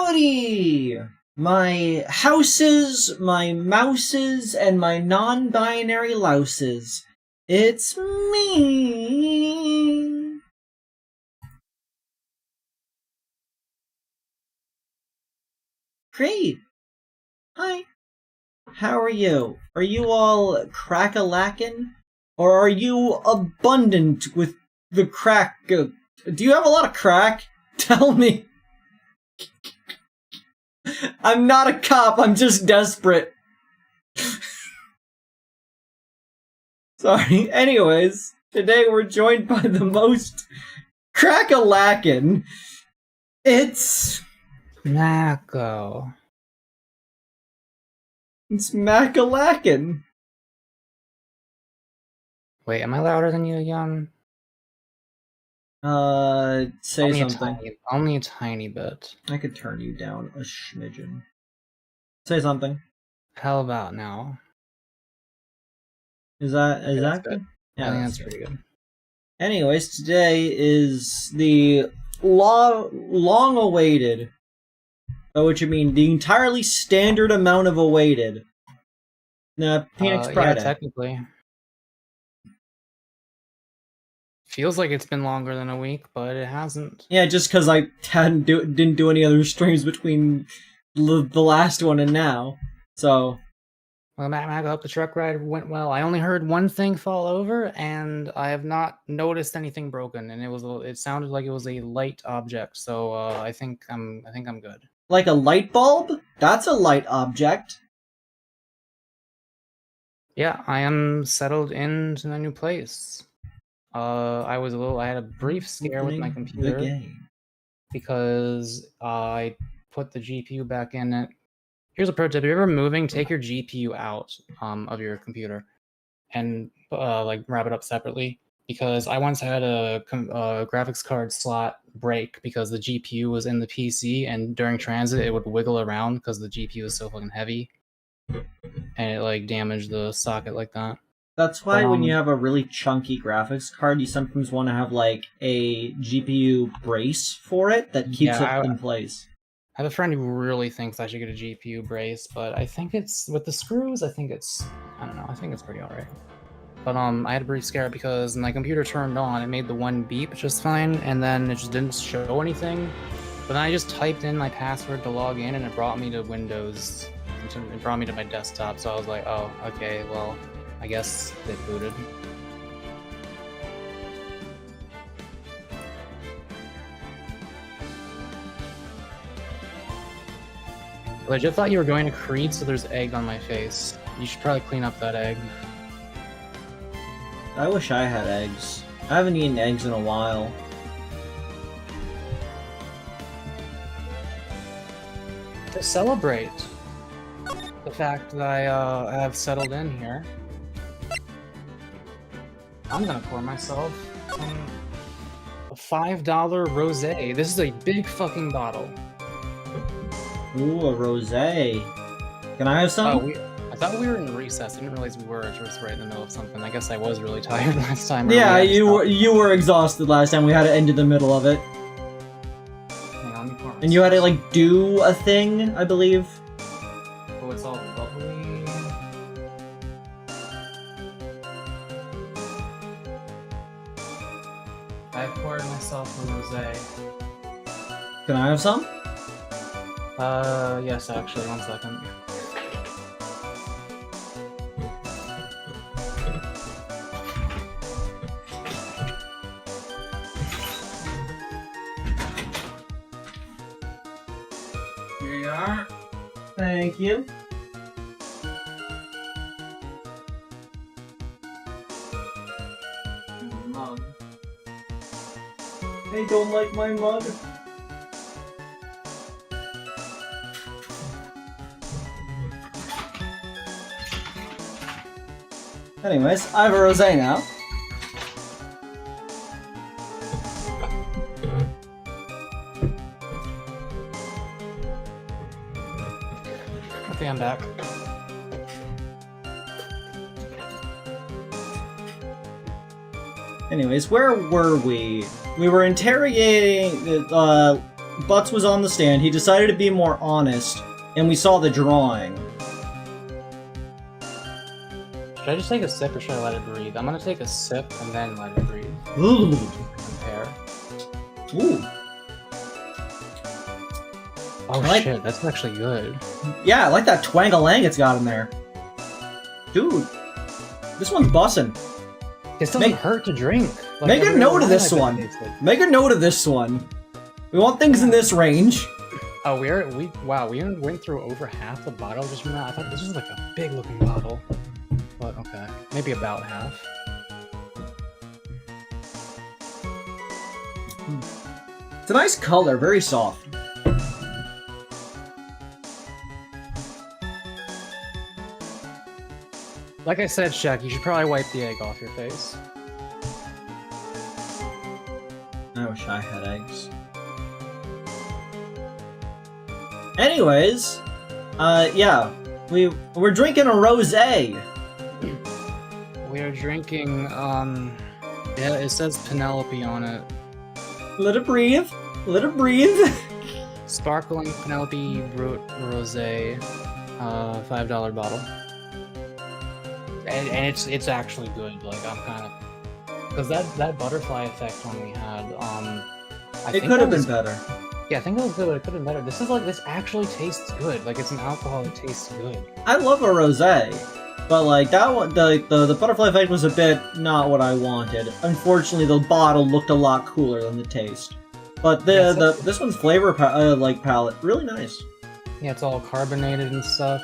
Howdy! My houses, my mouses, and my non-binary louses. It's me! Kreed! Hi. How are you? Are you all crack-a-lackin'? Or are you abundant with the crack? Do you have a lot of crack? Tell me. I'm not a cop, I'm just desperate. Sorry. Anyways, today we're joined by the most crack-a-lackin'. It's Mako. It's Mac-a-lackin'. Wait, am I louder than you, Young? Say only something. Only a tiny bit. I could turn you down a schmidgen. Say something. How about now? Is that good? Yeah, I think that's pretty good. Anyways, today is the long-awaited, by which you mean the entirely standard amount of awaited, Phoenix Friday. Yeah, technically. Feels like it's been longer than a week, but it hasn't. Yeah, just because I didn't do any other streams between the last one and now, so... Well, Mac, I hope the truck ride went well. I only heard one thing fall over, and I have not noticed anything broken. And it sounded like it was a light object, so I think I'm good. Like a light bulb? That's a light object. Yeah, I am settled into a new place. I had a brief scare with my computer because I put the GPU back in it. Here's a pro tip: if you're ever moving, take your GPU out of your computer and like wrap it up separately. Because I once had a graphics card slot break because the GPU was in the PC, and during transit it would wiggle around because the GPU is so fucking heavy, and it like damaged the socket like that. That's why when you have a really chunky graphics card, you sometimes want to have like a GPU brace for it that keeps it in place. I have a friend who really thinks I should get a GPU brace, but I think it's with the screws. I don't know. I think it's pretty alright. But I had a brief scare because my computer turned on. It made the one beep just fine, and then it just didn't show anything. But then I just typed in my password to log in, and it brought me to Windows. It brought me to my desktop. So I was like, oh, okay, well, I guess they booted. I legit thought you were going to Kreed, so there's egg on my face. You should probably clean up that egg. I wish I had eggs. I haven't eaten eggs in a while. To celebrate the fact that I have settled in here, I'm gonna pour myself a $5 rosé. This is a big fucking bottle. Ooh, a rosé. Can I have some? I thought we were in recess. I didn't realize we were just right in the middle of something. I guess I was really tired last time. Yeah, you were exhausted last time. We had to end in the middle of it. Hang on, let me pour myself. And you had to like do a thing, I believe. Oh, it's all bubbly. I poured myself a rosé. Can I have some? Yes, actually, 1 second. Here you are. Thank you. Mug. I don't like my mug. Anyways, I have a rosé now. Okay, I'm back. Anyways, where were we? We were interrogating Butts was on the stand. He decided to be more honest, and we saw the drawing. Should I just take a sip or should I let it breathe? I'm gonna take a sip and then let it breathe. Ooh. Compare. Ooh. Oh shit, that's actually good. Yeah, I like that twang-a-lang it's got in there. Dude, this one's bussin'. This doesn't hurt to drink. Like, make a note of this one. Make a note of this one. We want things in this range. Oh, we went through over half the bottle just from that. I thought this was like a big looking bottle. But okay, maybe about half. It's a nice color, very soft. Like I said, Shaq, you should probably wipe the egg off your face. I wish I had eggs. Anyways, yeah, we're drinking a rosé. We are drinking, yeah, it says Penelope on it. Let it breathe. Let it breathe. Sparkling Penelope Rosé, $5 bottle. And it's actually good. Like, I'm kind of... Because that butterfly effect one we had, it could have been better. Yeah, I think it was good, but it could have been better. This actually tastes good. Like, it's an alcohol that tastes good. I love a rosé, but like that one, the butterfly effect was a bit not what I wanted. Unfortunately, the bottle looked a lot cooler than the taste. But this one's flavor palette really nice. Yeah, it's all carbonated and stuff.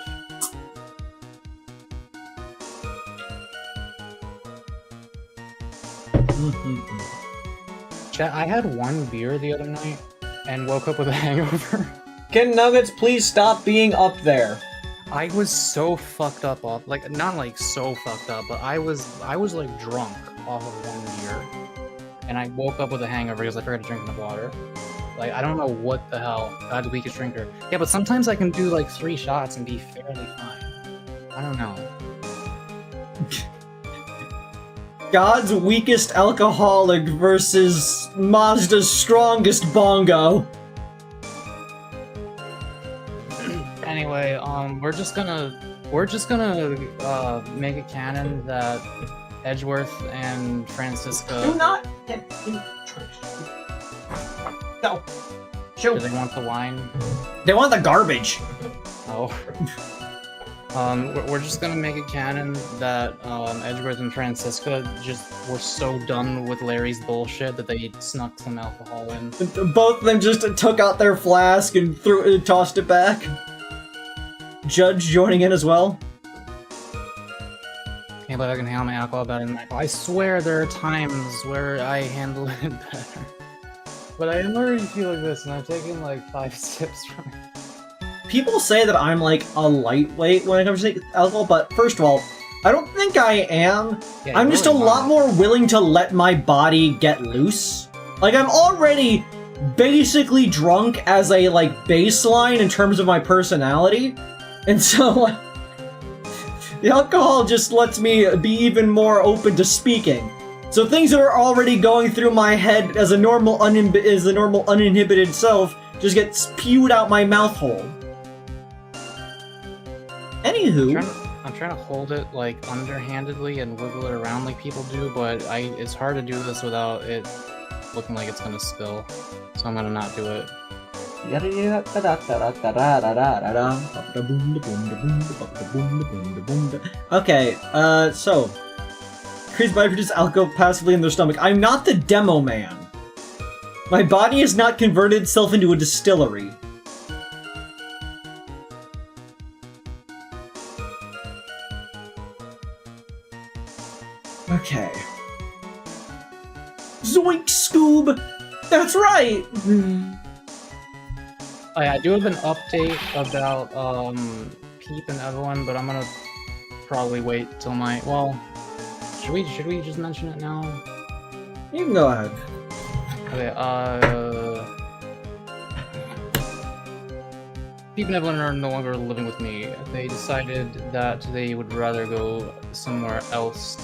Chat, I had one beer the other night and woke up with a hangover. Can Nuggets please stop being up there? I was so fucked up off, like, not like so fucked up, but I was like drunk off of one beer. And I woke up with a hangover because I forgot to drink enough water. Like, I don't know what the hell. God's weakest drinker. Yeah, but sometimes I can do like 3 shots and be fairly fine. I don't know. God's weakest alcoholic versus Mazda's strongest bongo. Anyway, we're just gonna make it canon that Edgeworth and Francisca. Do not get in church. No. Shoot. Do they want the wine? They want the garbage. Oh. We're just gonna make it canon that Edgeworth and Francisca just were so done with Larry's bullshit that they snuck some alcohol in. Both of them just took out their flask and tossed it back. Judge joining in as well. Can't believe I can handle my alcohol better than Michael. I swear there are times where I handle it better. But I already feel like this, and I've taken like 5 sips from it. People say that I'm like a lightweight when it comes to alcohol, but first of all, I don't think I am. Yeah, I'm just really a lot more willing to let my body get loose. Like, I'm already basically drunk as a like baseline in terms of my personality, and so the alcohol just lets me be even more open to speaking. So things that are already going through my head as a normal uninhibited self just get spewed out my mouth hole. Anywho, I'm trying to hold it like underhandedly and wiggle it around like people do, but it's hard to do this without it looking like it's gonna spill. So I'm gonna not do it. Okay, so Kreed's body produces alcohol passively in their stomach. I'm not the demo man. My body has not converted itself into a distillery. Okay. Zoink, Scoob! That's right! Oh yeah, I do have an update about Peep and everyone, but I'm gonna probably wait till my... Well, should we just mention it now? You can go ahead. Okay, Peep and Evelyn are no longer living with me. They decided that they would rather go somewhere else.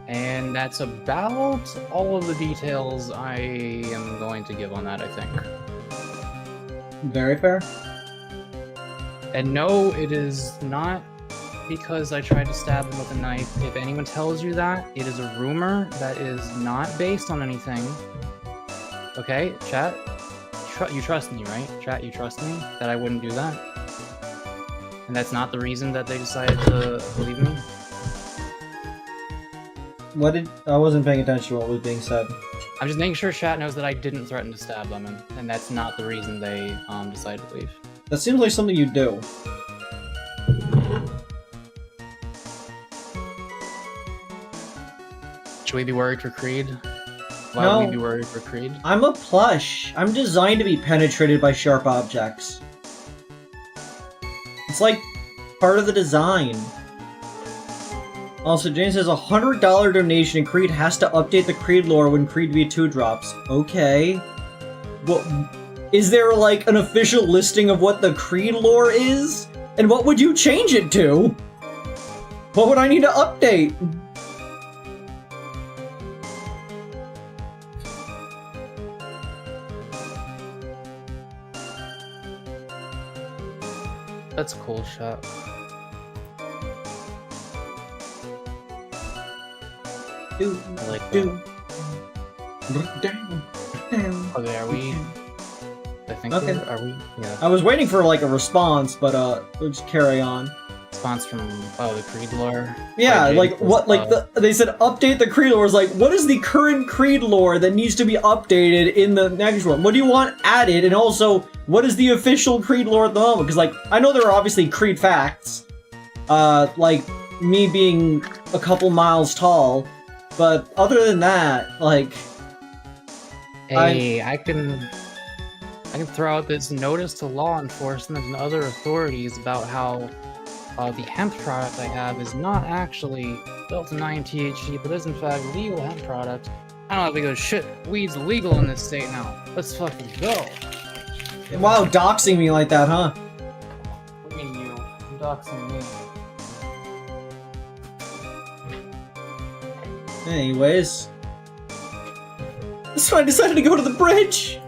And that's about all of the details I am going to give on that, I think. Very fair. And no, it is not because I tried to stab him with a knife. If anyone tells you that, it is a rumor that is not based on anything. Okay, chat? You trust me, right? Chat, you trust me that I wouldn't do that? And that's not the reason that they decided to believe me? I wasn't paying attention to what was being said. I'm just making sure chat knows that I didn't threaten to stab them, and that's not the reason they decided to leave. That seems like something you do. Should we be worried for Kreed? Why No. would we be worried for Kreed? I'm a plush. I'm designed to be penetrated by sharp objects. It's like part of the design. Also, James says $100 donation and Kreed has to update the Kreed lore when Kreed V2 drops. Okay. Well, is there like an official listing of what the Kreed lore is? And what would you change it to? What would I need to update? That's a cool shot. I like that. Okay, are we? I think Okay. are we? Yeah. I was waiting for like a response, but we'll just carry on. Response from the Kreed lore. Yeah, Wait, like James what? was, Like they said, update the Kreed lore. Is like, what is the current Kreed lore that needs to be updated in the next one? What do you want added? And also, what is the official Kreed lore at the moment? Because like, I know there are obviously Kreed facts, like me being a couple miles tall, but other than that, like, Hey, I can throw out this notice to law enforcement and other authorities about how the hemp product I have is not actually built to 9 THC, but is in fact legal hemp product. I don't have to go shit. Weed's legal in this state now. Let's fucking go. wow, doxing me like that, huh? What do you mean you? I'm doxing me. Anyways, so I decided to go to the bridge.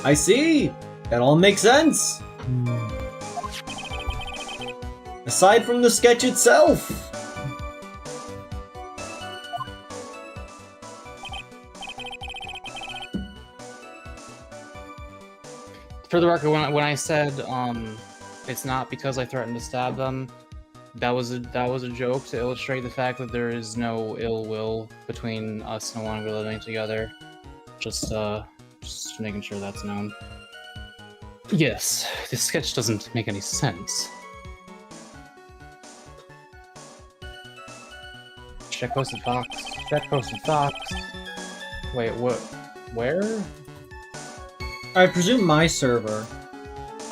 I see. That all makes sense. Aside from the sketch itself. For the record, when I said it's not because I threatened to stab them, that was a joke to illustrate the fact that there is no ill will between us no longer living together. Just making sure that's known. Yes, this sketch doesn't make any sense. Check posted Fox. Check posted Fox. Wait, what? Where? I presume my server.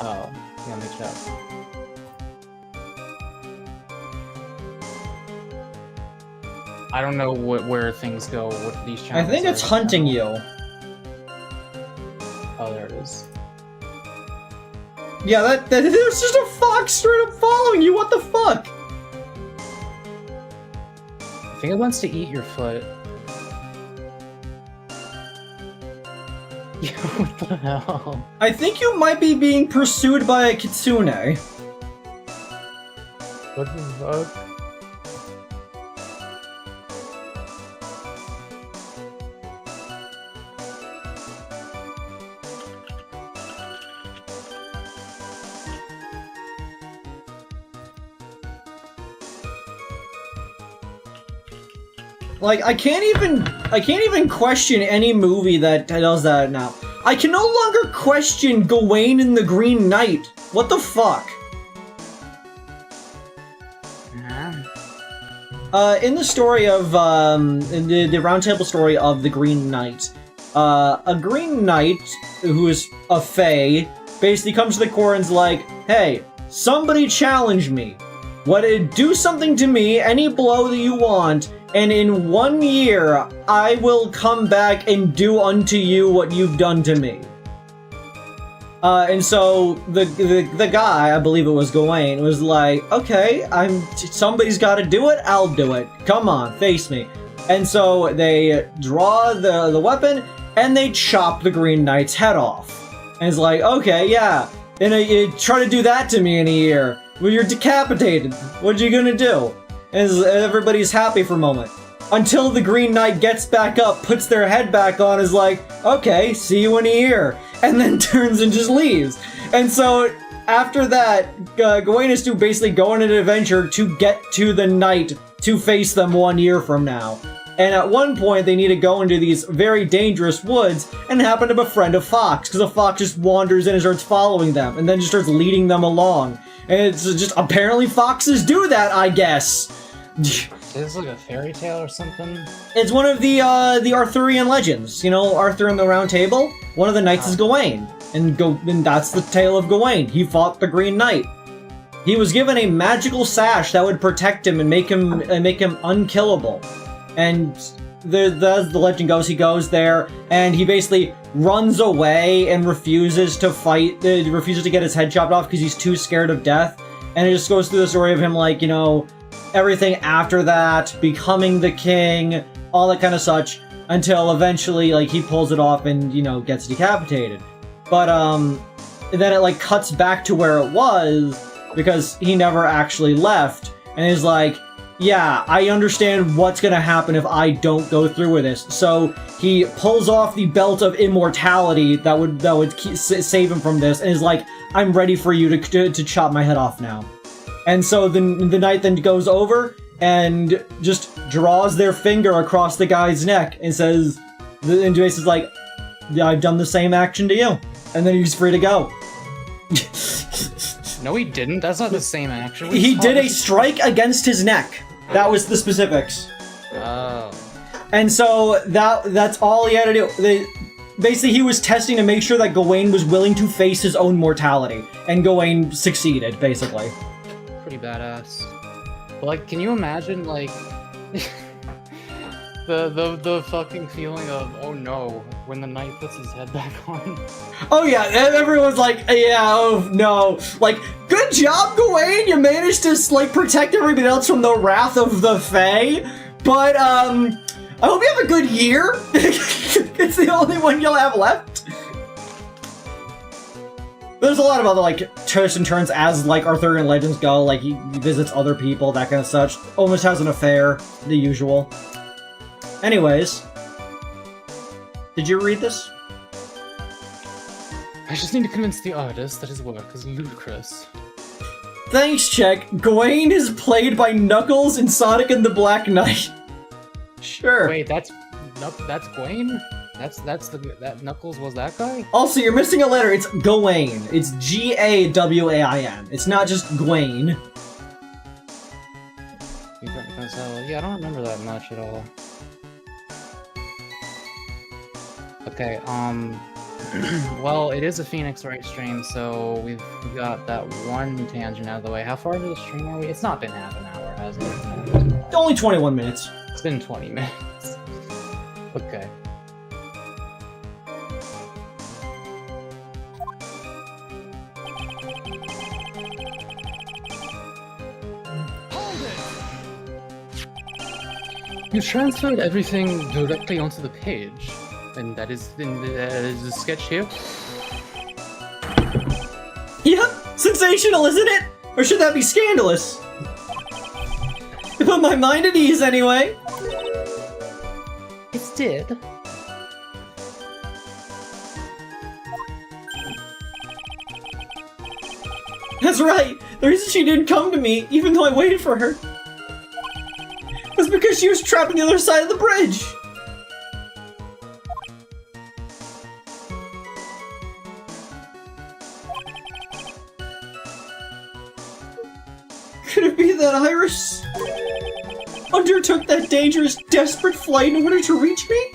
Oh, yeah, let me check. I don't know where things go with these channels. I think it's hunting you. Oh, there it is. Yeah, that there's just a fox straight up following you. What the fuck? I think it wants to eat your foot. Yeah, what the hell? I think you might be being pursued by a kitsune. What the fuck? Like, I can't even question any movie that does that now. I can no longer question Gawain and the Green Knight. What the fuck? In the story of, in the roundtable story of the Green Knight, a Green Knight, who is a fae, basically comes to the court and's like, hey, somebody challenge me. Do something to me, any blow that you want, and in 1 year, I will come back and do unto you what you've done to me. And so the guy, I believe it was Gawain, was like, okay, somebody's got to do it. I'll do it. Come on, face me. And so they draw the weapon, and they chop the Green Knight's head off. And it's like, okay, yeah, and you try to do that to me in a year. Well, you're decapitated. What are you gonna do? And everybody's happy for a moment. Until the Green Knight gets back up, puts their head back on, is like, okay, see you in a year. And then turns and just leaves. And so, after that, Gawain is to basically go on an adventure to get to the Knight to face them 1 year from now. And at one point, they need to go into these very dangerous woods and happen to befriend a fox, because a fox just wanders in and starts following them, and then just starts leading them along. And it's just, apparently foxes do that, I guess. Is this like a fairy tale or something? It's one of the Arthurian legends. You know, Arthur and the Round Table? One of the knights is Gawain. And that's the tale of Gawain. He fought the Green Knight. He was given a magical sash that would protect him and make him unkillable. And as the legend goes, he goes there and he basically runs away and refuses to fight, refuses to get his head chopped off because he's too scared of death. And it just goes through the story of him, like, you know, everything after that, becoming the king, all that kind of such, until eventually, like, he pulls it off and, you know, gets decapitated. But, then it, like, cuts back to where it was, because he never actually left, and is like, yeah, I understand what's gonna happen if I don't go through with this. So he pulls off the belt of immortality that would save him from this, and is like, I'm ready for you to chop my head off now. And so the knight then goes over and just draws their finger across the guy's neck and says, and Jace is like, yeah, I've done the same action to you. And then he's free to go. No, he didn't. That's not the same action. He did a strike against his neck. That was the specifics. Oh. And so that's all he had to do. Basically, he was testing to make sure that Gawain was willing to face his own mortality. And Gawain succeeded, basically. Pretty badass. But, like, can you imagine, like, the fucking feeling of, oh no, when the knight puts his head back on? Oh yeah, everyone's like, yeah, oh no. Like, good job, Gawain! You managed to, like, protect everybody else from the wrath of the Fae. But, I hope you have a good year. It's the only one you'll have left. There's a lot of other, like, twists and turns as, like, Arthurian legends go. Like, he visits other people, that kind of such. Almost has an affair, the usual. Anyways. Did you read this? I just need to convince the artist that his work is ludicrous. Thanks, Check. Gawain is played by Knuckles in Sonic and the Black Knight. Sure. Wait, that's Gawain? That Knuckles was that guy? Also, you're missing a letter. It's Gawain. It's G-A-W-A-I-N. It's not just Gawain. Yeah, I don't remember that much at all. Okay, well, it is a Phoenix Wright stream, so we've got that one tangent out of the way. How far into the stream are we? It's not been half an hour, has it? Only 21 minutes. It's been 20 minutes. Okay. You transferred everything directly onto the page, and that is the sketch here? Yep, sensational, isn't it? Or should that be scandalous? It put my mind at ease anyway. It did. That's right. The reason she didn't come to me, even though I waited for her, was because she was trapped on the other side of the bridge. Could it be that Iris undertook that dangerous, desperate flight in order to reach me?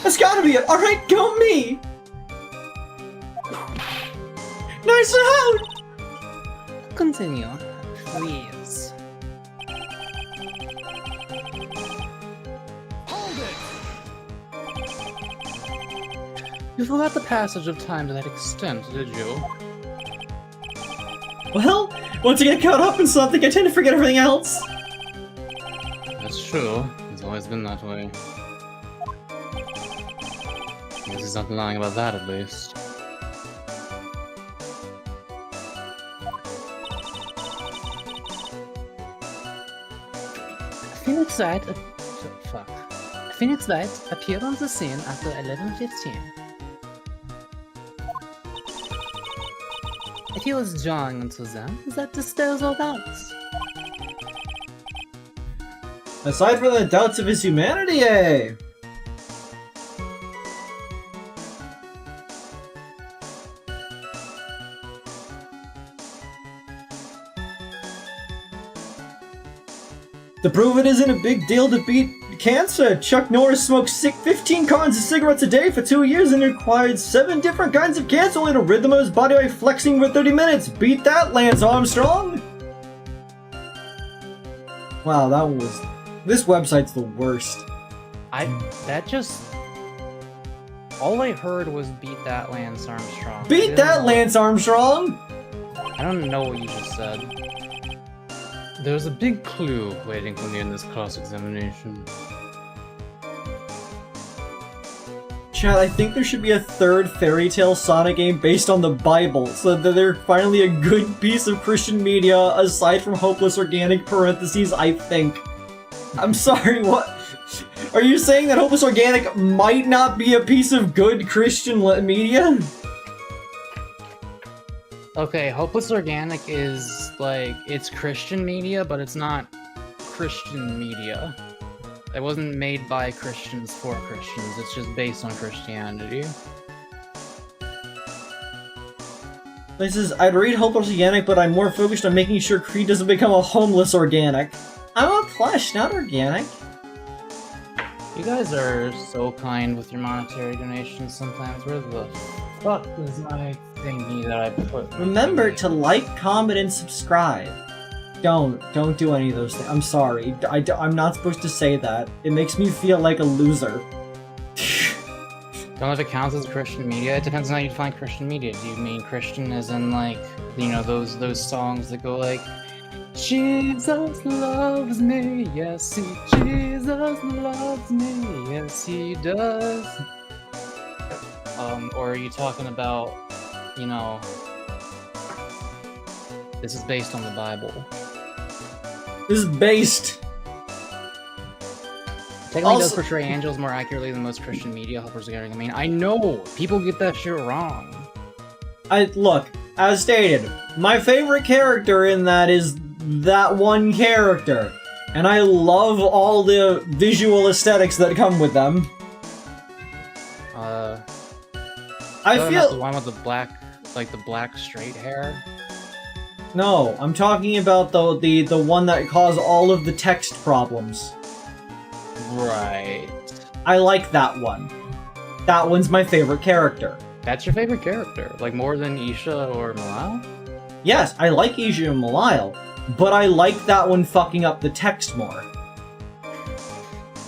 That's gotta be it. Alright, go me! Nice out! Continue, please. Hold it! You forgot the passage of time to that extent, did you? Well, once I get caught up in something, I tend to forget everything else. That's true. It's always been that way. He's not lying about that, at least. Phoenix Wright, fuck. Phoenix Wright appeared on the scene after 11:15. If he was drawing onto them, that dispels all doubts. Aside from the doubts of his humanity, eh? To prove it isn't a big deal to beat cancer, Chuck Norris smoked 15 cartons of cigarettes a day for 2 years and acquired 7 different kinds of cancer in a rhythm of his body by flexing for 30 minutes. Beat that, Lance Armstrong! Wow, that was... This website's the worst. All I heard was beat that Lance Armstrong. Beat that, Lance Armstrong! I don't know what you just said. There's a big clue waiting for me in this cross-examination. Chad, I think there should be a third Fairy Tale Sonic game based on the Bible, so that they're finally a good piece of Christian media, aside from Hopeless Organic, parentheses, I think. I'm sorry, what? Are you saying that Hopeless Organic might not be a piece of good Christian media? Okay, Hopeless Organic is, like, it's Christian media, but it's not Christian media. It wasn't made by Christians for Christians, it's just based on Christianity. This is, I'd read Hopeless Organic, but I'm more focused on making sure Kreed doesn't become a homeless organic. I'm a plush, not organic. You guys are so kind with your monetary donations sometimes. Where the fuck is my thingy that I put? Remember to like, comment, and subscribe. Don't do any of those things. I'm sorry. I'm not supposed to say that. It makes me feel like a loser. Don't know if it counts as Christian media. It depends on how you define Christian media. Do you mean Christian as in, like, you know, those songs that go like, Jesus loves me, yes Jesus loves me, yes he does. Or are you talking about, you know, this is based on the Bible? This is based. Technically does portray angels more accurately than most Christian media. I mean, I know people get that shit wrong. Look, as stated, my favorite character in that is that one character, and I love all the visual aesthetics that come with them. I feel the one with the black, like the black straight hair. No, I'm talking about the one that caused all of the text problems. Right. I like that one. That one's my favorite character. That's your favorite character, like more than Isha or Malal? Yes, I like Isha and Malal, but I like that one fucking up the text more.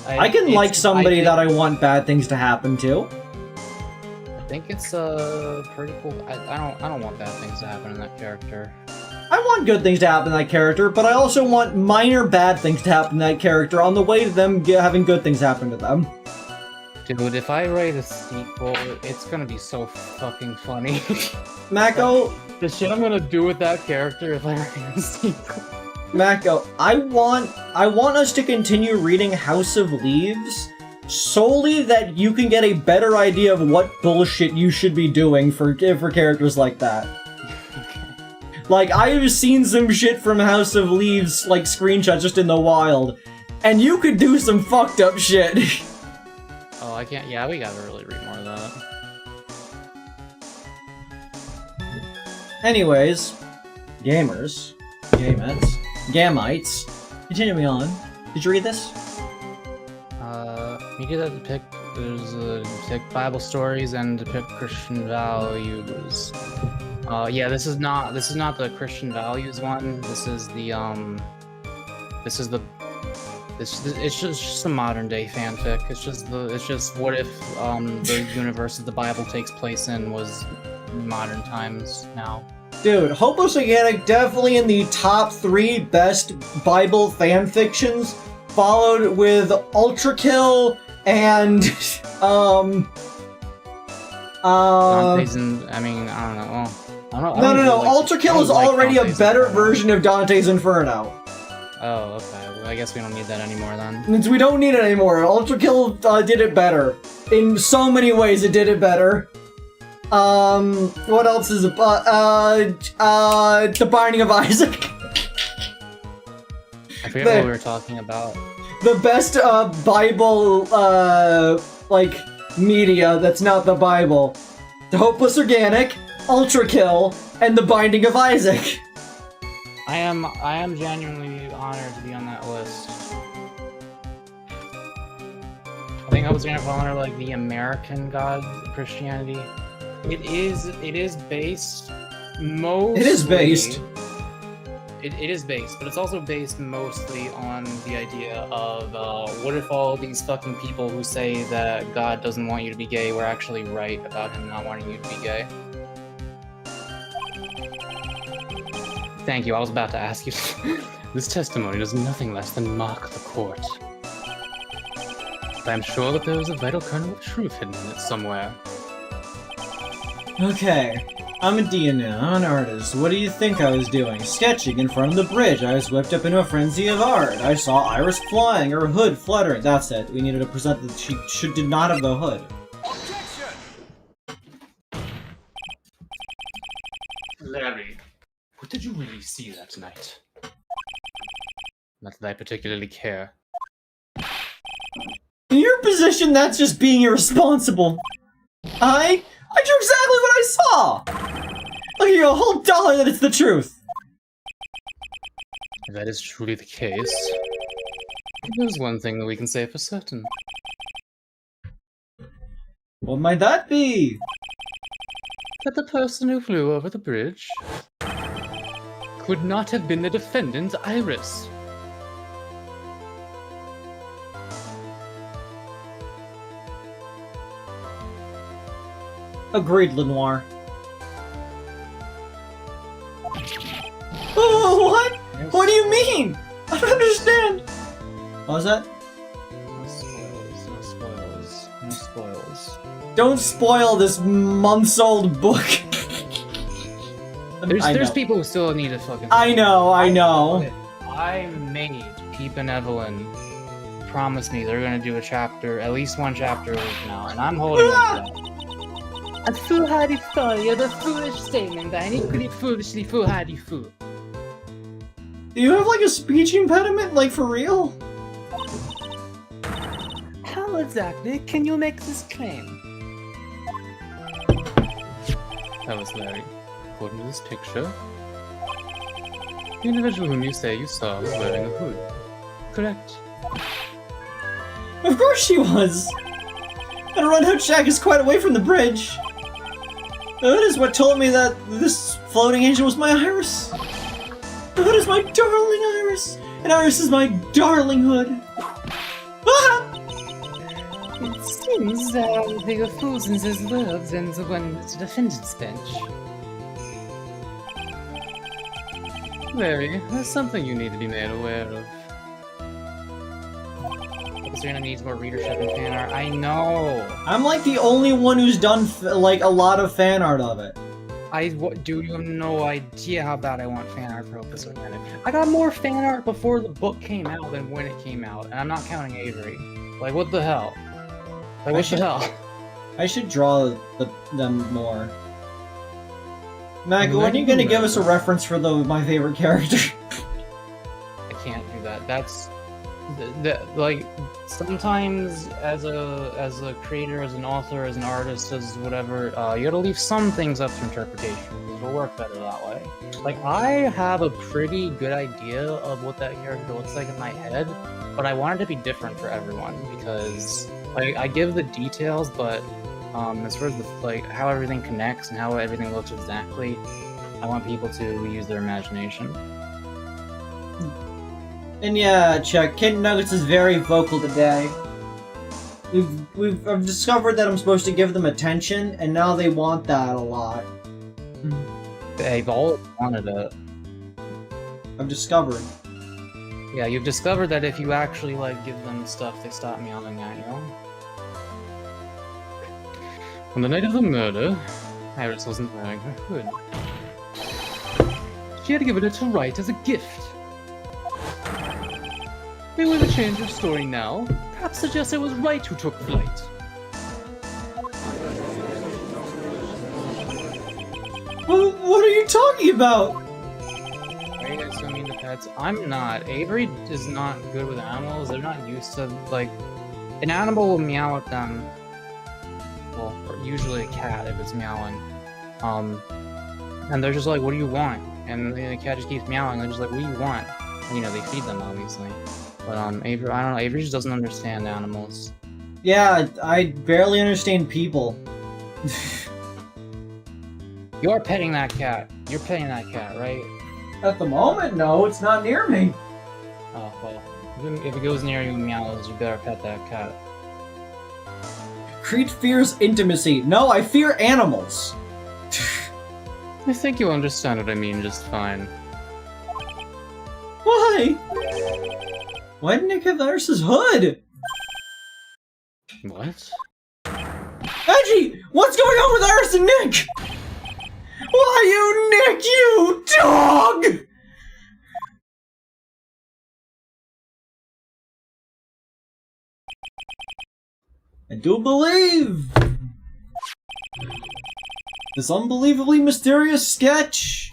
I can like somebody that I want bad things to happen to. I think it's pretty cool. I don't want bad things to happen in that character. I want good things to happen to that character, but I also want minor bad things to happen to that character on the way to them having good things happen to them. Dude, if I write a sequel, it's gonna be so fucking funny. Mako, the shit I'm gonna do with that character if I write a sequel. Mako, I want us to continue reading House of Leaves solely that you can get a better idea of what bullshit you should be doing for characters like that. Like, I've seen some shit from House of Leaves, like, screenshots just in the wild, and you could do some fucked up shit. Oh, I can't. Yeah, we gotta really read more of that. Anyways, gamites, continuing on. Did you read this? Media that depict Bible stories and depict Christian values. Yeah, this is not the Christian values one. It's just a modern day fanfic. It's just what if the universe that the Bible takes place in was modern times now. Dude, Hopeless Organic definitely in the top 3 best Bible fanfictions, followed with Ultra Kill and Dante's in, I mean, I don't know. Well, I don't know. No. Ultra Kill is already a better version of Dante's Inferno. Oh, okay. Well, I guess we don't need that anymore then. Means we don't need it anymore. Ultra Kill did it better. In so many ways, it did it better. What else is The Binding of Isaac. I forget what we were talking about. The best Bible like media that's not the Bible. The Hopeless Organic, Ultra Kill, and The Binding of Isaac. I am genuinely honored to be on that list. I think I was gonna call her like the American God of Christianity. It is based mostly. It is based. It is based, but it's also based mostly on the idea of what if all these fucking people who say that God doesn't want you to be gay were actually right about him not wanting you to be gay? Thank you, I was about to ask you. This testimony does nothing less than mock the court. But I'm sure that there is a vital kernel of truth hidden in it somewhere. Okay, I'm a Diana, I'm an artist. What do you think I was doing? Sketching in front of the bridge. I was whipped up into a frenzy of art. I saw Iris flying, her hood fluttering. That's it. We needed to present that she did not have the hood. Larry, what did you really see that night? Not that I particularly care. In your position, that's just being irresponsible. I drew exactly what I saw! I'll give you a whole dollar that it's the truth. If that is truly the case, there's one thing that we can say for certain. What might that be? That the person who flew over the bridge could not have been the defendant, Iris. Agreed, Lenoir. Oh, what? Yes. What do you mean? I don't understand. What was that? No spoils, no spoils, no spoils. Don't spoil this months-old book. There's people who still need to fucking... I know. Okay. I made Peep and Evelyn promise me they're gonna do a chapter, at least one chapter a week now, and I'm holding on to that. A foolhardy fool, you're the foolish statement, and equally foolishly foolhardy fool. Do you have like a speech impediment, like for real? How exactly can you make this claim? That was Larry. According to this picture, the individual whom you say you saw was wearing a hood. Correct. Of course she was. And Red Hood Shack is quite away from the bridge. The hood is what told me that this floating angel was my Iris. The hood is my darling Iris, and Iris is my darling hood. Ah! It seems bigger fools in this world than the one at the defendant's bench. Larry, there's something you need to be made aware of. Because you're gonna need more readership and fan art. I know! I'm like the only one who's done like a lot of fan art of it. Dude, you have no idea how bad I want fan art for Opus Organic. I got more fan art before the book came out than when it came out, and I'm not counting Avery. Like, what the hell? Like, what the hell? I should draw them more. Mac, when are you gonna give us a reference for my favorite character? I can't do that. That's... like, sometimes as a creator, as an author, as an artist, as whatever, you gotta leave some things up to interpretation. It'll work better that way. Like, I have a pretty good idea of what that character looks like in my head, but I want it to be different for everyone, because, like, I give the details, but as far as like how everything connects and how everything looks exactly, I want people to use their imagination. And yeah, Chuck, Kid Nuggets is very vocal today. I've discovered that I'm supposed to give them attention, and now they want that a lot. They've all wanted it. I've discovered. Yeah, you've discovered that if you actually, like, give them stuff, they stop meowing at you. On the night of the murder, Iris wasn't wearing her hood. She had given it to Wright as a gift. Maybe with a change of story now, perhaps suggest it was Wright who took flight. What are you talking about? Are you guys assuming the pets? I'm not. Avery is not good with animals. They're not used to, like, an animal will meow at them. Well, or usually a cat if it's meowing. And they're just like, what do you want? And the cat just keeps meowing. They're just like, what do you want? And, you know, they feed them, obviously. But, Avery, I don't know. Avery just doesn't understand animals. Yeah, I barely understand people. You're petting that cat. You're petting that cat, right? At the moment, no, it's not near me. Oh, well. If it goes near you and meows, you better pet that cat. Kreed fears intimacy. No, I fear animals. I think you understand what I mean just fine. Why? Why didn't Nick have Iris's hood? What? Edgy! What's going on with Iris and Nick? Why you, Nick, you dog! I do believe this unbelievably mysterious sketch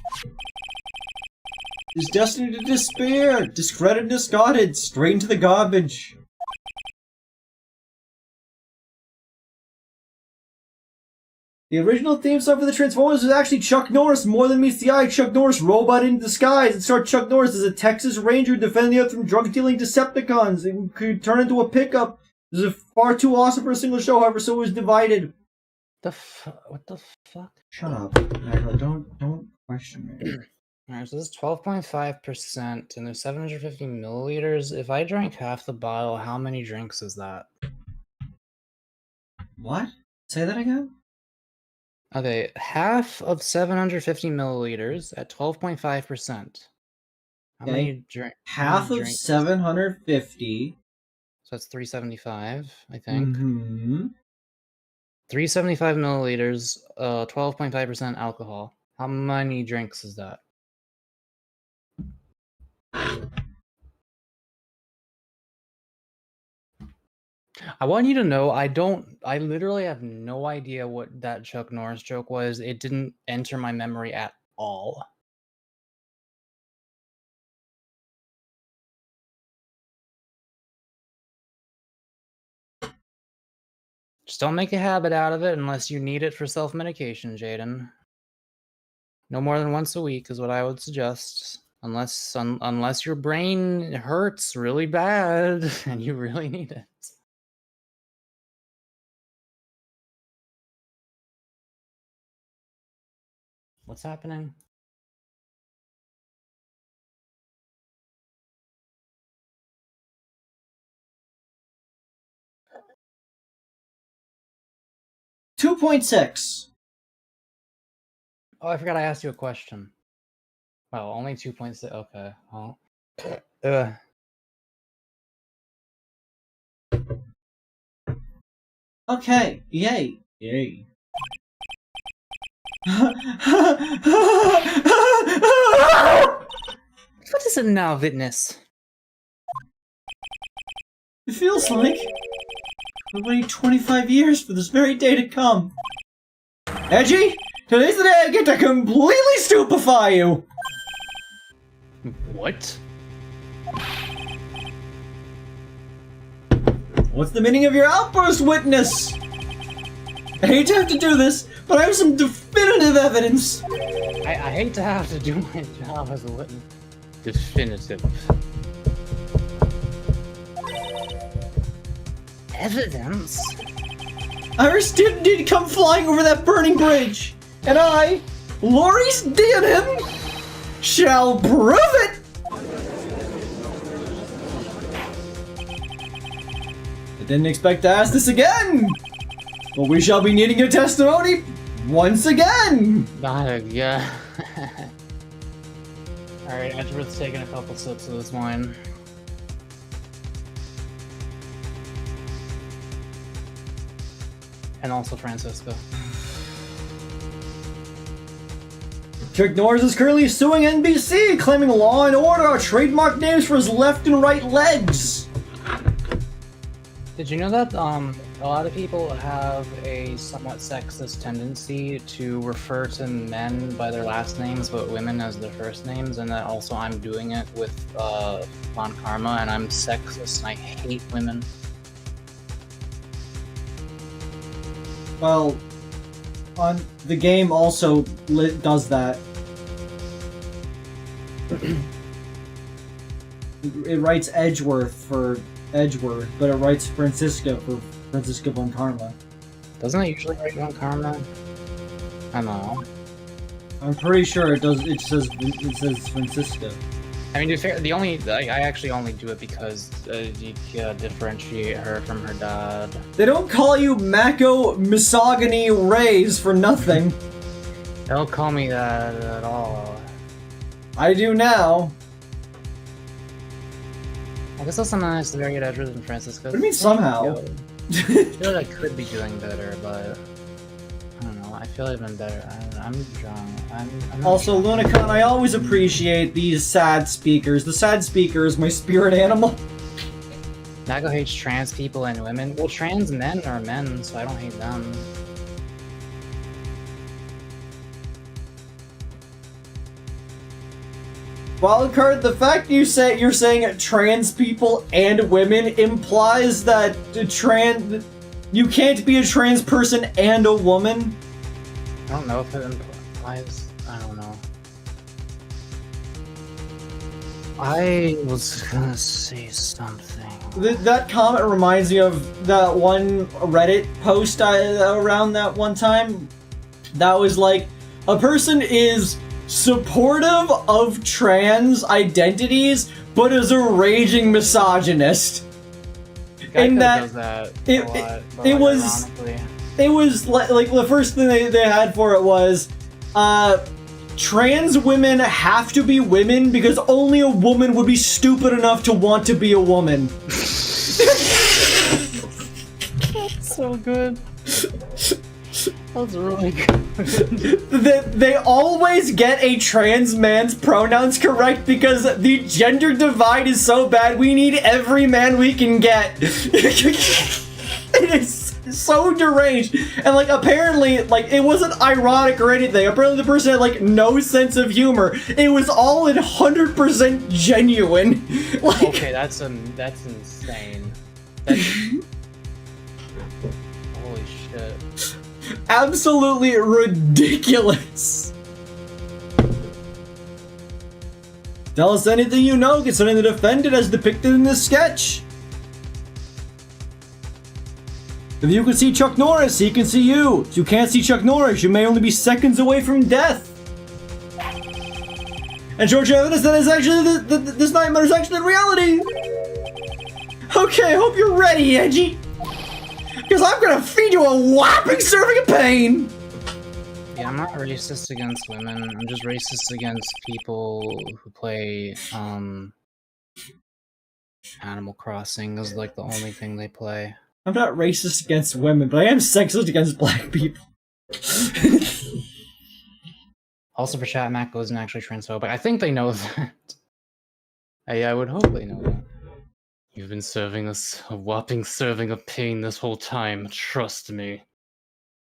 is destined to despair, discredited, discarded, straight into the garbage. The original theme song for the Transformers was actually Chuck Norris, more than meets the eye. Chuck Norris, robot in disguise. It starred Chuck Norris as a Texas Ranger defending the Earth from drug-dealing Decepticons. It could turn into a pickup. This is far too awesome for a single show, however, so it was divided. What the fuck? Shut up. Nightla, don't question me. Alright, so this is 12.5%, and there's 750 milliliters. If I drank half the bottle, how many drinks is that? What? Say that again? Okay, half of 750 milliliters at 12.5%. How many drinks? Half of 750. So that's 375, I think. Mm-hmm. 375 milliliters, 12.5% alcohol. How many drinks is that? I want you to know, I literally have no idea what that Chuck Norris joke was. It didn't enter my memory at all. Just don't make a habit out of it unless you need it for self-medication, Jaden. No more than once a week is what I would suggest. Unless your brain hurts really bad and you really need it. What's happening? $2.6. Oh, I forgot I asked you a question. Well, only 2.6. Okay. Well. Okay. Yay. Yay. What is it now, witness? It feels like we're waiting 25 years for this very day to come. Edgy, today's the day I get to completely stupefy you! What? What's the meaning of your outburst, witness? I hate to have to do this, but I have some definitive evidence. I hate to have to do my job as a witness. Definitive. Evidence? Iris did indeed come flying over that burning bridge, and I, Laurice Dearman, shall prove it! I didn't expect to ask this again, but we shall be needing your testimony once again! Yeah. Alright, Edgeworth's taking a couple sips of this wine. And also Francisco. Chuck Norris is currently suing NBC, claiming Law and Order are trademark names for his left and right legs. Did you know that a lot of people have a somewhat sexist tendency to refer to men by their last names, but women as their first names, and that also I'm doing it with Von Karma, and I'm sexist and I hate women. Well, the game also does that. It writes Edgeworth for Edgeworth, but it writes Francisco for Francisco Von Karma. Doesn't it usually write Von Karma? I don't know. I'm pretty sure it does. It says Francisco. I mean, to be fair, I actually only do it because you differentiate her from her dad. They don't call you Mako Misogyny Rays for nothing. They don't call me that at all. I do now. I guess that's something nice to very good Edgeworth and Francisco. What do you mean somehow? I feel like I could be doing better, but I don't know. I feel I've been better. I'm drunk. I'm Also, drunk. Lunacon, I always appreciate these sad speakers. The sad speaker is my spirit animal. Nago hates trans people and women. Well, trans men are men, so I don't hate them. Wildcard, the fact you're saying trans people and women implies that you can't be a trans person and a woman. I don't know if it implies. I don't know. I was gonna say something. That comment reminds me of that one Reddit post around that one time. That was like, a person is supportive of trans identities, but is a raging misogynist. In that, it was like the first thing they had for it was, trans women have to be women because only a woman would be stupid enough to want to be a woman. That's so good. That's really good. They always get a trans man's pronouns correct because the gender divide is so bad, we need every man we can get. It is so deranged. And like, apparently, like, it wasn't ironic or anything. Apparently the person had like no sense of humor. It was all 100% genuine. Like, okay, that's insane. Holy shit. Absolutely ridiculous. Tell us anything you know concerning the defendant as depicted in this sketch. If you can see Chuck Norris, he can see you. If you can't see Chuck Norris, you may only be seconds away from death. And George evidence that is actually this nightmare is actually reality. Okay, I hope you're ready, Edgy. Because I'm gonna feed you a whopping serving of pain! Yeah, I'm not racist against women. I'm just racist against people who play, Animal Crossing is like the only thing they play. I'm not racist against women, but I am sexist against black people. Also for chat, Mako isn't actually transphobic. I think they know that. I would hope they know that. You've been serving us a whopping serving of pain this whole time, trust me.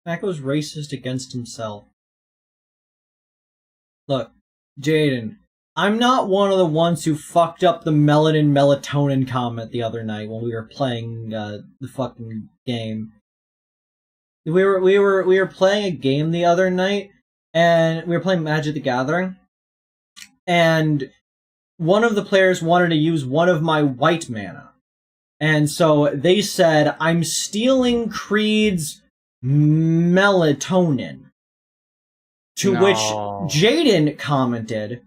Mako's racist against himself. Look, Jaden, I'm not one of the ones who fucked up the melanin melatonin comment the other night when we were playing the fucking game. We were playing a game the other night, and we were playing Magic the Gathering, and one of the players wanted to use one of my white mana. And so they said, I'm stealing Kreed's melatonin. To which Jaden commented,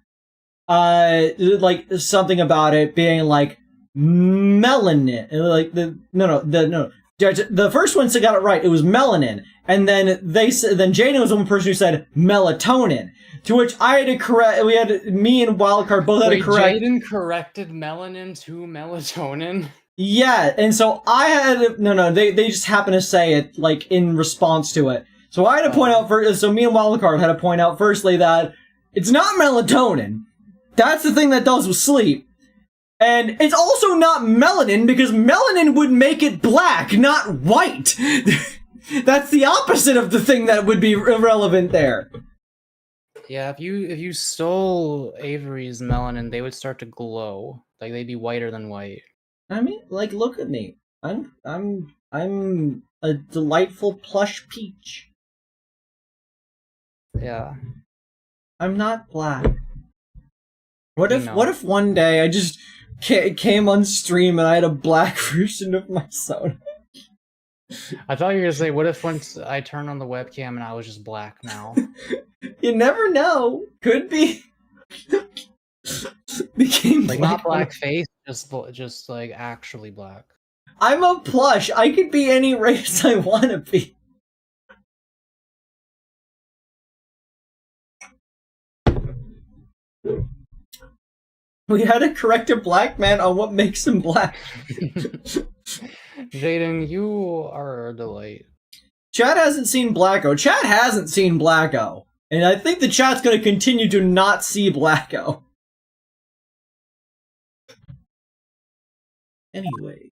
like something about it being like melanin. Like the first one got it right. It was melanin. And then then Jaden was the one person who said melatonin. To which I had to correct. Me and Wildcard both had to correct. Jaden corrected melanin to melatonin. Yeah, and so I had they just happened to say it like in response to it. So I had to point out first. So me and Wildcard had to point out firstly that it's not melatonin. That's the thing that does with sleep. And it's also not melanin, because melanin would make it black, not white. That's the opposite of the thing that would be irrelevant there. Yeah, if you stole Avery's melanin, they would start to glow. Like they'd be whiter than white. I mean, like, look at me. I'm a delightful plush peach. Yeah. I'm not black. What if one day I just came on stream and I had a black version of my soda? I thought you were gonna say, what if once I turned on the webcam and I was just black now? You never know. Could be. Became like not black face, just like actually black. I'm a plush. I could be any race I want to be. We had to correct a black man on what makes him black. Jaden, you are a delight. Chad hasn't seen Blacko. Chad hasn't seen Blacko. And I think the chat's going to continue to not see Blacko. Anyway.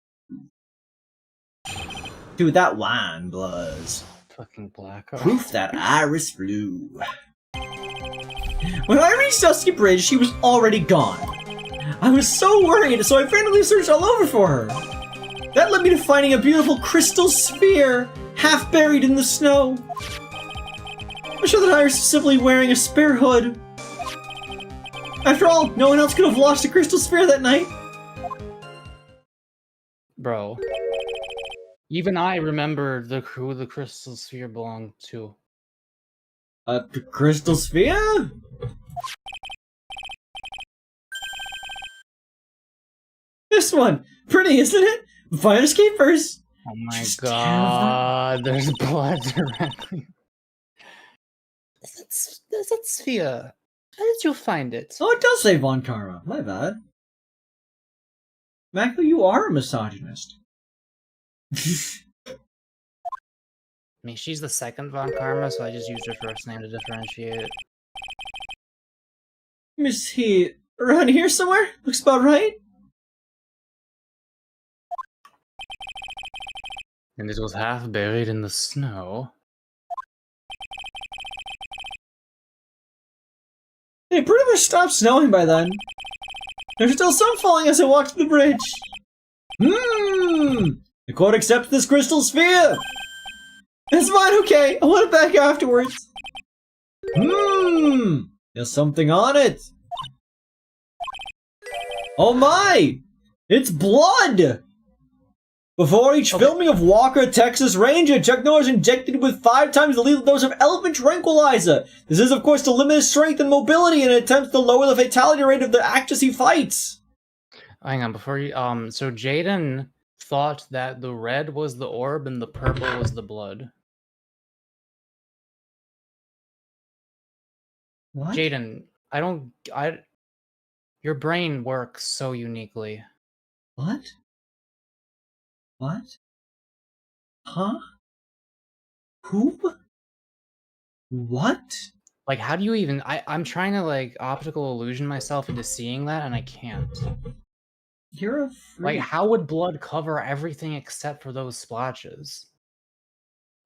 Dude, that wine bloods. Fucking Blacko. Proof that Iris flew. When I reached Dusky Bridge, she was already gone. I was so worried, so I frantically searched all over for her. That led me to finding a beautiful crystal sphere, half buried in the snow. I'm sure that Iris is simply wearing a spare hood. After all, no one else could have lost a crystal sphere that night. Bro. Even I remember who the crystal sphere belonged to. The crystal sphere? This one! Pretty, isn't it? Find escape first! Oh my god, there's blood directly. That's that sphere. How did you find it? Oh, it does say Von Karma. My bad. Mako, you are a misogynist. I mean, she's the second Von Karma, so I just used her first name to differentiate. Miss he around here somewhere? Looks about right. And it was half buried in the snow. Hey, pretty much stopped snowing by then. There's still some falling as I walked to the bridge. The court accepts this crystal sphere. It's fine, okay. I want it back afterwards. There's something on it. Oh my! It's blood! Before each filming of Walker, Texas Ranger, Chuck Norris injected with 5 times the lethal dose of elephant tranquilizer. This is, of course, to limit his strength and mobility in an attempt to lower the fatality rate of the actors he fights. Hang on, before you, so Jaden thought that the red was the orb and the purple was the blood. What? Jaden, your brain works so uniquely. What? What? Huh? Who? What? Like, how do you even... I'm trying to, like, optical illusion myself into seeing that, and I can't. You're a freak. Like, how would blood cover everything except for those splotches?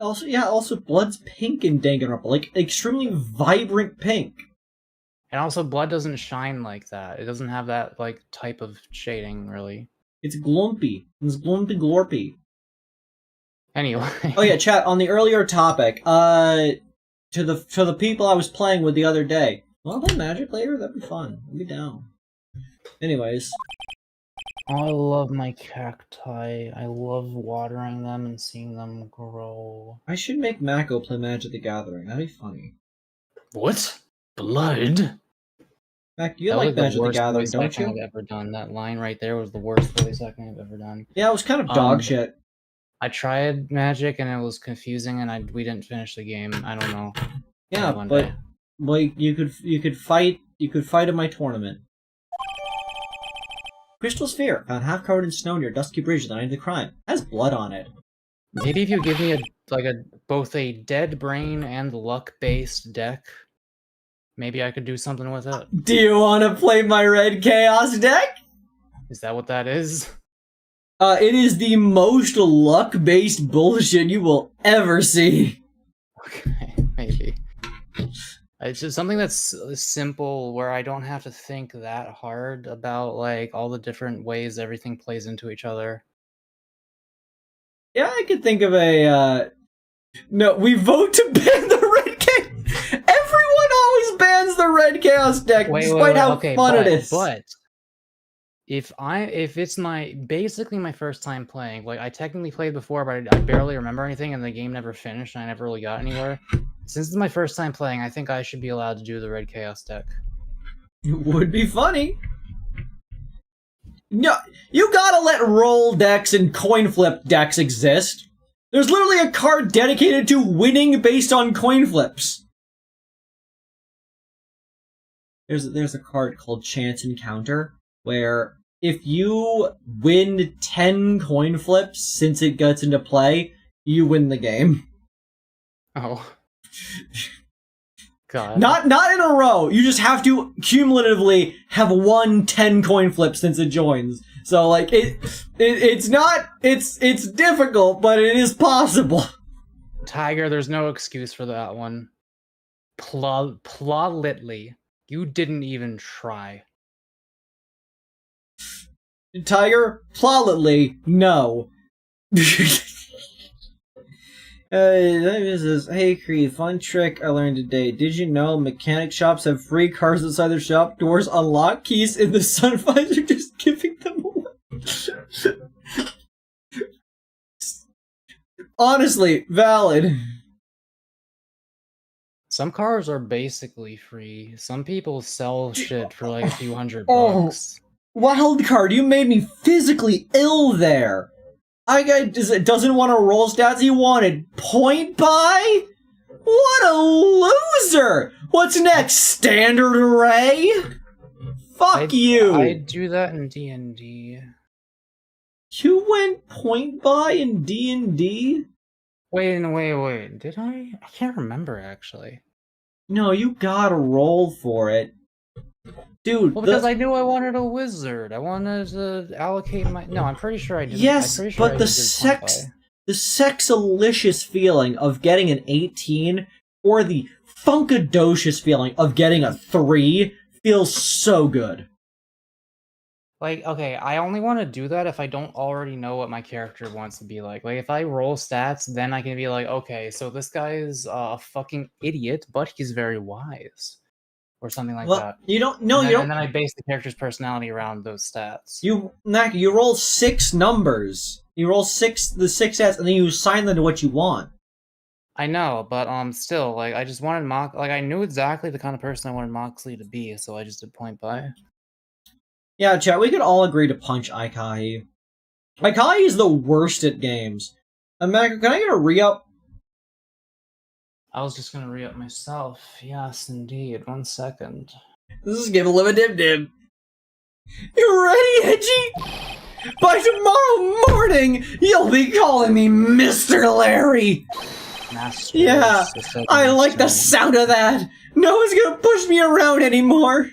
Also, yeah, also, blood's pink in Danganronpa. Like, extremely vibrant pink. And also, blood doesn't shine like that. It doesn't have that, like, type of shading, really. It's glumpy. It's glumpy glorpy. Anyway. Oh yeah, chat, on the earlier topic, to the people I was playing with the other day. Wanna play Magic later? That'd be fun. I'd be down. Anyways. Oh, I love my cacti. I love watering them and seeing them grow. I should make Mako play Magic the Gathering. That'd be funny. What? Blood? Mac, you like Magic the Gathering, don't you? I've ever done. That line right there was the worst voice acting I've ever done. Yeah, it was kind of dog shit. I tried Magic and it was confusing, and we didn't finish the game. I don't know. Yeah, but like you could fight in my tournament. Crystal sphere, found half covered in snow near Dusky Bridge the night of the crime. Has blood on it. Maybe if you give me both a dead brain and luck-based deck, maybe I could do something with it. Do you want to play my red chaos deck? Is that what that is? It is the most luck-based bullshit you will ever see. Okay, maybe. It's just something that's simple where I don't have to think that hard about like all the different ways everything plays into each other. Yeah, I could think of a, No, we vote to ban the red chaos. Everyone always bans the red chaos deck, despite how fun it is. But if it's basically my first time playing, like I technically played before, but I barely remember anything, and the game never finished, and I never really got anywhere. Since it's my first time playing, I think I should be allowed to do the red chaos deck. It would be funny. No, you gotta let roll decks and coin flip decks exist. There's literally a card dedicated to winning based on coin flips. There's a card called Chance Encounter, where if you win 10 coin flips since it gets into play, you win the game. Oh. God. Not in a row. You just have to cumulatively have won 10 coin flips since it joins. So like it's difficult, but it is possible. Tiger, there's no excuse for that one. Plauditly. You didn't even try. Tiger, plauditly, no. This is, hey Kreed, fun trick I learned today. Did you know mechanic shops have free cars outside their shop doors? Unlock keys in the sun visor, just giving them away. Honestly, valid. Some cars are basically free. Some people sell shit for like a few $100. Wild card, you made me physically ill there. Doesn't want to roll stats. He wanted point buy? What a loser! What's next? Standard array? Fuck you! I do that in D&D. You went point buy in D&D? Wait. Did I? I can't remember, actually. No, you gotta roll for it. Dude, well, because I knew I wanted a wizard. I wanted to allocate my... No, I'm pretty sure I didn't. Yes, but the sexalicious feeling of getting an 18 or the funkadocious feeling of getting a 3 feels so good. Like, okay, I only want to do that if I don't already know what my character wants to be like. Like, if I roll stats, then I can be like, okay, so this guy's a fucking idiot, but he's very wise. Or something like that. You don't. No, you don't. And then I base the character's personality around those stats. You roll 6 numbers. You roll the 6 stats, and then you assign them to what you want. I know, but still, like, I just wanted I knew exactly the kind of person I wanted Moxley to be, so I just did point buy. Yeah, chat. We could all agree to punch Aikai. Aikai is the worst at games. Mako, can I get a re-up? I was just gonna re-up myself. Yes, indeed. 1 second. This is give a live a dib. You ready, Edgy? By tomorrow morning, you'll be calling me Mr. Larry. Master yeah, I like the sound of that. No one's gonna push me around anymore.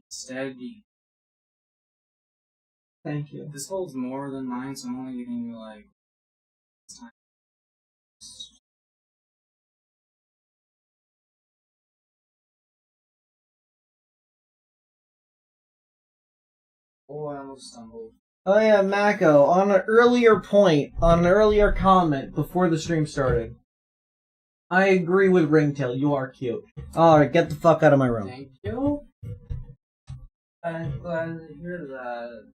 Steady. Thank you. This holds more than mine, so I'm only giving you like time. Oh, I almost stumbled. Oh yeah, Mako, on an earlier comment before the stream started. I agree with Ringtail, you are cute. Alright, get the fuck out of my room. Thank you. I'm glad to hear that.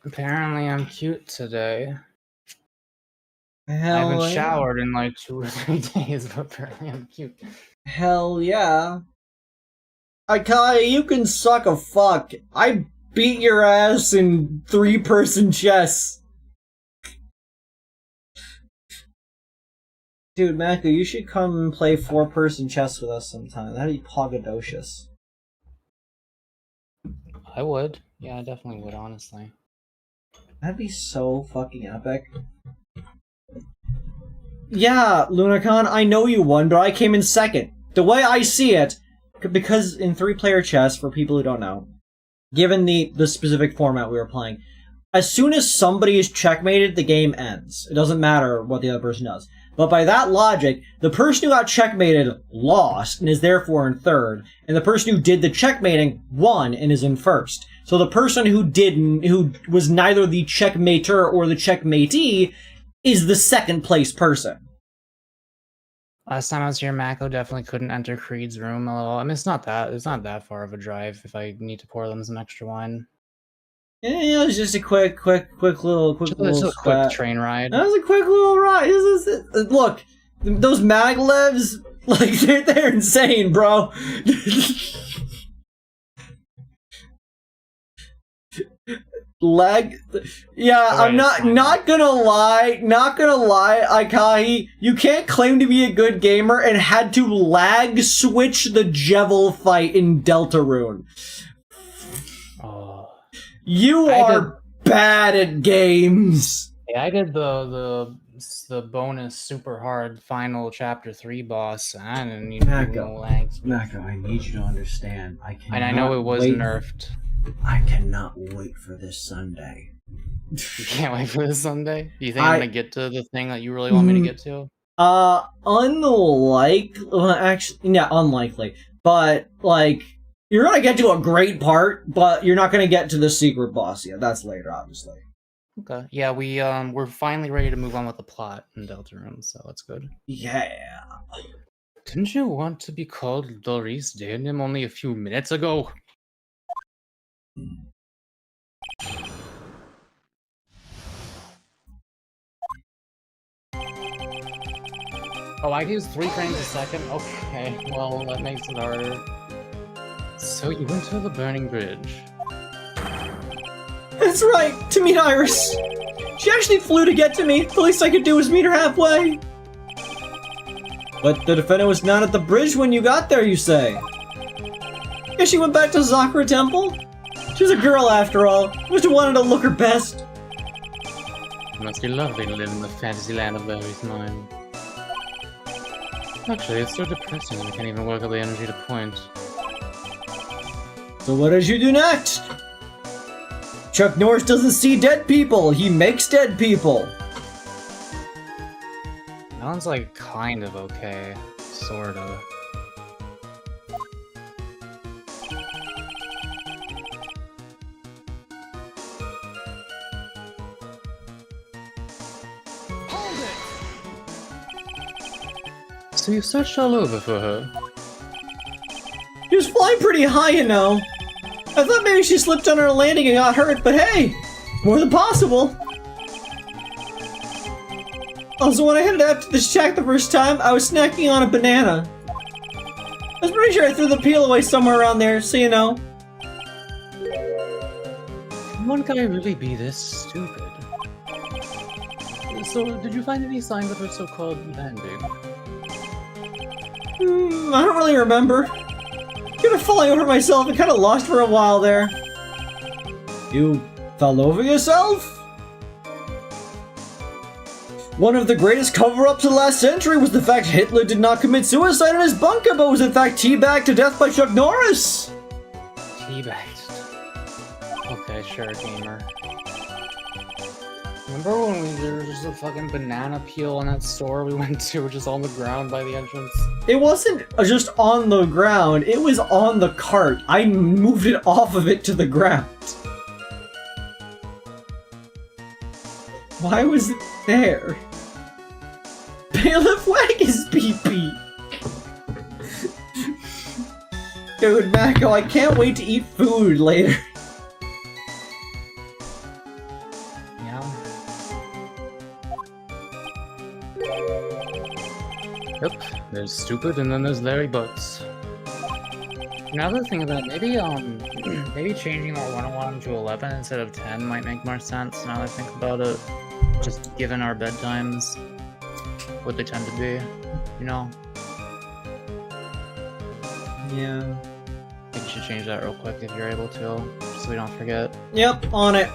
Apparently I'm cute today. I Hell haven't yeah. showered in like 2 or 3 days, but apparently I'm cute. Hell yeah. Akai, you can suck a fuck. I beat your ass in 3-person chess. Dude, Mako, you should come and play 4-person chess with us sometime. That'd be pogadocious. I would. Yeah, I definitely would, honestly. That'd be so fucking epic. Yeah, Lunacon, I know you won, but I came in second. The way I see it, because in 3-player chess, for people who don't know, given the specific format we were playing, as soon as somebody is checkmated, the game ends. It doesn't matter what the other person does. But by that logic, the person who got checkmated lost and is therefore in third, and the person who did the checkmating won and is in first. So the person who was neither the checkmater or the checkmatee, is the second place person. Last time I was here, Mako definitely couldn't enter Kreed's room. I mean, it's not that far of a drive if I need to pour them some extra wine. Yeah, it was just a quick little quick train ride. That was a quick little ride. Look, those maglevs, like they're insane, bro. Lag. Yeah, right, I'm not gonna lie, Aikahi. You can't claim to be a good gamer and had to lag switch the Jevil fight in Deltarune. Oh. You are bad at games. Yeah, I did the bonus super hard final chapter 3 boss. I didn't need no lag. Mako, I need you to understand. I know it was nerfed. I cannot wait for this Sunday. You can't wait for this Sunday? Do you think I'm gonna get to the thing that you really want me to get to? Unlikely. But like, you're gonna get to a great part, but you're not gonna get to the secret boss yet. That's later, obviously. Okay. Yeah, we're finally ready to move on with the plot in Deltarune, so that's good. Yeah. Didn't you want to be called Doris Denim only a few minutes ago? Oh, I use 3 frames a second? Okay, well, that makes it harder. So you went to the burning bridge. That's right, to meet Iris. She actually flew to get to me. The least I could do was meet her halfway. But the defendant was not at the bridge when you got there, you say? Guess she went back to Sakura Temple? She's a girl after all. Must have wanted to look her best. It must be lovely to live in the fantasy land of Larry's mind. Actually, it's so depressing when I can't even work up the energy to point. So what did you do next? Chuck Norris doesn't see dead people, he makes dead people. That one's like kind of okay, sorta. So you searched all over for her? She was flying pretty high, you know. I thought maybe she slipped on her landing and got hurt, but hey, more than possible. Also, when I headed out to this shack the first time, I was snacking on a banana. I was pretty sure I threw the peel away somewhere around there, so you know. Can one guy really be this stupid? So, did you find any signs of her so-called landing? I don't really remember. Kind of falling over myself and kind of lost for a while there. You fell over yourself? One of the greatest cover-ups of the last century was the fact Hitler did not commit suicide in his bunker, but was in fact teabagged to death by Chuck Norris. Teabagged? Okay, sure, gamer. Remember when there was just a fucking banana peel in that store we went to, just on the ground by the entrance? It wasn't just on the ground, it was on the cart. I moved it off of it to the ground. Why was it there? Bailiff Wag is pee-pee! Dude, Mako, I can't wait to eat food later. Yep, there's stupid and then there's Larry Butts. Another thing about maybe maybe changing our 101 to 11 instead of 10 might make more sense now that I think about it. Just given our bedtimes, what they tend to be, you know? Yeah. I think you should change that real quick if you're able to, just so we don't forget. Yep, on it.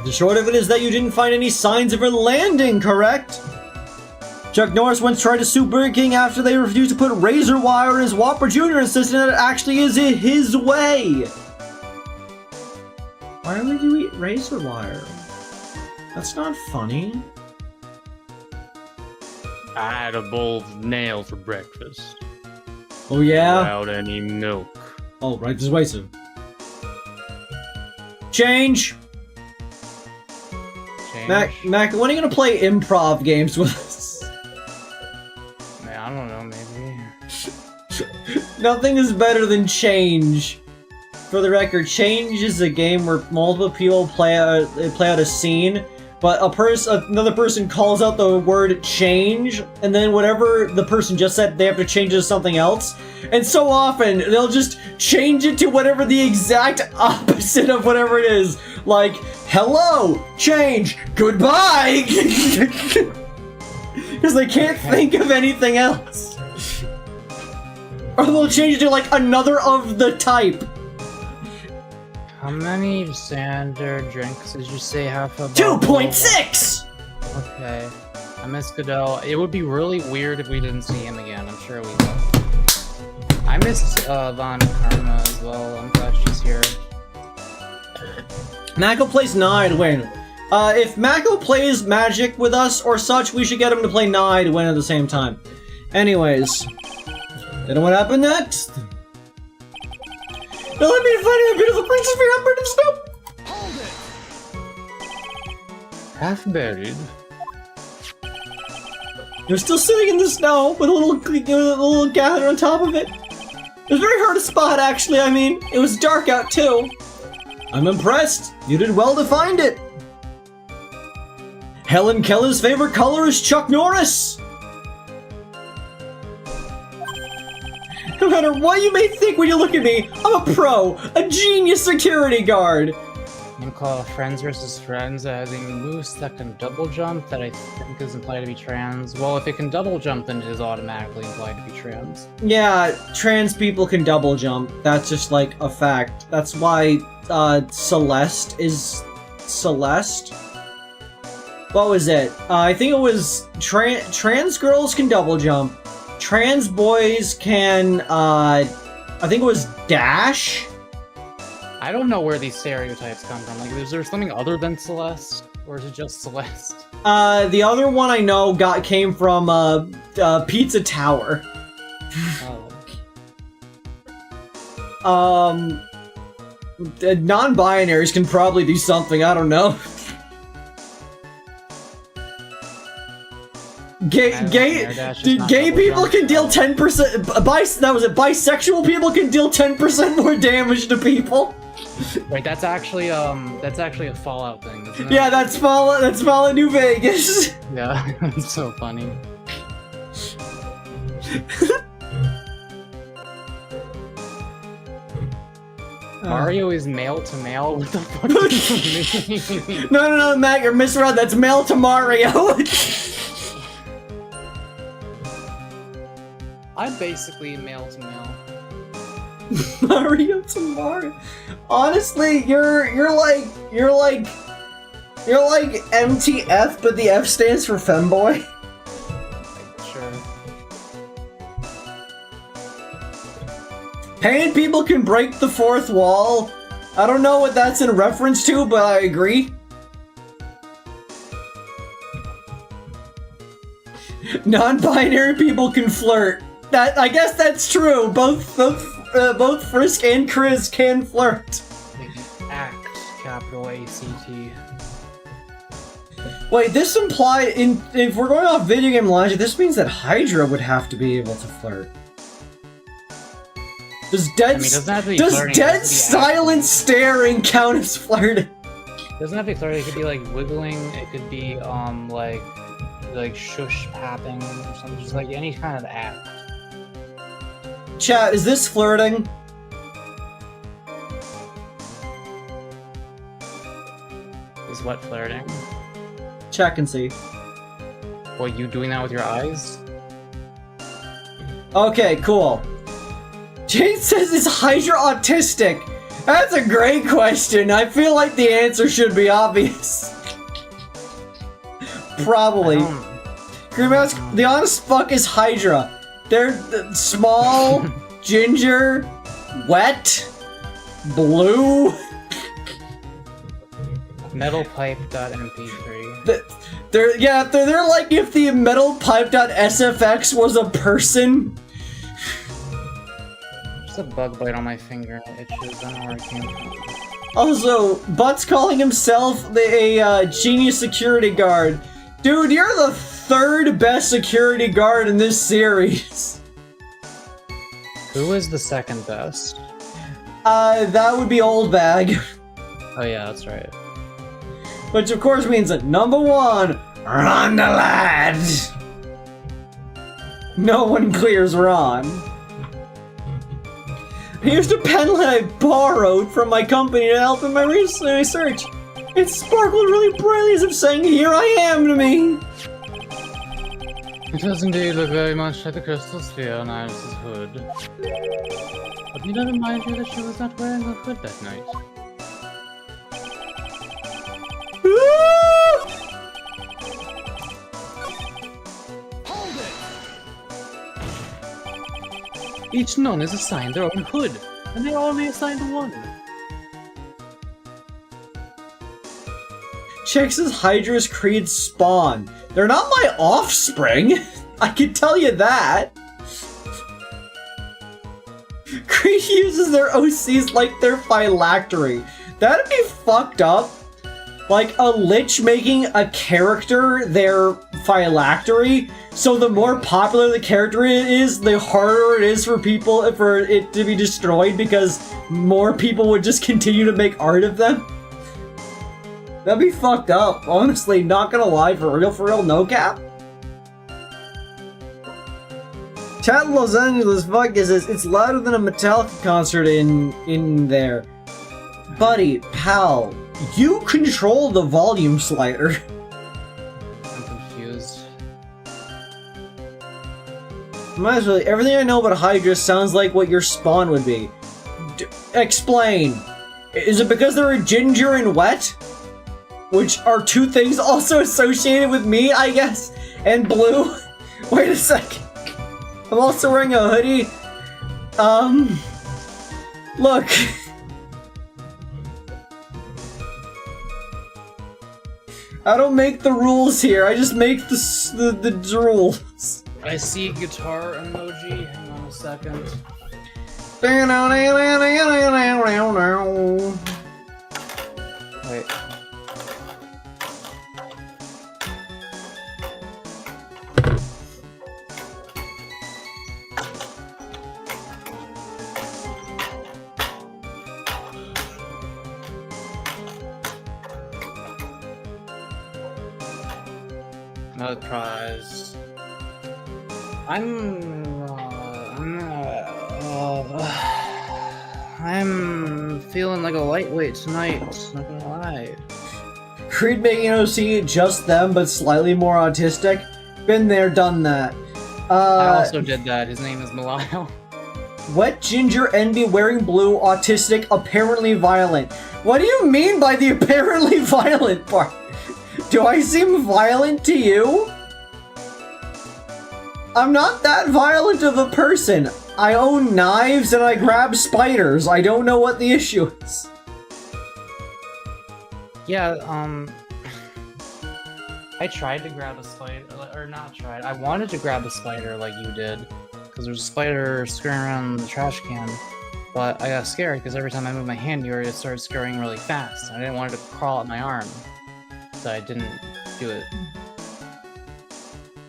The short of it is that you didn't find any signs of her landing, correct? Chuck Norris once tried to sue Burger King after they refused to put razor wire in his Whopper Jr. insisting that it actually is his way. Why would you eat razor wire? That's not funny. I had a bowl of nail for breakfast. Oh yeah? Without any milk. Oh, right this way, sir. Change! Mac, when are you gonna play improv games with us? I don't know, maybe. Nothing is better than Change. For the record, Change is a game where multiple people play out a scene, but another person calls out the word change, and then whatever the person just said, they have to change it to something else. And so often, they'll just change it to whatever the exact opposite of whatever it is. Like, hello, change, goodbye! Because they can't think of anything else. Or they'll change it to, like, another of the type. How many standard drinks did you say half a bottle? 2.6! Okay. I miss Goodell. It would be really weird if we didn't see him again. I'm sure we will. I missed Von Karma as well. I'm glad she's here. Mako plays Nine to win. If Mako plays Magic with us or such, we should get him to play Nine to win at the same time. Anyways. You know what happened next? Now let me find a beautiful princess for your bird of snow! Half buried. You're still sitting in the snow with a little gather on top of it. It was very hard to spot, actually. I mean, it was dark out, too. I'm impressed. You did well to find it. Helen Keller's favorite color is Chuck Norris. No matter what you may think when you look at me, I'm a pro, a genius security guard. You call friends versus friends as a moose that can double jump that I think is implied to be trans. Well, if it can double jump, then it is automatically implied to be trans. Yeah, trans people can double jump. That's just like a fact. That's why Celeste is Celeste. What was it? I think it was trans girls can double jump. Trans boys can, I think it was dash? I don't know where these stereotypes come from. Like, is there something other than Celeste? Or is it just Celeste? The other one I know came from, Pizza Tower. Oh. Non-binaries can probably do something, I don't know. Gay people can deal 10%. Bisexual people can deal 10% more damage to people. Wait, that's actually a Fallout thing, isn't it? Yeah, that's Fallout New Vegas. Yeah, it's so funny. Mario is male to male? What the fuck does that mean? No, Matt, you're misread. That's male to Mario. I'm basically male to male. Mario to Mario. Honestly, you're like MTF, but the F stands for femboy. Sure. Painted people can break the fourth wall. I don't know what that's in reference to, but I agree. Non-binary people can flirt. I guess that's true. Both Frisk and Chris can flirt. Act, capital A-C-T. Wait, this implies if we're going off video game logic, this means that Hydra would have to be able to flirt. Does dead silent staring count as flirting? Doesn't have to be flirting. It could be like wiggling. It could be like like shush papping or something, just like any kind of act. Chat, is this flirting? Is what flirting? Check and see. What, you doing that with your eyes? Okay, cool. Jade says, is Hydra autistic? That's a great question. I feel like the answer should be obvious. Probably. Greenmask, the honest fuck is Hydra. They're small, ginger, wet, blue. Metalpipe.mp3. They're like if the metalpipe.sfx was a person. Just a bug bite on my finger. It itches. I don't know where it came from. Also, Butt's calling himself a genius security guard. Dude, you're the third best security guard in this series. Who is the second best? That would be Old Bag. Oh yeah, that's right. Which of course means that number one, Ron the Lad. No one clears Ron. Here's the pen that I borrowed from my company to help in my research. It sparkled really brightly as if saying, "Here I am" to me. It does indeed look very much like the crystal sphere on Iris's hood. But need I remind you that she was not wearing her hood that night? Each nun is assigned their own hood, and they are only assigned one. Check says Hydra's Kreed spawn. They're not my offspring. I can tell you that. Kreed uses their OCs like their phylactery. That'd be fucked up. Like a lich making a character their phylactery, so the more popular the character is, the harder it is for it to be destroyed because more people would just continue to make art of them. That'd be fucked up, honestly, not gonna lie, for real, no cap. Chat in Los Angeles, fuck is this? It's louder than a Metallica concert in there. Buddy, pal, you control the volume slider. I'm confused. Might as well, everything I know about Hydra sounds like what your spawn would be. Explain. Is it because they're ginger and wet? Which are two things also associated with me, I guess? And blue? Wait a second. I'm also wearing a hoodie. Look. I don't make the rules here, I just make the rules. I see guitar emoji. Hang on a second. Wait. No prize. I'm feeling like a lightweight tonight, not gonna lie. Kreed making OC just them, but slightly more autistic. Been there, done that. I also did that. His name is Malio. Wet ginger envy wearing blue, autistic, apparently violent. What do you mean by the apparently violent part? Do I seem violent to you? I'm not that violent of a person. I own knives and I grab spiders. I don't know what the issue is. Yeah, I tried to grab a spider, or not tried, I wanted to grab a spider like you did, because there's a spider scurrying around the trash can, but I got scared because every time I moved my hand near it, it started scurrying really fast. I didn't want it to crawl up my arm, so I didn't do it.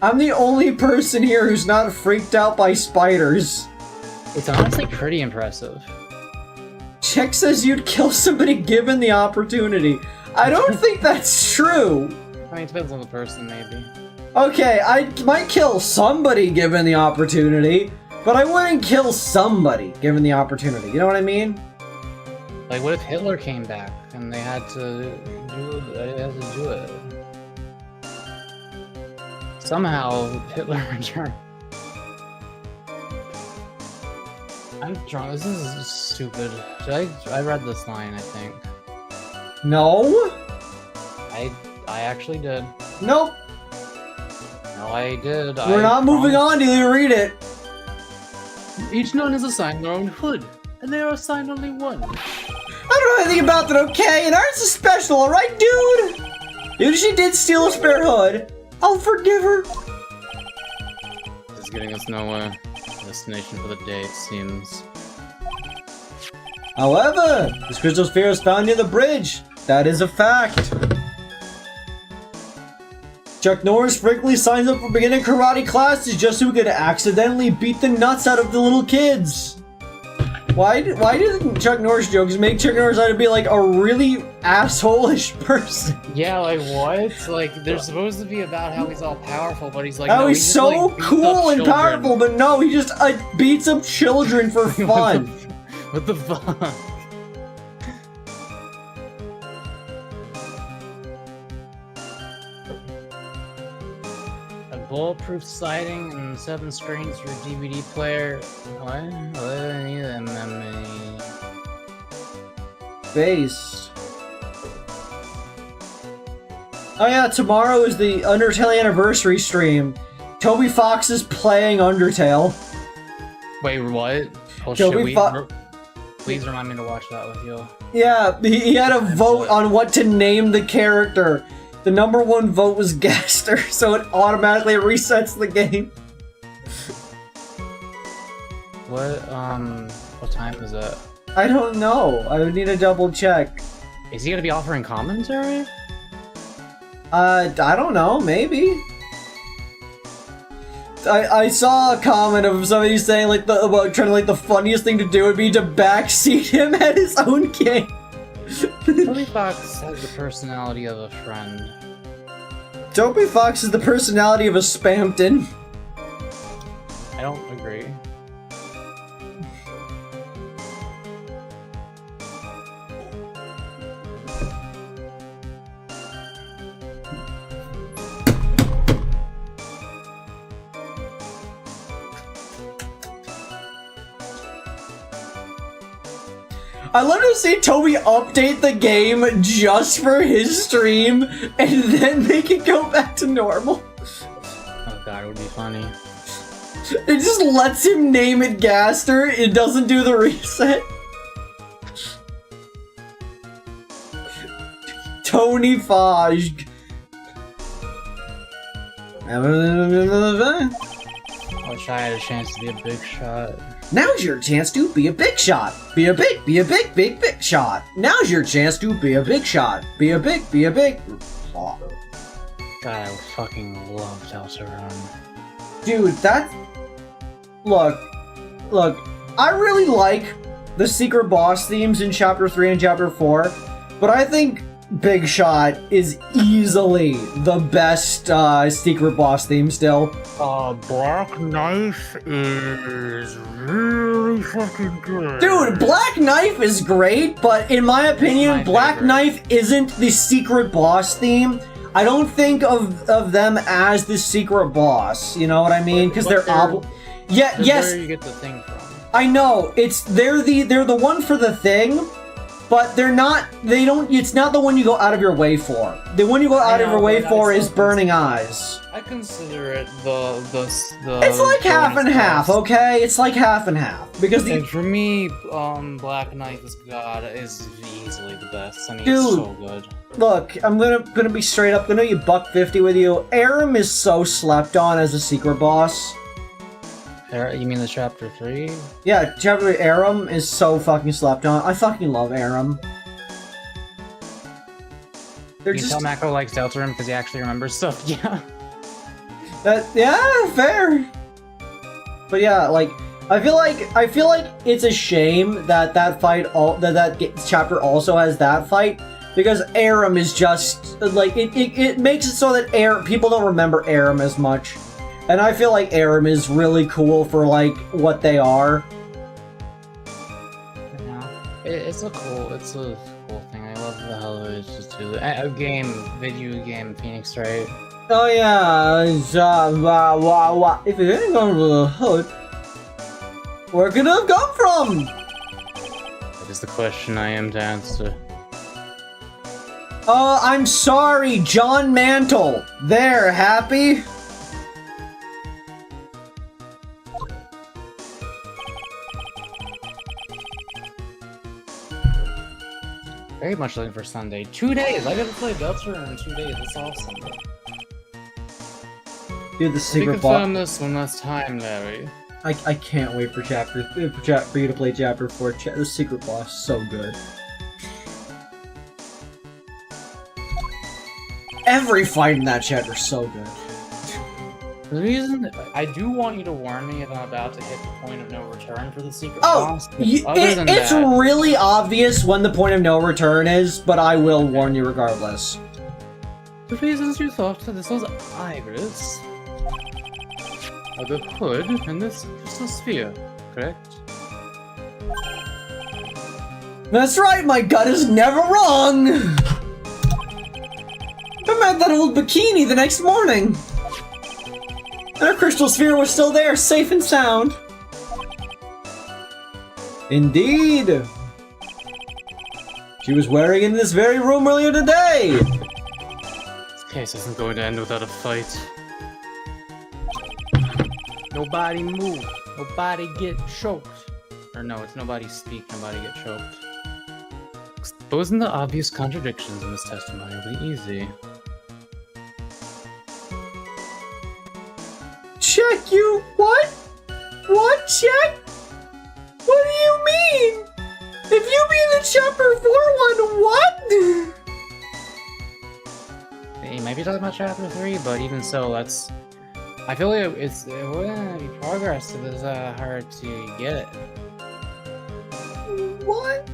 I'm the only person here who's not freaked out by spiders. It's honestly pretty impressive. Check says you'd kill somebody given the opportunity. I don't think that's true. I mean, it depends on the person, maybe. Okay, I might kill somebody given the opportunity, but I wouldn't kill somebody given the opportunity. You know what I mean? Like, what if Hitler came back and they had to do it? Somehow, Hitler returned. I'm drunk. This is stupid. I read this line, I think. No? I actually did. Nope. No, I did. We're not moving on till you read it. Each nun is assigned their own hood, and they are assigned only one. I don't know anything about that, okay? And ours is special, alright, dude? Even if she did steal a spare hood, I'll forgive her. This is getting us nowhere. Destination for the day, it seems. However, this crystal sphere is found near the bridge. That is a fact. Chuck Norris frequently signs up for beginner karate classes just so he could accidentally beat the nuts out of the little kids. Why didn't Chuck Norris jokes make Chuck Norris out to be like a really asshole-ish person? Yeah, like what? Like they're supposed to be about how he's all powerful, but he's like, Oh, no, he's so like, cool and powerful, but no, he just beats up children for fun. What the fuck? A bulletproof siding and 7 screens for a DVD player. What? What do I need that memory? Base. Oh yeah, tomorrow is the Undertale anniversary stream. Toby Fox is playing Undertale. Wait, what? Oh Toby shit, please remind me to watch that with you. Yeah, he had a vote on what to name the character. The number 1 vote was Gaster, so it automatically resets the game. What time is it? I don't know. I would need to double check. Is he gonna be offering commentary? I don't know, maybe. I saw a comment of somebody saying like about trying to like the funniest thing to do would be to backseat him at his own game. Toby Fox has the personality of a friend. Toby Fox is the personality of a Spampton. I don't agree. I love to see Toby update the game just for his stream and then make it go back to normal. Oh god, it would be funny. It just lets him name it Gaster, it doesn't do the reset. Tony Faj. I wish I had a chance to be a big shot. Now's your chance to be a big shot. Be a big shot. Now's your chance to be a big shot. Be a big shot. God, I fucking love Delta Run. Dude, that's... Look, I really like the secret boss themes in Chapter 3 and Chapter 4, but I think Big Shot is easily the best secret boss theme still. Black Knife is really fucking good. Dude, Black Knife is great, but in my opinion, Black Knife isn't the secret boss theme. I don't think of them as the secret boss, you know what I mean? Because they're yes. Where you get the thing from? I know, they're the one for the thing, but it's not the one you go out of your way for. The one you go out of your way for is Burning Eyes. I consider it the It's like half and half, okay? It's like half and half. Because and for me, Black Knife is easily the best. I mean, dude, it's so good. Look, I'm gonna be straight up, gonna be $150 with you. Aram is so slept on as a secret boss. You mean the Chapter 3? Yeah, Chapter 3 Aram is so fucking slept on. I fucking love Aram. You can tell Mako likes Deltarune because he actually remembers stuff, yeah. Yeah, fair. But yeah, like, I feel like it's a shame that that chapter also has that fight, Because Aram is just, like, it makes it so that people don't remember Aram as much. And I feel like Aram is really cool for, like, what they are. Yeah, it's a cool thing. I love the hell of it. It's just a video game, Phoenix Wright. Oh yeah, if it didn't go to the hood, where could it have come from? That is the question I am to answer. I'm sorry, John Mantle. There, happy? Very much looking for Sunday. 2 days! I gotta play Belcher in 2 days. That's awesome. Dude, the secret We confirm this one last time, Larry. I can't wait for for you to play chapter 4. The secret boss is so good. Every fight in that chapter is so good. The reason I do want you to warn me if I'm about to hit the point of no return for the secret boss. It's really obvious when the point of no return is, but I will warn you regardless. The reasons you thought that this was Iris are the hood and this crystal sphere, correct? That's right, my gut is never wrong! I met that old bikini the next morning! And her crystal sphere was still there, safe and sound. Indeed! She was wearing it in this very room earlier today! This case isn't going to end without a fight. Nobody move. Nobody get choked. Or no, it's nobody speak, nobody get choked. Exposing the obvious contradictions in this testimony will be easy. Check you? What? What check? What do you mean? If you mean the chapter 4 one, what? You might be talking about chapter 3, but even so, that's... I feel like it wouldn't be progress if it's hard to get it. What?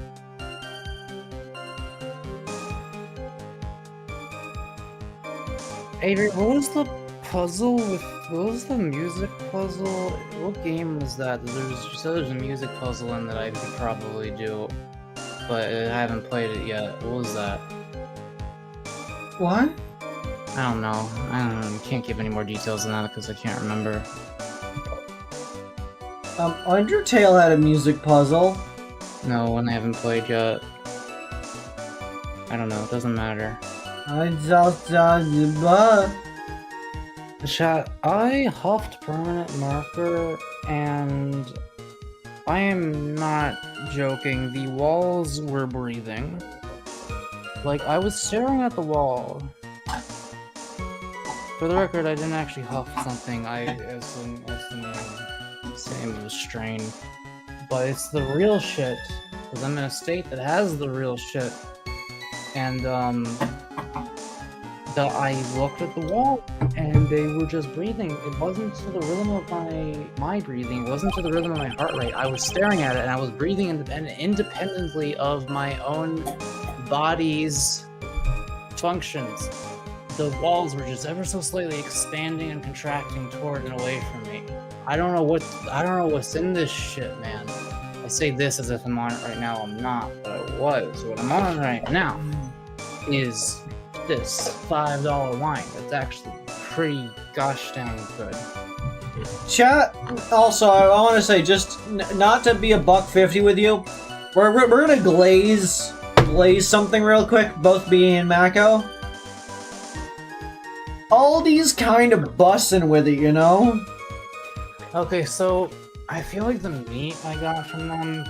Avery, what was the puzzle with... What was the music puzzle? What game was that? You said there's a music puzzle in that I could probably do, but I haven't played it yet. What was that? What? I don't know. Can't give any more details than that because I can't remember. Undertale had a music puzzle. No, one I haven't played yet. I don't know. It doesn't matter. Chat, I huffed permanent marker, and I am not joking. The walls were breathing. Like, I was staring at the wall. For the record, I didn't actually huff something. As the name of the strain. But it's the real shit, because I'm in a state that has the real shit. And, I looked at the wall, and they were just breathing. It wasn't to the rhythm of my breathing. It wasn't to the rhythm of my heart rate. I was staring at it, and I was breathing independently of my own body's functions. The walls were just ever so slightly expanding and contracting toward and away from me. I don't know what's in this shit, man. I say this as if I'm on it right now. I'm not, but I was. What I'm on right now is this $5 wine. That's actually pretty gosh dang good. Chat, also, I want to say, just not to be $1.50 with you, we're gonna glaze something real quick, both being in Mako. Aldi's kind of bussin' with it, you know? Okay, so I feel like the meat I got from them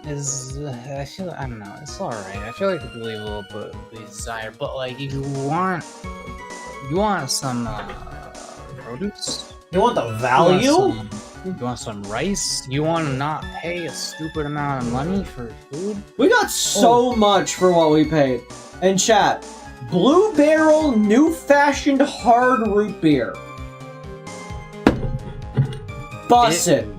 is, I don't know, it's alright. I feel like it could leave a little bit of desire, but like, if you want some produce? You want the value? You want some rice? You want to not pay a stupid amount of money for food? We got so much for what we paid. And chat, Blue Barrel New Fashioned Hard Root Beer. Bussin'.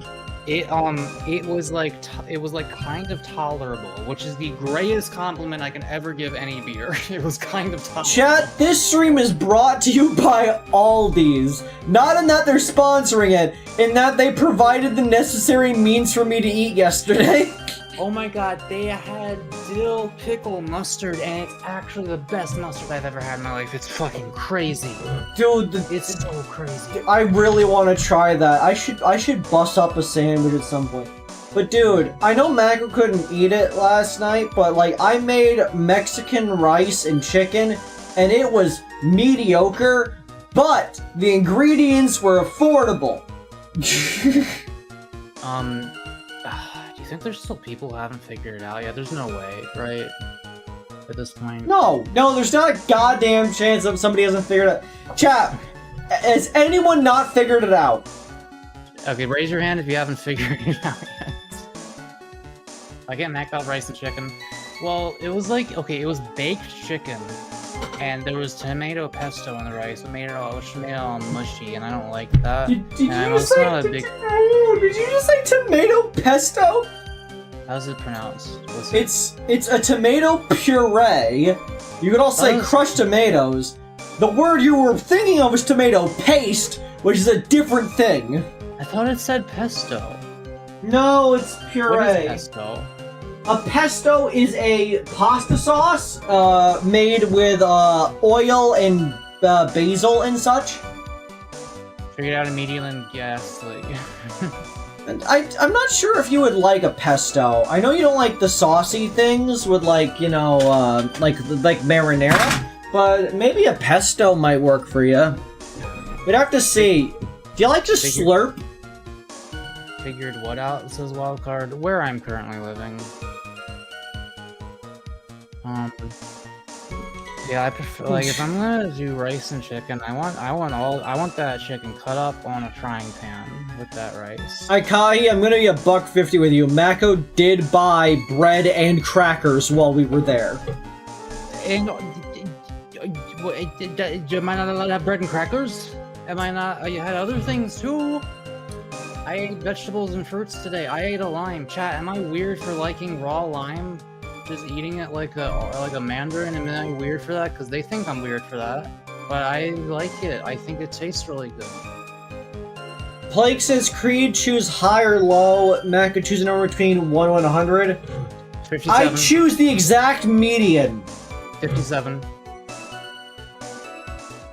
it was like kind of tolerable, which is the greatest compliment I can ever give any beer. It was kind of tolerable. Chat, this stream is brought to you by Aldi's. Not in that they're sponsoring it, in that they provided the necessary means for me to eat yesterday. Oh my god, they had dill pickle mustard, and it's actually the best mustard I've ever had in my life. It's fucking crazy. Dude, It's so crazy. I really want to try that. I should bust up a sandwich at some point. But dude, I know Mako couldn't eat it last night, but like I made Mexican rice and chicken, and it was mediocre, but the ingredients were affordable. Do you think there's still people who haven't figured it out yet? There's no way, right? At this point. No, there's not a goddamn chance that somebody hasn't figured it out. Chat, has anyone not figured it out? Okay, raise your hand if you haven't figured it out yet. I get mac out rice and chicken. Well, it was like, okay, it was baked chicken, and there was tomato pesto in the rice, which made it all mushy, and I don't like that. Did you I'm just also say not a big... did you just say tomato pesto? How's it pronounced? It's a tomato puree. You could also say crushed tomatoes. The word you were thinking of was tomato paste, which is a different thing. I thought it said pesto. No, it's puree. What is pesto? A pesto is a pasta sauce made with oil and basil and such. Figured out immediately and guessed, like... I'm not sure if you would like a pesto. I know you don't like the saucy things with like, you know, like marinara, but maybe a pesto might work for you. We'd have to see. Do you like to slurp? Figured what out? It says wildcard. Where I'm currently living. Yeah, I prefer, like, if I'm gonna do rice and chicken, I want that chicken cut up on a frying pan with that rice. Aikai, I'm gonna be $1.50 with you. Mako did buy bread and crackers while we were there. And am I not allowed to have bread and crackers? Am I not? You had other things too. I ate vegetables and fruits today. I ate a lime. Chat, am I weird for liking raw lime? Just eating it like a mandarin, and am I weird for that? Because they think I'm weird for that. But I like it. I think it tastes really good. Plague says Kreed choose high or low. Mako choose a number between 1 and 100. 57. I choose the exact median. 57.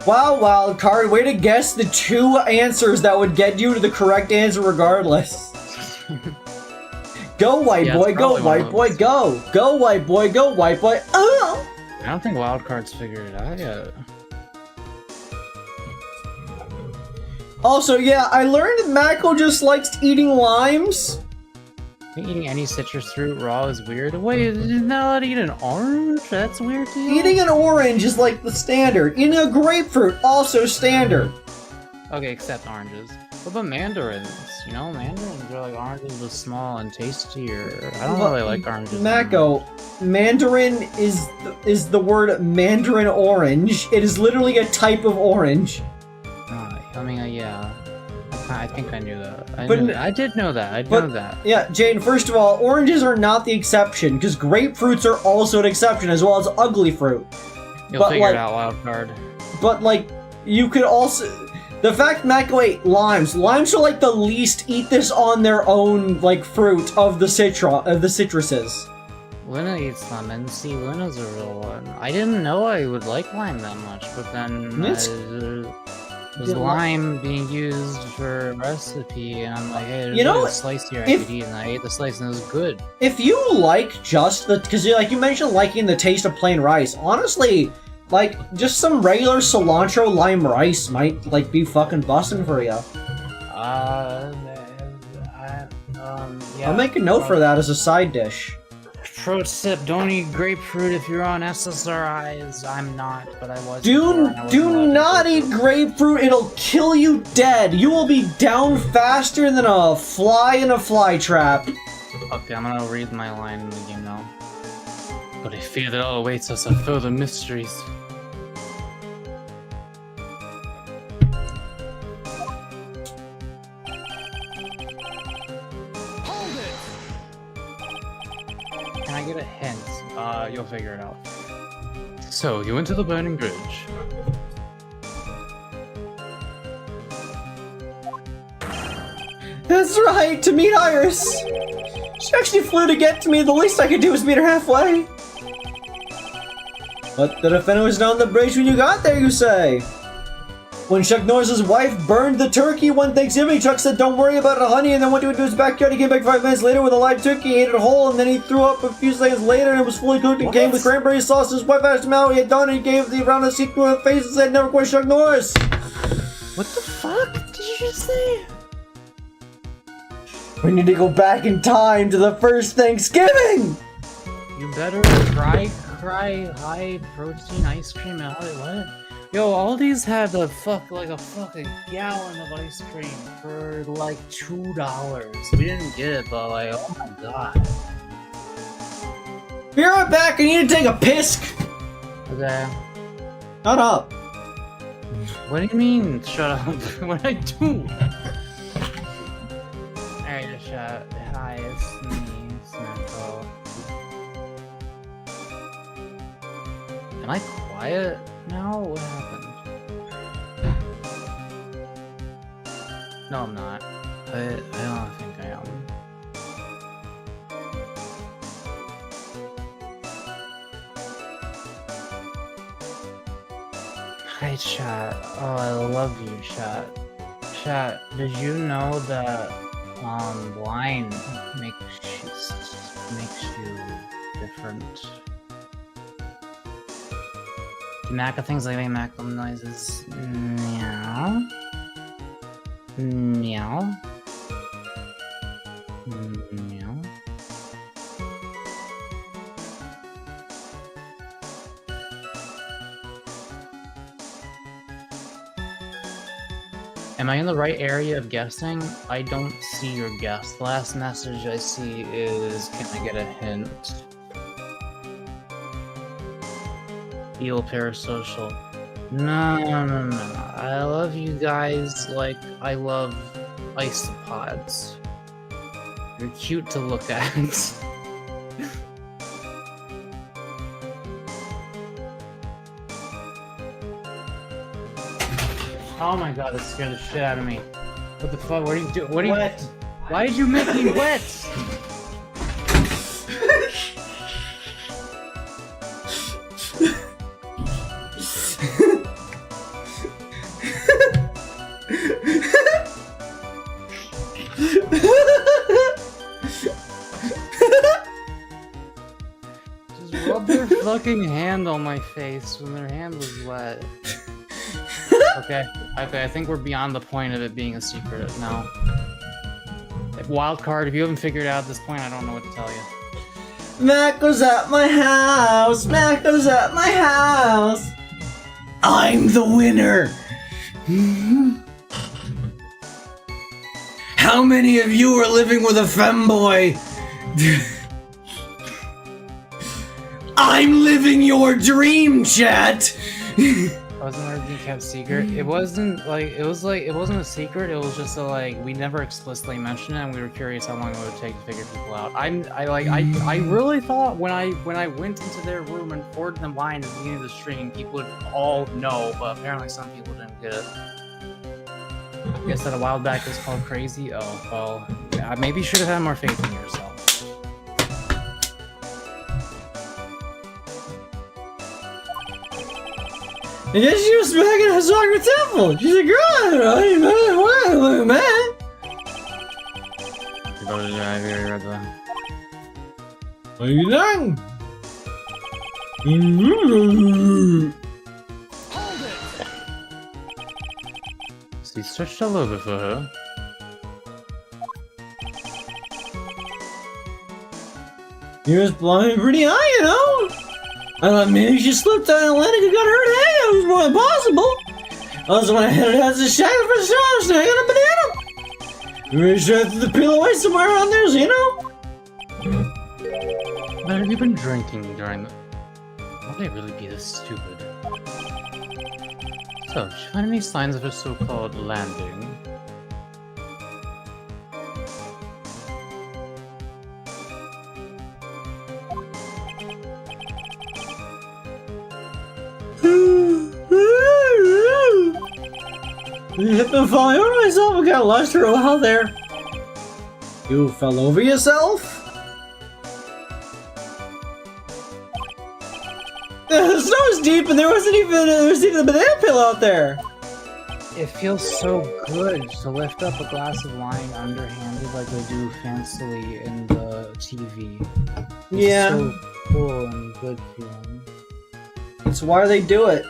Wow, wildcard, way to guess the two answers that would get you to the correct answer regardless. Go, white boy, go, white boy, go! Go, white boy, go, white boy, oh! I don't think wildcard's figured it out yet. Also, yeah, I learned that Mako just likes eating limes. I think eating any citrus fruit raw is weird. Wait, you're not allowed to eat an orange? That's weird to you? Eating an orange is like the standard. Eating a grapefruit, also standard. Okay, except oranges. What about mandarins? You know, mandarins are like oranges but small and tastier. I don't really like oranges. Mako, mandarin is the word mandarin orange. It is literally a type of orange. I mean, yeah. I think I knew that. I did know that. I know that. Yeah, Jane, first of all, oranges are not the exception, because grapefruits are also an exception, as well as ugly fruit. You'll figure it out, wildcard. But, like, you could also... The fact Mako ate limes are like the least eat this on their own, like, fruit of the citruses. Luna eats lemon. See, Luna's a real one. I didn't know I would like lime that much, but then there's lime being used for a recipe, and I'm like, hey, there's a slice here I could eat, and I ate the slice, and it was good. If you like just the... Because, like, you mentioned liking the taste of plain rice. Honestly... Like, just some regular cilantro lime rice might, like, be fucking bussin' for you. Yeah. I'll make a note for that as a side dish. Pro tip, don't eat grapefruit if you're on SSRIs. I'm not, but I was. Do not eat grapefruit, it'll kill you dead. You will be down faster than a fly in a fly trap. Okay, I'm gonna read my line in the game now. But I fear that all awaits us are further mysteries. Can I get a hint? You'll figure it out. So, you went to the burning bridge. That's right, to meet Iris. She actually flew to get to me. The least I could do was meet her halfway. But the defender was down the bridge when you got there, you say? When Chuck Norris's wife burned the turkey one Thanksgiving, Chuck said, "Don't worry about it, honey," and then went to his backyard. He came back 5 minutes later with a live turkey, he ate it whole, and then he threw up a few seconds later, and it was fully cooked and came with cranberry sauce. His wife asked him how he had done, and he gave the round of seat to her face and said, "Never quite Chuck Norris." What the fuck did you just say? We need to go back in time to the first Thanksgiving! You better try high protein ice cream out. What? Yo, all these had a fucking gallon of ice cream for like $2. We didn't get it, but like, oh my god. Be right back, I need to take a piss! Okay. Shut up. What do you mean, shut up? What did I do? Alright, just shut. Hi, it's me, Mako. Am I quiet now? What happened? No, I'm not. I don't think I am. Hi, chat. Oh, I love you, chat. Chat, did you know that wine makes you different? Mako things like make Mako noises. Meow. Meow. Meow. Am I in the right area of guessing? I don't see your guess. The last message I see is, can I get a hint? Eel parasocial. No. I love you guys like I love isopods. You're cute to look at. Oh my god, that scared the shit out of me. What the fuck? What are you doing? What are you? Wet. Why did you make me wet? Just rub their fucking hand on my face when their hand was wet. Okay, I think we're beyond the point of it being a secret now. Wild card, if you haven't figured it out at this point, I don't know what to tell you. Mako's at my house! Mako's at my house! I'm the winner! How many of you are living with a femboy? I'm living your dream, chat! Wasn't our being kept secret? It wasn't it wasn't a secret, it was just we never explicitly mentioned it and we were curious how long it would take to figure people out. I really thought when I went into their room and poured them wine at the beginning of the stream, people would all know, but apparently some people didn't get it. I guess that a while back was called crazy. Oh, well, maybe you should have had more faith in yourself. And then she was back in her soccer temple. She's like, "Girl, man." What are you doing? So you stretched all over for her. He was flying pretty high, you know? I thought maybe she slipped down Atlantic and got hurt. Hey, it was more than possible. Also, when I headed out to the shack for the show, snagging a banana. You really sure to the peel away somewhere around there, so you know? What have you been drinking during the... Would they really be this stupid? So, did you find any signs of a so-called landing? Hit the falling over myself and got lost for a while there. You fell over yourself? The snow's deep and there was even a banana peel out there. It feels so good to lift up a glass of wine underhanded like they do fancily in the TV. It's Yeah. so cool and good feeling. It's why they do it.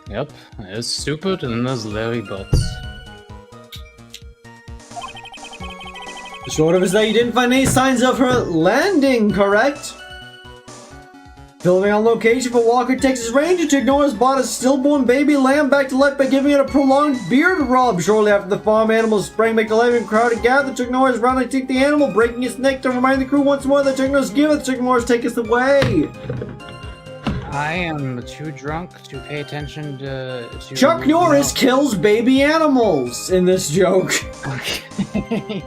Yep, it's stupid and there's Larry Butts. The short of it is that you didn't find any signs of her landing, correct? Filming on location for Walker, Texas Ranger to ignore has brought a stillborn baby lamb back to life by giving it a prolonged beard rub. Shortly after the farm animals sprang back to life and crowd gathered, Chuck Norris round and took the animal, breaking its neck to remind the crew once more that Chuck Norris giveth, Chuck Norris taketh away. I am too drunk to pay attention to Chuck Norris kills baby animals in this joke. Okay.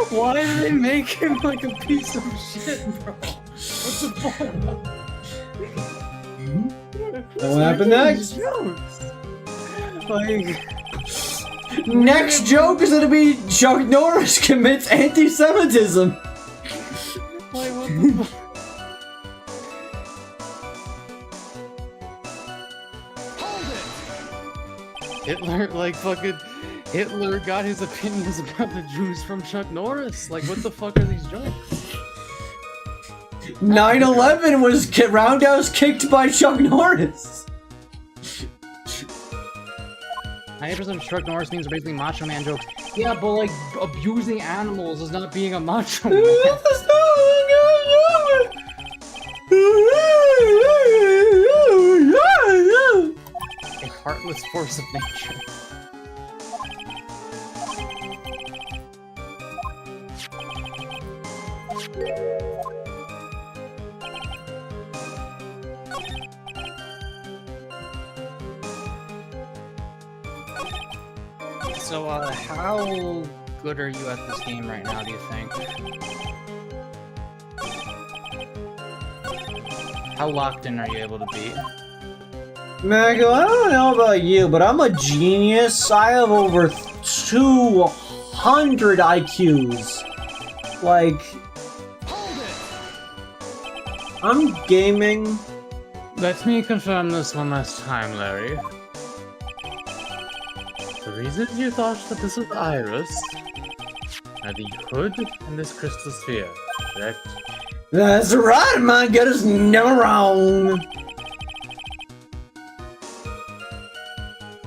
Why did they make him like a piece of shit, bro? What's the point? What happened next? Like, Next joke is gonna be Chuck Norris commits anti-Semitism. like what the fuck? Hitler, like fucking Hitler got his opinions about the Jews from Chuck Norris. Like, what the fuck are these jokes? 9/11 was roundhouse kicked by Chuck Norris. 90% of Chuck Norris things are basically Macho Man jokes. Yeah, but like abusing animals is not being a Macho Man. A heartless force of nature. So, how good are you at this game right now, do you think? How locked in are you able to be? Mako, I don't know about you, but I'm a genius. I have over 200 IQs. Like, I'm gaming. Let me confirm this one last time, Larry. The reason you thought that this was Iris are the hood and this crystal sphere, correct? That's right, my gut is never wrong.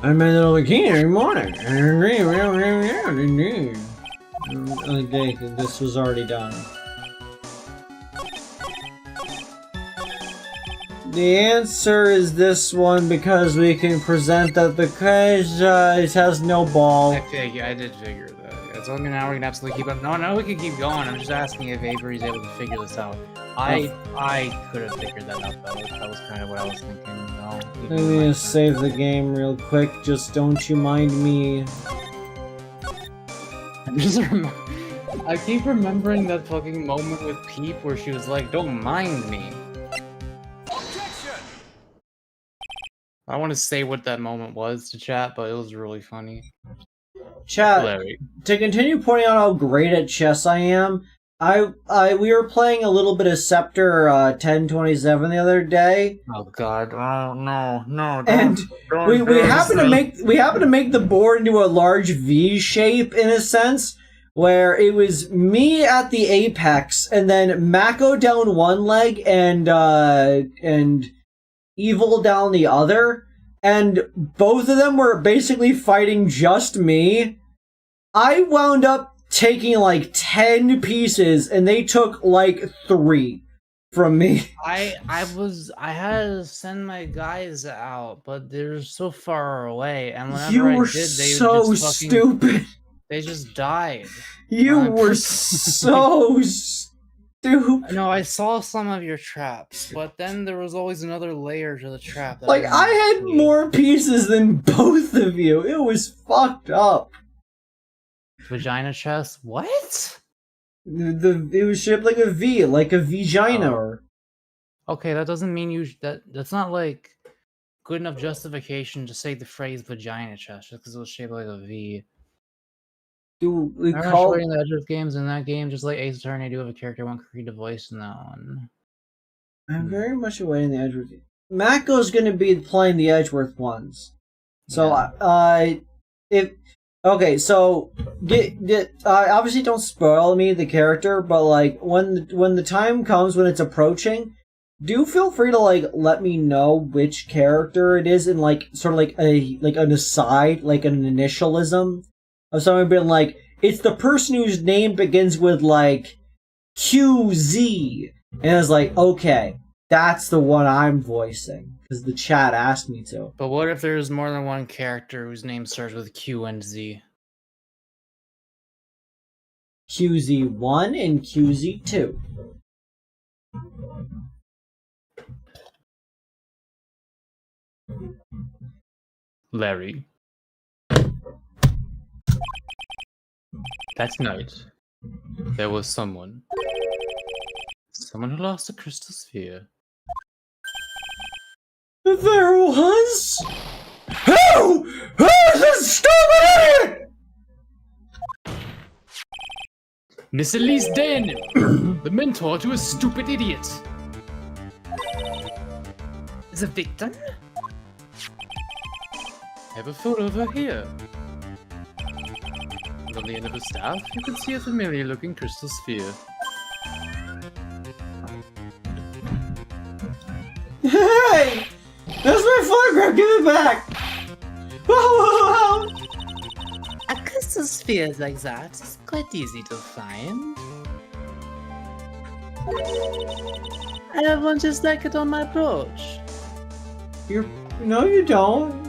I made it over here every morning. Okay, this was already done. The answer is this one because we can present that the cage it has no ball. I did figure that. It's only now we can absolutely keep up. No, we can keep going. I'm just asking if Avery's able to figure this out. I could have figured that out though. That was kind of what I was thinking. No, Let me just save the game real quick. Just don't you mind me. I keep remembering that fucking moment with Peep where she was like, "Don't mind me." I want to say what that moment was to chat, but it was really funny. Chat, Larry. to continue pointing out how great at chess I am, we were playing a little bit of Scepter 1027 the other day. Oh god, oh no, And we happen to make the board into a large V shape in a sense, where it was me at the apex, and then Mako down one leg and Evil down the other, and both of them were basically fighting just me. I wound up taking like 10 pieces, and they took like 3 from me. I had to send my guys out, but they're so far away, and whenever You were I did, they so just fucking, stupid. They just died. You were so stupid. No, I saw some of your traps, but then there was always another layer to the trap. That Like, I had more pieces than both of you. It was fucked up. Vagina chest? What? It was shaped like a V, like a vagina. Okay, that doesn't mean that's not like good enough justification to say the phrase vagina chest just because it was shaped like a V. Do we I remember call playing the Edgeworth games in that game, just like Ace Attorney, I do have a character I want Kreed to voice in that one. I'm very much awaiting the Edgeworth. Mako's going to be playing the Edgeworth ones. So, Yeah. if okay, so obviously don't spoil me the character, but like when the time comes when it's approaching, do feel free to like let me know which character it is, in like sort of like an aside, like an initialism of someone being like, it's the person whose name begins with like QZ, and it's like, okay, that's the one I'm voicing because the chat asked me to. But what if there's more than one character whose name starts with Q and Z? QZ1 and QZ2. Larry. That night, there was someone. Someone who lost a crystal sphere. There was? Who? Who is this stupid idiot? Miss Elise Daniel, the mentor to a stupid idiot. The victim? I have a photo of her here. And on the end of her staff, you can see a familiar-looking crystal sphere. Hey! That's my photograph! Give it back! A crystal sphere like that is quite easy to find. I have one just like it on my brooch. No, you don't.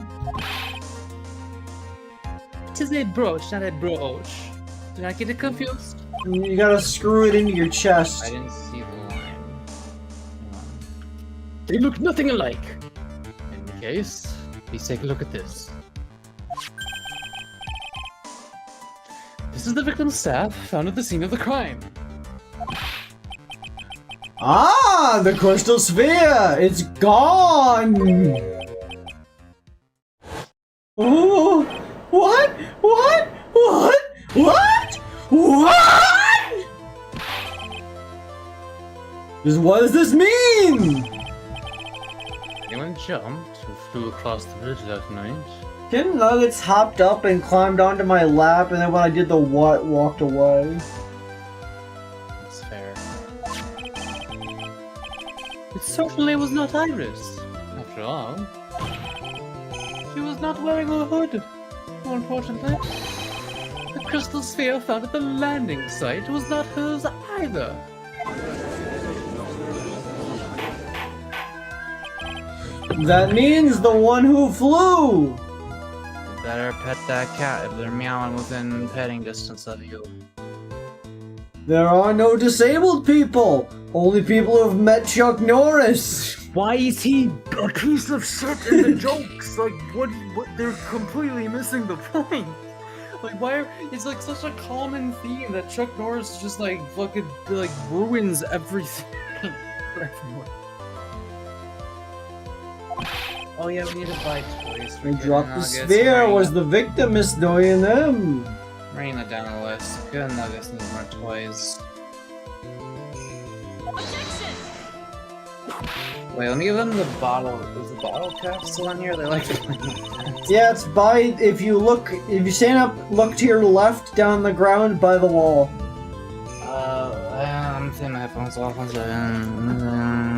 It is a brooch, not a brooch. Do not get it confused. You gotta screw it into your chest. I didn't see the line. Hang on. They look nothing alike. In the case, please take a look at this. This is the victim's staff found at the scene of the crime. Ah, the crystal sphere! It's gone! Oh, what? What? What? What? What? What does this mean? Anyone jumped who flew across the bridge that night? Tim Nuggets hopped up and climbed onto my lap, and then when I did the what, walked away. That's fair. It certainly was not Iris. After all, She was not wearing a hood. More importantly, the crystal sphere found at the landing site was not hers either. That means the one who flew! you better pet that cat if they're meowing within petting distance of you. There are no disabled people! Only people who have met Chuck Norris! Why is he a piece of shit in the jokes? Like, what? They're completely missing the point. Like, why it's like such a common theme that Chuck Norris just like fucking like ruins everything for everyone. Oh yeah, we need to buy toys. They dropped the sphere, was the victim misdoing them? Bringing that down the list. Good Nuggets needs more toys. Wait, let me give them the bottle. Is the bottle cap still on here? They like to Yeah, it's by, if you stand up, look to your left, down the ground, by the wall. I'm taking my headphones off 1 second.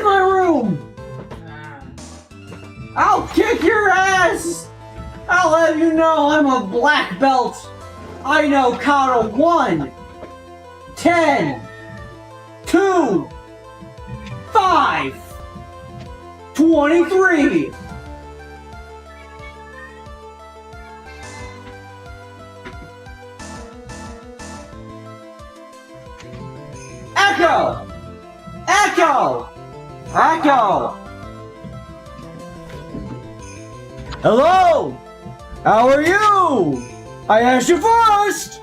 my room! I'll kick your ass! I'll have you know I'm a black belt! I know count of 1, 10, 2, 5, 23! Echo! Echo! Echo! Hello! How are you? I asked you first!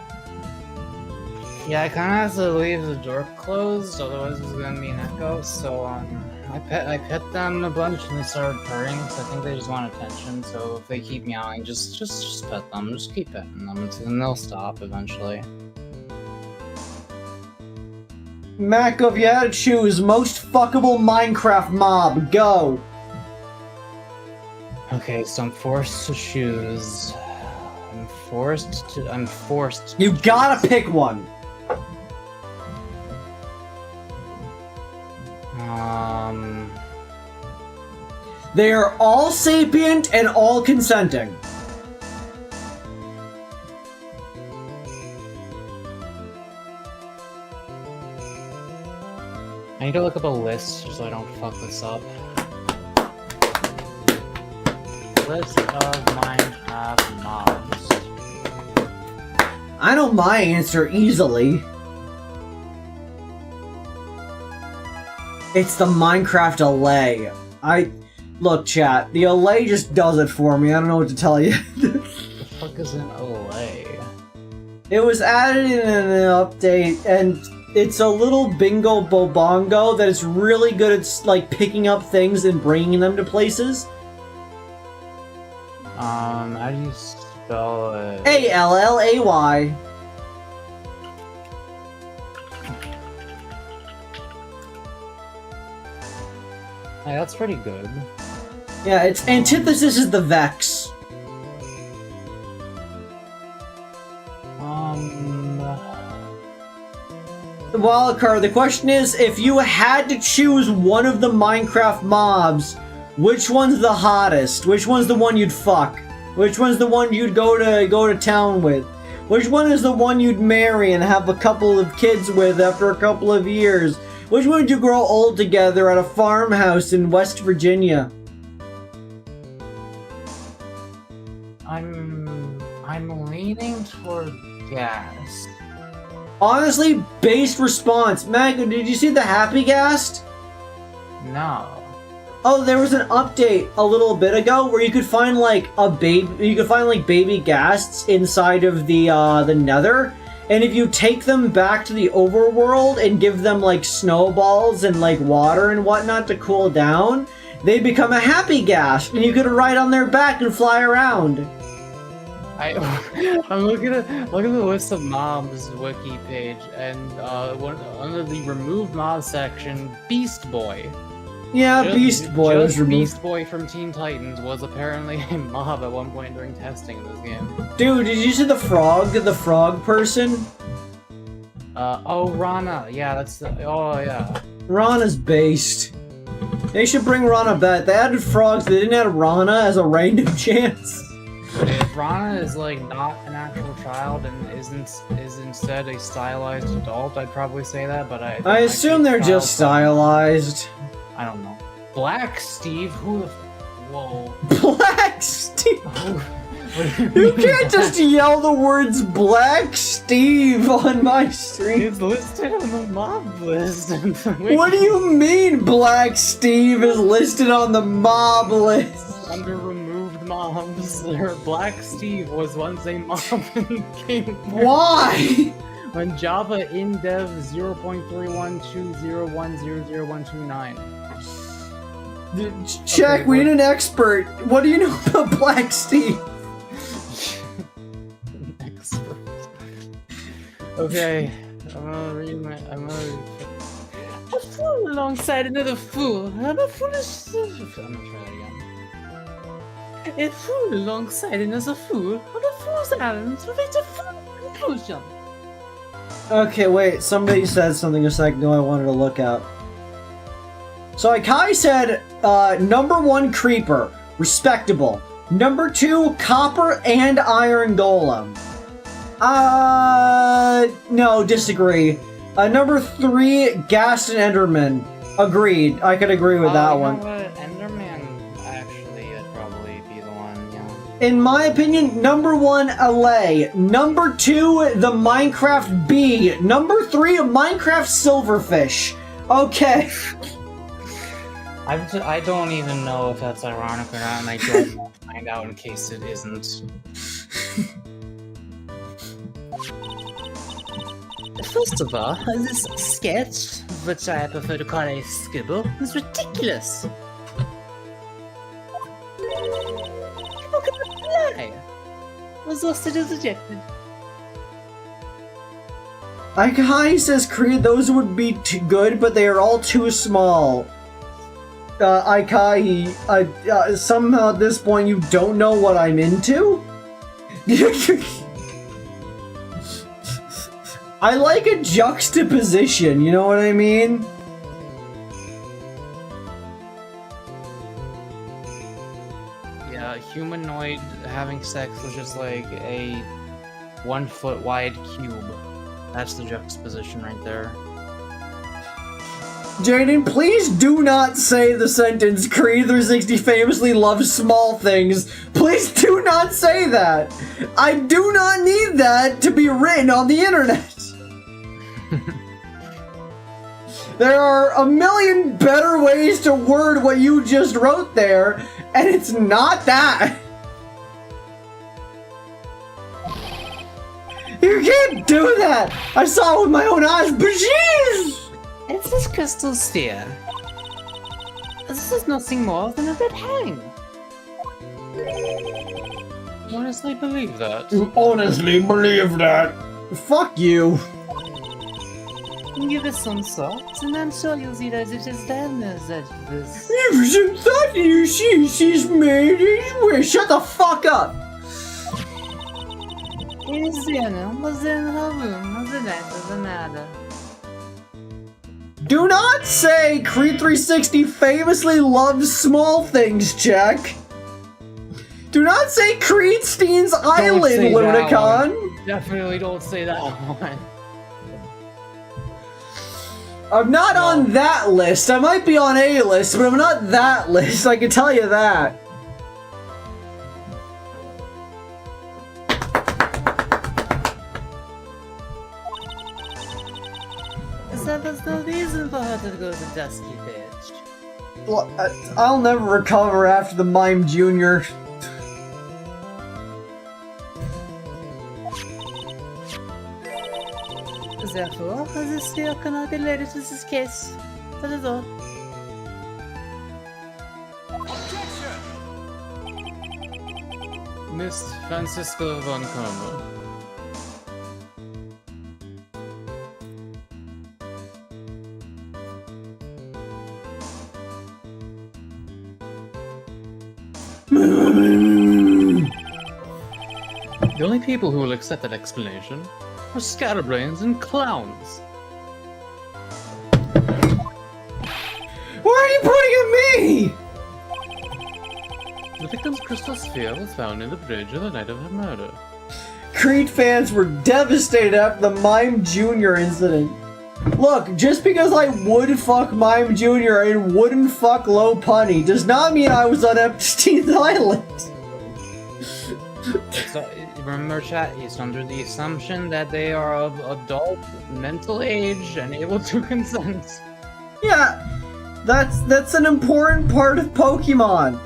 Yeah, I kind of have to leave the door closed, otherwise there's gonna be an echo. So I pet them a bunch and they started purring. So I think they just want attention. So if they keep meowing, just pet them. Just keep petting them, and they'll stop eventually. Mako, if you had to choose most fuckable Minecraft mob, go! Okay, so I'm forced to choose. I'm forced. You gotta pick one! They are all sapient and all consenting. I need to look up a list so I don't fuck this up. List of Minecraft mobs. I know my answer easily. It's the Minecraft allay. Look, chat, the allay just does it for me. I don't know what to tell you. The fuck is an allay? It was added in an update, and it's a little bingo bobongo that is really good at like picking up things and bringing them to places. How do you spell it? A-L-L-A-Y. Hey, that's pretty good. Yeah, its antithesis is the Vex. The wildcard, the question is, if you had to choose one of the Minecraft mobs, which one's the hottest? Which one's the one you'd fuck? Which one's the one you'd go to town with? Which one is the one you'd marry and have a couple of kids with after a couple of years? Which one would you grow old together at a farmhouse in West Virginia? I'm leaning toward gas. Honestly, based response. Mako, did you see the Happy Ghast? No. Oh, there was an update a little bit ago where you could find like baby ghasts inside of the Nether, and if you take them back to the overworld and give them like snowballs and like water and whatnot to cool down, they become a happy ghast, and you could ride on their back and fly around. I'm looking at the list of mobs wiki page, and under the remove mob section, Beast Boy. Yeah, Beast Boy was removed. Beast Boy from Teen Titans was apparently a mob at one point during testing in this game. Dude, did you see the frog person? Oh, Rana. Yeah, that's the. Oh, yeah. Rana's based. They should bring Rana back. They added frogs. They didn't add Rana as a random chance. If Rana is like not an actual child and is instead a stylized adult, I'd probably say that. But I assume they're just stylized. I don't know. Black Steve? Who the... Whoa. Black Steve? You can't just yell the words Black Steve on my stream. It's listed on the mob list. What do you mean Black Steve is listed on the mob list? Under removed mobs, Black Steve was once a mob in King. Why? When Java indev 0.312010010029. Check, okay, we need an expert. What do you know about Black Steve? Expert. Okay, I'm gonna read. A fool alongside another fool. I'm a foolish. I'm gonna try that again. A fool alongside another fool. On a fool's island to reach a full conclusion. Okay, wait. Somebody said something a second ago I wanted to look up. So Ikai said, number 1, Creeper. Respectable. Number 2, Copper and Iron Golem. No, disagree. Number 3, Ghast and Enderman. Agreed. I could agree with that one. Enderman, actually, would probably be the one, yeah. In my opinion, number 1, LA. Number 2, the Minecraft bee. Number 3, Minecraft silverfish. Okay. I don't even know if that's ironic or not, and I don't want to find out in case it isn't. First of all, this sketch, which I prefer to call a scribble, is ridiculous. People cannot fly. Exhausted is ejected. Ikai says, Creed, those would be too good, but they are all too small. Ikai, somehow at this point you don't know what I'm into? I like a juxtaposition, you know what I mean? Yeah, humanoid having sex is just like a 1 foot wide cube. That's the juxtaposition right there. Jaden, please do not say the sentence, Creed 360 famously loves small things. Please do not say that. I do not need that to be written on the internet. There are a million better ways to word what you just wrote there, and it's not that. You can't do that. I saw it with my own eyes, but jeez! It's this crystal sphere. This is nothing more than a red herring. Honestly believe that. Honestly believe that. Fuck you. Give it some salt, and I'm sure you'll see that it is damaged at this. You thought she's made it. Shut the fuck up. Zena was in her room the night of the matter. Do not say Creed 360 famously loves small things, check. Do not say Creedstein's Island, Lunicon. Definitely don't say that one. I'm not on that list. I might be on a list, but I'm not that list. I can tell you that. So there's no reason for her to go to Dusky Bitch. Well, I'll never recover after the Mime Jr. Therefore, this sphere cannot be related to this case. That is all. Miss Francisco von Como. The only people who will accept that explanation are scatterbrains and clowns. Why are you pointing at me? The victim's crystal sphere was found in the bridge on the night of her murder. Creed fans were devastated after the Mime Jr. incident. Look, just because I would fuck Mime Jr. and wouldn't fuck Low Punny does not mean I was on Epstein's Island. So, remember, chat, it's under the assumption that they are of adult mental age and able to consent. Yeah, that's an important part of Pokemon.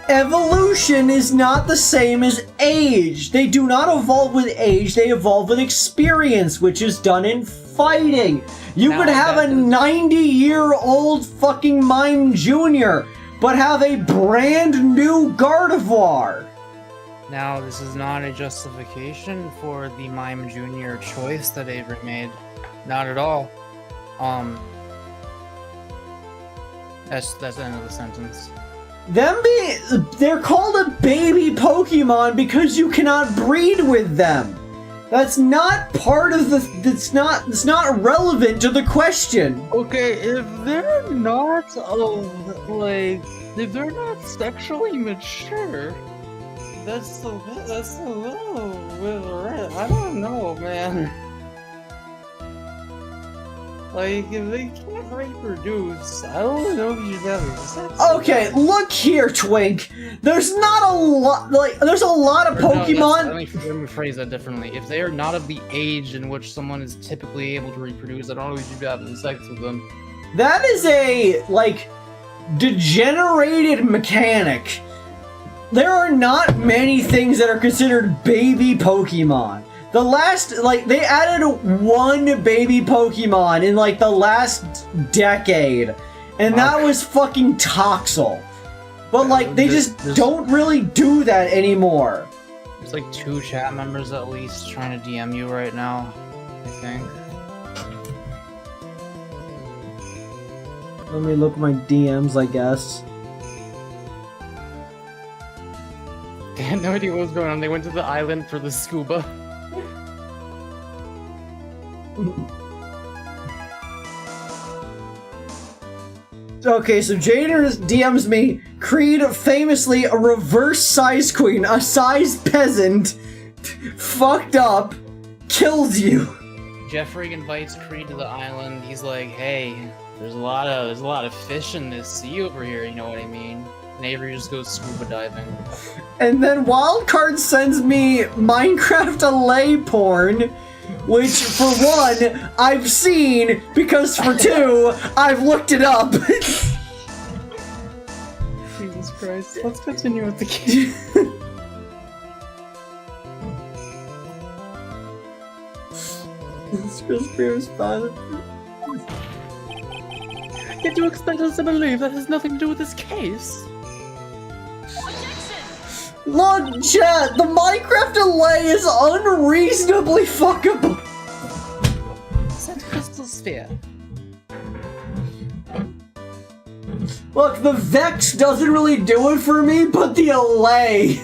Evolution is not the same as age. They do not evolve with age, they evolve with experience, which is done in fighting. You could have a 90-year-old fucking Mime Jr., but have a brand new Gardevoir. Now, this is not a justification for the Mime Jr. choice that Avery made. Not at all. That's the end of the sentence. They're called a baby Pokemon because you cannot breed with them. That's not part of the. It's not relevant to the question. Okay, if they're not, if they're not sexually mature, that's a little bit. I don't know, man. Like, if they can't reproduce, I don't know if you should have sex. Okay, look here, Twink. There's not a lot. Like, there's a lot of Pokemon. No, let me phrase that differently. If they are not of the age in which someone is typically able to reproduce, I don't know if you should be having sex with them. That is a like degenerated mechanic. There are not many things that are considered baby Pokemon. The last, like, they added one baby Pokemon in, like, the last decade. And that was fucking Toxel. But, like, they just don't really do that anymore. There's, like, 2 chat members at least trying to DM you right now, I think. Let me look at my DMs, I guess. They had no idea what was going on. They went to the island for the scuba. Okay, so Jader DMs me, Kreed, famously a reverse size queen, a size peasant, fucked up, kills you. Jeffrey invites Kreed to the island. He's like, "Hey, there's a lot of fish in this sea over here. You know what I mean?" And Avery just goes scuba diving. And then Wildcard sends me Minecraft LA porn. Which, for one, I've seen, because for two, I've looked it up. Jesus Christ. Let's continue with the game. This is fun. Yet you expect us to believe that has nothing to do with this case? Look, chat, the Minecraft delay is unreasonably fuckable. Set crystal sphere. Look, the Vex doesn't really do it for me, but the LA.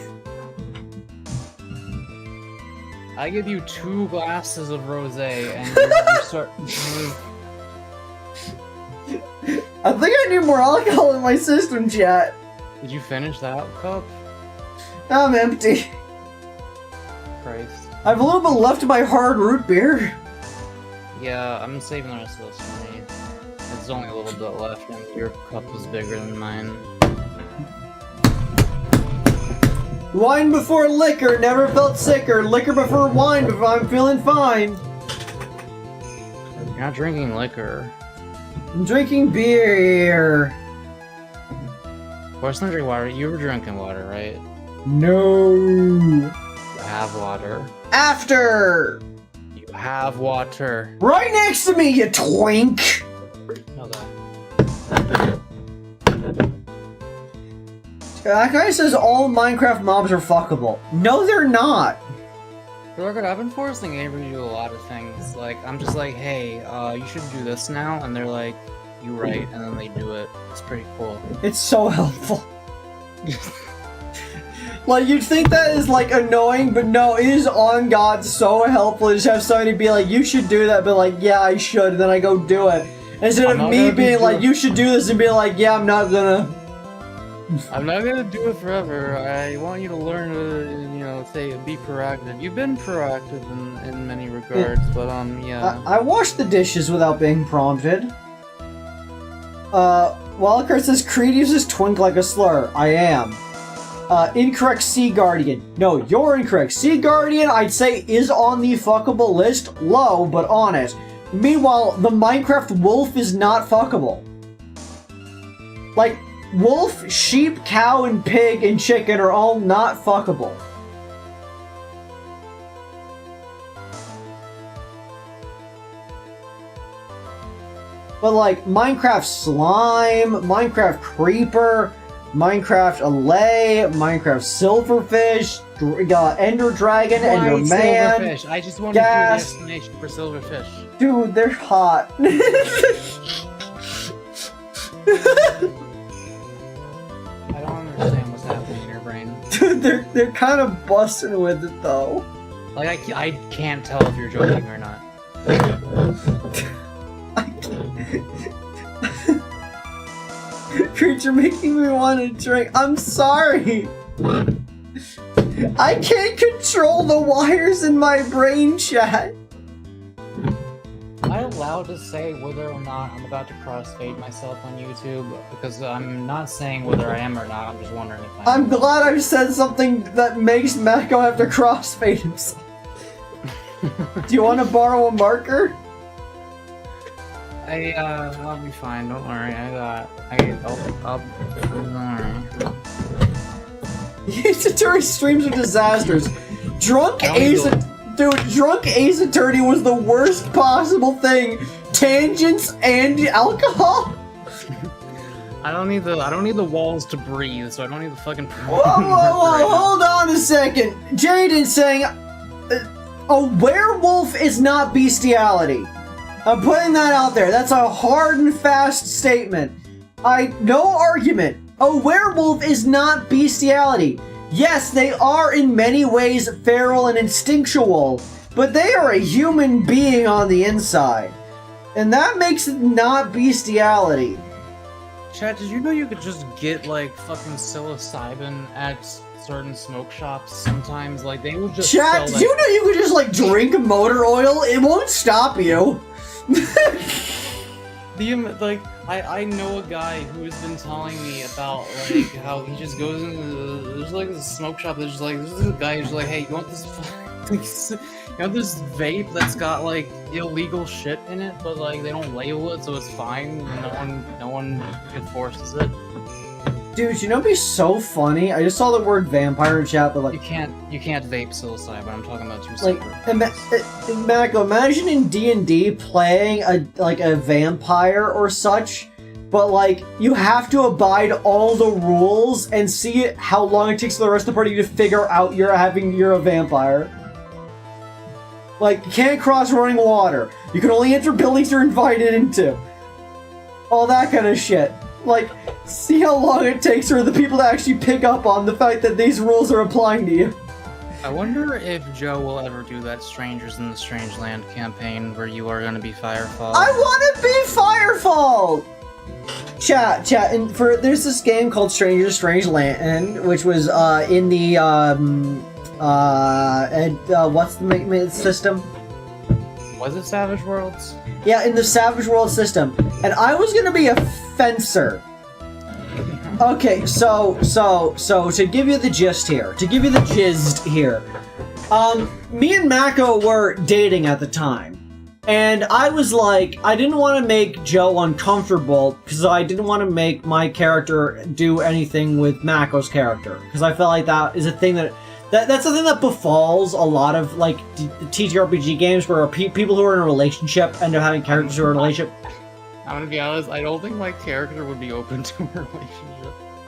I give you 2 glasses of rosé, and you start. I think I need more alcohol in my system, chat. Did you finish that cup? I'm empty. Christ. I have a little bit left of my hard root beer. Yeah, I'm saving the rest of this for me. There's only a little bit left, and your cup is bigger than mine. Wine before liquor, never felt sicker. Liquor before wine, but I'm feeling fine. You're not drinking liquor. I'm drinking beer. Of course, not drink water. You were drinking water, right? No. You have water. After. You have water. Right next to me, you twink. Okay. That guy says all Minecraft mobs are fuckable. No, they're not. For the record, I've been forcing Avery to do a lot of things. Like, I'm just like, hey, you should do this now, and they're like, you right, and then they do it. It's pretty cool. It's so helpful. Like, you'd think that is, like, annoying, but no, it is on God so helpful to just have somebody be like, you should do that, but like, yeah, I should, and then I go do it. Instead of me being like, you should do this, and being like, yeah, I'm not gonna. I'm not gonna do it forever. I want you to learn to, you know, be proactive. You've been proactive in many regards, but yeah. I washed the dishes without being prompted. Wildcard says Kreed uses twink like a slur. I am. Incorrect Sea Guardian. No, you're incorrect. Sea Guardian, I'd say, is on the fuckable list. Low, but on it. Meanwhile, the Minecraft wolf is not fuckable. Like, wolf, sheep, cow, and pig, and chicken are all not fuckable. But like, Minecraft slime, Minecraft creeper, Minecraft allay, Minecraft silverfish, ender dragon, ender man. Silverfish. I just wanted to hear the explanation for silverfish. Dude, they're hot. I don't understand what's happening in your brain. Dude, they're kind of busting with it though. Like, I can't tell if you're joking or not. Creed, you're making me want to drink. I'm sorry. I can't control the wires in my brain, chat. Am I allowed to say whether or not I'm about to crossfade myself on YouTube? Because I'm not saying whether I am or not, I'm just wondering if I am. I'm glad I said something that makes Mako have to crossfade himself. Do you want to borrow a marker? I'll be fine, don't worry. I'll don't worry. Ace streams are disasters. Drunk Ace Attorney was the worst possible thing. Tangents and alcohol. I don't need the walls to breathe, so I don't need the fucking. Whoa, hold on a second. Jaden's saying a werewolf is not bestiality. I'm putting that out there. That's a hard and fast statement. No argument. A werewolf is not bestiality. Yes, they are in many ways feral and instinctual, but they are a human being on the inside. And that makes it not bestiality. Chad, did you know you could just get, like, fucking psilocybin at certain smoke shops sometimes? Like, they would just Chad, did you know you could just, like, drink motor oil? It won't stop you. I know a guy who's been telling me about like how he just goes into there's like this smoke shop that's just like there's a guy who's like, hey, you want this vape that's got like illegal shit in it, but like they don't label it, so it's fine. No one enforces it. Dude, you know what'd be so funny? I just saw the word vampire in chat, but like you can't vape psilocybin. I'm talking about two like separate. Mako, imagine in D&D playing a vampire or such, but like you have to abide all the rules and see how long it takes for the rest of the party to figure out you're a vampire. Like you can't cross running water. You can only enter buildings you're invited into. All that kind of shit. Like, see how long it takes for the people to actually pick up on the fact that these rules are applying to you. I wonder if Joe will ever do that Strangers in the Strange Land campaign where you are going to be Firefall. I want to be Firefall! Chat, and there's this game called Strangers in the Strange Land, which was in the, what's the system? Was it Savage Worlds? Yeah, in the Savage World system. And I was gonna be a fencer. Okay, so to give you the gist here, me and Mako were dating at the time. And I was like, I didn't want to make Joe uncomfortable, because I didn't want to make my character do anything with Mako's character. Because I felt like that is a thing that's something that befalls a lot of, like, TTRPG games where people who are in a relationship end up having characters who are in a relationship. I'm gonna be honest, I don't think my character would be open to a relationship.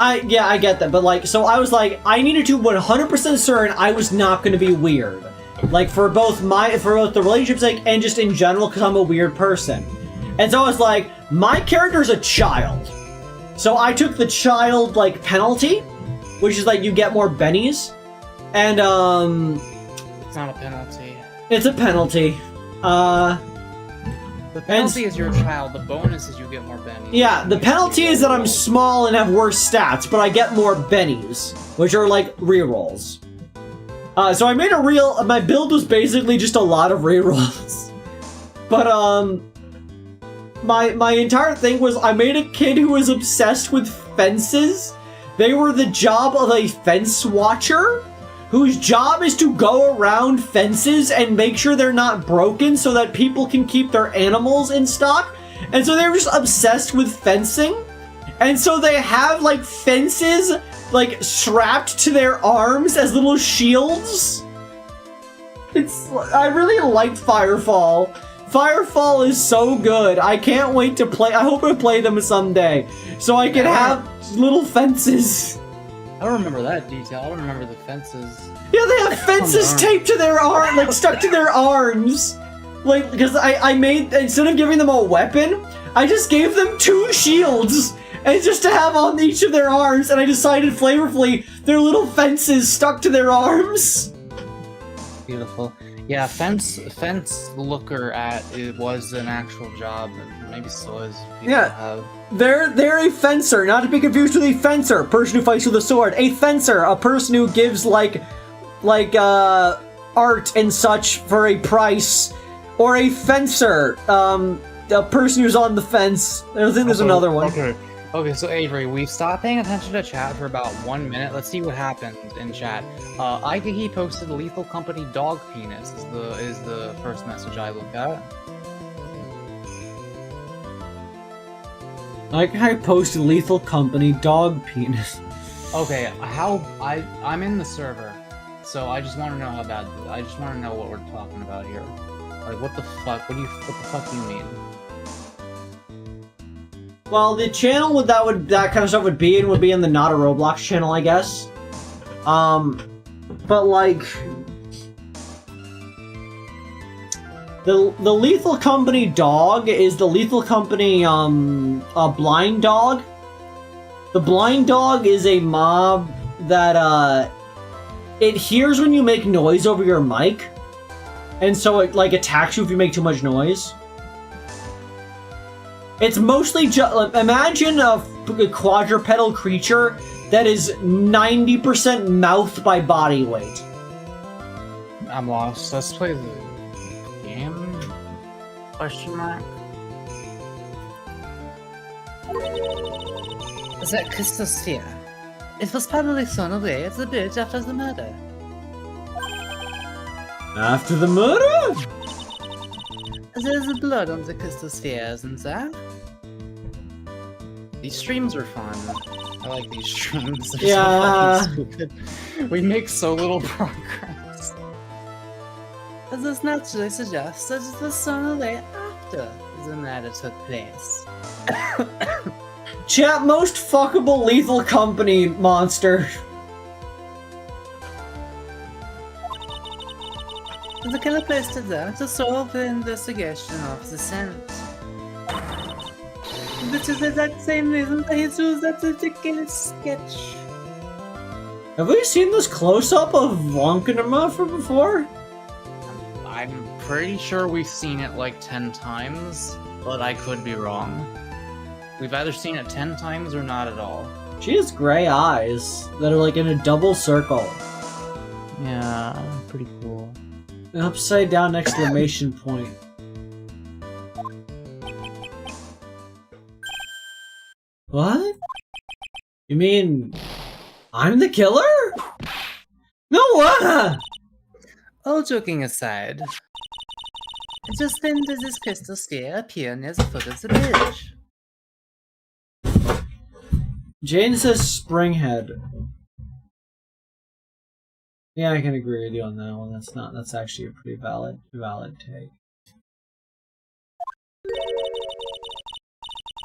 I get that, but, like, so I was like, I needed to 100% certain I was not going to be weird. Like, for both the relationship's sake and just in general, because I'm a weird person. And so I was like, my character's a child. So I took the child, like, penalty, which is, like, you get more bennies. And, It's not a penalty. It's a penalty. The penalty is you're a child, the bonus is you get more bennies. Yeah, the penalty is that I'm small and have worse stats, but I get more bennies, which are, like, rerolls. So I made my build was basically just a lot of rerolls. But, my entire thing was I made a kid who was obsessed with fences. They were the job of a fence watcher, whose job is to go around fences and make sure they're not broken so that people can keep their animals in stock. And so they were just obsessed with fencing. And so they have, like, fences, like, strapped to their arms as little shields. I really liked Firefall. Firefall is so good. I can't wait to play. I hope I play them someday. So I can have little fences. I don't remember that detail. I don't remember the fences. Yeah, they have fences taped to their arm, like stuck to their arms. Like, because I made, instead of giving them a weapon, I just gave them 2 shields. And just to have on each of their arms, and I decided flavorfully, they're little fences stuck to their arms. Beautiful. Yeah, fence looker at it was an actual job, and maybe still is. Yeah. They're a fencer, not to be confused with a fencer, person who fights with a sword. A fencer, a person who gives like art and such for a price, or a fencer, a person who's on the fence. I think there's another one. Okay, so Avery, we've stopped paying attention to chat for about 1 minute. Let's see what happened in chat. He posted Lethal Company dog penis is the first message I look at. I posted Lethal Company dog penis. Okay, I'm in the server, so I just want to know how bad. I just want to know what we're talking about here. Like, what the fuck? What the fuck do you mean? Well, the channel that kind of stuff would be in the Not a Roblox channel, I guess. But like the Lethal Company dog is the Lethal Company a blind dog. The blind dog is a mob that it hears when you make noise over your mic, and so it like attacks you if you make too much noise. It's mostly imagine a quadrupedal creature that is 90% mouth by body weight. I'm lost. Let's play the game? Question mark. The crystal sphere. It was probably thrown away at the bridge after the murder. After the murder? There's blood on the crystal sphere, isn't there? These streams are fun. I like these streams. They're Yeah. so fucking stupid. We make so little progress. This naturally suggests that it was thrown away after the murder took place. Chat, most fuckable Lethal Company monster. The killer placed it there to solve the investigation of the scent. This is the exact same reason that he used that ridiculous sketch. Have we seen this close-up of Wonkanema before? I'm pretty sure we've seen it like 10 times, but I could be wrong. We've either seen it 10 times or not at all. She has gray eyes that are like in a double circle. Yeah, pretty cool. An upside down exclamation point. What? You mean I'm the killer? No, what? All joking aside, just when does this crystal sphere appear near the foot of the bridge? Jane says Springhead. Yeah, I can agree with you on that one. That's actually a pretty valid take.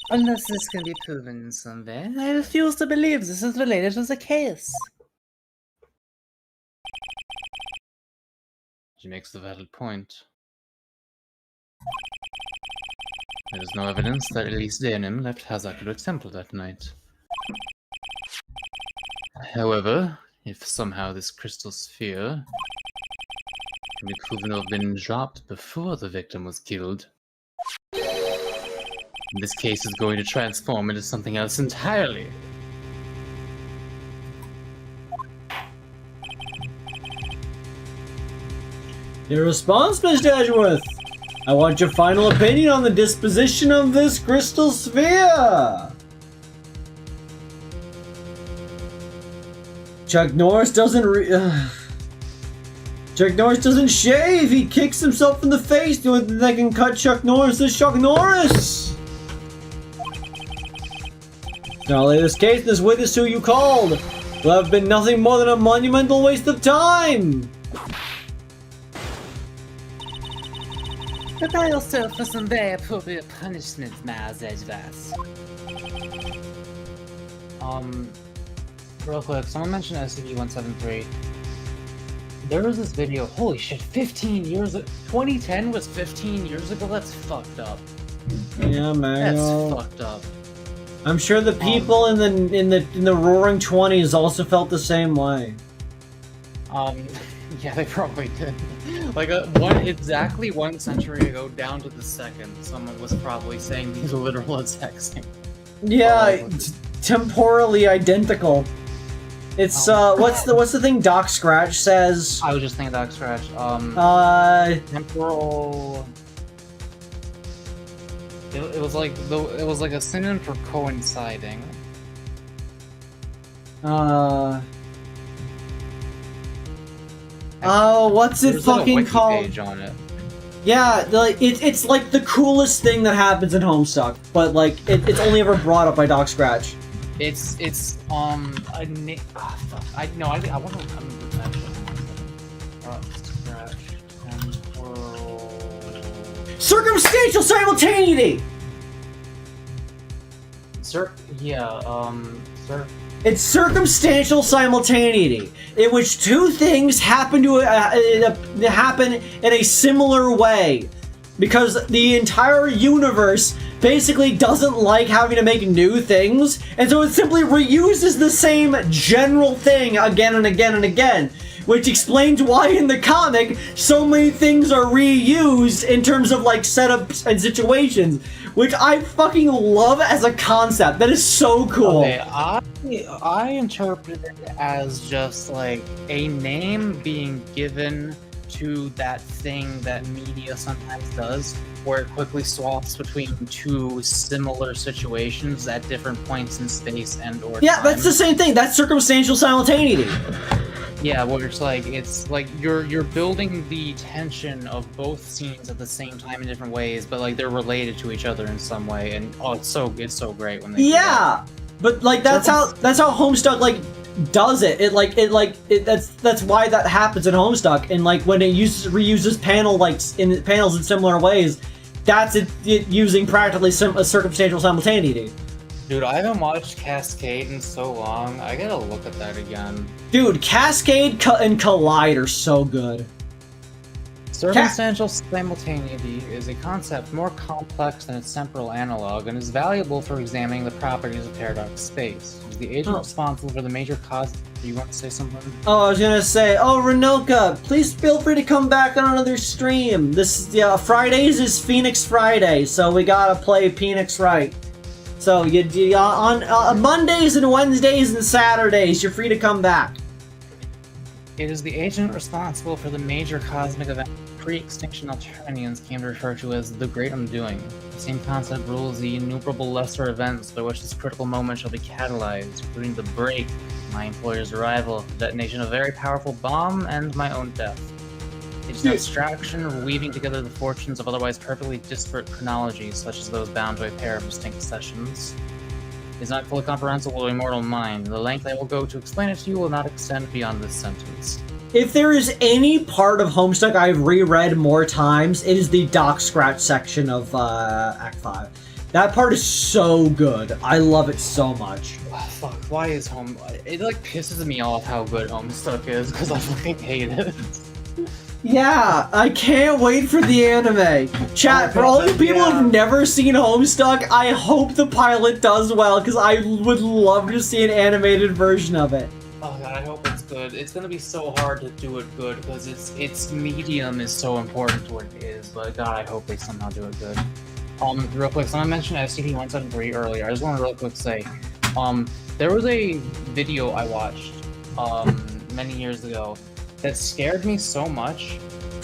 Unless this can be proven in some way, I refuse to believe this is related to the case. She makes a valid point. There is no evidence that Elise Denim left Hazakura Temple that night. However, if somehow this crystal sphere can be proven to have been dropped before the victim was killed, this case is going to transform into something else entirely. Your response, Mr. Edgeworth! I want your final opinion on the disposition of this crystal sphere! Chuck Norris doesn't Chuck Norris doesn't shave! He kicks himself in the face! The only thing that can cut Chuck Norris is Chuck Norris! Now, latest case, this witness who you called will have been nothing more than a monumental waste of time! Prepare yourself for some very appropriate punishment, Miles Edgeworth. Real quick, someone mentioned SCP-173. There was this video, holy shit, 15 years ago. 2010 was 15 years ago? That's fucked up. Yeah, man. That's fucked up. I'm sure the people in the Roaring 20s also felt the same way. Yeah, they probably did. Like exactly 1 century ago, down to the second, someone was probably saying these literal exact same. Yeah, temporally identical. It's what's the thing Doc Scratch says? I was just thinking Doc Scratch. Temporal. It was like a synonym for coinciding. Oh, what's it There's like a fucking wiki called? page on it. Yeah, like it's like the coolest thing that happens in Homestuck, but like it's only ever brought up by Doc Scratch. I want to remember that. Scratch temporal. Circumstantial simultaneity. It's circumstantial simultaneity, in which two things happen to happen in a similar way, because the entire universe basically doesn't like having to make new things, and so it simply reuses the same general thing again and again and again, which explains why in the comic so many things are reused in terms of like setups and situations, which I fucking love as a concept. That is so cool. Okay, I interpret it as just like a name being given to that thing that media sometimes does, where it quickly swaps between two similar situations at different points in space and or Yeah, time. that's the same thing. That's circumstantial simultaneity. Yeah, where it's like you're building the tension of both scenes at the same time in different ways, but like they're related to each other in some way, and it's so great when they do that. But like that's how Homestuck like does it. That's why that happens in Homestuck, and like when it reuses panels in similar ways, that's it using practically a circumstantial simultaneity. Dude, I haven't watched Cascade in so long. I gotta look at that again. Dude, Cascade and Collide are so good. Circumstantial simultaneity is a concept more complex than its temporal analog and is valuable for examining the properties of paradox space. It is the agent responsible for the major cause. Do you want to say something? Oh, I was gonna say, Renoka, please feel free to come back on another stream. Fridays is Phoenix Friday, so we gotta play Phoenix right. So on Mondays and Wednesdays and Saturdays, you're free to come back. It is the agent responsible for the major cosmic event pre-extinction Alternians came to refer to as the Great Undoing. The same concept rules the innumerable lesser events by which this critical moment shall be catalyzed, including the break, my employer's arrival, the detonation of a very powerful bomb, and my own death. It is an abstraction weaving together the fortunes of otherwise perfectly disparate chronologies, such as those bound to a pair of distinct sessions. It is not fully comprehensible to a mortal mind. The length I will go to explain it to you will not extend beyond this sentence. If there is any part of Homestuck I've reread more times, it is the Doc Scratch section of Act 5. That part is so good. I love it so much. Fuck, why is It like pisses me off how good Homestuck is, because I fucking hate it. Yeah, I can't wait for the anime. Chat, for all you people who've never seen Homestuck, I hope the pilot does well, because I would love to see an animated version of it. Oh god, I hope it's good. It's gonna be so hard to do it good, because its medium is so important to what it is, but god, I hope they somehow do it good. Real quick, someone mentioned SCP-173 earlier. I just want to real quick say, there was a video I watched, many years ago, that scared me so much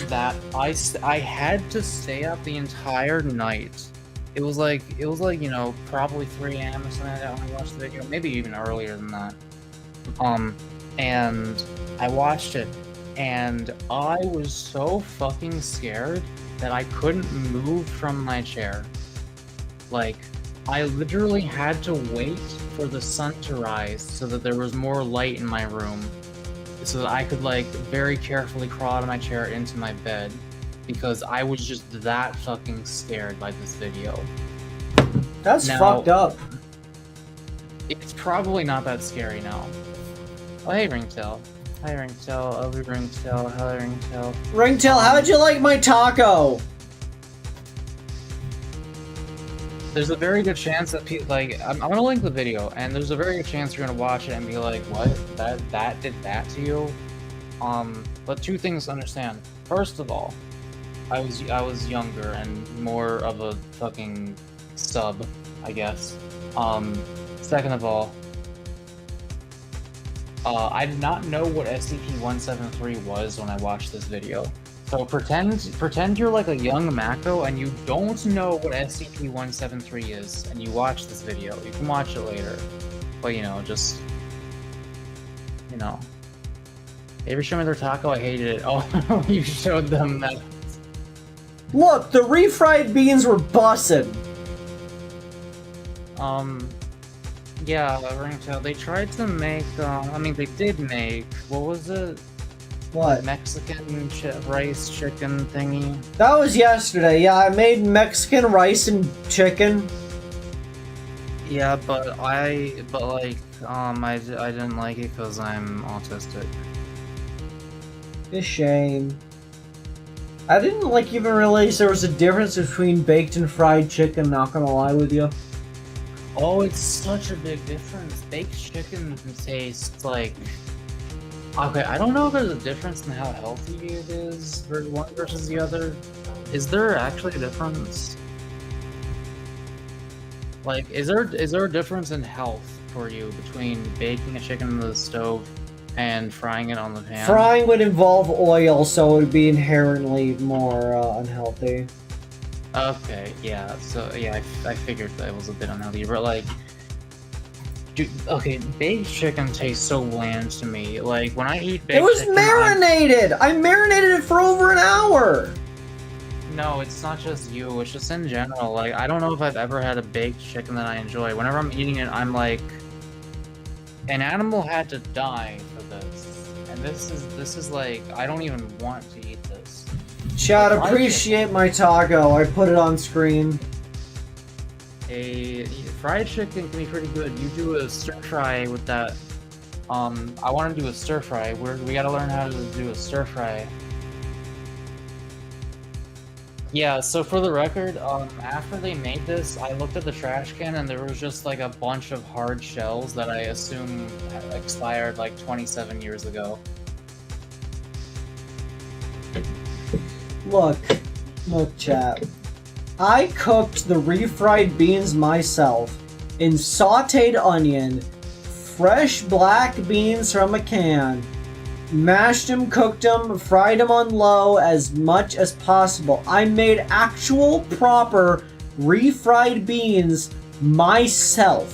that I had to stay up the entire night. It was like probably 3 a.m. or something like that when I watched the video, maybe even earlier than that. And I watched it, and I was so fucking scared that I couldn't move from my chair. Like, I literally had to wait for the sun to rise so that there was more light in my room, so that I could like very carefully crawl out of my chair into my bed, because I was just that fucking scared by this video. That's fucked up. It's probably not that scary now. Oh hey Ringtail. Hi Ringtail, Ringtail, hi Ringtail. Ringtail, how'd you like my taco? There's a very good chance that I'm gonna link the video, and there's a very good chance you're gonna watch it and be like, what? That did that to you? But two things to understand. First of all, I was younger and more of a fucking sub, I guess. Second of all, I did not know what SCP-173 was when I watched this video. So pretend you're like a young Mako and you don't know what SCP-173 is, and you watch this video. You can watch it later, but just They ever showed me their taco? I hated it. Oh, you showed them that. Look, the refried beans were bussin'. Yeah, Ringtail, they tried to make, they did make, what was it? What? Mexican rice chicken thingy. That was yesterday. Yeah, I made Mexican rice and chicken. Yeah, but I didn't like it because I'm autistic. A shame. I didn't even realize there was a difference between baked and fried chicken, not gonna lie with you. Oh, it's such a big difference. Baked chicken tastes like... Okay, I don't know if there's a difference in how healthy it is for one versus the other. Is there actually a difference? Like, is there a difference in health for you between baking a chicken in the stove and frying it on the pan? Frying would involve oil, so it would be inherently more unhealthy. Okay, yeah, so yeah, I figured that was a bit unhealthy, but like, dude, okay, baked chicken tastes so bland to me. Like, when I eat baked chicken... It was marinated! I marinated it for over an hour! No, it's not just you, it's just in general. Like, I don't know if I've ever had a baked chicken that I enjoy. Whenever I'm eating it, I'm like, an animal had to die for this. And this is like, I don't even want to eat this. Chad, appreciate my taco. I put it on screen. A fried chicken can be pretty good. You do a stir fry with that. I want to do a stir fry. We gotta learn how to do a stir fry. Yeah, so for the record, after they made this, I looked at the trash can and there was just like a bunch of hard shells that I assume expired like 27 years ago. Look, chat. I cooked the refried beans myself in sauteed onion, fresh black beans from a can, mashed them, cooked them, fried them on low as much as possible. I made actual proper refried beans myself.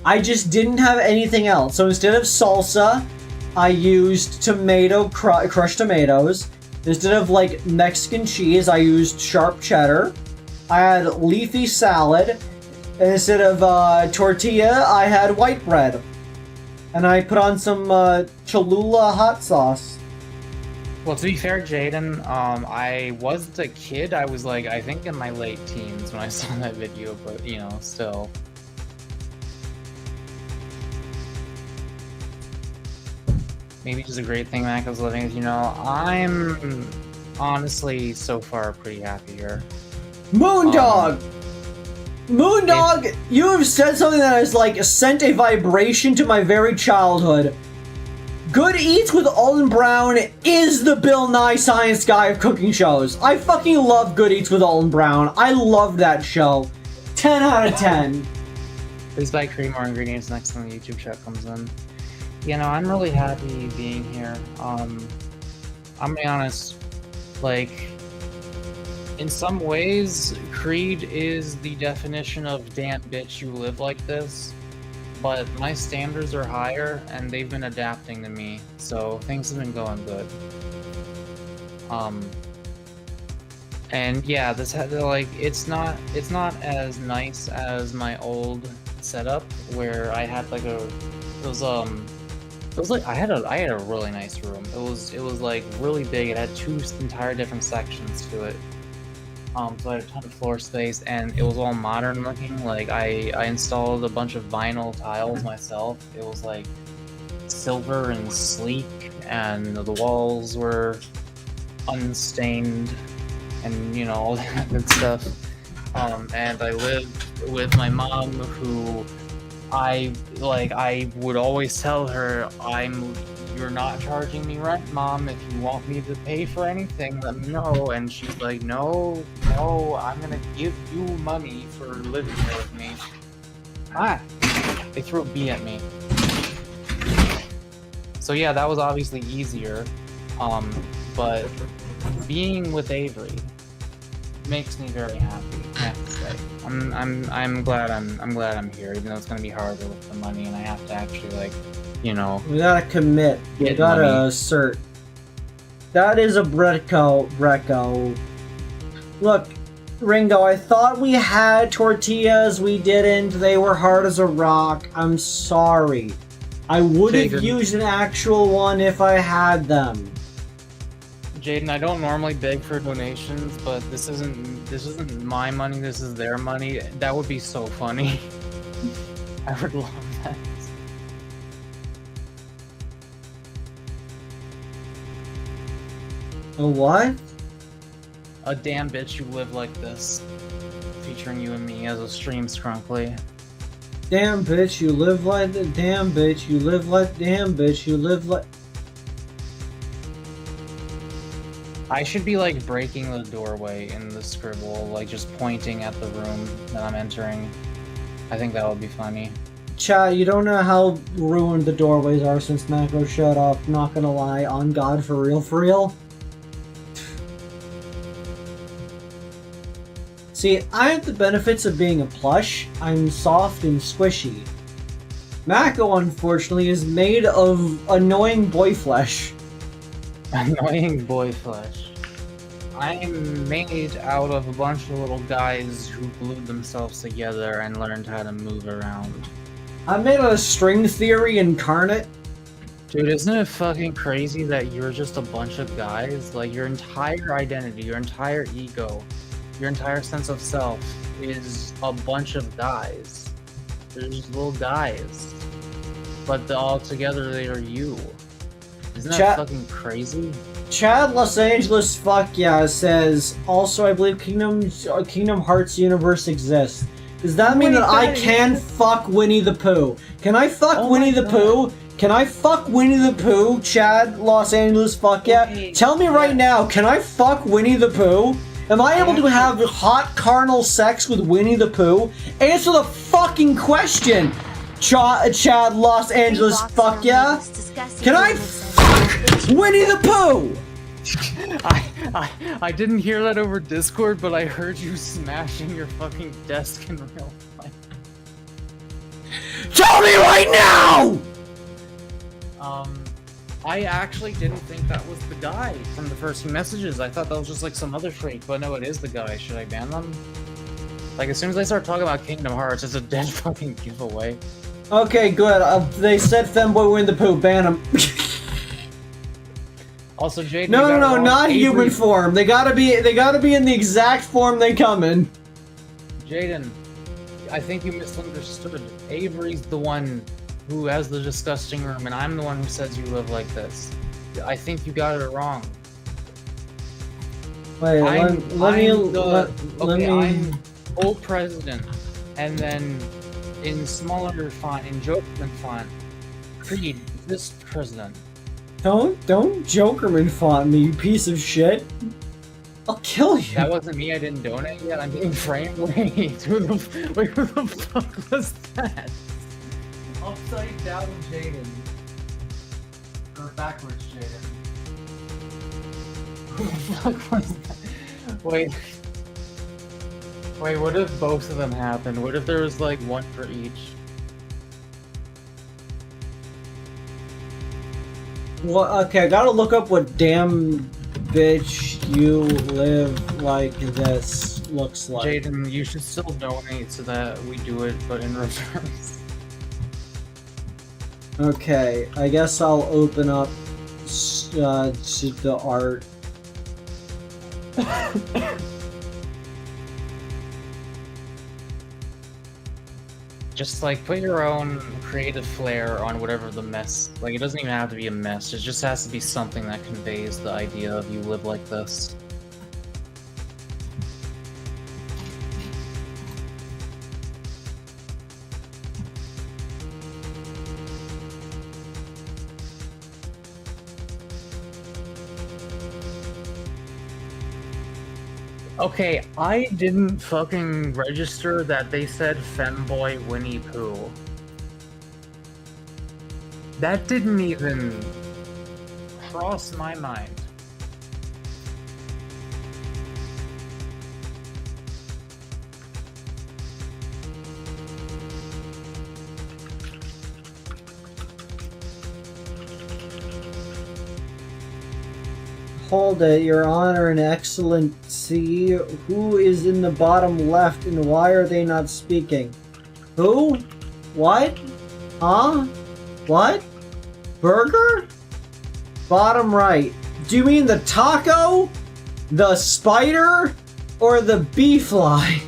I just didn't have anything else. So instead of salsa, I used crushed tomatoes. Instead of Mexican cheese, I used sharp cheddar. I had leafy salad. And instead of tortilla, I had white bread. And I put on some Cholula hot sauce. Well, to be fair, Jaden, I wasn't a kid. I was I think in my late teens when I saw that video, but still. Maybe just a great thing Mako's living is, I'm honestly so far pretty happy here. Moondog! Moondog, you have said something that has sent a vibration to my very childhood. Good Eats with Alden Brown is the Bill Nye Science Guy of cooking shows. I fucking love Good Eats with Alden Brown. I love that show. 10 out of 10. Please buy Kreed more ingredients next time the YouTube chat comes in. I'm really happy being here. I'm gonna be honest, in some ways, Kreed is the definition of damn bitch you live like this, but my standards are higher and they've been adapting to me, so things have been going good. And yeah, this had it's not as nice as my old setup where I had I had a really nice room. It was really big. It had two entire different sections to it. So I had a ton of floor space, and it was all modern looking. I installed a bunch of vinyl tiles myself. It was silver and sleek, and the walls were unstained, and all that good stuff. And I lived with my mom, who I would always tell her, you're not charging me rent, Mom. If you want me to pay for anything, let me know. And she's like, no, I'm gonna give you money for living here with me. They threw a bee at me. So yeah, that was obviously easier. But being with Avery makes me very happy, I have to say. I'm glad I'm here, even though it's gonna be harder with the money and I have to actually, like, you know, We gotta commit. We gotta money. assert. That is a Brecco. Look, Ringo, I thought we had tortillas. We didn't. They were hard as a rock. I'm sorry. I would have Jaden. used an actual one if I had them. Jaden, I don't normally beg for donations, but this isn't my money, this is their money. That would be so funny. I would love that. A what? A damn bitch you live like this. Featuring you and me as a stream scrunkly. Damn bitch, you live like the damn bitch. You live like damn bitch. You live like. I should be like breaking the doorway in the scribble, like just pointing at the room that I'm entering. I think that would be funny. Chat, you don't know how ruined the doorways are since Mako showed up. Not gonna lie, on God, for real, for real. See, I have the benefits of being a plush. I'm soft and squishy. Mako, unfortunately, is made of annoying boy flesh. Annoying boy flesh. I'm made out of a bunch of little guys who glued themselves together and learned how to move around. I'm made out of string theory incarnate. Dude, isn't it fucking crazy that you're just a bunch of guys? Like, your entire identity, your entire ego, your entire sense of self is a bunch of guys. They're just little guys. But all together they are you. Isn't that fucking crazy? Chad Los Angeles fuck yeah says, also I believe Kingdom Hearts universe exists. Does that mean that I can fuck Winnie the Pooh? Can I fuck Winnie the Pooh? Can I fuck Winnie the Pooh? Chad Los Angeles fuck yeah. Okay, Tell me right now, can I fuck Winnie the Pooh? Am I able to have hot carnal sex with Winnie the Pooh? Answer the fucking question! Chad Los Angeles fuck yeah? Can I fuck Winnie the Pooh? I didn't hear that over Discord, but I heard you smashing your fucking desk in real life. Tell me right now! I actually didn't think that was the guy from the first few messages. I thought that was just like some other freak, but no, it is the guy. Should I ban them? Like, as soon as I start talking about Kingdom Hearts, it's a dead fucking giveaway. Okay, good. They said Femboy Winnie the Pooh. Ban them. Also, Jaden. No, not human form. They gotta be in the exact form they come in. Jaden, I think you misunderstood. Avery's the one who has the disgusting room, and I'm the one who says you live like this. I think you got it wrong. Wait, let me. I'm old president, and then in smaller font, in Jokerman font, Kreed, this president. Don't Jokerman font me, you piece of shit. I'll kill you. That wasn't me. I didn't donate yet. I'm being framed. Wait, who the fuck was that? Upside down Jaden. Or backwards Jaden. Who the fuck was that? Wait, what if both of them happened? What if there was like one for each? Well, okay, I gotta look up what damn bitch you live like this looks like. Jaden, you should still donate so that we do it, but in reverse. Okay, I guess I'll open up to the art. Just like put your own creative flair on whatever the mess. Like, it doesn't even have to be a mess. It just has to be something that conveys the idea of you live like this. Okay, I didn't fucking register that they said femboy Winnie Pooh. That didn't even cross my mind. Hold it, Your Honor and Excellency. Who is in the bottom left and why are they not speaking? Who? What? Huh? What? Burger? Bottom right. Do you mean the taco? The spider? Or the bee fly?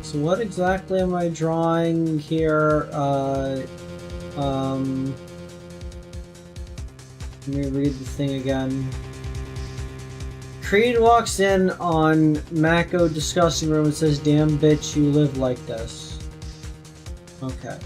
So what exactly am I drawing here? Let me read the thing again. Kreed walks in on Mako discussing room and says, "Damn bitch, you live like this." Okay.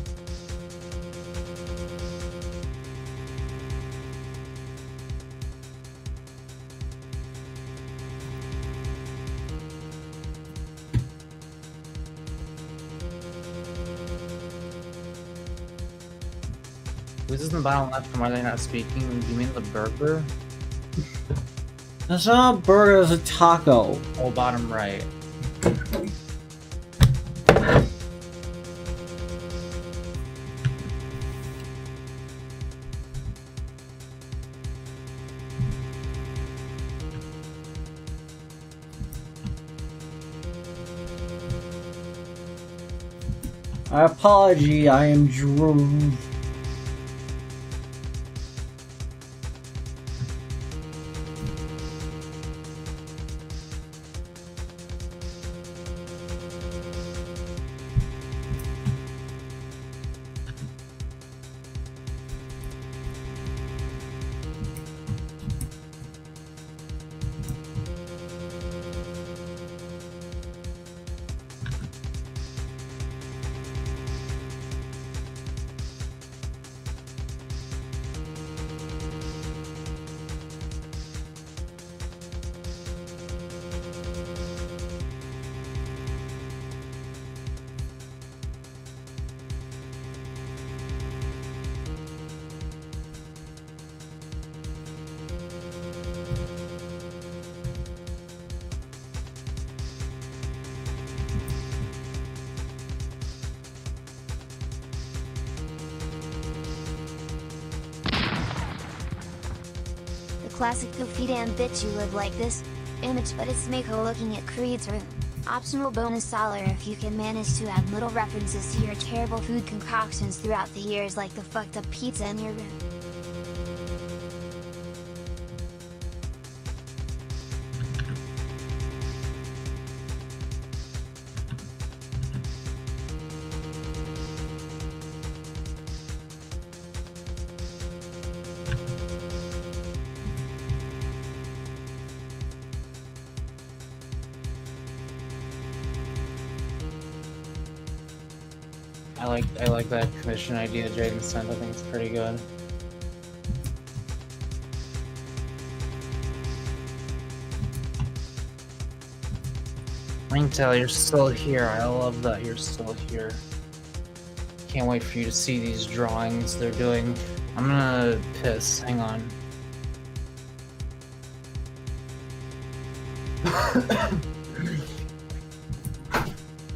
This is the bottom left, and why are they not speaking? Do you mean the burger? That's not a burger, it's a taco. Oh, bottom right. I apologize, I am Drew. Classic goofy damn bitch you live like this image, but it's Mako looking at Kreed's room. Optional bonus dollar if you can manage to add little references to your terrible food concoctions throughout the years, like the fucked up pizza in your room. I like that commission idea Jaden sent. I think it's pretty good. Ringtail, you're still here. I love that you're still here. Can't wait for you to see these drawings they're doing. I'm gonna piss. Hang on.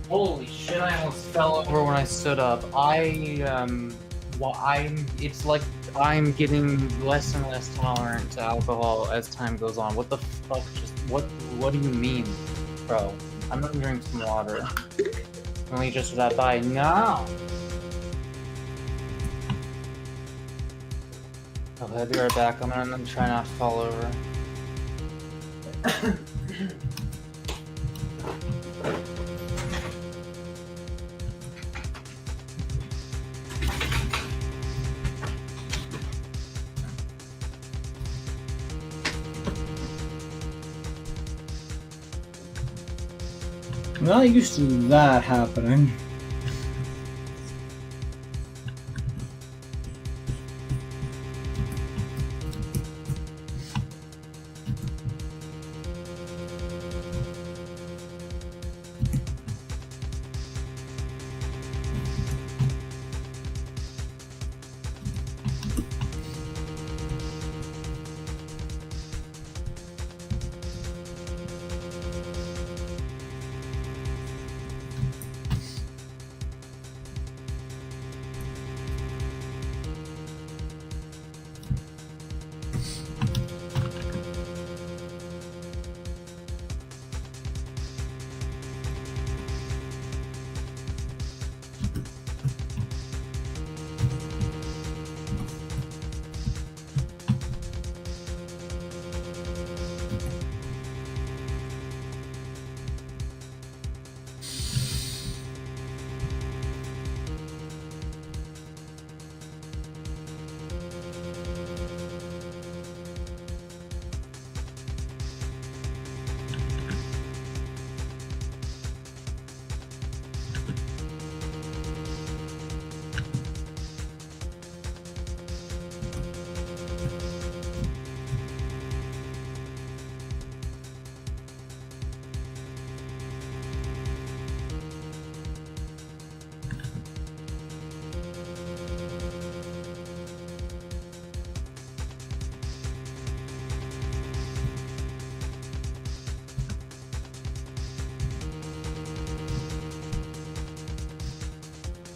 Holy shit, I almost fell over when I stood up. It's like I'm getting less and less tolerant to alcohol as time goes on. What the fuck, what do you mean, bro? I'm gonna drink some water. Only just for that bite. No! Okay, I'll be right back. I'm gonna try not to fall over. I'm not used to that happening.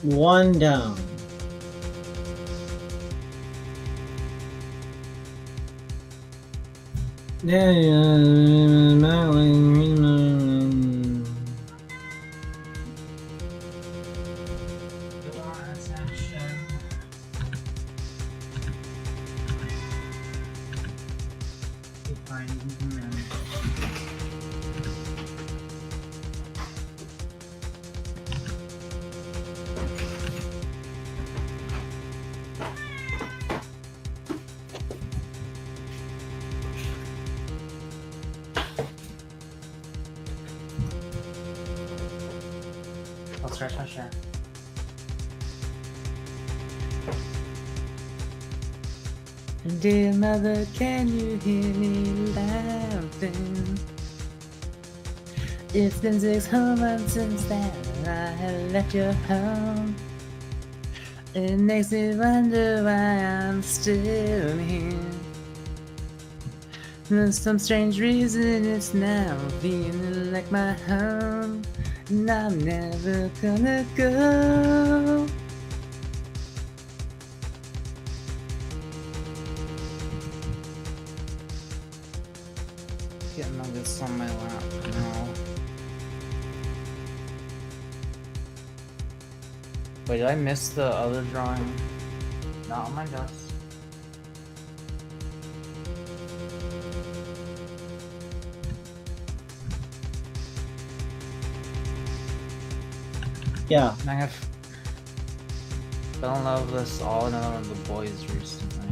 One down. I'll scratch my share. Dear mother, can you hear me laughing? It's been 6 whole months since that I have left your home. It makes me wonder why I'm still here. For some strange reason it's now feeling like my home, and I'm never gonna go. Getting all this on my lap now. Wait, did I miss the other drawing? Not on my desk. Yeah. I have fell in love with this all another one of the boys recently.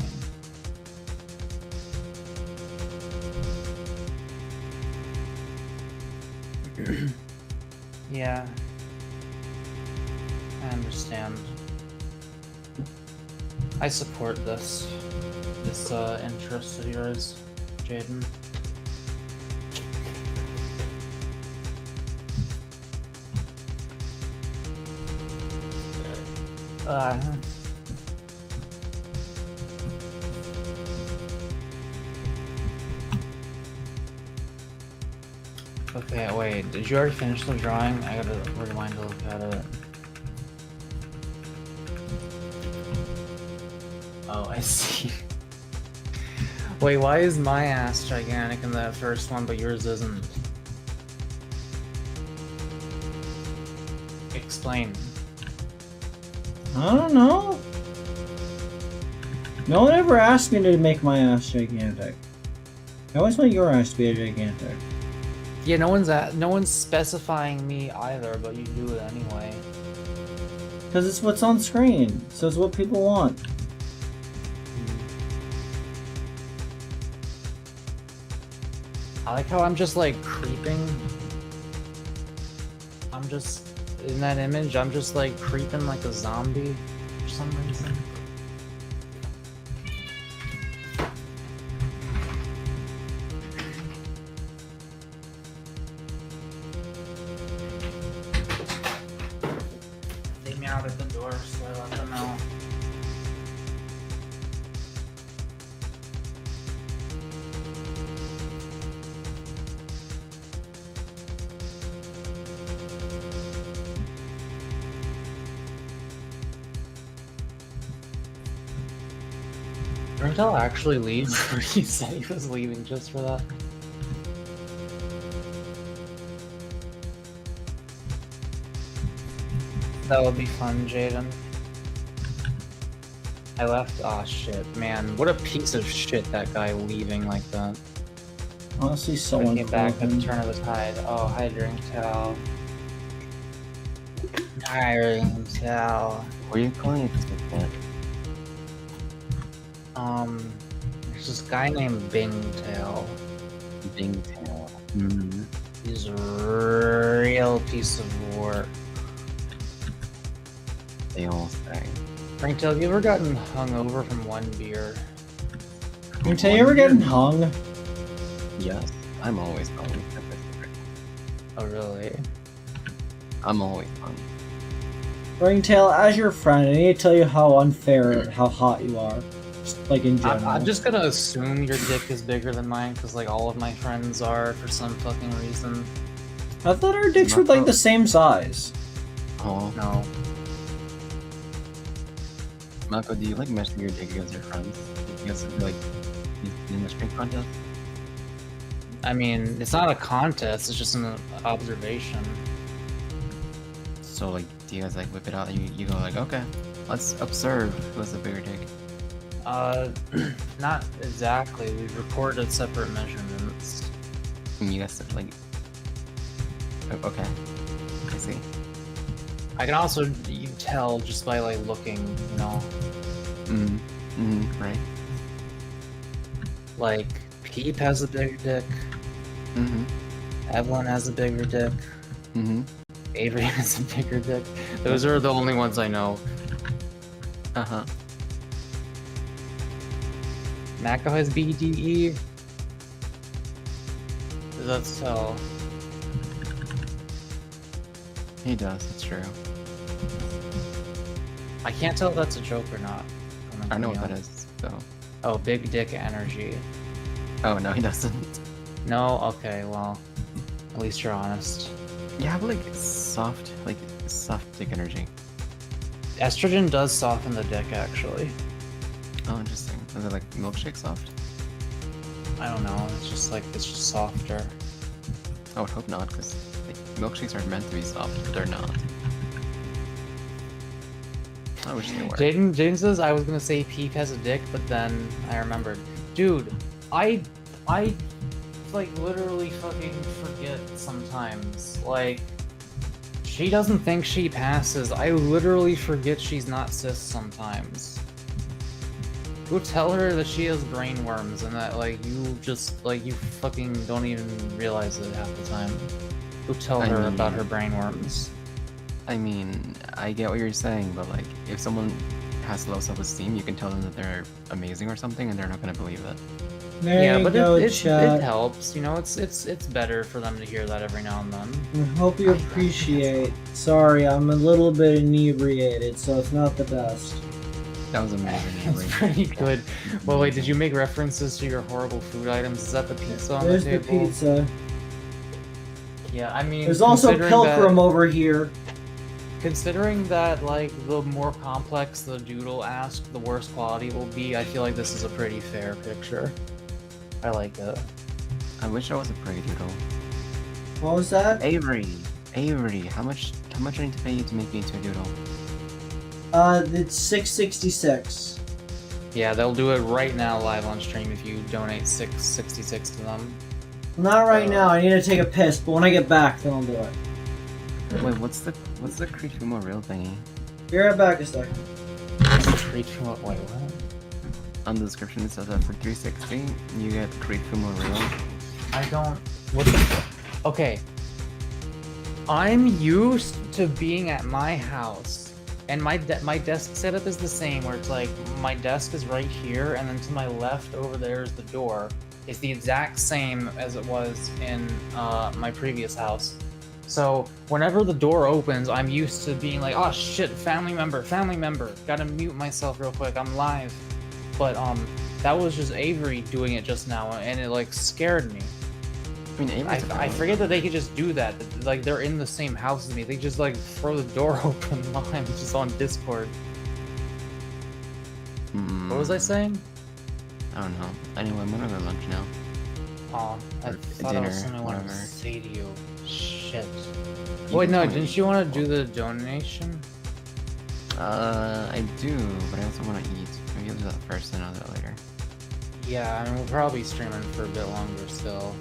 Yeah, I understand. I support this interest of yours, Jaden. Okay, wait, did you already finish the drawing? I gotta rewind to look at it. Oh, I see. Wait, why is my ass gigantic in that first one, but yours isn't? Explain. I don't know. No one ever asked me to make my ass gigantic. I always want your ass to be gigantic. Yeah, no one's specifying me either, but you do it anyway. Because it's what's on screen, so it's what people want. I like how I'm just like creeping. I'm just in that image. I'm just like creeping like a zombie for some reason. They me out at the door, so I let them out. Didn't I actually leave? Or he said he was leaving just for that? That would be fun, Jaden. I left. Aw, shit, man. What a piece of shit that guy leaving like that. Honestly, I someone came back at the turn of the tide. Oh, hi, drink towel. Hi, drink towel. What are you calling it? There's this guy named Bingtail. Bingtail. He's a real piece of work. They all say. Bingtail, have you ever gotten hungover from one beer? Can you ever getting hung? Yes, I'm always hung. Oh, really? I'm always hung. Ringtail, as your friend, I need to tell you how unfair, how hot you are. Just, like, in general. I'm just gonna assume your dick is bigger than mine, because, like, all of my friends are for some fucking reason. I thought our dicks were, like, the same size. Oh, No. Mako, do you like measuring your dick against your friends? You guys like in the strength contest? I mean, it's not a contest, it's just an observation. So like, do you guys like whip it out and you go like, okay, let's observe who has the bigger dick? Not exactly. We've recorded separate measurements. And you guys like, okay, I see. I can also you tell just by like looking, you know. Right. Like Peep has a bigger dick. Evelyn has a bigger dick. Avery has a bigger dick. Those are the only ones I know. Mako has BDE. That's tell. He does, it's true. I can't tell if that's a joke or not. I know what that is, so. Oh, big dick energy. Oh, no, he doesn't. No? Okay, well, at least you're honest. You have like soft dick energy. Estrogen does soften the dick, actually. Oh, interesting. Is it like milkshake soft? I don't know, it's just softer. I would hope not, because like, milkshakes are meant to be soft, but they're not. I wish they were. Jaden says I was gonna say Peep has a dick, but then I remembered. Dude, I like literally fucking forget sometimes. Like, she doesn't think she passes. I literally forget she's not cis sometimes. Go tell her that she has brain worms and that like you fucking don't even realize it half the time. Go tell her about her brain worms. I mean, I get what you're saying, but like, if someone has low self-esteem, you can tell them that they're amazing or something, and they're not gonna believe it. There Yeah, you but go, it chat. helps. You know, it's better for them to hear that every now and then. I hope you appreciate. Sorry, I'm a little bit inebriated, so it's not the best. That was amazing. It's pretty good. Well, wait, did you make references to your horrible food items? Is that the pizza on There's the the table? pizza. Yeah, I mean, There's also Pilgrim over here. Considering that, like, the more complex the doodle asked, the worse quality will be, I feel like this is a pretty fair picture. I like it. I wish I was a prey doodle. What was that? Avery, how much I need to pay you to make me into a doodle? It's $6.66. Yeah, they'll do it right now live on stream if you donate $6.66 to them. Not right now, I need to take a piss, but when I get back, then I'll do it. Wait, what's the Kreed Fumo real thingy? Be right back a second. Treat from what? Wait, what? On the description it says that for 360 you get Kreed Fumo real. I don't. What the? Okay. I'm used to being at my house, and my desk setup is the same, where it's like my desk is right here, and then to my left over there is the door. It's the exact same as it was in my previous house. So whenever the door opens, I'm used to being like, oh shit, family member, gotta mute myself real quick, I'm live. But that was just Avery doing it just now, and it like scared me. I mean, I forget that they could just do that. Like they're in the same house as me. They just like throw the door open while I'm just on Discord. What was I saying? I don't know. Anyway, I'm gonna go lunch now. Oh, I Or thought dinner, I was something I wanted to whatever. say to you. Shit. You Wait, can no, tell me. didn't you want to do the donation? I do, but I also want to eat. Maybe I'll do that first, then I'll do that later. Yeah, I mean, we'll probably be streaming for a bit longer still.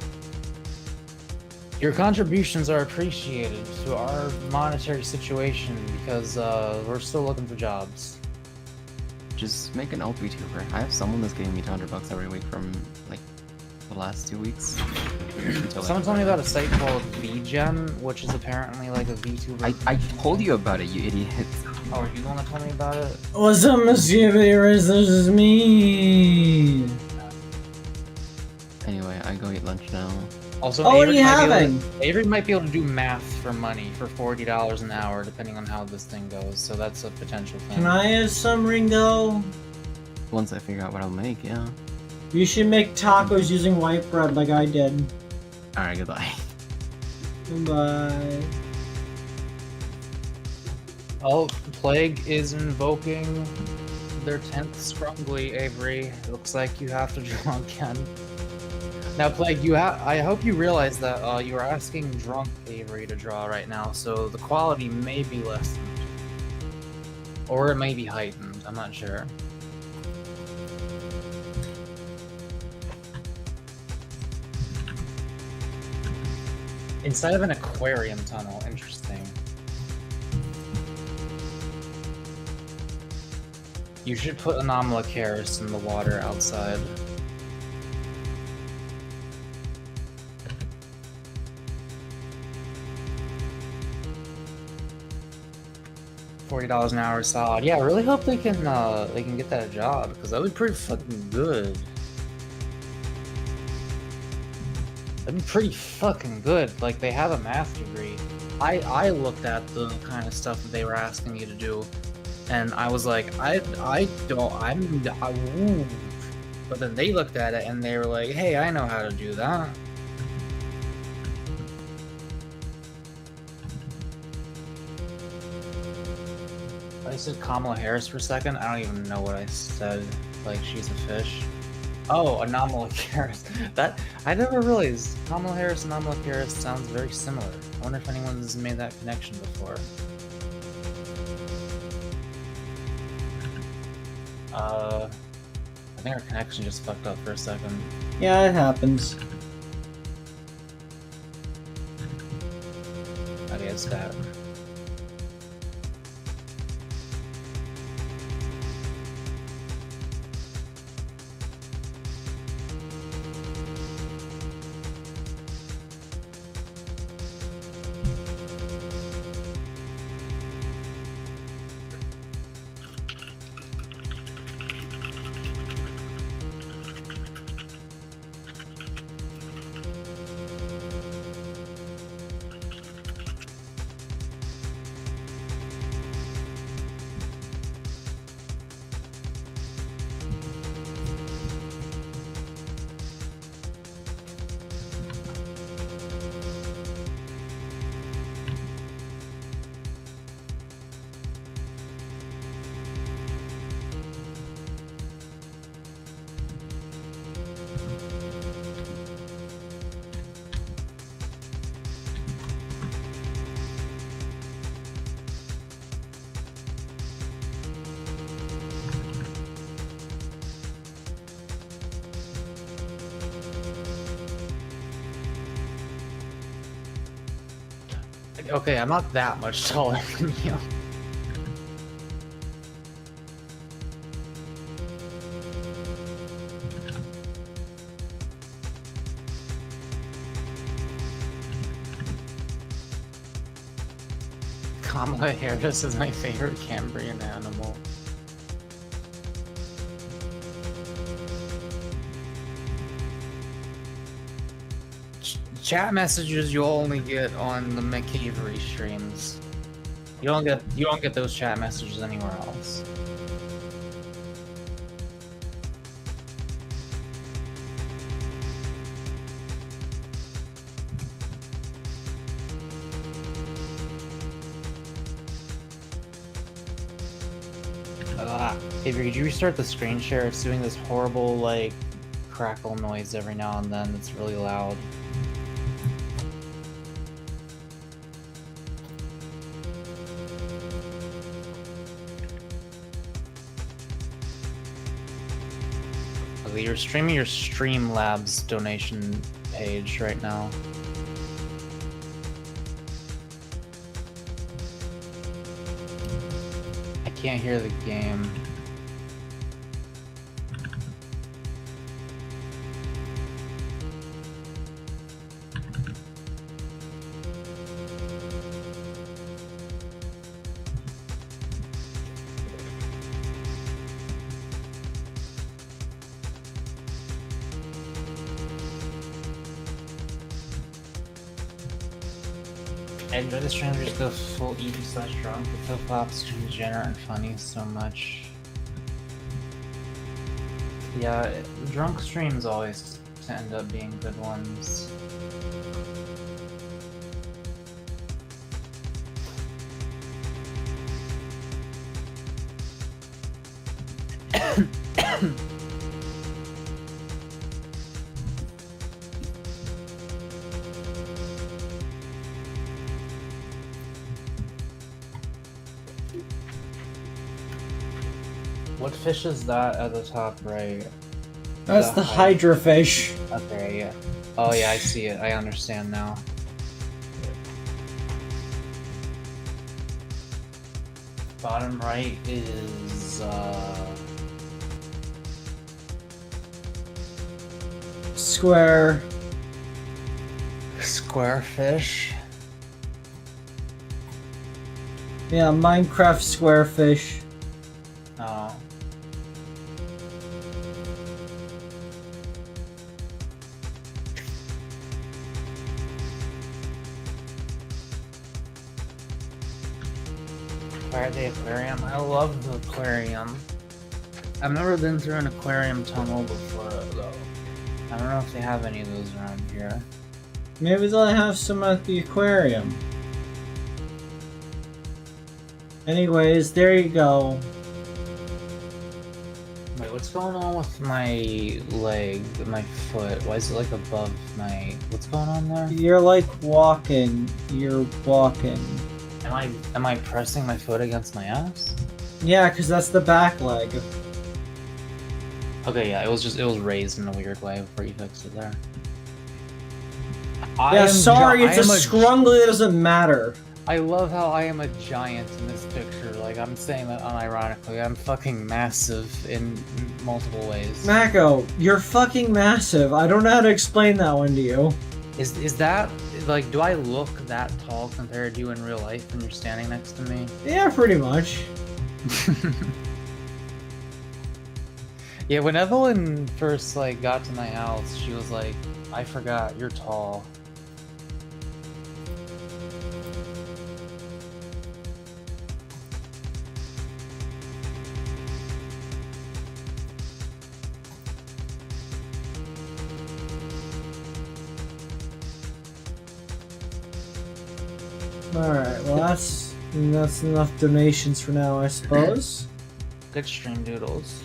Your contributions are appreciated to our monetary situation because we're still looking for jobs. Just make an alt VTuber. I have someone that's giving me $200 every week from like the last 2 weeks. Until, Someone told me about a site called VGem, which is apparently like a VTuber. I told you about it, you idiot. Oh, are you the one that told me about it? What's up, mischievous? This is me. Anyway, I go eat lunch now. Also, Oh, what are Avery you might be able to- having? Avery might be able to do math for money for $40 an hour, depending on how this thing goes. So that's a potential thing. Can I have some, Ringo? Once I figure out what I'll make, yeah. You should make tacos using white bread like I did. Alright, goodbye. Bye. Oh, Plague is invoking their 10th Scrumbly, Avery. It looks like you have to draw again. Now, Plague, I hope you realize that you are asking drunk Avery to draw right now, so the quality may be lessened. Or it may be heightened, I'm not sure. Inside of an aquarium tunnel, interesting. You should put Anomalocaris in the water outside. $40 an hour is solid. Yeah, I really hope they can get that job, because that would be pretty fucking good. That'd be pretty fucking good. Like, they have a math degree. I looked at the kind of stuff that they were asking me to do, and I was like, ooh. But then they looked at it and they were like, hey, I know how to do that. I said Kamala Harris for a second. I don't even know what I said. Like, she's a fish. Oh, Anomalocaris. That I never realized Kamala Harris and Anomalocaris sounds very similar. I wonder if anyone's made that connection before. I think our connection just fucked up for a second. Yeah, it happens. Okay, it's bad. Okay, I'm not that much taller than you. Kamala Harris is my favorite Cambrian animal. Chat messages you only get on the McAvery streams. You don't get those chat messages anywhere else. Avery, could you restart the screen share? It's doing this horrible, like, crackle noise every now and then. It's really loud. Okay, you're streaming your Streamlabs donation page right now. I can't hear the game. I enjoy the stream, just go full ED/drunk. The flip-flops too degenerate and funny so much. Yeah, drunk streams always end up being good ones. What fish is that at the top right? That's the Hydra fish. Okay, yeah. Oh yeah, I see it. I understand now. Bottom right is Square fish. Yeah, Minecraft square fish. Oh. Faraday Aquarium. I love the aquarium. I've never been through an aquarium tunnel before, though. I don't know if they have any of those around here. Maybe they'll have some at the aquarium. Anyways, there you go. Wait, what's going on with my leg, my foot? Why is it like above my... What's going on there? You're like walking. You're walking. Am I pressing my foot against my ass? Yeah, because that's the back leg. Okay, yeah, it was raised in a weird way before you fixed it there. Yeah, sorry, it's a scrungly that doesn't matter. I love how I am a giant in this picture. Like, I'm saying that unironically. I'm fucking massive in multiple ways. Mako, you're fucking massive. I don't know how to explain that one to you. Is that, like, do I look that tall compared to you in real life when you're standing next to me? Yeah, pretty much. Yeah, when Evelyn first, like, got to my house, she was like, I forgot, you're tall. Alright, well that's enough donations for now, I suppose. Good stream doodles.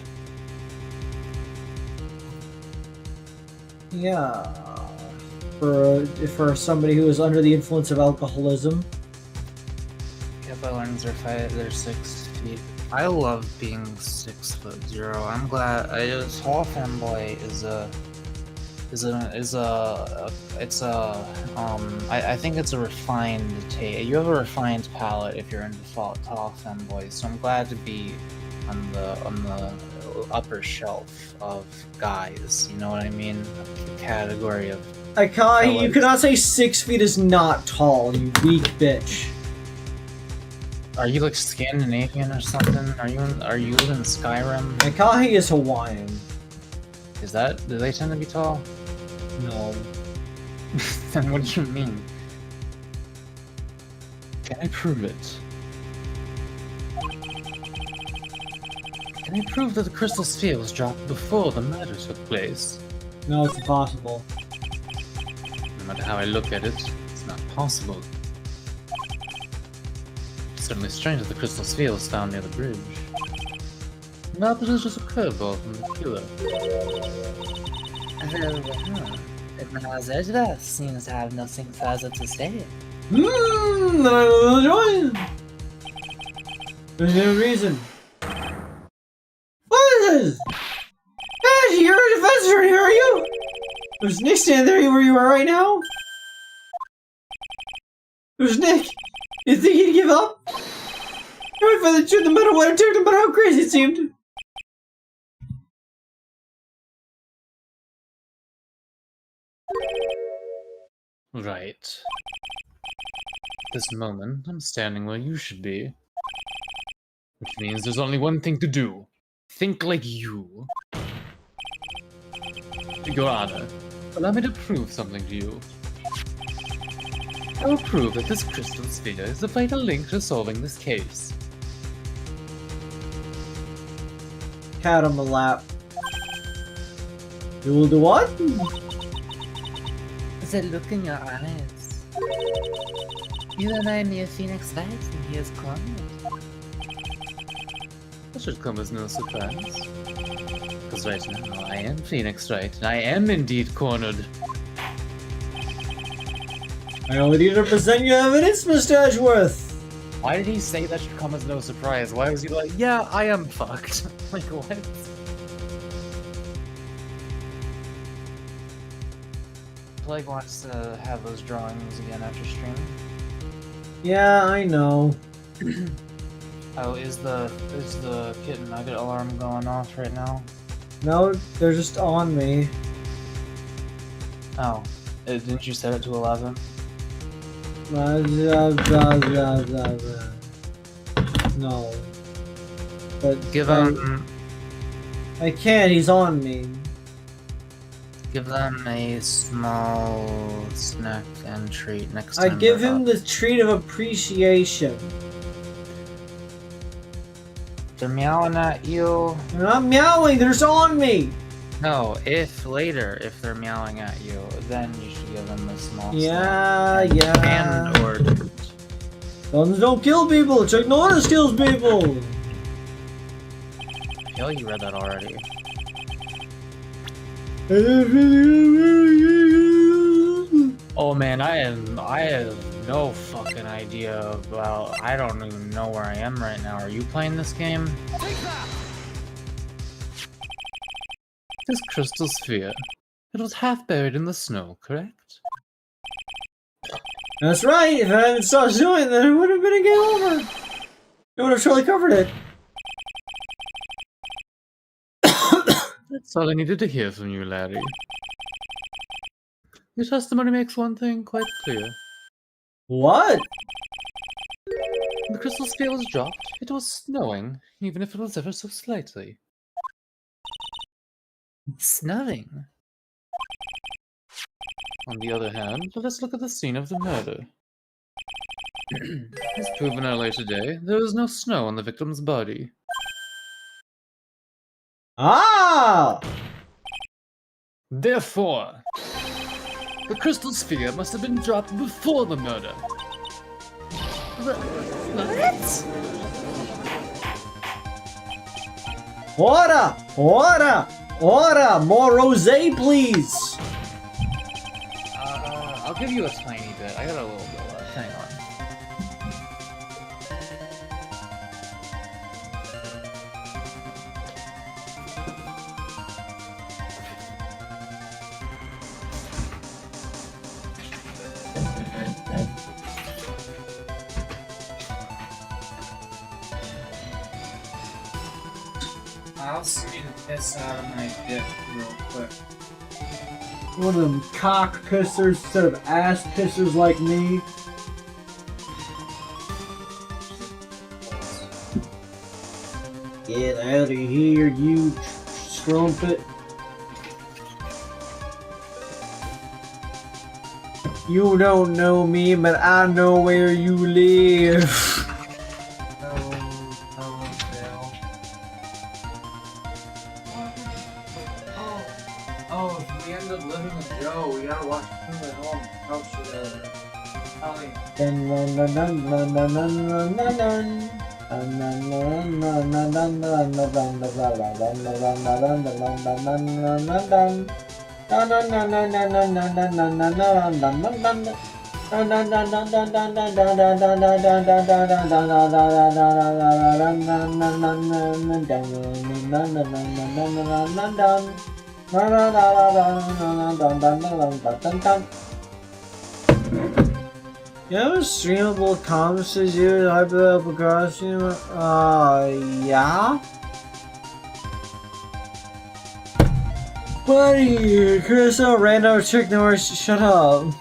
Yeah. For somebody who is under the influence of alcoholism. Yep, I learned they're 6 feet. I love being 6'0". I'm glad. Tall fanboy I think it's a refined taste. You have a refined palate if you're into tall femboys, so I'm glad to be on the upper shelf of guys. You know what I mean? A category of. You cannot say 6 feet is not tall, you weak bitch. Are you like Scandinavian or something? Are you in Skyrim? Mikahi is Hawaiian. Do they tend to be tall? No. Then what do you mean? Can I prove it? Can I prove that the crystal sphere was dropped before the murder took place? No, it's impossible. No matter how I look at it, it's not possible. It's certainly strange that the crystal sphere was found near the bridge. Now that it's just a curveball from the killer. Mademoiselle seems to have nothing further to say. There's no reason. What is this? Hey, you're a defense attorney, are you? There's Nick standing there where you are right now? There's Nick. You think he'd give up? He went for the truth no matter what it took, no matter how crazy it seemed. Right. This moment, I'm standing where you should be. Which means there's only one thing to do. Think like you. Your Honor, allow me to prove something to you. I will prove that this crystal sphere is the vital link to solving this case. Cat on the lap. You will do what? The look in your eyes. You and I near Phoenix Light, and he is cornered. That should come as no surprise. Because right now, I am Phoenix Wright, and I am indeed cornered. I only need to present you evidence, Mr. Edgeworth. Why did he say that should come as no surprise? Why was he like, yeah, I am fucked? Like, what? Plague wants to have those drawings again after stream. Yeah, I know. Oh, is the kitten nugget alarm going off right now? No, they're just on me. Oh, didn't you set it to 11? No. But Give them. I can't, he's on me. Give them a small snack and treat next time. I give they're him up. the treat of appreciation. They're meowing at you. They're not meowing, they're just on me. No, if they're meowing at you, then you should give them a small Yeah, snack. yeah. And or treat. Guns don't kill people, Chuck Norris kills people. I feel you read that already. Oh man, I have no fucking idea about. I don't even know where I am right now. Are you playing this game? This crystal sphere. It was half buried in the snow, correct? That's right, if I hadn't stopped doing that, it would have been a game over. It would have totally covered it. That's all I needed to hear from you, Larry. Your testimony makes one thing quite clear. What? The crystal sphere was dropped. It was snowing, even if it was ever so slightly. Snowing. On the other hand, let us look at the scene of the murder. As proven earlier today, there was no snow on the victim's body. Ah! Therefore, the crystal sphere must have been dropped before the murder. What? Ora! Ora! Ora! More rosé, please! I'll give you a tiny bit. I got a little bit left. Hang on. I'll see the piss out of my dick real quick. One of them cock pissers instead of ass pissers like me. Get out of here, you strumpet. You don't know me, but I know where you live. Oh, if we end up living with Joe, we gotta watch Fumo at home. Oh shit. Dun dun dun dun dun dun dun dun dun. You have a streamable comments to do hyper costume? Yeah? Buddy, Chris, random chick Norris, shut up.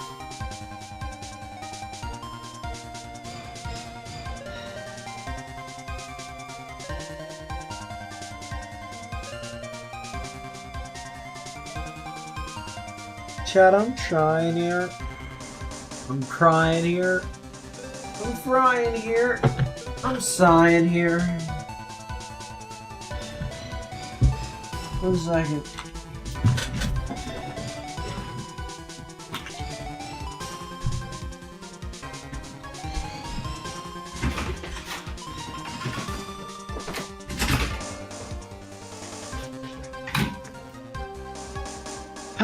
Chat, I'm trying here. I'm crying here. I'm frying here. I'm sighing here. 1 second.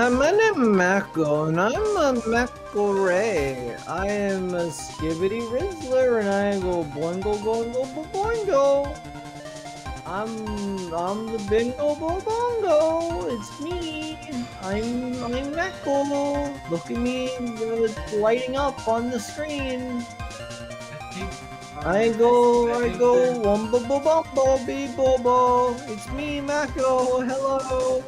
My name is Mako, and I'm a Mako Ray. I am a skibbity Rizzler, and I go boingo, boingo, boingo. I'm the bingo, bongo. It's me. I'm Mako. Look at me, lighting up on the screen. I go, wumba bumbo, bee bobo. It's me, Mako. Hello.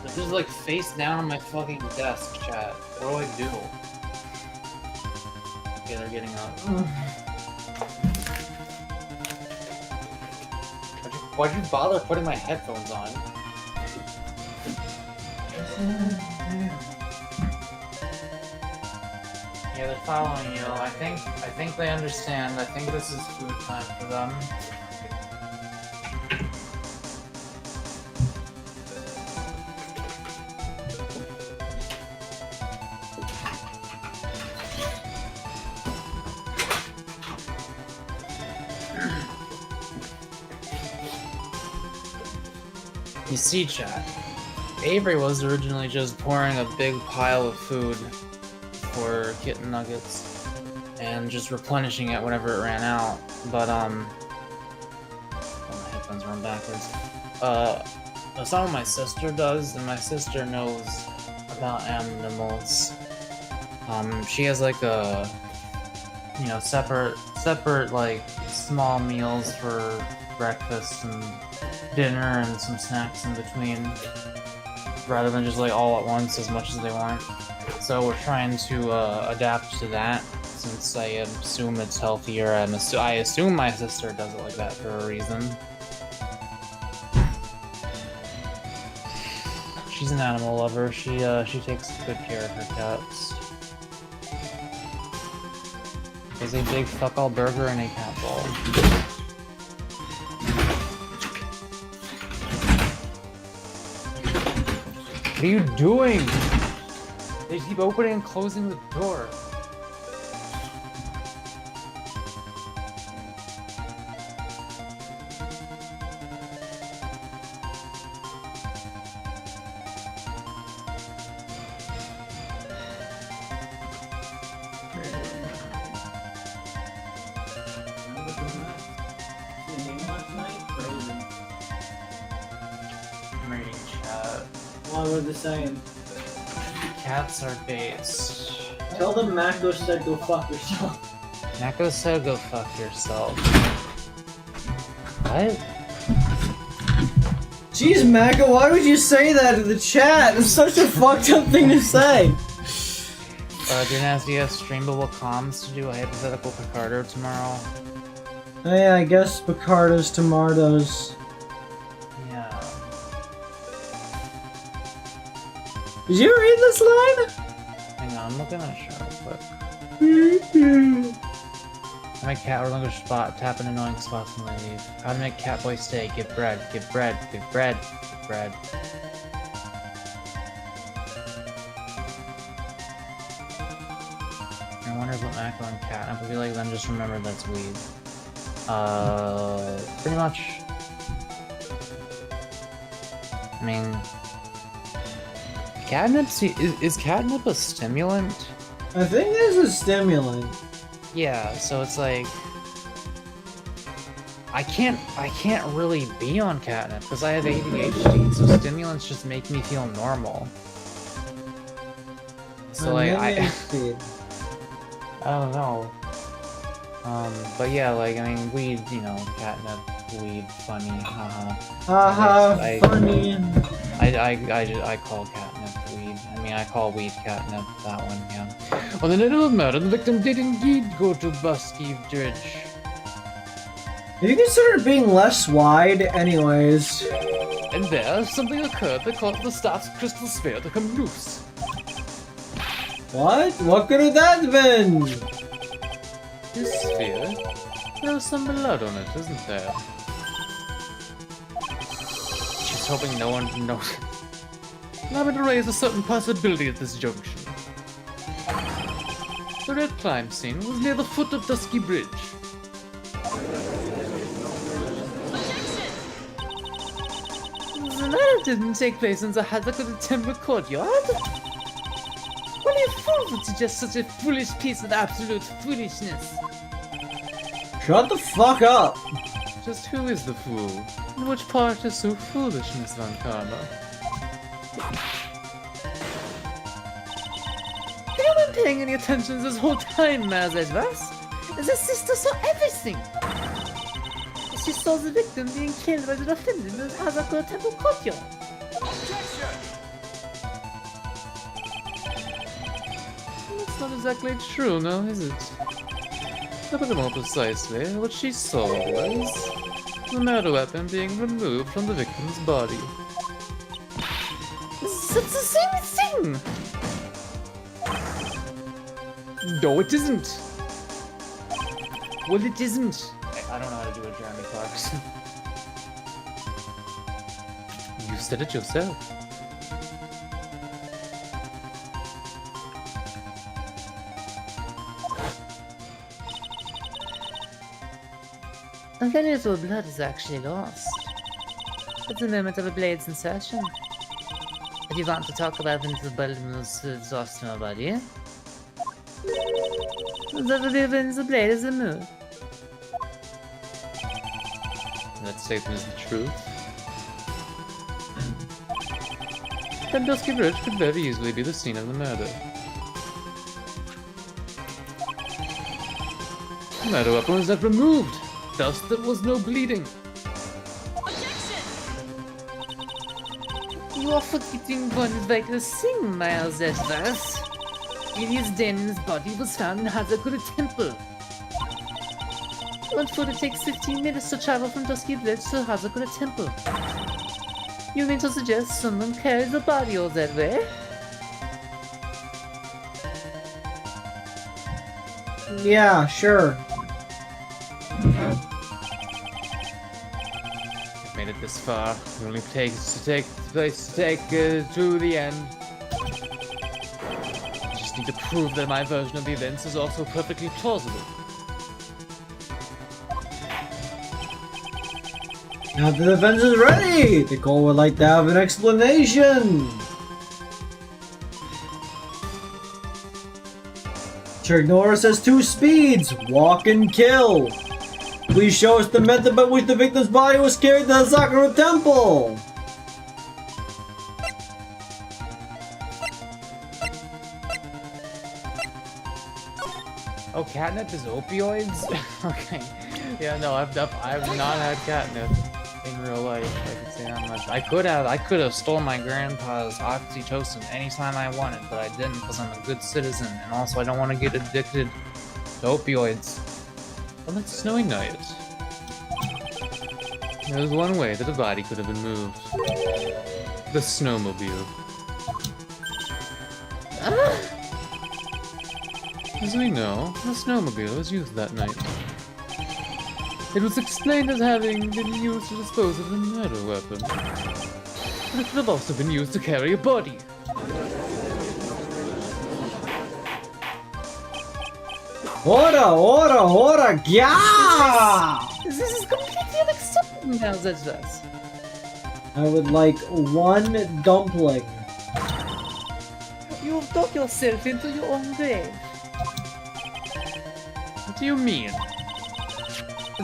This is like face down on my fucking desk, chat. What do I do? Okay, they're getting up. Why'd you bother putting my headphones on? Yeah, they're following you. I think they understand. I think this is food time for them. You see, chat, Avery was originally just pouring a big pile of food for kitten nuggets and just replenishing it whenever it ran out. But oh, my headphones run backwards. That's not what my sister does, and my sister knows about animals. She has like a, you know, separate like small meals for breakfast and dinner and some snacks in between, rather than just like all at once as much as they want. So we're trying to adapt to that, since I assume it's healthier. I assume my sister does it like that for a reason. She's an animal lover. She takes good care of her cats. There's a big fuck all burger and a cat ball. What are you doing? They keep opening and closing the door. I'm reading chat. What were they saying? cats are based. Tell them Mako said go fuck yourself. Mako said go fuck yourself. What? Jeez, Mako, why would you say that in the chat? It's such a fucked up thing to say. Didn't ask you have streamable comms to do a hypothetical Picardo tomorrow? Oh yeah, I guess Picardo's tomatoes. Yeah. Did you read this line? Hang on, I'm looking at it real quick. My cat relinquish spot, tap an annoying spots and leave. How to make cat boy stay, give bread, give bread, give bread, give bread. I wonder what Mako and Catnip would be like, then just remember that's weed. Pretty much. I mean, catnip, is catnip a stimulant? I think this is a stimulant. Yeah, so it's like I can't really be on catnip because I have ADHD, so stimulants just make me feel normal. So like I don't know. But yeah, like I mean weed, you know, catnip, weed, funny, haha. Haha, funny. I call catnip weed. I mean I call weed catnip, that one, yeah. On the night of the murder, the victim did indeed go to Busky Bridge. Have you considered being less wide, anyways? And there, something occurred that caused the staff's crystal sphere to come loose. What? What could have that been? This sphere? There's some blood on it, isn't there? She's hoping no one knows. Allow me to raise a certain possibility at this junction. The red climb scene was near the foot of Dusky Bridge. The matter didn't take place in the Hazakura Temple courtyard. Only a fool would suggest such a foolish piece of absolute foolishness. Shut the fuck up! Just who is the fool? And which part is so foolish, Miss Von Karma? Have you been paying any attention this whole time, Mazadvas? The sister saw everything! She saw the victim being killed by the defendant in the Hazakura Temple courtyard. That's not exactly true, now is it? To put it more precisely, what she saw was the murder weapon being removed from the victim's body. It's the same thing! No, it isn't! Well, it isn't! I don't know how to do a Jeremy Clarkson. You said it yourself. Very little blood is actually lost. At the moment of a blade's insertion. If you want to talk about when the blood moves lost from your body, that will be when the blade is removed. That statement is the truth. Then Dusky Bridge could very easily be the scene of the murder. The murder weapon was not removed. Thus, there was no bleeding. You are forgetting one vital thing, Miles Esvas. Ilias Denon's body was found in Hazakura Temple. One foot it takes 15 minutes to travel from Dusky Bridge to Hazakura Temple. You mean to suggest someone carried the body all that way? Yeah, sure. I've made it this far. It only takes to take to the end. I just need to prove that my version of the events is also perfectly plausible. Now the defense is ready! The court would like to have an explanation! Chuck Norris has two speeds, walk and kill. Please show us the method by which the victim's body was carried to the Sakura Temple. Oh, catnip is opioids? Okay. Yeah, no, I've not had catnip in real life. I can say that much. I could have stolen my grandpa's oxytocin anytime I wanted, but I didn't because I'm a good citizen, and also I don't want to get addicted to opioids. On that snowy night, there was one way that a body could have been moved. The snowmobile. As we know, the snowmobile was used that night. It was explained as having been used to dispose of a murder weapon. But it could have also been used to carry a body. Ora, yeah! This is completely unacceptable now, that's. I would like 1 dumpling. You have dug yourself into your own grave. What do you mean?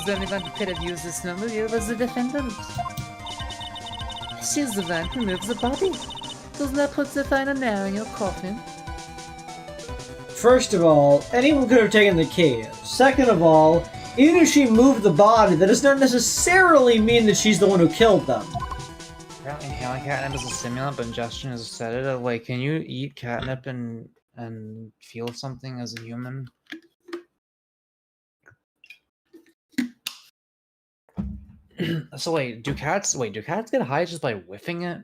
The only one who could have used this snowmobile was the defendant. She's the one who moves the body. Doesn't that put the final nail in your coffin? First of all, anyone could have taken the key. Second of all, even if she moved the body, that does not necessarily mean that she's the one who killed them. Apparently inhaling catnip is a stimulant, but ingestion is a sedative. Like, can you eat catnip and feel something as a human? So wait, do cats get high just by whiffing it?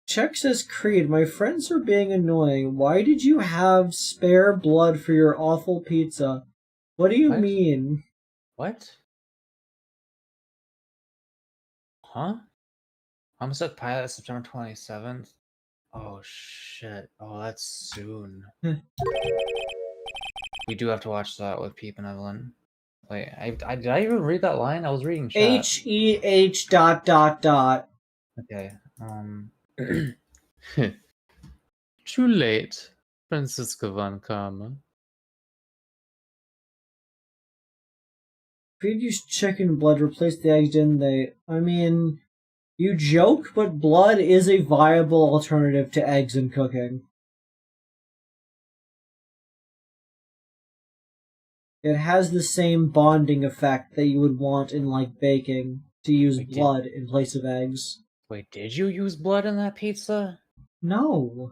Check says, Kreed, my friends are being annoying. Why did you have spare blood for your awful pizza? What do you What? mean? What? Huh? Homicide Pilot, September 27th. Oh shit. Oh, that's soon. We do have to watch that with Peep and Evelyn. Wait, did I even read that line? I was reading chat. HEH ... Okay, Too late, Franziska von Karma. Kreed used chicken blood to replace the eggs, didn't they? I mean, you joke, but blood is a viable alternative to eggs in cooking. It has the same bonding effect that you would want in, like, baking, to use blood in place of eggs. Wait, did you use blood in that pizza? No.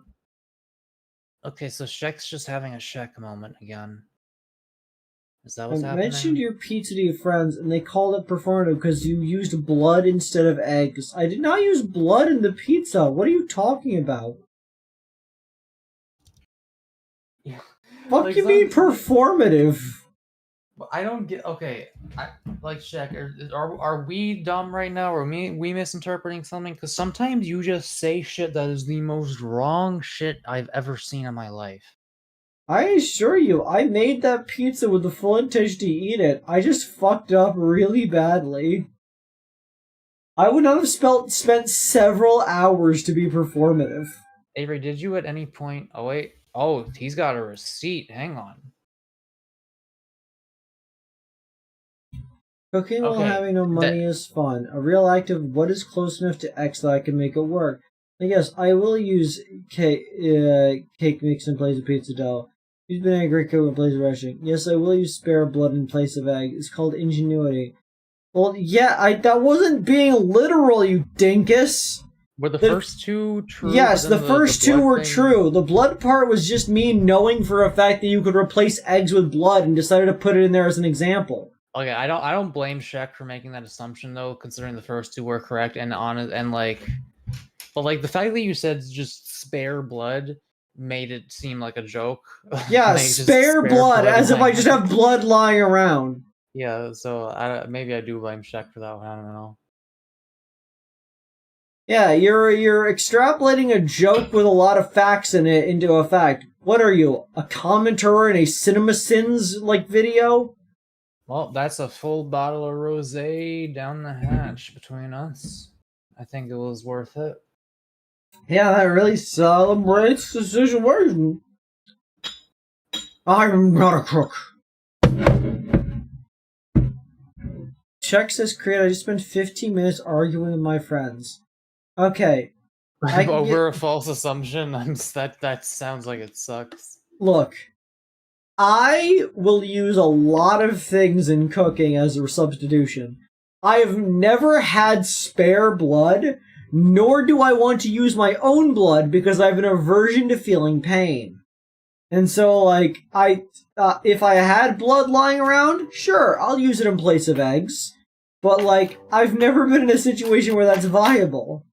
Okay, so Shek's just having a Shek moment again. Is that I what's happening? mentioned your pizza to your friends, and they called it performative because you used blood instead of eggs. I did not use blood in the pizza. What are you talking about? Yeah. What Like do you mean performative? I don't get. Okay, Shek, are we dumb right now? Are we misinterpreting something? Because sometimes you just say shit that is the most wrong shit I've ever seen in my life. I assure you, I made that pizza with the full intention to eat it. I just fucked up really badly. I would not have spent several hours to be performative. Avery, did you at any point... Oh, wait. Oh, he's got a receipt. Hang on. Cooking while having no money is fun. A real act of what is close enough to X that I can make it work. And yes, I will use cake mix in place of pizza dough. Use banana great coat in place of rushing. Yes, I will use spare blood in place of egg. It's called ingenuity. Well, yeah, that wasn't being literal, you dinkus. Were the first two true? Yes, the first two were true. The blood part was just me knowing for a fact that you could replace eggs with blood and decided to put it in there as an example. Okay, I don't blame Shek for making that assumption though, considering the first two were correct and honest and but the fact that you said just spare blood made it seem like a joke. Yeah, spare blood, as if I just have blood lying around. Yeah, so maybe I do blame Shek for that one. I don't know. Yeah, you're extrapolating a joke with a lot of facts in it into a fact. What are you, a commenter in a CinemaSins video? Well, that's a full bottle of rosé down the hatch between us. I think it was worth it. Yeah, that really celebrates the situation. I'm not a crook. Chuck says, Kreed, I just spent 15 minutes arguing with my friends. Okay. Over a false assumption? That sounds like it sucks. Look, I will use a lot of things in cooking as a substitution. I have never had spare blood, nor do I want to use my own blood because I have an aversion to feeling pain. And so, like, if I had blood lying around, sure, I'll use it in place of eggs. But, like, I've never been in a situation where that's viable.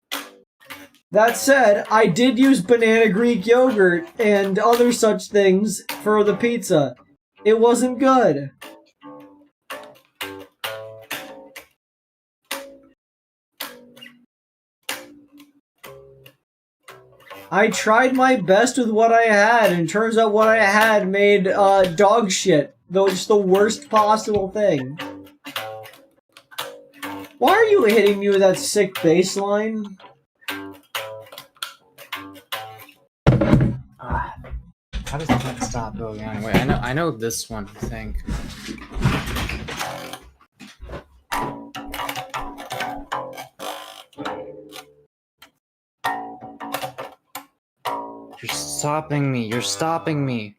That said, I did use banana Greek yogurt and other such things for the pizza. It wasn't good. I tried my best with what I had, and it turns out what I had made dog shit. Though it's the worst possible thing. Why are you hitting me with that sick bass line? How does that stop going anyway? I know this one, I think. You're stopping me. You're stopping me.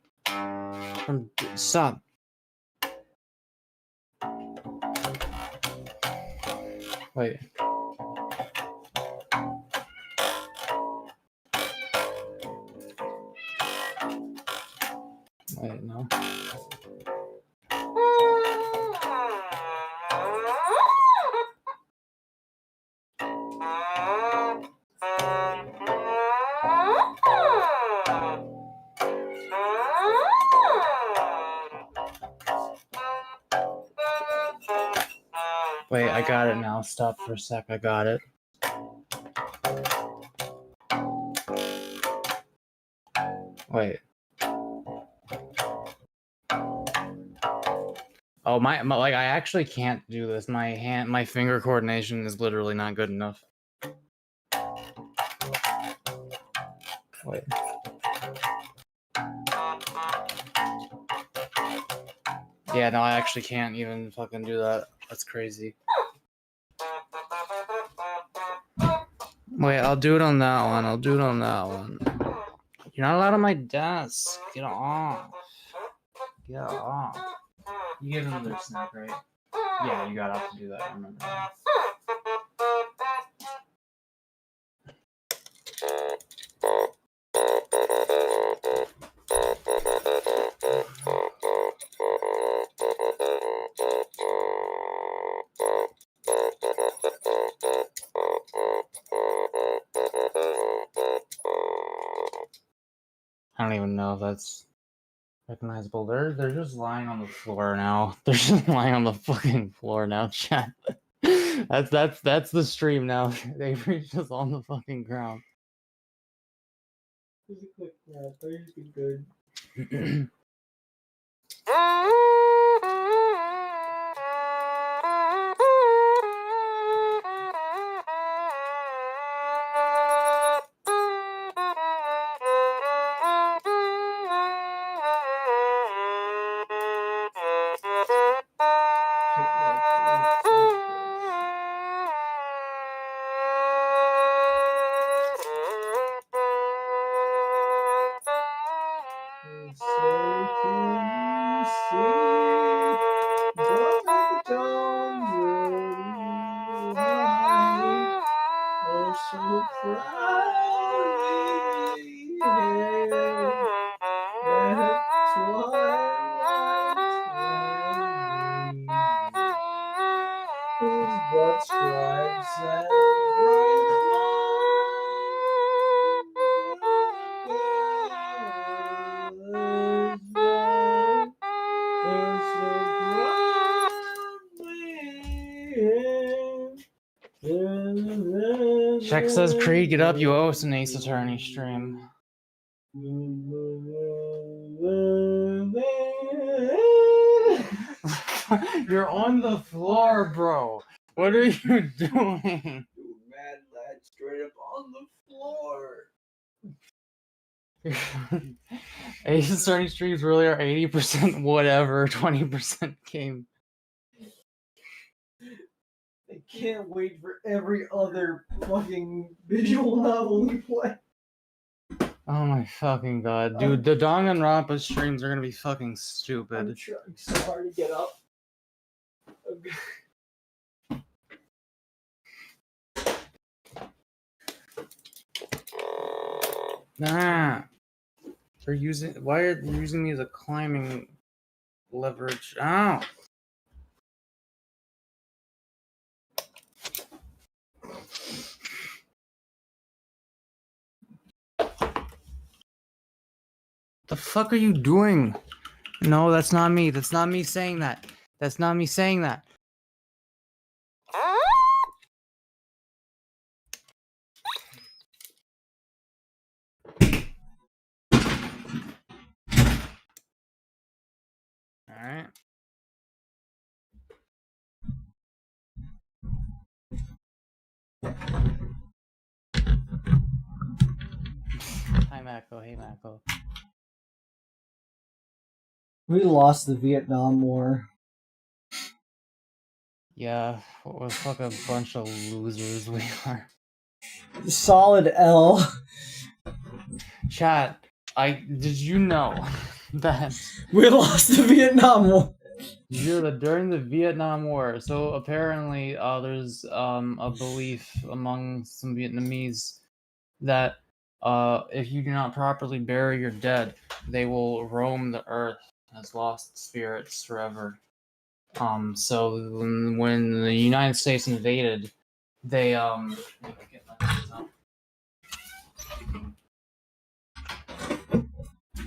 Stop. Wait. Wait, no. Wait, I got it now. Stop for a sec. I got it. Wait. Oh, my like I actually can't do this. My finger coordination is literally not good enough. Wait. Yeah, no, I actually can't even fucking do that. That's crazy. Wait, I'll do it on that one. I'll do it on that one. You're not allowed on my desk. Get off. Get off. You gave them their snack, right? Yeah, you got off to do that. I remember that. I don't even know if that's recognizable. They're just lying on the floor now. They're just lying on the fucking floor now, chat. That's the stream now. They've reached us on the fucking ground. Just a quick nap. They're just good. Check says Kreed, get up, you owe us an Ace Attorney stream. You're on the floor, bro. What are you doing? Mad lad straight up on the floor. Ace Attorney streams really are 80% whatever, 20% game. I can't wait for every other fucking visual novel we play. Oh my fucking god, dude! The Danganronpa streams are gonna be fucking stupid. I'm trying so hard to get up. Nah, they're using. Why are they using me as a climbing leverage? Ow! The fuck are you doing? No, that's not me. That's not me saying that. That's not me saying that. Alright. Hi, Mako. Hey, Mako. We lost the Vietnam War. Yeah, what the fuck a bunch of losers we are. Solid L. Chat, did you know that We lost the Vietnam War. during the Vietnam War, so apparently there's a belief among some Vietnamese that if you do not properly bury your dead, they will roam the earth as lost spirits forever. So when the United States invaded, they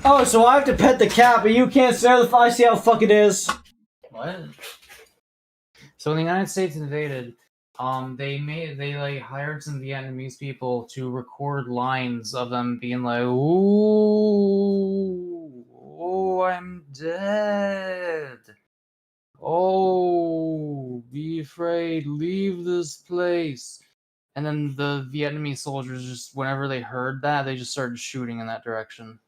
Oh, so I have to pet the cat, but you can't stare the I see how fuck it is. What? So when the United States invaded, they like hired some Vietnamese people to record lines of them being like, "Ooh, oh, I'm dead. Oh, be afraid, leave this place." And then the Vietnamese soldiers just, whenever they heard that, they just started shooting in that direction.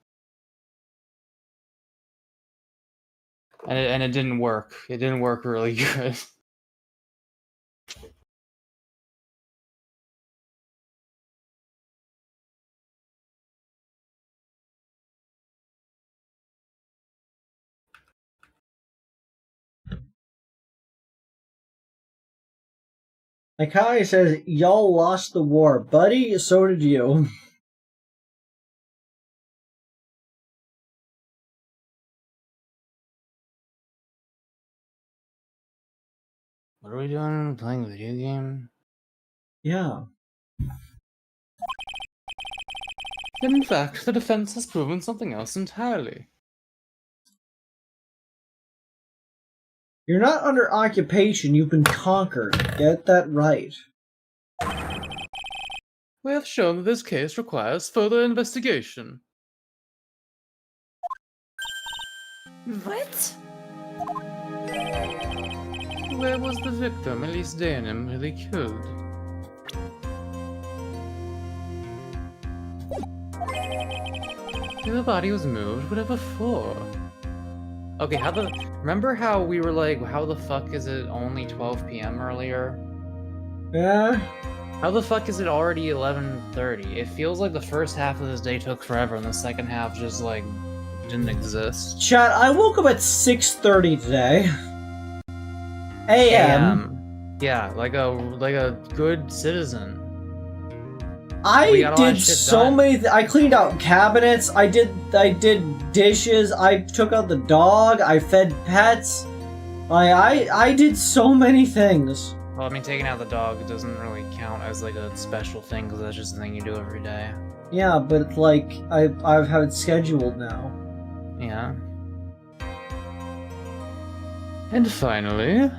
And it didn't work. It didn't work really good. Akai says, y'all lost the war. Buddy, so did you. What are we doing? Playing a video game? Yeah. In fact, the defense has proven something else entirely. You're not under occupation, you've been conquered. Get that right. We have shown that this case requires further investigation. What? Where was the victim Elise Danem really killed? The body was moved, whatever for? Okay, remember how we were like, how the fuck is it only 12 p.m. earlier? Yeah? How the fuck is it already 11:30? It feels like the first half of this day took forever and the second half just like didn't exist. Chat, I woke up at 6:30 today. AM. Yeah, like a good citizen. I did so many. I cleaned out cabinets. I did dishes. I took out the dog. I fed pets. I did so many things. Well, I mean, taking out the dog doesn't really count as like a special thing because that's just a thing you do every day. Yeah, but like I've had it scheduled now. Yeah. And finally,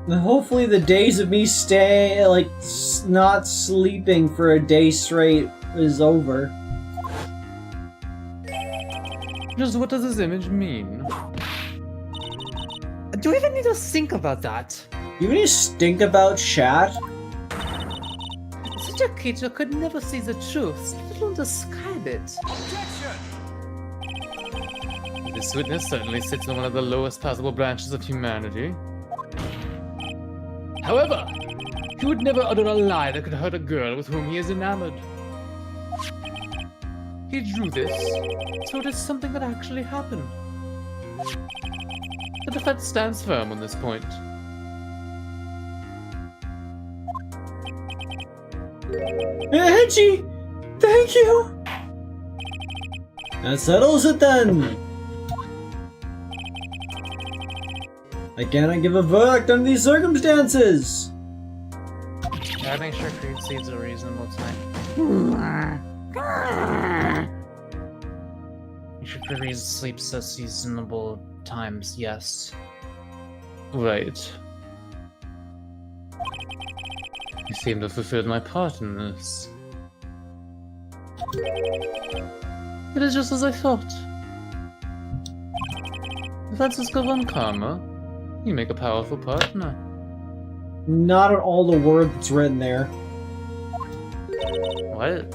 Hopefully the days of me not sleeping for a day straight is over. just what does this image mean? Do we even need to think about that? You need to think about chat? Such a creature could never see the truth, let alone describe it. This witness certainly sits on one of the lowest possible branches of humanity. However, he would never utter a lie that could hurt a girl with whom he is enamored. He drew this, so it is something that actually happened. The defense stands firm on this point. Hedgie! Thank you! That settles it then! I cannot give a verdict under these circumstances! Gotta make sure Kreed sleeps a reasonable time. Make sure Kreed sleeps at seasonable times, yes. Right. You seem to have fulfilled my part in this. It is just as I thought. Francisco von Karma, you make a powerful partner. Not at all the word that's written there. What?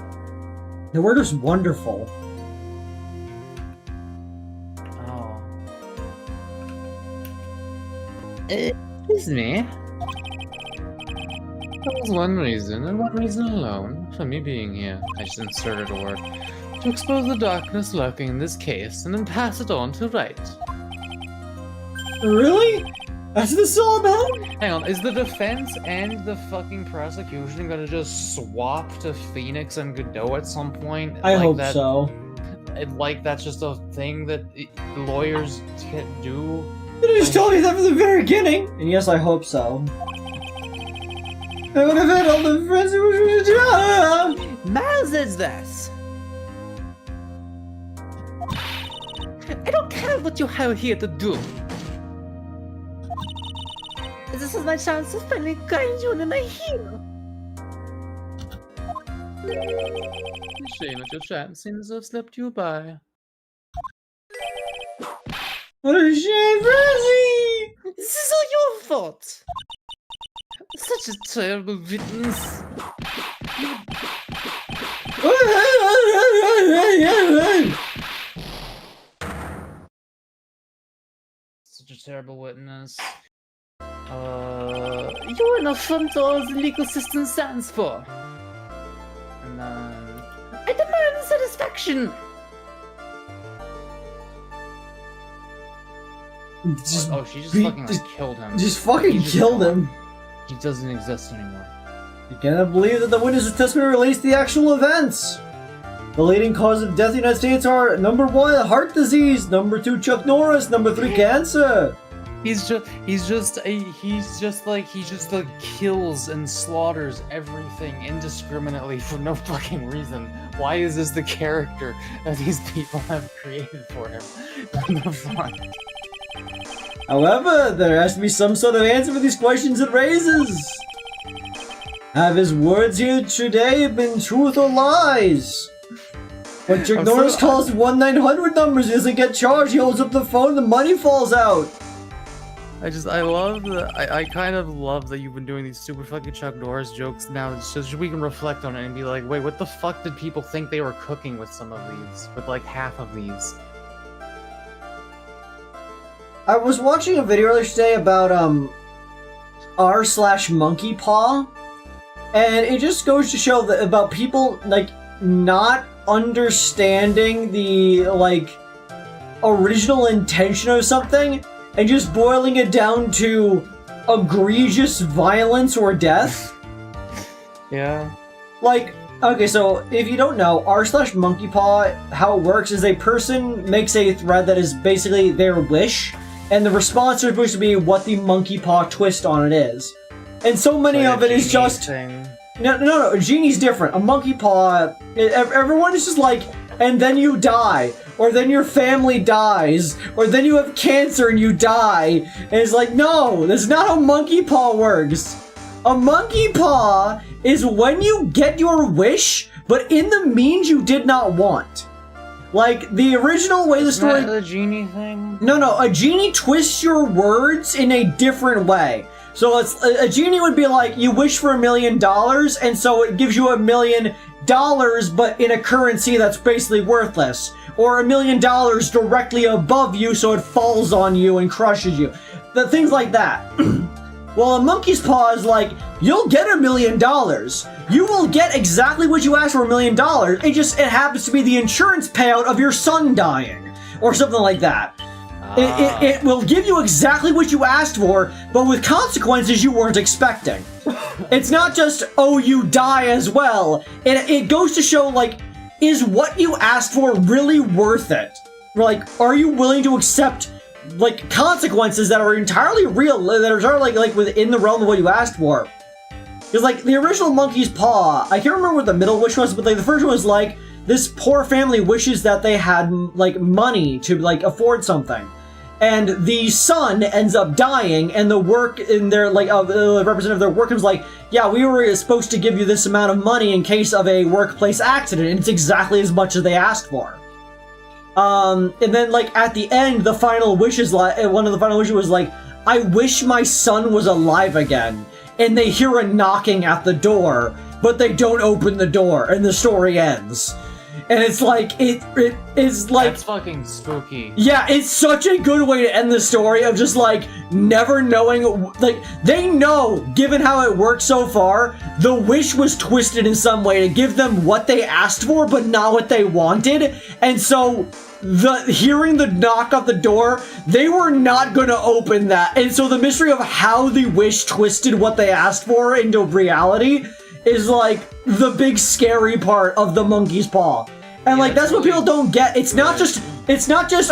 The word is wonderful. Oh. Excuse me. That was one reason, and one reason alone, for me being here. I just inserted a word. To expose the darkness lurking in this case, and then pass it on to Right. Really? That's what this is all about? Hang on, is the defense and the fucking prosecution gonna just swap to Phoenix and Godot at some point? I Like hope that, so. Like that's just a thing that lawyers can do? You just told me that from the very beginning! And yes, I hope so. I would have had all the friends who would job! Miles is this. I don't care what you have here to do. This is my chance to finally guide you in my heel. Shame that your chance seems to have slipped you by. What a shame, Rosie! This is all your fault. Such a terrible witness. Such a terrible witness. You're an affront to all the legal system stands for. And then... I demand satisfaction. Just oh, she just beat- fucking like killed him. Just fucking He just killed him. He doesn't exist anymore. You cannot believe that the witness' testimony relates to the actual events. The leading causes of death in the United States are number 1, heart disease, number 2, Chuck Norris, number 3, cancer. He just kills and slaughters everything indiscriminately for no fucking reason. Why is this the character that these people have created for him? What the fuck? However, there has to be some sort of answer for these questions it raises. Have his words here today been truth or lies? When Chuck Norris calls 1-900 numbers, he doesn't get charged, he holds up the phone, the money falls out. I love that. I kind of love that you've been doing these super fucking Chuck Norris jokes now. It's just we can reflect on it and be like, wait, what the fuck did people think they were cooking with some of these? With like half of these? I was watching a video earlier today about r/monkey paw, and it just goes to show that about people like not understanding the like original intention of something and just boiling it down to egregious violence or death. Yeah. Like, okay, so if you don't know, r/monkey paw, how it works is a person makes a thread that is basically their wish, and the response is supposed to be what the monkey paw twist on it is. And so many of it is just... Thing. No, a genie's different. A monkey paw, everyone is just like, and then you die, or then your family dies, or then you have cancer and you die. And it's like, no, that's not how monkey paw works. A monkey paw is when you get your wish, but in the means you did not want. Like, the original way the story... Isn't that the genie thing? No, a genie twists your words in a different way. So it's, a genie would be like, you wish for $1 million, and so it gives you $1 million, but in a currency that's basically worthless. Or $1 million directly above you, so it falls on you and crushes you. Things like that. Well, a monkey's paw is like, you'll get $1 million. You will get exactly what you asked for $1 million. It happens to be the insurance payout of your son dying. Or something like that. It will give you exactly what you asked for, but with consequences you weren't expecting. It's not just, oh, you die as well. It goes to show, like, is what you asked for really worth it? Like, are you willing to accept, like, consequences that are entirely real, that are entirely, like within the realm of what you asked for? Because, like, the original Monkey's Paw, I can't remember what the middle wish was, but, like, the first one was, like, this poor family wishes that they had, like, money to, like, afford something. And the son ends up dying, and the work in their, like, the representative of their work was like, yeah, we were supposed to give you this amount of money in case of a workplace accident, and it's exactly as much as they asked for. And then, like, at the end, the final wish is like, one of the final wishes was like, I wish my son was alive again. And they hear a knocking at the door, but they don't open the door, and the story ends. And it's like, it is like... That's fucking spooky. Yeah, it's such a good way to end the story of just, like, never knowing... Like, they know, given how it worked so far, the wish was twisted in some way to give them what they asked for, but not what they wanted. And so, hearing the knock at the door, they were not gonna open that. And so the mystery of how the wish twisted what they asked for into reality is, like, the big scary part of the Monkey's Paw. And, like, that's what people don't get. It's not just,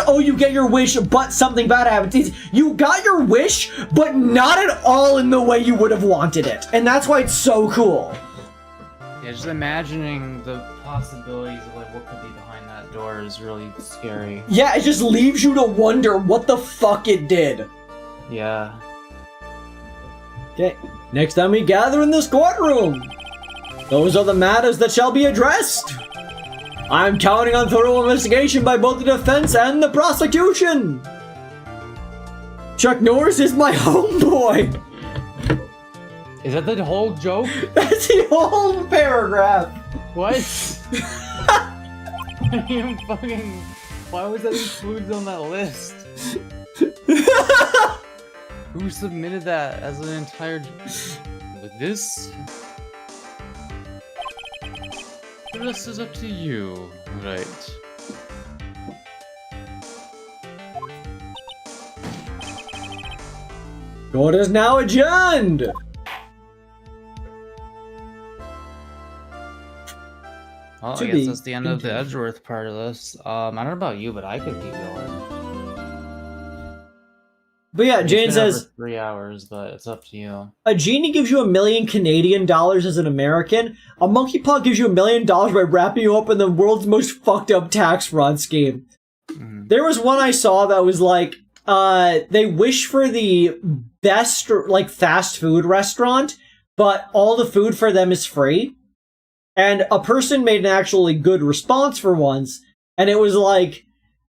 oh, you get your wish, but something bad happens. It's, you got your wish, but not at all in the way you would have wanted it. And that's why it's so cool. Yeah, just imagining the possibilities of, like, what could be behind that door is really scary. Yeah, it just leaves you to wonder what the fuck it did. Yeah. Okay, next time we gather in this courtroom. Those are the matters that shall be addressed. I'm counting on thorough investigation by both the defense and the prosecution. Chuck Norris is my homeboy. Is that the whole joke? That's the whole paragraph. What? You fucking... Why was that included on that list? Who submitted that as an entire... With this? The rest is up to you, right? Court is now adjourned. Well, I guess that's the end of the Edgeworth part of this. I don't know about you, but I could keep going. But yeah, Jane says 3 hours, but it's up to you. A genie gives you $1 million Canadian dollars as an American. A monkey paw gives you $1 million by wrapping you up in the world's most fucked up tax fraud scheme. Mm-hmm. There was one I saw that was like, they wish for the best, like, fast food restaurant, but all the food for them is free. And a person made an actually good response for once, and it was like,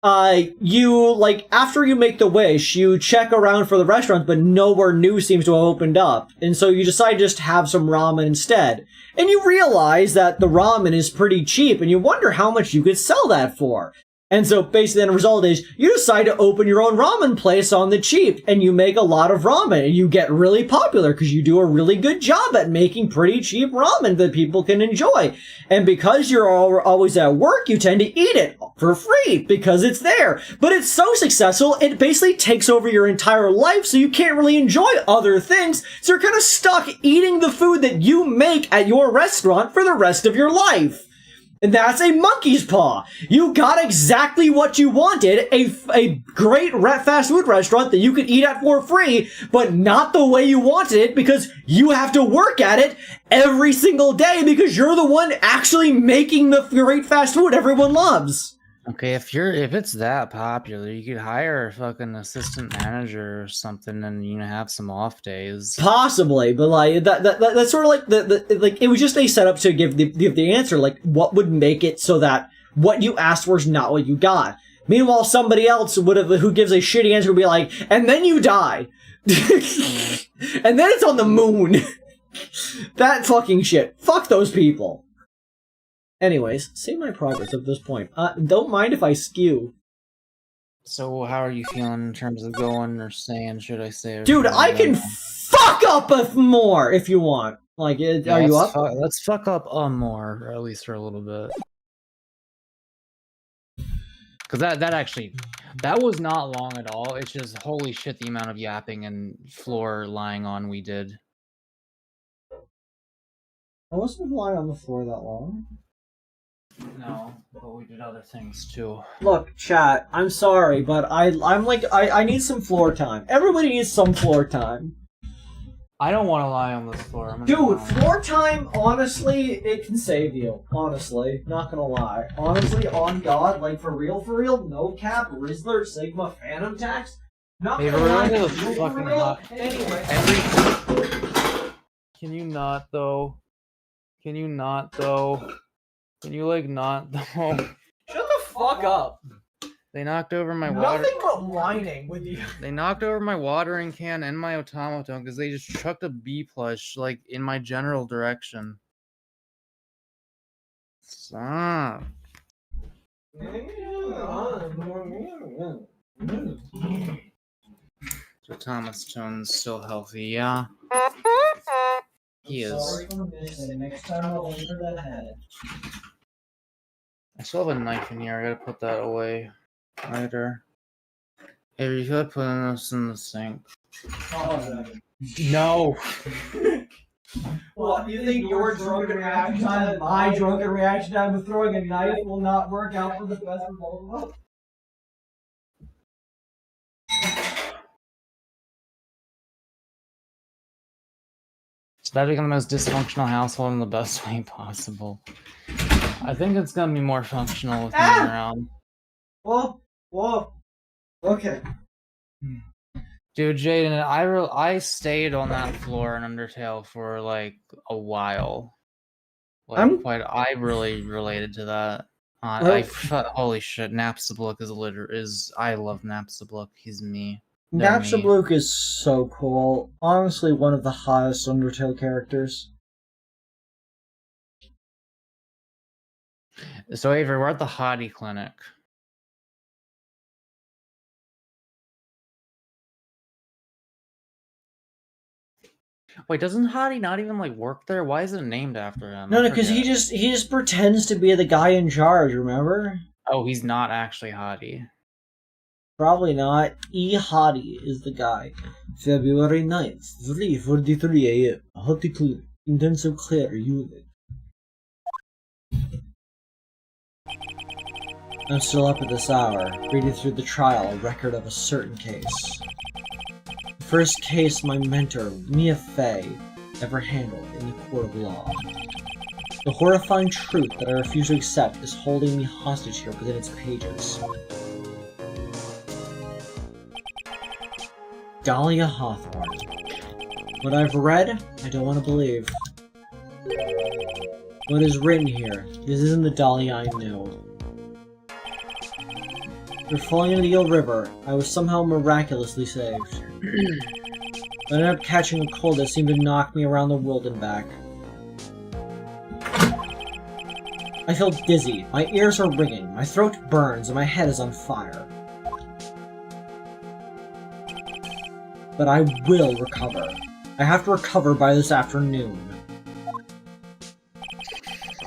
after you make the wish, you check around for the restaurants, but nowhere new seems to have opened up. And so you decide just to have some ramen instead. And you realize that the ramen is pretty cheap, and you wonder how much you could sell that for. And so basically the result is you decide to open your own ramen place on the cheap, and you make a lot of ramen, and you get really popular because you do a really good job at making pretty cheap ramen that people can enjoy. And because you're always at work, you tend to eat it for free because it's there. But it's so successful, it basically takes over your entire life, so you can't really enjoy other things, so you're kind of stuck eating the food that you make at your restaurant for the rest of your life. And that's a monkey's paw. You got exactly what you wanted, a great fast food restaurant that you could eat at for free, but not the way you wanted it because you have to work at it every single day because you're the one actually making the great fast food everyone loves. Okay, if it's that popular, you could hire a fucking assistant manager or something, and you know, have some off days. Possibly, but like that's sort of like the it was just a setup to give the answer, like what would make it so that what you asked for is not what you got. Meanwhile, somebody else who gives a shitty answer would be like, and then you die, and then it's on the moon. That fucking shit. Fuck those people. Anyways, save my progress at this point. Don't mind if I skew. So how are you feeling in terms of going or staying? Should I stay? Or Dude, should I can go? fuck up with more if you want. Like, Yeah, are you let's up? let's fuck up more, or at least for a little bit. Because that was not long at all. It's just holy shit the amount of yapping and floor lying on we did. I wasn't lying on the floor that long. No, but we did other things too. Look, chat, I'm sorry, but I need some floor time. Everybody needs some floor time. I don't want to lie on this floor. I'm gonna Dude, lie. floor time, honestly, it can save you. Honestly, not gonna lie. Honestly, on God, like for real, no cap, Rizzler, Sigma, Phantom Tax. Not Hey, gonna lie, remember the for fucking real. hot- Anyway. Can you not though? Can you not though? Can you like not though? Shut the fuck up. They knocked over my water. Nothing but whining with you. They knocked over my watering can and my automaton because they just chucked a B plush like in my general direction. Stop. So Thomas Jones still healthy, yeah. He is. Sorry for missing. Next time I'll enter that head. I still have a knife in here. I gotta put that away later. Hey, you could put this in the sink. Oh, No. What, you think your drunken reaction time and my drunken reaction time of throwing a knife will not work out for the best for both of us? It's about to become the most dysfunctional household in the best way possible. I think it's gonna be more functional with me around. Whoa. Okay. Dude, Jaden, I stayed on that floor in Undertale for like a while. Like, I really related to that. Holy shit, Napstablook is I love Napstablook. He's me. Napstablook is so cool. Honestly, one of the hottest Undertale characters. So Avery, we're at the Hottie Clinic. Wait, doesn't Hottie not even like work there? Why is it named after him? No, because he just pretends to be the guy in charge, remember? Oh, he's not actually Hottie. Probably not. E. Hottie is the guy. February 9th, 3:43 a.m. Hottie Clinic, Intensive Care Unit. I'm still up at this hour, reading through the trial record of a certain case. The first case my mentor, Mia Fey, ever handled in the court of law. The horrifying truth that I refuse to accept is holding me hostage here within its pages. Dahlia Hawthorne. What I've read, I don't want to believe. What is written here, this isn't the Dahlia I knew. After falling into the Eel River, I was somehow miraculously saved. I ended up catching a cold that seemed to knock me around the world and back. I feel dizzy, my ears are ringing, my throat burns, and my head is on fire. But I will recover. I have to recover by this afternoon.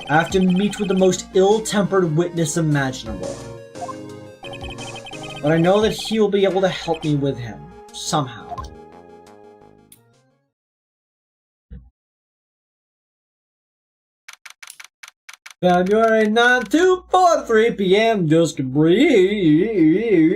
I have to meet with the most ill-tempered witness imaginable. But I know that he will be able to help me with him, somehow. February 9th, 2:43 p.m. Just a bridge.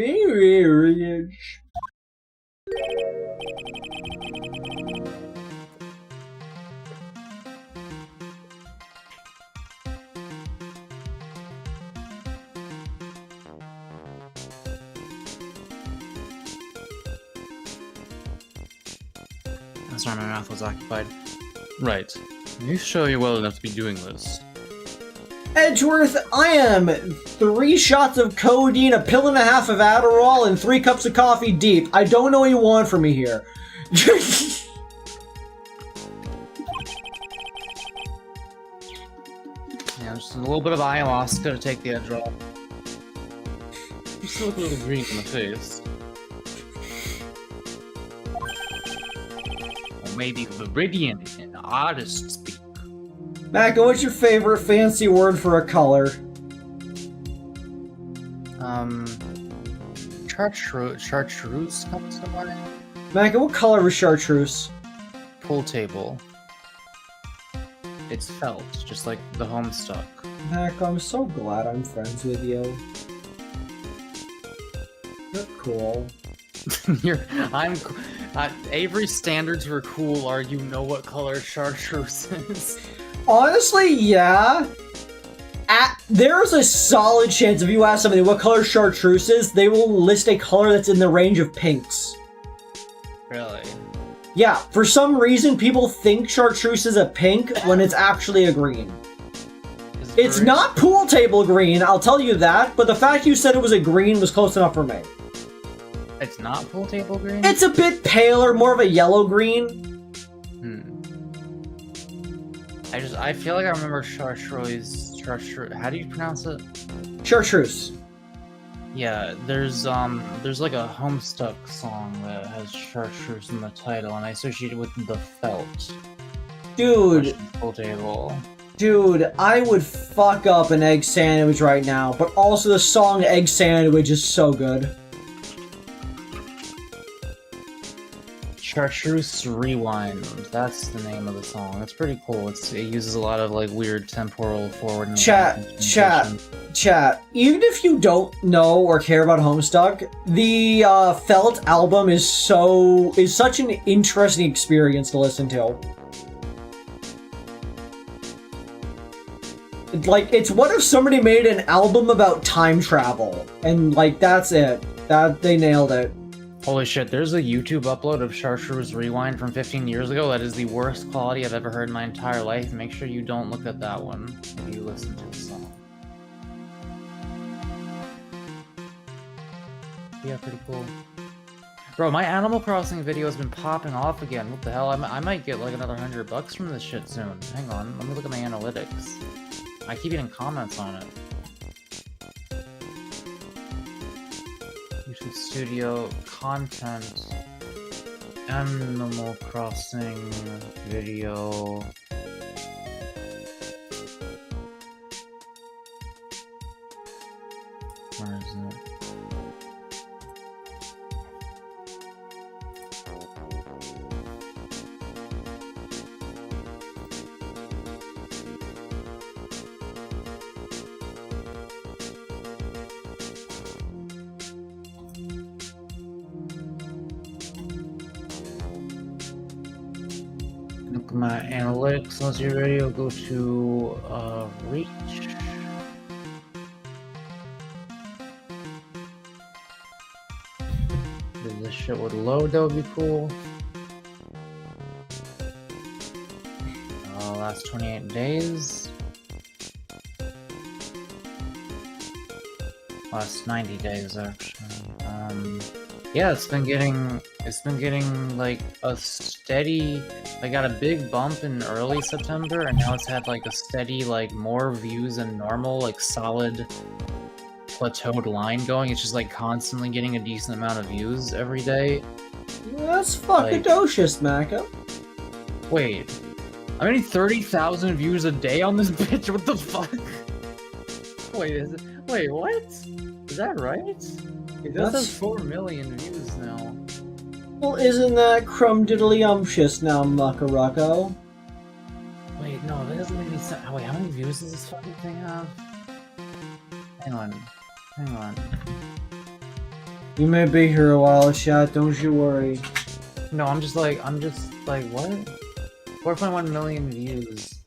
Sorry, my mouth was occupied. Right. You show you're well enough to be doing this. Edgeworth, I am 3 shots of codeine, a pill and a half of Adderall, and 3 cups of coffee deep. I don't know what you want from me here. Yeah, just a little bit of ayahuasca to take the edge off. still look a little green in the face. Or maybe Viridian in artist speak. Mako, what's your favorite fancy word for a color? Chartreuse comes to mind. Mako, what color is chartreuse? Pool table. It's felt, just like the Homestuck. Mako, I'm so glad I'm friends with you. You're cool. Avery's standards for cool are you know what color chartreuse is. Honestly, yeah. There's a solid chance if you ask somebody what color chartreuse is, they will list a color that's in the range of pinks. Really? Yeah, for some reason people think chartreuse is a pink when it's actually a green. It's not pool table green, I'll tell you that, but the fact you said it was a green was close enough for me. It's not pool table green? It's a bit paler, more of a yellow green. I feel like I remember chartreuse. How do you pronounce it? Chartreuse. Yeah, there's like a Homestuck song that has chartreuse in the title, and I associate it with the felt. Dude. Pool table. Dude, I would fuck up an egg sandwich right now, but also the song Egg Sandwich is so good. Chartreuse Rewind, that's the name of the song. It's pretty cool. It uses a lot of like weird temporal forward and Chat. Even if you don't know or care about Homestuck, the Felt album is such an interesting experience to listen to. Like, it's what if somebody made an album about time travel, and like that's it. They nailed it. Holy shit, there's a YouTube upload of Chartreuse Rewind from 15 years ago that is the worst quality I've ever heard in my entire life. Make sure you don't look at that one if you listen to the song. Yeah, pretty cool. Bro, my Animal Crossing video has been popping off again. What the hell? I might get like another $100 from this shit soon. Hang on, let me look at my analytics. I keep getting comments on it. YouTube Studio content, Animal Crossing video. Where is it? Look at my analytics. Once you're ready, I'll go to reach. If this shit would load, that would be cool. Last 28 days. Last 90 days, actually. Yeah, it's been getting like a steady. I got a big bump in early September, and now it's had like a steady, like more views than normal, like solid plateaued line going. It's just like constantly getting a decent amount of views every day. That's fuckadocious, Mako. Wait, I'm getting 30,000 views a day on this bitch. What the fuck? Wait, what? Is that right? It does have 4 million views now. Well, isn't that crumdiddlyumptious now, Makarako? Wait, no, that doesn't make any sense. Wait, how many views does this fucking thing have? Hang on. You may be here a while, chat, don't you worry. No, I'm just like, what? 4.1 million views.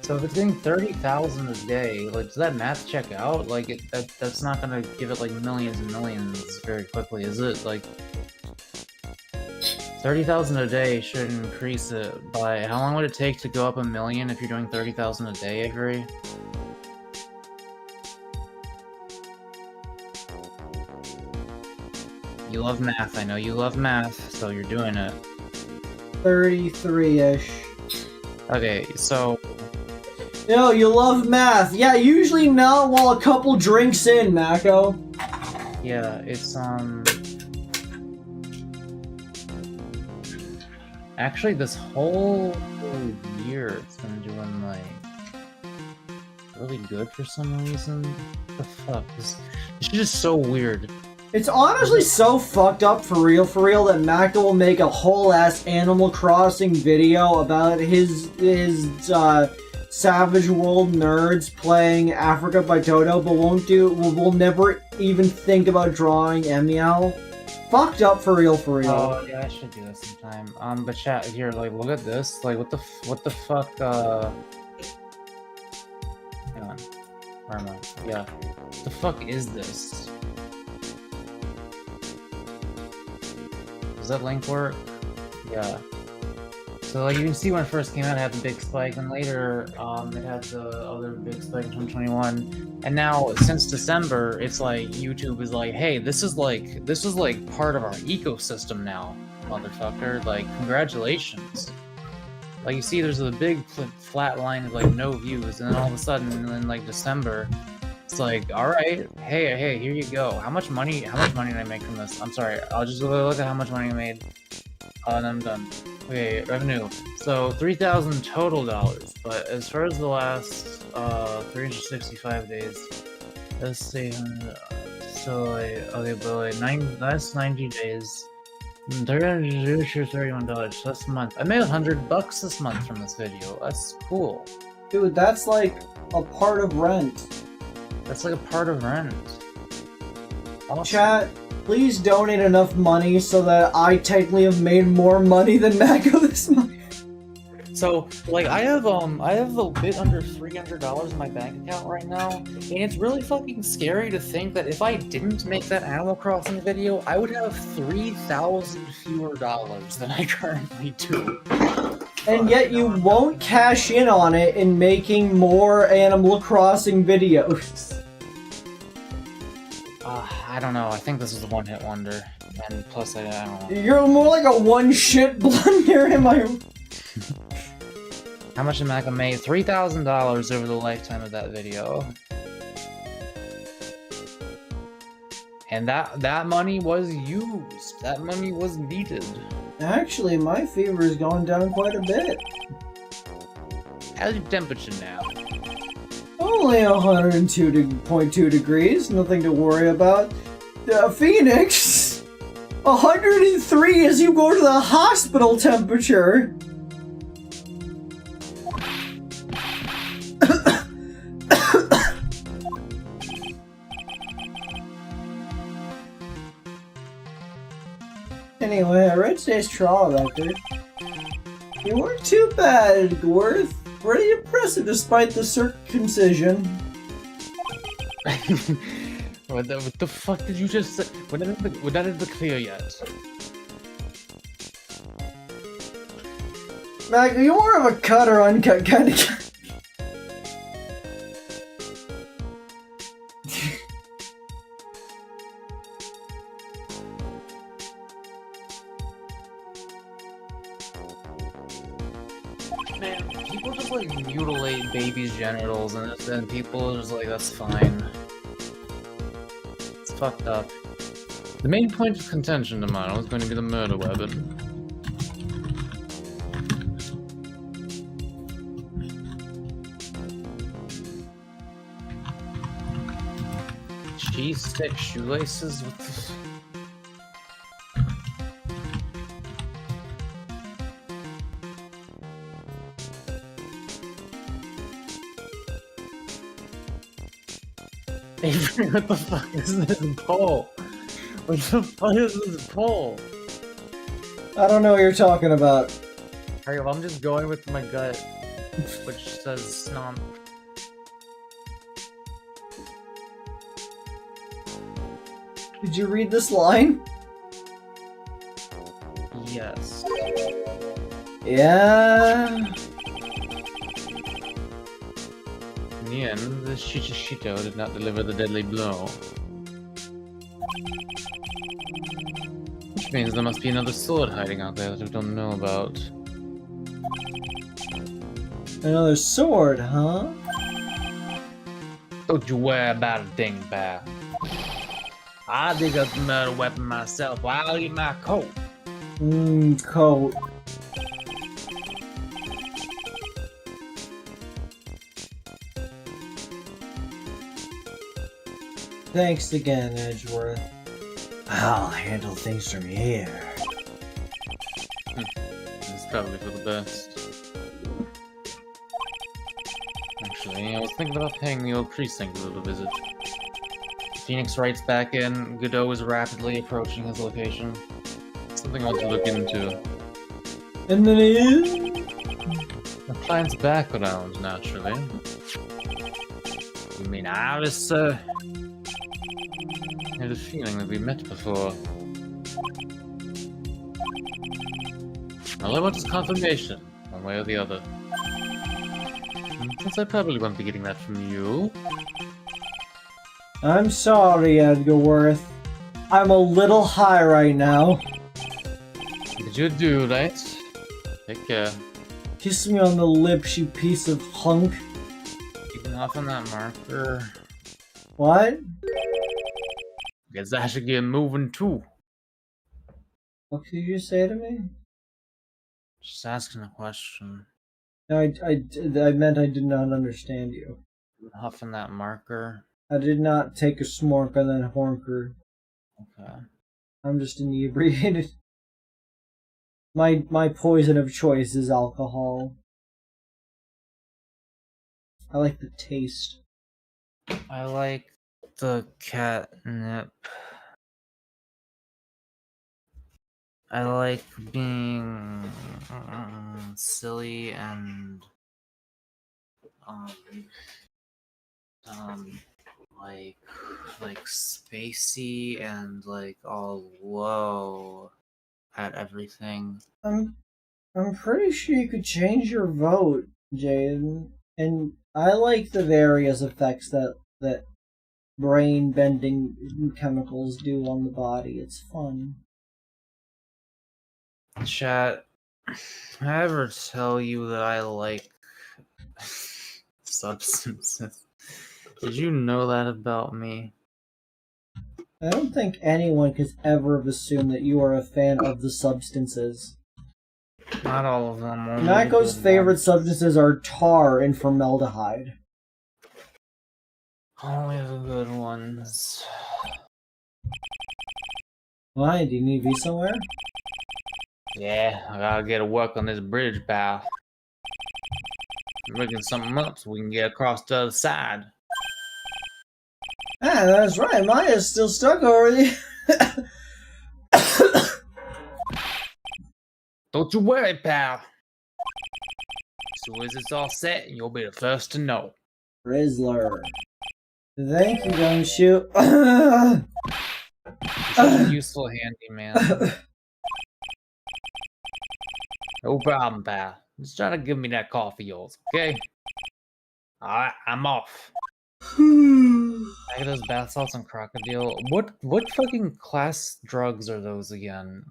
So if it's getting 30,000 a day, like, does that math check out? Like, that's not gonna give it, like, millions and millions very quickly, is it? Like, 30,000 a day should increase it by... How long would it take to go up 1 million if you're doing 30,000 a day, Avery? You love math, I know you love math, so you're doing it. 33-ish. Okay, so... No, you love math. Yeah, usually not while a couple drinks in, Mako. Yeah, it's actually this whole year it's been doing like really good for some reason. What the fuck? This shit is so weird. It's honestly so fucked up for real, that Mako will make a whole ass Animal Crossing video about his Savage World nerds playing Africa by Toto, but will never even think about drawing Emiel. Fucked up for real. Oh yeah, I should do that sometime. But chat here, like, look at this. Like, what the fuck? Hang on. Where am I? Yeah. What the fuck is this? Does that link work? Yeah. So like you can see when it first came out, it had the big spike, and later it had the other big spike in 2021. And now since December, it's like YouTube is like, hey, this is like part of our ecosystem now, motherfucker. Like, congratulations. Like you see, there's a big flat line of like no views, and then all of a sudden in like December, it's like, all right, hey, here you go. How much money did I make from this? I'm sorry, I'll just look at how much money I made. And I'm done. Okay, revenue. So $3,000 total dollars, but as far as the last 365 days, let's see. So like, okay, but like last 90 days, $331. That's a month. I made $100 this month from this video. That's cool. Dude, that's like a part of rent. That's like a part of rent. Awesome. Chat, please donate enough money so that I technically have made more money than Mako this month. So, like, I have a bit under $300 in my bank account right now, and it's really fucking scary to think that if I didn't make that Animal Crossing video, I would have 3,000 fewer dollars than I currently do. And yet you won't cash in on it in making more Animal Crossing videos. I don't know. I think this is a one-hit wonder, and plus I don't know. You're more like a one-shit blunder, am I? How much did Mako made? $3,000 over the lifetime of that video. And that money was used. That money was needed. Actually, my fever is going down quite a bit. How's your temperature now? Only 102.2 degrees, nothing to worry about. Phoenix! 103 as you go to the hospital temperature! Anyway, I read today's trial record. You weren't too bad, Gworth. Pretty impressive despite the circumcision. What the fuck did you just say? We're not in the clear yet. Mac, are you more of a cut or uncut kind of guy? Man, people just like mutilate babies' genitals, and then people are just like, that's fine. It's fucked up. The main point of contention tomorrow is going to be the murder weapon. Cheese stick shoelaces? What the Avery, what the fuck is this pole? What the fuck is this pole? I don't know what you're talking about. Alright, well, I'm just going with my gut, which says snomp. Did you read this line? Yes. Yeah. In the end, the Shichishito did not deliver the deadly blow. Which means there must be another sword hiding out there that we don't know about. Another sword, huh? Don't you worry about a thing, bear. I dig up the murder weapon myself. I'll eat my coat. Coat. Thanks again, Edgeworth. I'll handle things from here. It's probably for the best. Actually, I was thinking about paying the old precinct a little visit. Phoenix writes back in, Godot is rapidly approaching his location. Something I want to look into. And then The client's background, naturally. You mean Alice, sir? I had a feeling that we met before. All I want is confirmation, one way or the other. Since I probably won't be getting that from you. I'm sorry, Edgarworth. I'm a little high right now. Did you do right? Take care. Kiss me on the lips, you piece of hunk. Keeping off on that marker. What? Guess I should get moving too. What did you say to me? Just asking a question. I meant I did not understand you. Huffing that marker. I did not take a smork on that honker. Okay. I'm just inebriated. My poison of choice is alcohol. I like the taste. I like the catnip. I like being silly and like spacey and like all low at everything. I'm pretty sure you could change your vote, Jaden. And I like the various effects that brain bending chemicals do on the body. It's fun. Chat, I ever tell you that I like substances? Did you know that about me? I don't think anyone could ever have assumed that you are a fan of the substances. Not all of them. only Mako's the good favorite ones. substances are tar and formaldehyde. Only the good ones. Why? Do you need to be somewhere? Yeah, I gotta get to work on this bridge, pal. I'm rigging something up so we can get across the other side. Ah, that's right. Maya's still stuck over there. Don't you worry, pal. As soon as it's all set, you'll be the first to know. Rizzler. Thank you, Gumshoe. You're such a useful handyman. No problem, pal. Just try to give me that coffee yours, okay? Alright, I'm off. I get those bath salts and crocodile. What fucking class drugs are those again?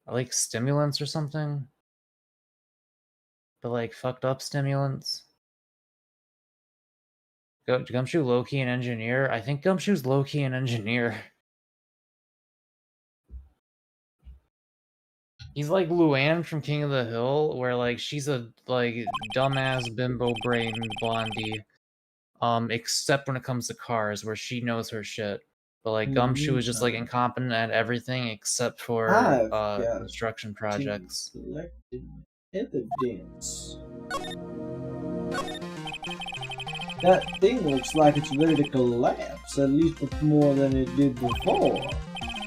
Are like stimulants or something? But like fucked up stimulants? Gumshoe low-key an engineer? I think Gumshoe's low-key an engineer. He's like Luann from King of the Hill, where like she's a like dumbass bimbo-brained blondie. Except when it comes to cars, where she knows her shit. But like Gumshoe is just like incompetent at everything except for construction projects. Collected evidence. That thing looks like it's ready to collapse, at least more than it did before.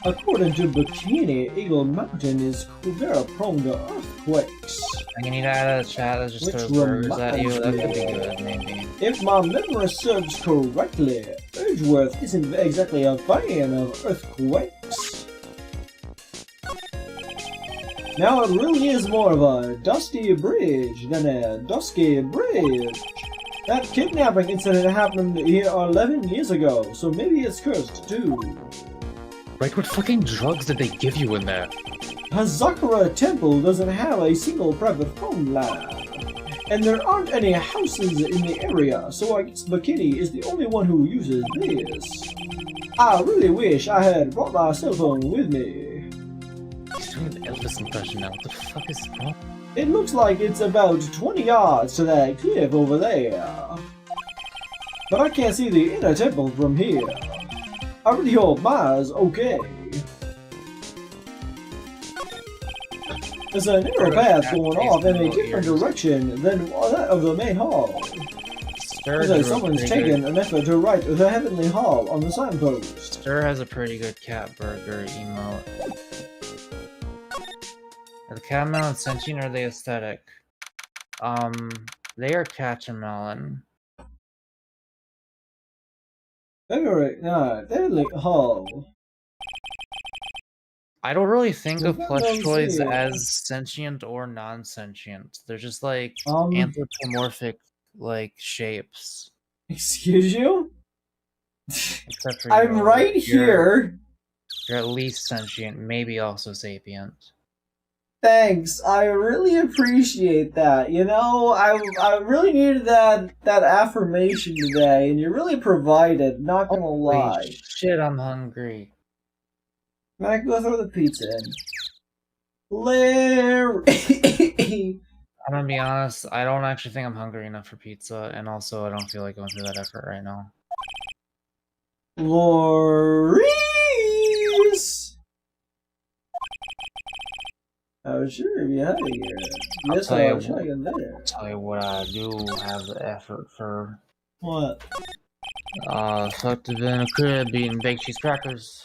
According to Bikini, Eagle Mountain is very prone to earthquakes. I'm gonna need out of the chat that just Which throws burgers at you. reminds That me. could be good, maybe. If my memory serves correctly, Edgeworth isn't exactly a fan of earthquakes. Now it really is more of a dusty bridge than a dusky bridge. That kidnapping incident happened here 11 years ago, so maybe it's cursed too. Right, what fucking drugs did they give you in there? Hazakura Temple doesn't have a single private phone line. And there aren't any houses in the area, so I guess the kitty is the only one who uses this. I really wish I had brought my cell phone with me. He's doing the Elvis impression now. What the fuck is wrong? It looks like it's about 20 yards to that cliff over there. But I can't see the inner temple from here. I really hope mine's okay. There's a narrow path going off in a different direction than that of the main hall. Looks like someone's taken an effort to write the Heavenly Hall on the signpost. Stir has a pretty good cat burger emote. Are the catamount sentient or are they aesthetic? They are Catamelon. Heavenly Hall. I don't really think of There's plush nothing toys here. as sentient or non-sentient. They're just like anthropomorphic like shapes. Excuse you? Except for I'm you. right here. You're at least sentient, maybe also sapient. Thanks, I really appreciate that. You know, I really needed that affirmation today, and you really provided, not gonna lie. Holy shit, I'm hungry. Mac, go throw the pizza in. Larry! I'm gonna be honest, I don't actually think I'm hungry enough for pizza, and also I don't feel like going through that effort right now. Maurice! Oh, sure, yeah, here. Yes, I'll try in there. Tell you what I do have the effort for. What? Fucked in a crib eating baked cheese crackers.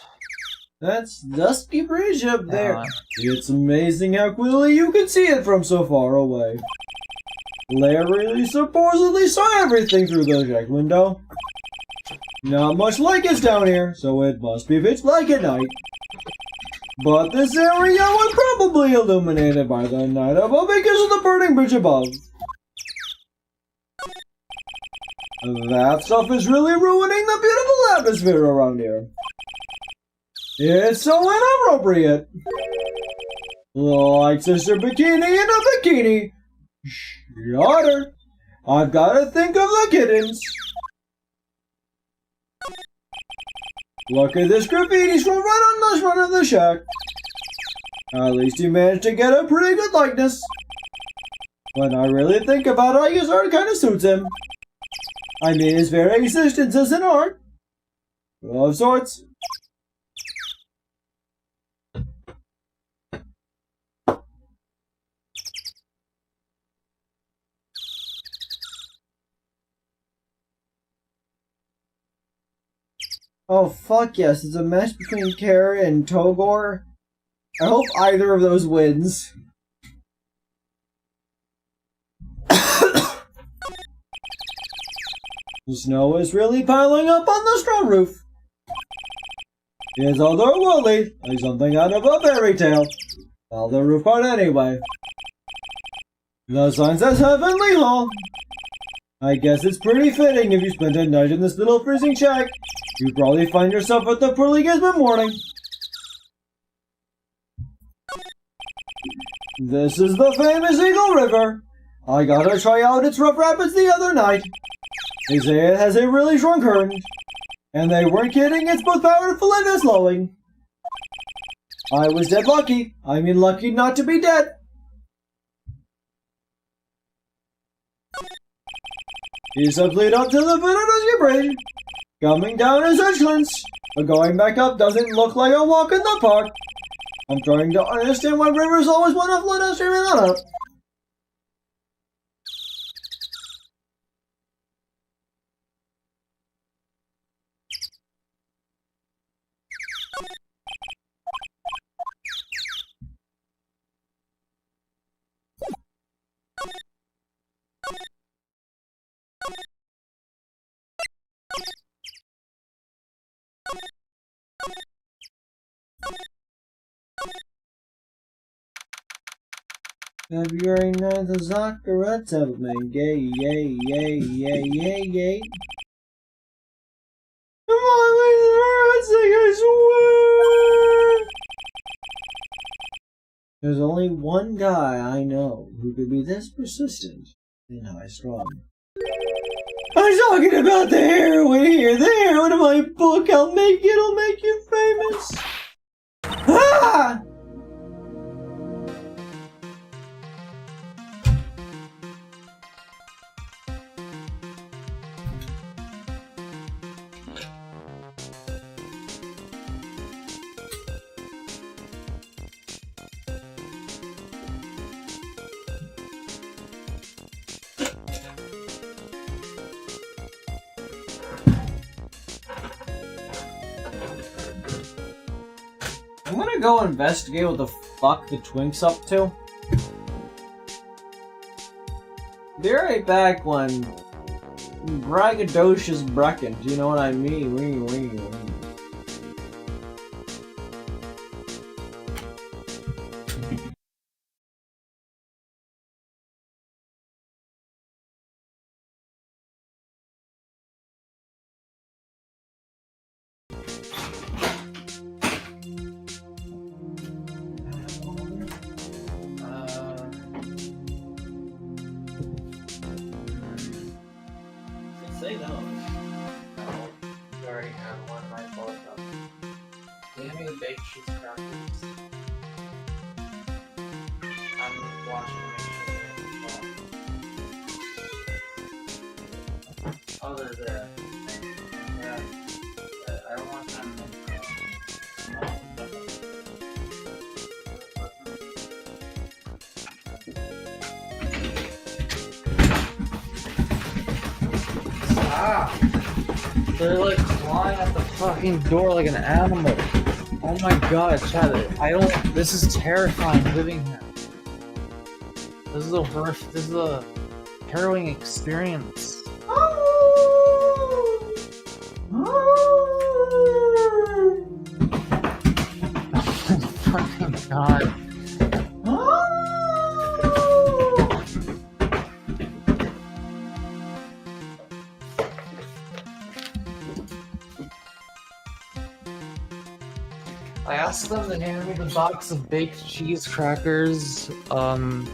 That's Dusky Bridge up there. It's amazing how quickly you can see it from so far away. Larry supposedly saw everything through the check window. Not much light is down here, so it must be pitch black at night. But this area was probably illuminated by the night above because of the burning bridge above. That stuff is really ruining the beautiful atmosphere around here. It's so inappropriate. Like Sister Bikini in a bikini. Shut her. I've got to think of the kittens. Look at this graffiti scroll right on the front of the shack. At least he managed to get a pretty good likeness. When I really think about it, his art kind of suits him. I mean, his very existence is an art. Of sorts. Oh, fuck yes, it's a match between Kara and Togor. I hope either of those wins. The snow is really piling up on the straw roof. It's otherworldly, like something out of a fairy tale. Well, the roof part anyway. The sign says Heavenly Hall. I guess it's pretty fitting if you spent a night in this little freezing shack. You'd probably find yourself at the pearly gates by morning. This is the famous Eagle River. I gotta try out its rough rapids the other night. They say it has a really strong current. And they weren't kidding, it's both powerful and slowing. I was dead lucky. I mean lucky not to be dead. He simply up to the foot of your brain. Coming down is excellent, but going back up doesn't look like a walk in the park. I'm trying to understand why rivers always want to flood upstream and not up. February 9th is Sakura Temperament. Yay, yay, yay, yay, yay, yay. Come on, ladies, for God's sake, I swear! There's only one guy I know who could be this persistent Nice one. I'm talking about the heroine here. The heroine of my book. It'll make you famous. Ah! I'm gonna go investigate what the fuck the Twink's up to. Be right back when braggadocious Brecken, do you know what I mean? Say no. You already have one, my fault. Can you hand me the baked cheese crackers? I'm watching to make sure they're in the box. Oh, they're there. Yeah. I don't want them in Stop! They're like clawing at the fucking door like an animal. Oh my god, Chad, this is terrifying living here. This is a harrowing experience. Oh fucking god. I asked them to hand me the box of baked cheese crackers, and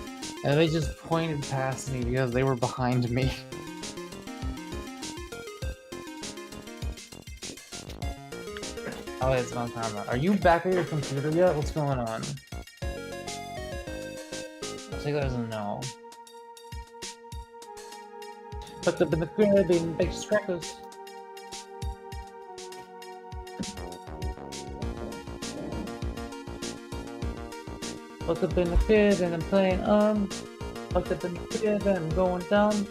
they just pointed past me because they were behind me. Oh, it's on camera. Are you back at your computer yet? What's going on? I'll take that as a no. Tucked up in the crib eating baked cheese crackers. Looked up in the crib and I'm playing Looked up in the crib and I'm going down.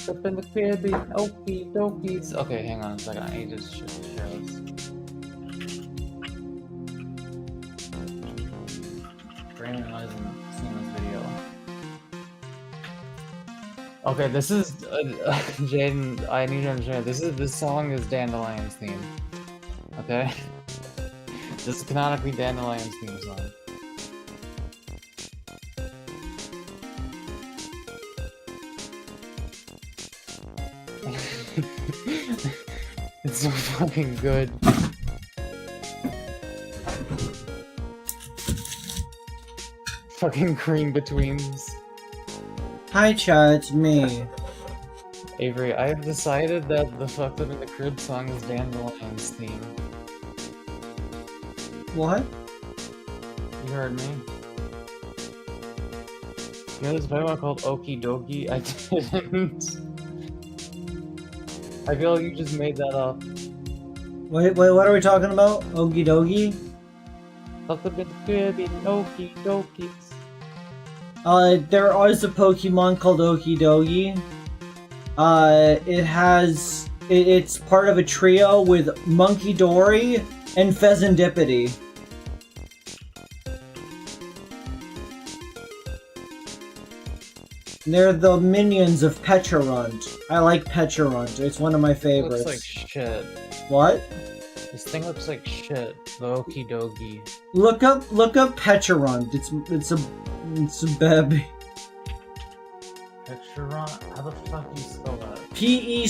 Looked up in the crib eating okie dokies. Okay, hang on a second. I need to share this. Brandon hasn't seen this video. Okay, this is Jaden. I need to understand. This song is Dandelion's theme. Okay. This is canonically Dandelion's theme song. It's so fucking good. Fucking cream betweens. Hi, Chad, it's me. Avery, I have decided that the Fucked Up in the Crib song is Dandelion's theme. What? You heard me. You know this Pokemon called Okie Dokie? I didn't. I feel like you just made that up. Wait, what are we talking about? Okie dokie? Fucked Up in the Crib eating Okie Dokies. There is a Pokemon called Okie Dokie. It's part of a trio with Monkey Dory and Pheasantipity. They're the minions of Pecharunt. I like Pecharunt. It's one of my favorites. It looks like shit. What? This thing looks like shit. The Okie Dokie. Look up Pecharunt. It's a baby. Pecharunt? How the fuck do you spell that? Pecharunt.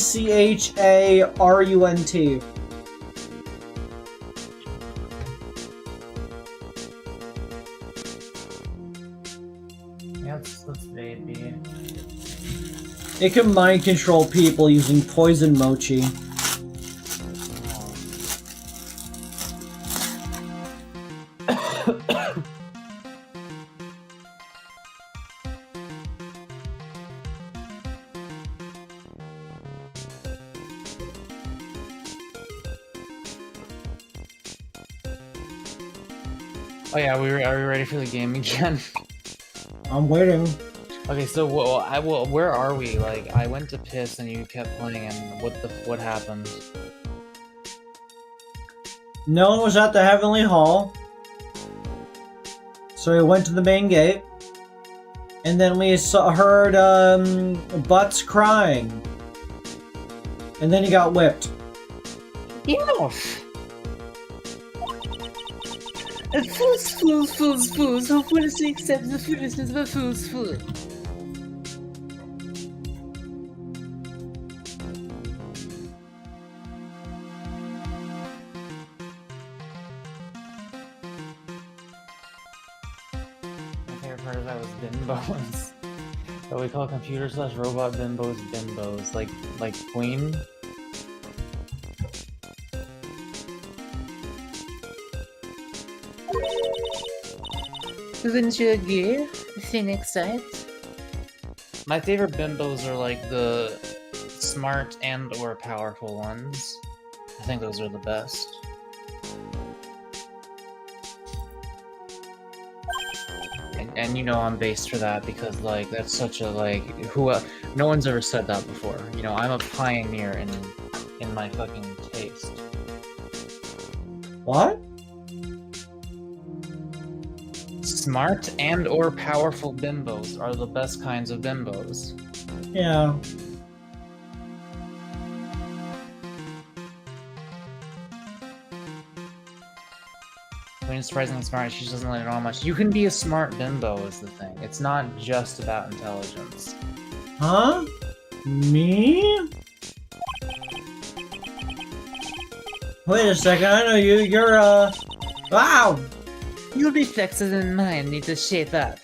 Yeah, that's baby. It can mind control people using poison mochi. Oh yeah, are we ready for the game again? I'm waiting. Okay, so where are we? Like, I went to piss and you kept playing, and what happened? No one was at the Heavenly Hall. So we went to the main gate. And then we heard Butts crying. And then he got whipped. Enough! A fools, who foolishly accepts the foolishness of a fool's fool. My favorite part of that was bimbos. But we call computer/robot bimbos, like Queen. Wouldn't you agree, Phoenix Wright? My favorite bimbos are like the smart and/or powerful ones. I think those are the best. And you know I'm based for that because like that's such a like no one's ever said that before. You know, I'm a pioneer in my fucking taste. What? Smart and/or powerful bimbos are the best kinds of bimbos. Yeah. Queen's surprisingly smart, she doesn't let it on much. You can be a smart bimbo is the thing. It's not just about intelligence. Huh? Me? Wait a second, I know you. You're, wow! Your reflexes and mine need to shape up.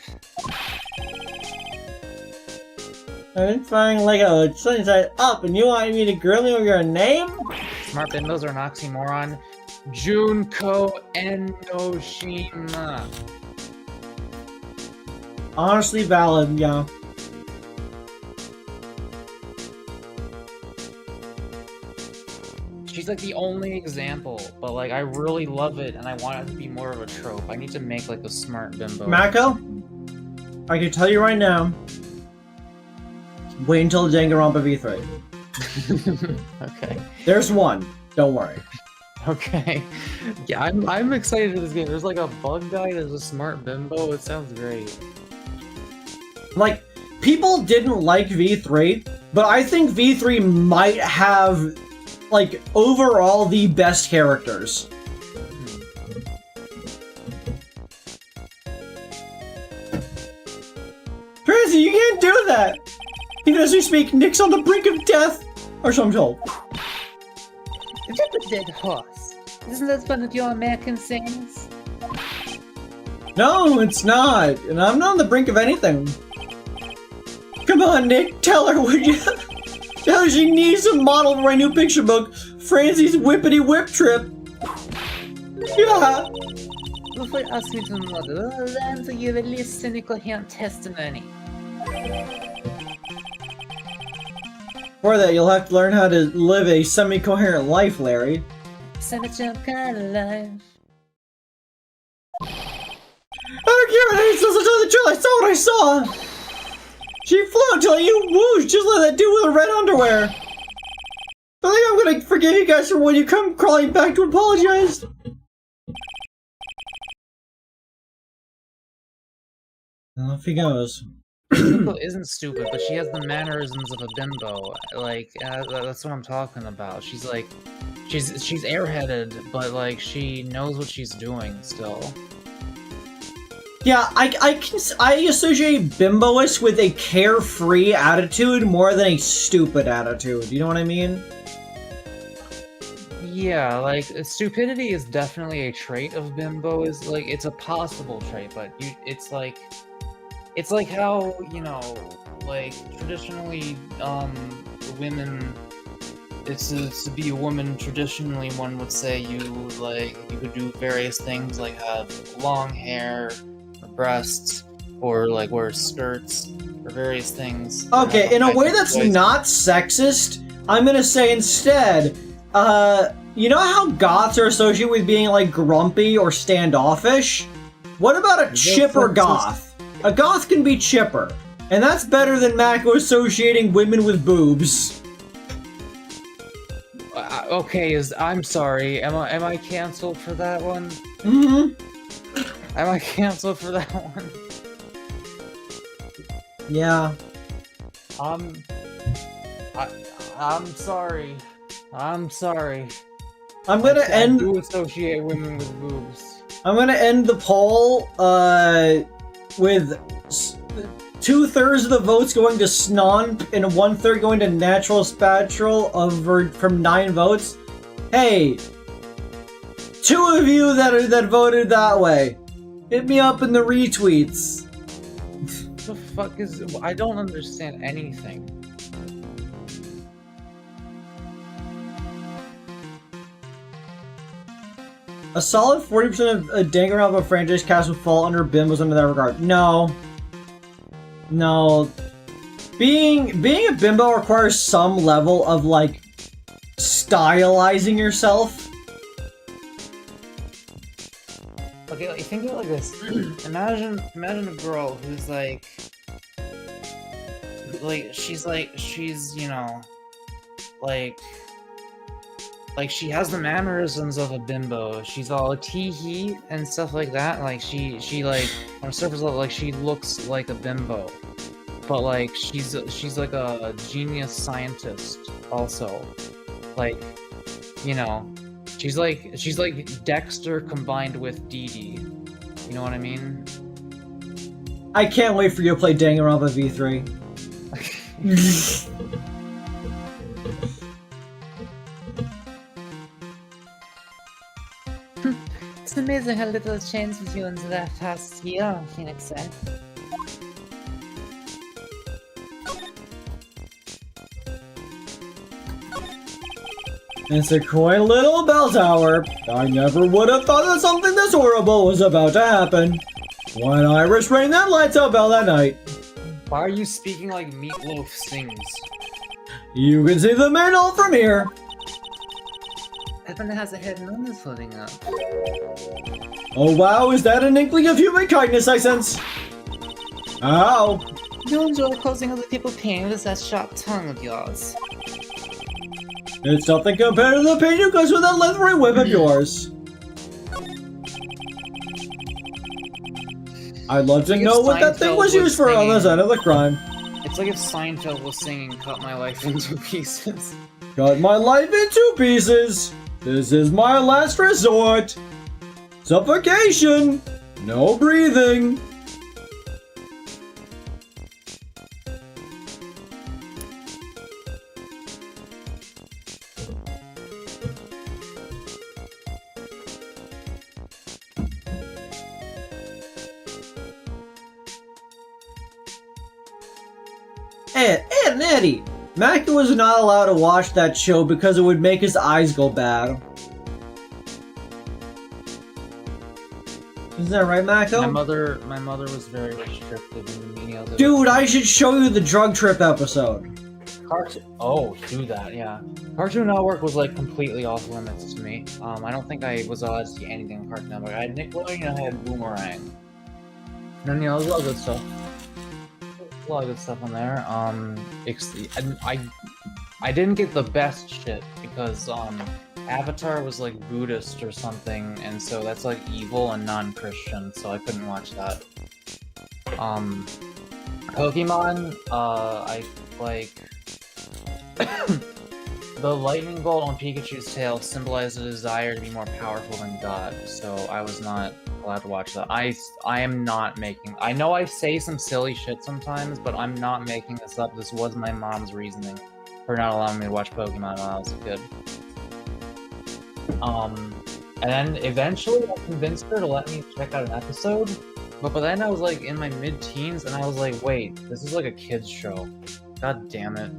I've been firing like a sunny side up, and you want me to grill you over your name? Smart bimbos are an oxymoron. Junko Enoshima. Honestly valid, yeah. She's like the only example, but like I really love it and I want it to be more of a trope. I need to make like a smart bimbo. Mako? I can tell you right now. Wait until Danganronpa V3. Okay. There's one. Don't worry. Okay. Yeah, I'm excited for this game. There's like a bug guy, there's a smart bimbo. It sounds great. Like, people didn't like V3, but I think V3 might have, like, overall the best characters. Tracy, you can't do that! He doesn't speak Nick's on the brink of death! Or so I'm told. Just a dead horse. Isn't that one of your American sayings? No, it's not. And I'm not on the brink of anything. Come on, Nick, tell her, would you? Tell her she needs a model for my new picture book, Francie's Whippity Whip Trip. Yeah. Before you ask me to model, I'll learn to give at least cynical hint testimony. For that, you'll have to learn how to live a semi-coherent life, Larry. Semi-chill kind of life. I don't care what I supposed to tell the truth. I saw what I saw. She flew until you whoosh, just like that dude with the red underwear. I think I'm gonna forgive you guys for when you come crawling back to apologize. And off he goes. Junko isn't stupid, but she has the mannerisms of a bimbo. Like, that's what I'm talking about. She's like, she's airheaded, but like she knows what she's doing still. Yeah, I associate bimboish with a carefree attitude more than a stupid attitude. You know what I mean? Yeah, like stupidity is definitely a trait of bimbo. Is like it's a possible trait, but it's like it's like how, you know, like traditionally, women, it's to be a woman. Traditionally, one would say you could do various things like have long hair, or breasts, or like wear skirts, or various things. Okay, in a way that's not sexist, I'm gonna say instead, you know how goths are associated with being like grumpy or standoffish? What about a chipper goth? A goth can be chipper, and that's better than Mako associating women with boobs. Okay, I'm sorry. Am I canceled for that one? Mm-hmm. Am I canceled for that one? Yeah. I'm sorry. I'm sorry. I'm gonna I end. do associate women with boobs. I'm gonna end the poll with 2/3 of the votes going to Snomp and 1/3 going to Natural Spatral from 9 votes. Hey, 2 of you that voted that way, hit me up in the retweets. What the fuck is? I don't understand anything. A solid 40% of Danganronpa franchise cast would fall under bimbos under that regard. No. Being a bimbo requires some level of like stylizing yourself. Okay, like, think of it like this. Imagine a girl who's she's you know, like she has the mannerisms of a bimbo. She's all tee-hee and stuff like that. Like she like on a surface level, like she looks like a bimbo, but like she's like a genius scientist also. Like, you know, she's like Dexter combined with Dee Dee. You know what I mean? I can't wait for you to play Danganronpa V3. It's amazing how little has changed with you in the past year, Phoenix said. It's a coy little bell tower. I never would have thought that something this horrible was about to happen. One Irish rang that lights out bell that night. Why are you speaking like Meatloaf sings? You can see the manhole from here. Everyone has a hidden illness floating up. Oh wow, is that an inkling of human kindness I sense? Ow. You enjoy causing other people pain with that sharp tongue of yours. It's nothing compared to the pain you cause with that leathery whip of yours. I'd love to know what that thing was used for on the side of the crime. It's like if Seinfeld was singing "Cut My Life into Pieces." Cut my life into pieces. This is my last resort. Suffocation. No breathing. Ed and Eddie! Mako was not allowed to watch that show because it would make his eyes go bad. Isn't that right, Mako? My mother was very restrictive in being able to. Dude, I should show you the drug trip episode. Oh, do that, yeah. Cartoon Network was like completely off limits to me. I don't think I was allowed to see anything on Cartoon Network. I had Nickelodeon and I had Boomerang. And you know, there's a lot of good stuff. A lot of good stuff on there. I didn't get the best shit because Avatar was like Buddhist or something, and so that's like evil and non-Christian, so I couldn't watch that. Pokemon, I like the lightning bolt on Pikachu's tail symbolized a desire to be more powerful than God, so I was not allowed to watch that. I am not making. I know I say some silly shit sometimes, but I'm not making this up. This was my mom's reasoning for not allowing me to watch Pokemon when I was a kid. And then eventually I convinced her to let me check out an episode, But then I was like in my mid-teens, and I was like, wait, this is like a kids show. God damn it.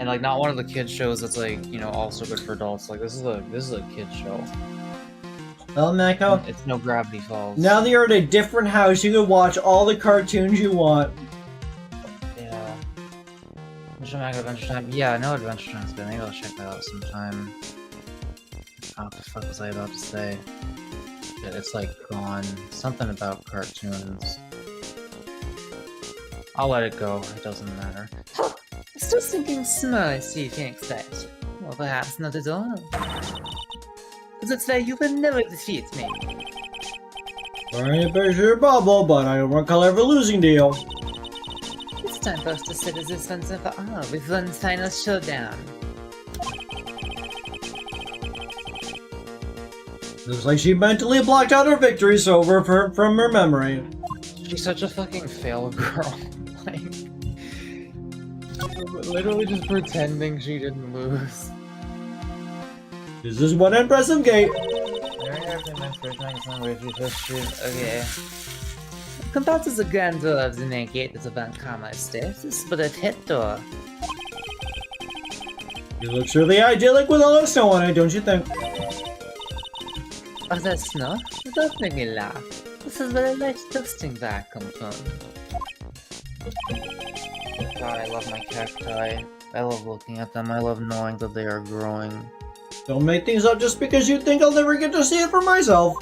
And like not one of the kids shows that's like, you know, also good for adults. Like this is a kids show. Well, Mako, It's no Gravity Falls. now that you're in a different house, you can watch all the cartoons you want. Yeah. Adventure Time. Yeah, I know Adventure Time's good. Maybe I'll check that out sometime. What the fuck was I about to say? Yeah, it's like gone. Something about cartoons. I'll let it go. It doesn't matter. Huh, still thinking small, so you can excite. Well, perhaps not at all. That's why you will never defeat me. Alright, better your bubble, but I don't want to ever losing to you. It's time for us to settle this once and for all with one final showdown. Looks like she mentally blocked out her victories over from her memory. She's such a fucking fail girl. Like, literally just pretending she didn't lose. This is one impressive gate. Okay. Compared to the grand door of the main gate of the Van Karma estate, this is but a pit door. It looks really idyllic with all the snow on it, don't you think? Oh, that's snow? Don't make me laugh. This is where I like toasting that come from. God, I love my cacti. I love looking at them. I love knowing that they are growing. Don't make things up just because you think I'll never get to see it for myself.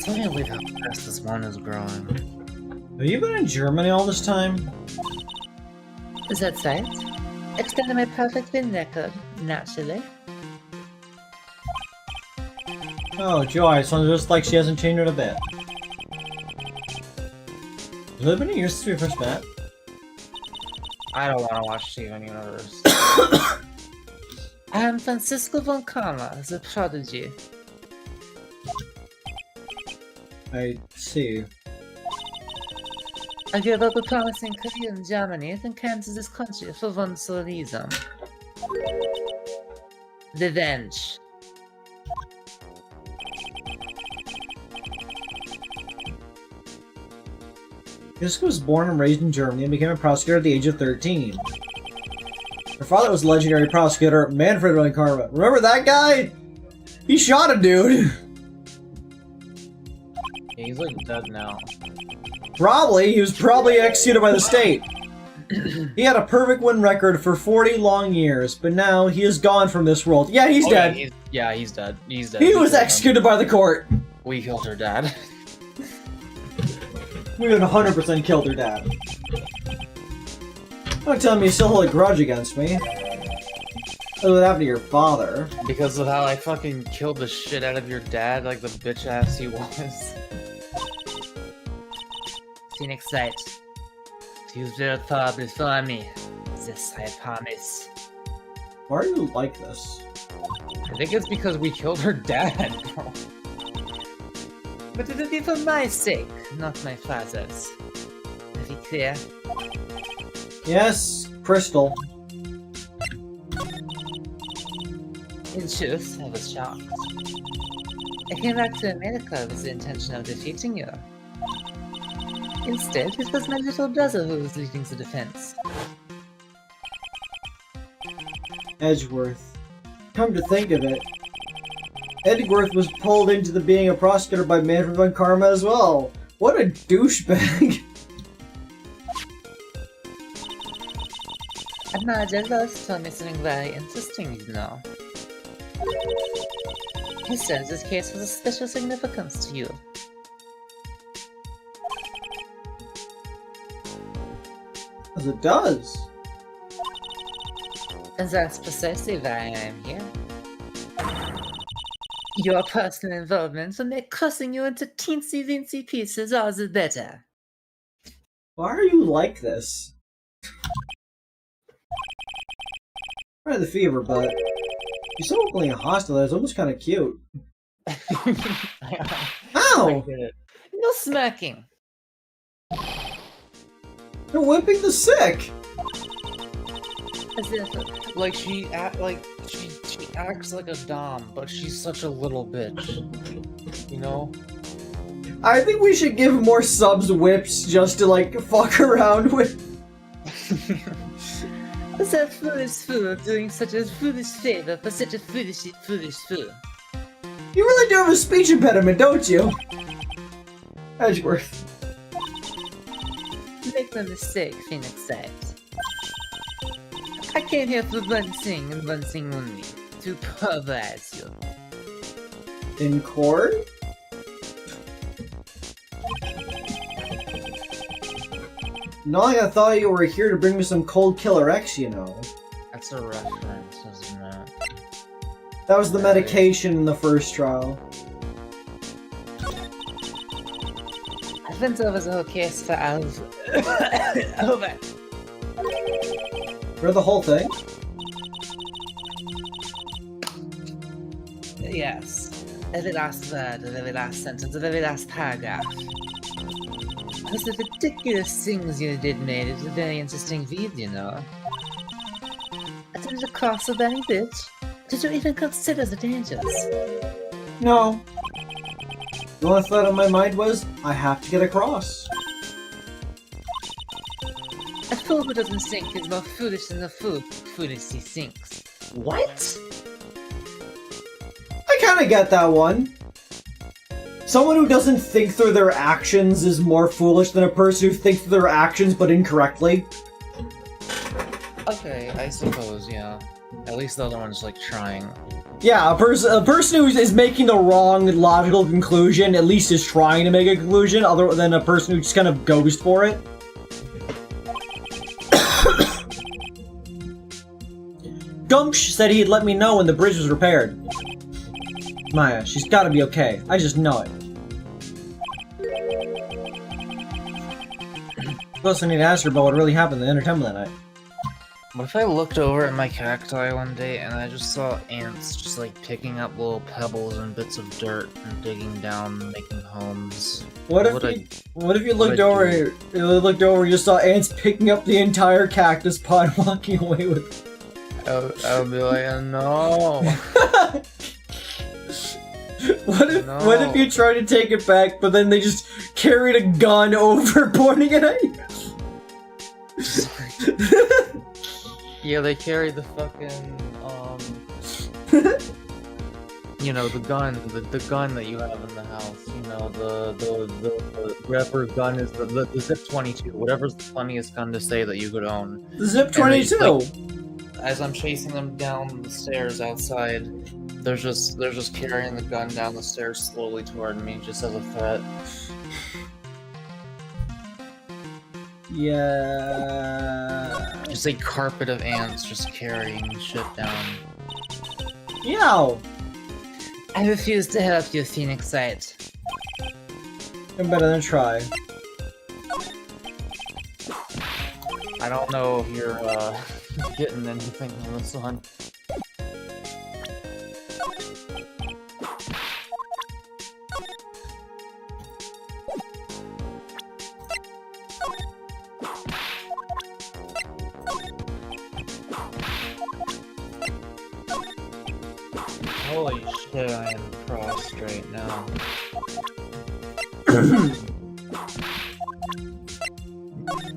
I can't believe how fast this one is growing. Have you been in Germany all this time? Is that right? Extending my perfect win record, naturally. Oh, joy, it sounds just like she hasn't changed it a bit. Has it been a year since we first met? I don't want to watch Steven Universe. I am Francisco von Karma, the prodigy. I see. I gave up a promising career in Germany and came to this country for one sole reason. Revenge. Yusuke was born and raised in Germany and became a prosecutor at the age of 13. Her father was legendary prosecutor Manfred von Karma. Remember that guy? He shot a dude! Yeah, he's like dead now. Probably. He was probably executed by the state. He had a perfect win record for 40 long years, but now he is gone from this world. Yeah, he's dead. Yeah, he's dead. He's dead. He was executed by the court. We killed her dad. We would 100% killed her dad. Don't tell me you still hold a grudge against me. What happened to your father? Because of how I fucking killed the shit out of your dad, like the bitch ass he was. Phoenix Light. You will fall before me. This I promise. Why are you like this? I think it's because we killed her dad, bro. But it will be for my sake, not my father's. Is it clear? Yes, Crystal. In truth, I was shocked. I came back to America with the intention of defeating you. Instead, it was my little brother who was leading the defense. Edgeworth. Come to think of it, Edgeworth was pulled into the being a prosecutor by Manfred von Karma as well. What a douchebag. Admirer Love told me something very interesting, you know. He says this case has a special significance to you. As it does. And that's precisely why I am here. Your personal involvement will make crushing you into teensy-weensy pieces all the better. Why are you like this? I had the fever, but you're so openly hostile that it's almost kind of cute. Ow! get it. No smacking. They're whipping the sick! As if Like she acts like a dom, but she's such a little bitch. You know? I think we should give more subs whips just to, like, fuck around with. what's that foolish fool doing such a foolish favor for such a foolish fool? You really do have a speech impediment, don't you? Edgeworth. Make no mistake, Phoenix Sight. I came here for one thing and one thing only. To pulverize you. In court? Not like I thought you were here to bring me some cold killer X, you know. That's a reference, isn't it? That was the medication in the first trial. I went over the whole case for over. For the whole thing? Yes. Every last word, every last sentence, every last paragraph. Because the ridiculous things you did made it a very interesting read, you know. Did it cost a very bit? Did you even consider the dangers? No. The only thought on my mind was, I have to get across. A fool who doesn't think is more foolish than a fool foolishly thinks. What? I kinda get that one. Someone who doesn't think through their actions is more foolish than a person who thinks through their actions but incorrectly. Okay, I suppose, yeah. At least the other one's like trying. Yeah, a person who is making the wrong logical conclusion at least is trying to make a conclusion, other than a person who just kind of goes for it. Gumpsh said he'd let me know when the bridge was repaired. Maya, she's gotta be okay. I just know it. Plus, I need to ask her about what really happened in the entertainment that night. What if I looked over at my cacti one day and I just saw ants just like picking up little pebbles and bits of dirt and digging down, making homes? What if you looked over and you saw ants picking up the entire cactus pot and walking away with it? I would be like, no. What if you tried to take it back, but then they just carried a gun over pointing it at you? Yeah, they carry the fucking, you know, the gun that you have in the house, you know, the whatever gun is, the Zip 22, whatever's the funniest gun to say that you could own. The Zip 22! As I'm chasing them down the stairs outside, they're just carrying the gun down the stairs slowly toward me, just as a threat. Yeah. Just a carpet of ants just carrying shit down. Yow! I refuse to help you, Phoenix Sight. I'm better than try. I don't know if you're getting anything on this one. Holy shit, I am prostrate now.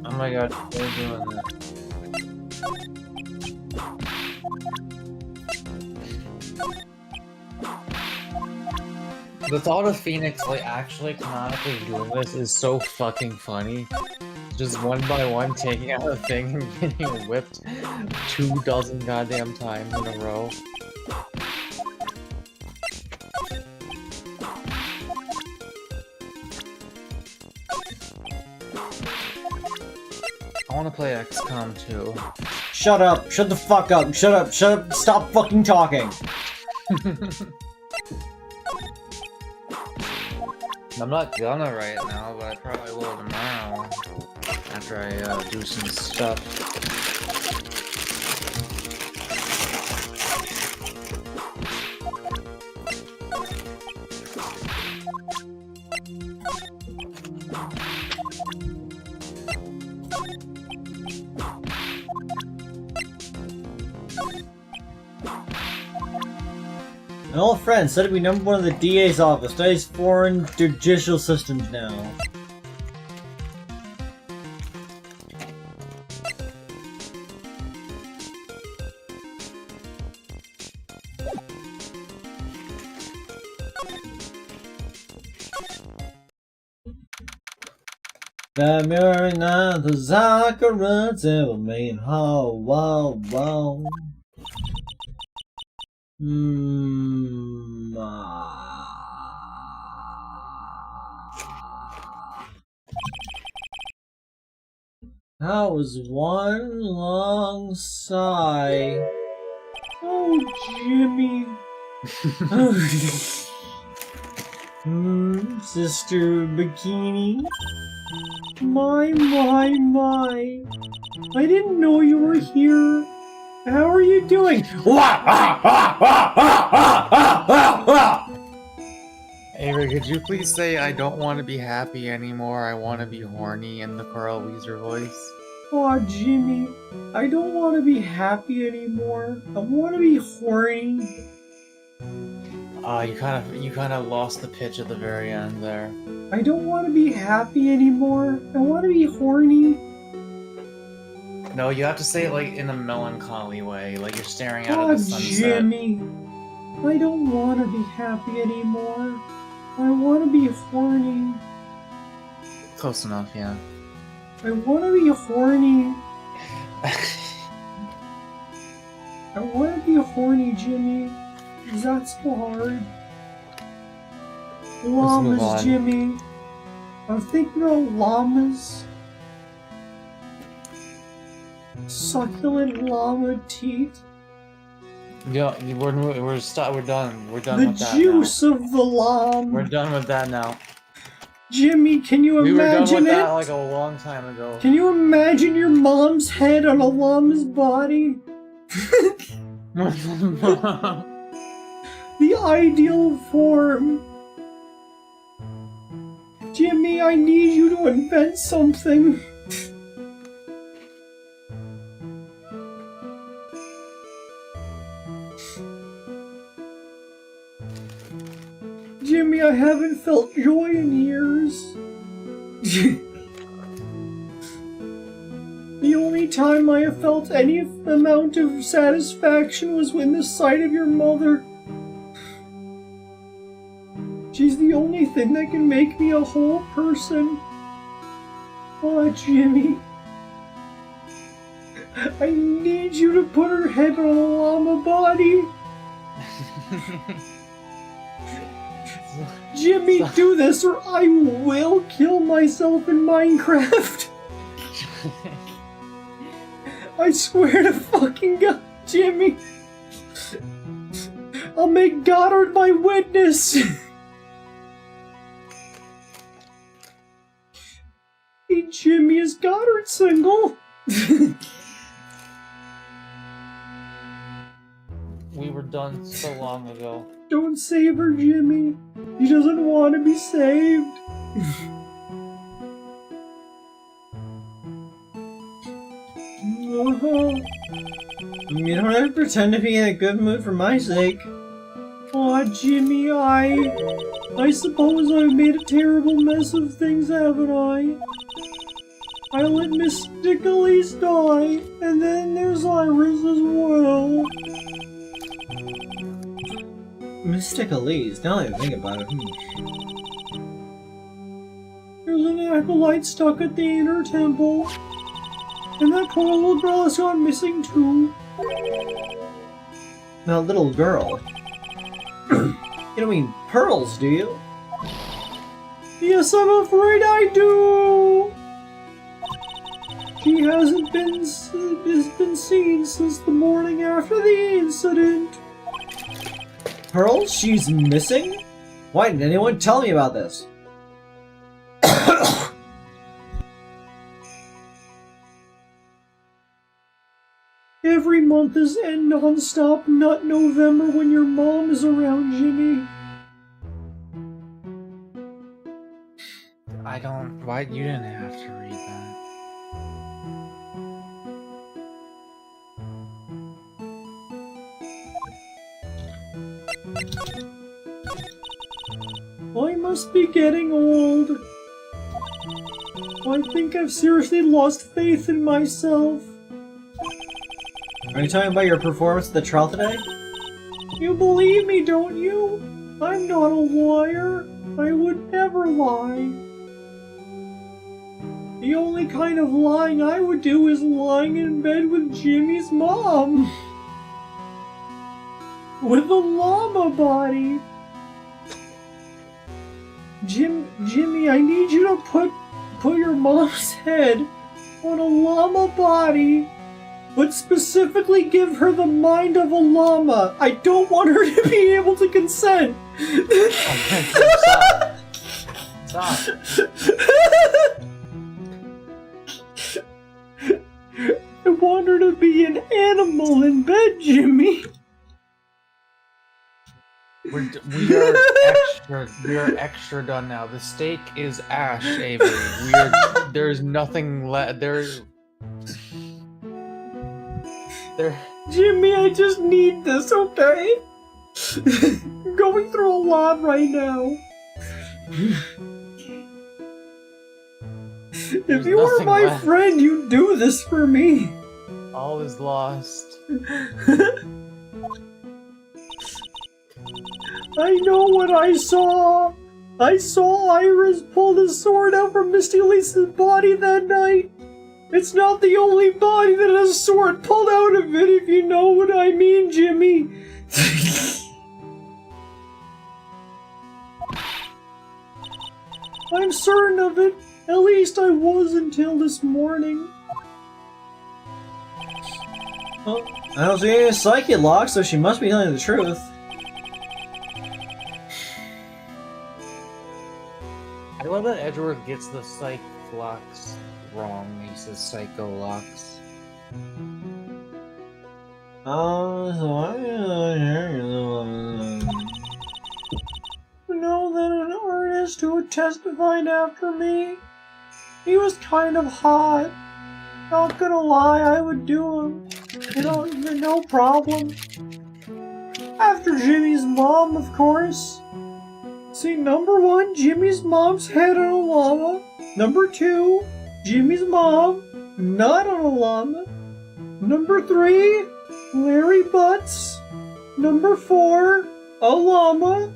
Oh my god, they're doing that. The thought of Phoenix, like, actually canonically doing this is so fucking funny. Just one by one taking out a thing and getting whipped 24 goddamn times in a row. I wanna play XCOM 2. Shut up, shut the fuck up, shut up, stop fucking talking. I'm not gonna right now, but I probably will tomorrow. After I do some stuff. An old friend said to be number 1 of the DA's office. Studies foreign judicial systems now. February 9th, the Sakura tell me how, wow, wow. That was one long sigh. Oh, Jimmy. Sister Bikini. My. I didn't know you were here. How are you doing? Avery, could you please say I don't want to be happy anymore, I want to be horny in the Carl Weezer voice? Aw, Jimmy. I don't want to be happy anymore. I want to be horny. You kind of lost the pitch at the very end there. I don't want to be happy anymore. I want to be horny. No, you have to say it like in a melancholy way, like you're staring out Aw, at the sunset. Jimmy. I don't want to be happy anymore. I want to be horny. Close enough, yeah. I want to be horny. I want to be horny, Jimmy. Is that so hard? move Llamas, on. Jimmy. I'm thinking of llamas. Succulent llama teeth. Yeah, we're done. We're done The with that juice now. of the llama. We're done with that now. Jimmy, can you We were done imagine with it? that like a long time ago. Can you imagine your mom's head on a llama's body? The ideal form. Jimmy, I need you to invent something. Jimmy, I haven't felt joy in years. The only time I have felt any amount of satisfaction was when the sight of your mother. She's the only thing that can make me a whole person. Aw, Jimmy. I need you to put her head on a llama body. Jimmy, do this or I will kill myself in Minecraft. I swear to fucking God, Jimmy. I'll make Goddard my witness. Hey, Jimmy, is Goddard single? We were done so long ago. Don't save her, Jimmy. He doesn't want to be saved. You don't have to pretend to be in a good mood for my sake. Aw, Jimmy, I suppose I've made a terrible mess of things, haven't I? I let Mystic Elise die, and then there's Iris as well. Mystic Elise, now that I think about it. There's an acolyte stuck at the inner temple. And that poor little girl has gone missing too. That little girl? You don't mean Pearls, do you? Yes, I'm afraid I do! She hasn't been seen since the morning after the incident. Pearls? She's missing? Why didn't anyone tell me about this? Every month is end non-stop nut November when your mom is around, Jimmy. I don't. Why you didn't have to read that. must be getting old. I think I've seriously lost faith in myself. Are you talking about your performance at the trial today? You believe me, don't you? I'm not a liar. I would never lie. The only kind of lying I would do is lying in bed with Jimmy's mom. With a llama body. Jimmy, I need you to put your mom's head on a llama body, but specifically give her the mind of a llama. I don't want her to be able to consent. Stop. I want her to be an animal in bed, Jimmy. We are extra done now. The steak is ash, Avery. There's nothing left. There. Jimmy, I just need this, okay? I'm going through a lot right now. If you were my friend, you'd do this for me. All is lost. I know what I saw. I saw Iris pull the sword out from Misty Lisa's body that night. It's not the only body that has a sword pulled out of it, if you know what I mean, Jimmy. I'm certain of it. At least I was until this morning. Well, I don't see any psychic lock, so she must be telling the truth. I love that Edward gets the psych locks wrong. He says psycho locks. Know that an artist who testified after me, he was kind of hot. Not gonna lie, I would do him. You know, no problem. After Jimmy's mom, of course. See, number 1, Jimmy's mom's head on a llama. Number 2, Jimmy's mom, not on a llama. Number 3, Larry Butts. Number 4, a llama.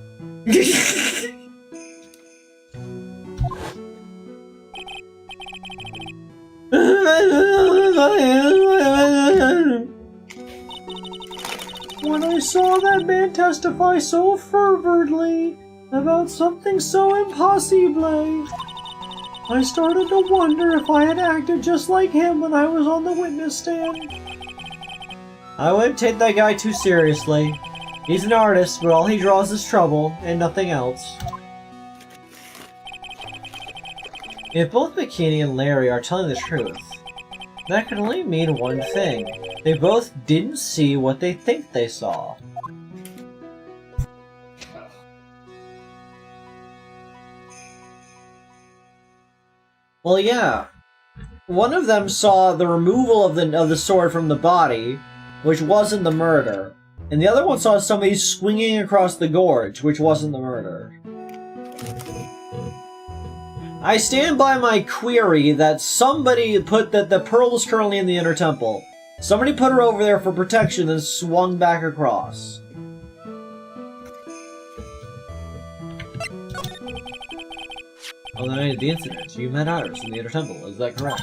When I saw that man testify so fervently about something so impossible, I started to wonder if I had acted just like him when I was on the witness stand. I wouldn't take that guy too seriously. He's an artist, but all he draws is trouble, and nothing else. If both Bikini and Larry are telling the truth, that can only mean one thing. They both didn't see what they think they saw. Well, yeah. One of them saw the removal of the sword from the body, which wasn't the murder. And the other one saw somebody swinging across the gorge, which wasn't the murder. I stand by my query that somebody put that the pearl is currently in the inner temple. Somebody put her over there for protection and swung back across. On the night of the incident, you met Iris in the inner temple, is that correct?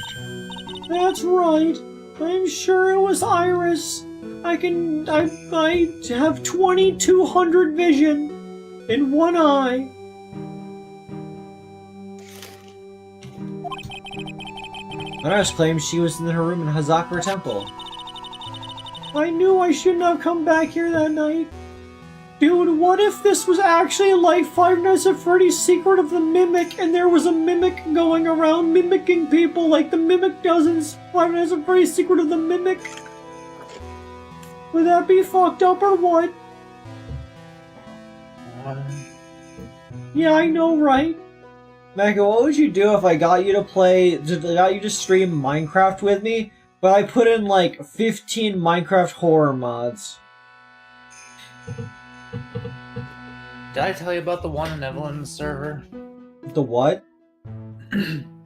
That's right. I'm sure it was Iris. I have 2200 vision in one eye. Iris claims she was in her room in Hazakura Temple. I knew I shouldn't have come back here that night. Dude, what if this was actually like Five Nights at Freddy's Secret of the Mimic, and there was a mimic going around mimicking people like the Mimic does in Five Nights at Freddy's Secret of the Mimic? Would that be fucked up or what? Yeah, I know, right? Mako, what would you do if I got you to stream Minecraft with me, but I put in like 15 Minecraft horror mods? Did I tell you about the one in Evelyn's server? The what?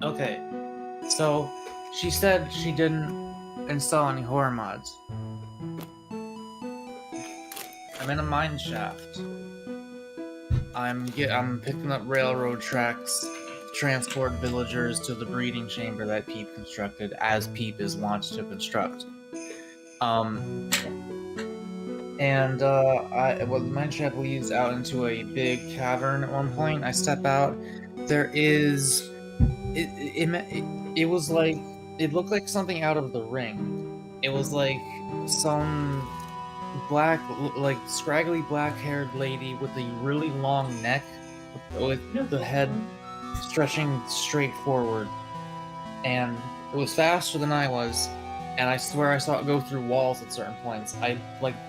Okay, so she said she didn't install any horror mods. I'm in a mine shaft. I'm picking up railroad tracks to transport villagers to the breeding chamber that Peep constructed, as Peep is launched to construct. The mine shaft leads out into a big cavern at one point. I step out. There is... It was like... It looked like something out of The Ring. It was like some black, like scraggly black-haired lady with a really long neck, with the head stretching straight forward. And it was faster than I was. And I swear I saw it go through walls at certain points. I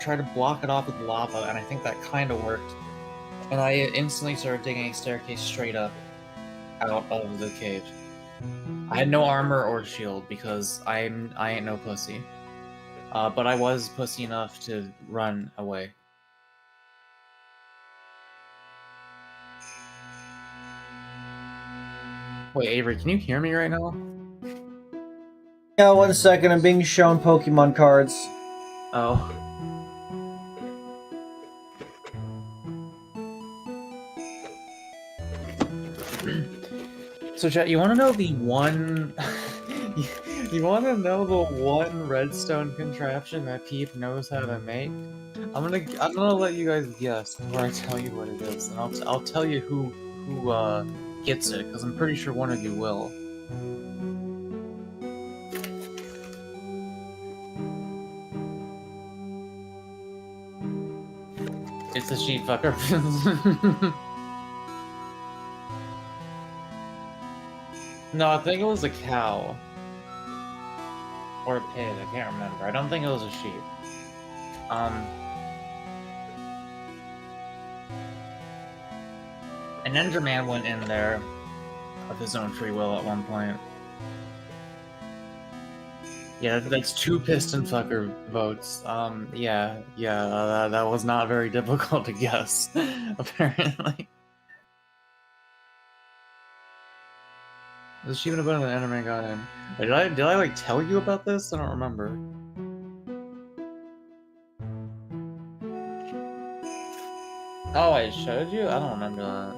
tried to block it off with lava, and I think that kind of worked. And I instantly started digging a staircase straight up out of the cave. I had no armor or shield because I ain't no pussy. But I was pussy enough to run away. Wait, Avery, can you hear me right now? Yeah, 1 second. I'm being shown Pokemon cards. Oh. So, chat, you want to know the one... you want to know the one redstone contraption that Peep knows how to make? I'm gonna let you guys guess before I tell you what it is, and I'll tell you who gets it, because I'm pretty sure one of you will. It's a sheep fucker. No, I think it was a cow. Or a pig, I can't remember. I don't think it was a sheep. An Enderman went in there of his own free will at one point. Yeah, that's 2 piston fucker votes. That was not very difficult to guess, apparently. The sheep in a bone and the Enderman got in. Wait, did I like tell you about this? I don't remember. Oh, I showed you? I don't remember that.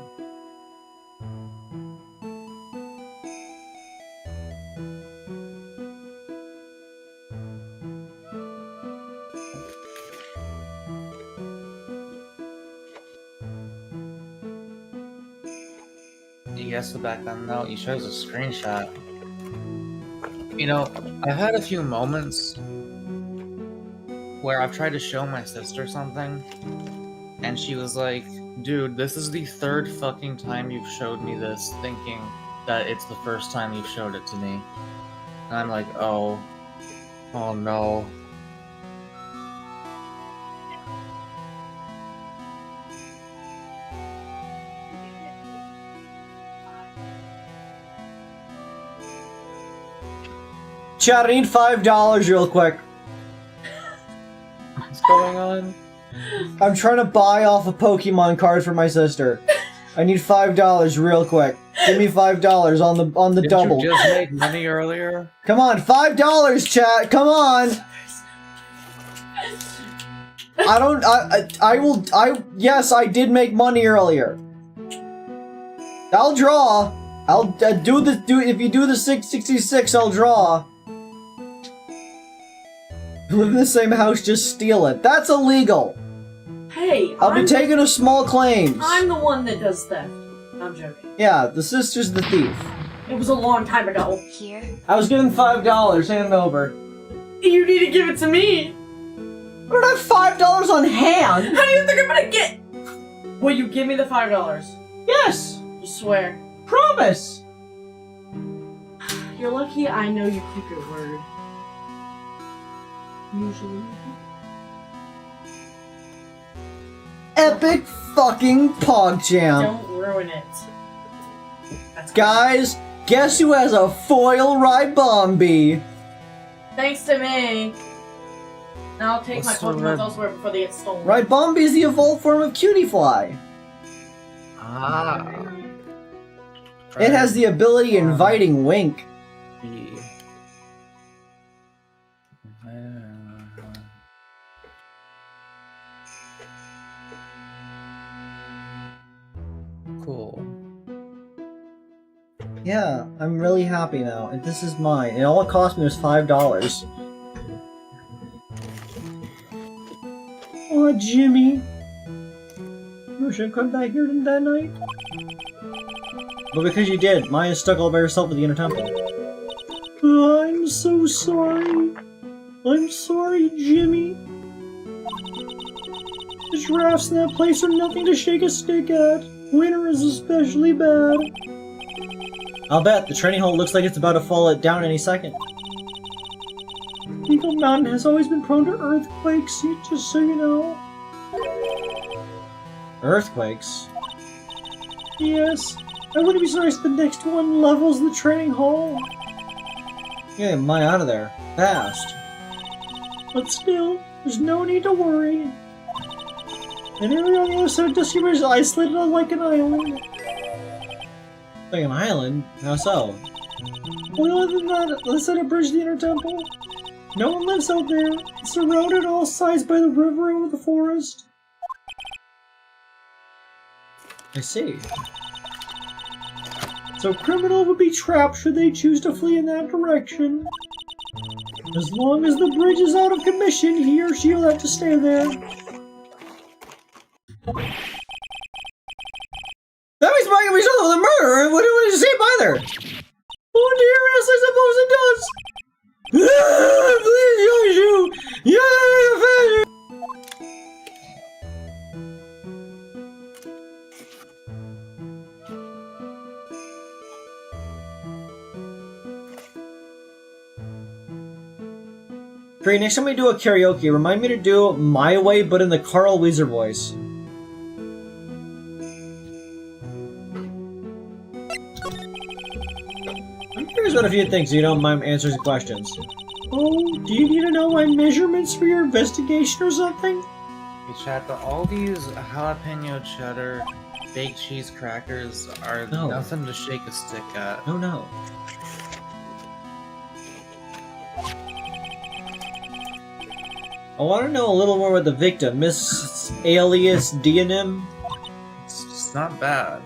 You guessed it back then, though. You showed us a screenshot. You know, I've had a few moments where I've tried to show my sister something, and she was like, dude, this is the 3rd fucking time you've showed me this, thinking that it's the first time you've showed it to me. And I'm like, oh no. Chat, I need $5 real quick. What's going on? I'm trying to buy off a Pokemon card for my sister. I need $5 real quick. Give me $5 on the double. Did you just make money earlier? Come on, $5, chat. Come on. Yes, I did make money earlier. I'll draw. I'll if you do the 666, I'll draw. Live in the same house, just steal it. That's illegal. Hey, I'll be taking a small claims. I'm the one that does theft. I'm joking. Yeah, the sister's the thief. It was a long time ago. Here? I was given $5. Hand it over. You need to give it to me. I don't have $5 on hand. How do you think I'm gonna get? Will you give me the $5? Yes. You swear. Promise. You're lucky I know you keep your word. Usually. Epic fucking PogChamp. Don't ruin it. Guys, guess who has a foil Ribombi? Thanks to me. Now I'll take my Pokemon elsewhere before they get stolen. Ribombi is the evolved form of Cutiefly. Ah. It has the ability inviting Wink. Cool. Yeah, I'm really happy now. And this is mine. And all it cost me was $5. Oh, Jimmy. Wish I come back here that night. But because you did, Maya is stuck all by herself at the inner temple. I'm so sorry. I'm sorry, Jimmy. The giraffes in that place are nothing to shake a stick at. Winter is especially bad. I'll bet the training hole looks like it's about to fall down any second. Eagle Mountain has always been prone to earthquakes, just so you know. Earthquakes? Yes. I wouldn't be surprised if the next one levels the training hall. Yeah, get mine out of there. Fast. But still, there's no need to worry. And area on the other side of Dusky Ridge is isolated like an island. Like an island? How so? Well, other than that, let's set a bridge to the inner temple. No one lives out there. It's surrounded on all sides by the river and the forest. I see. So criminal would be trapped should they choose to flee in that direction. As long as the bridge is out of commission, he or she will have to stay there. That means Mike will be shot with a murder. What did you say by there? Oh dear, yes, I suppose it does. Please, Yoshu! Yeah, Great, next time we do a karaoke, remind me to do My Way, but in the Carl Weezer voice. I'm curious about a few things so you don't mind answering questions. Oh, do you need to know my measurements for your investigation or something? Hey chat, but all these jalapeno cheddar baked cheese crackers are nothing to shake a stick at. No. I want to know a little more about the victim, Miss Alias Dianim. It's just not bad.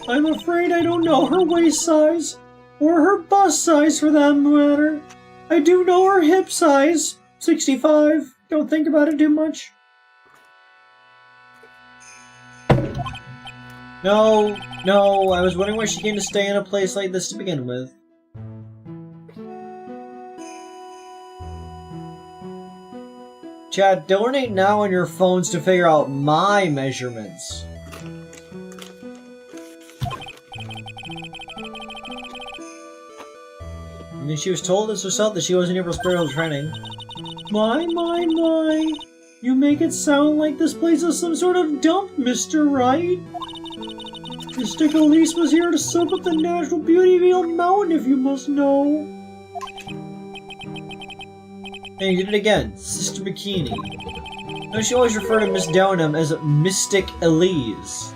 I'm afraid I don't know her waist size, or her bust size for that matter. I do know her hip size, 65. Don't think about it too much. No, I was wondering why she came to stay in a place like this to begin with. Chad, donate now on your phones to figure out my measurements. I mean, she was told this herself that she wasn't here for spiritual training. My. You make it sound like this place is some sort of dump, Mr. Right? Mr. Elise was here to soak up the natural beauty of Eagle Mountain, if you must know. Hey, you did it again, Sister Bikini. No, she always referred to Miss Downham as Mystic Elise.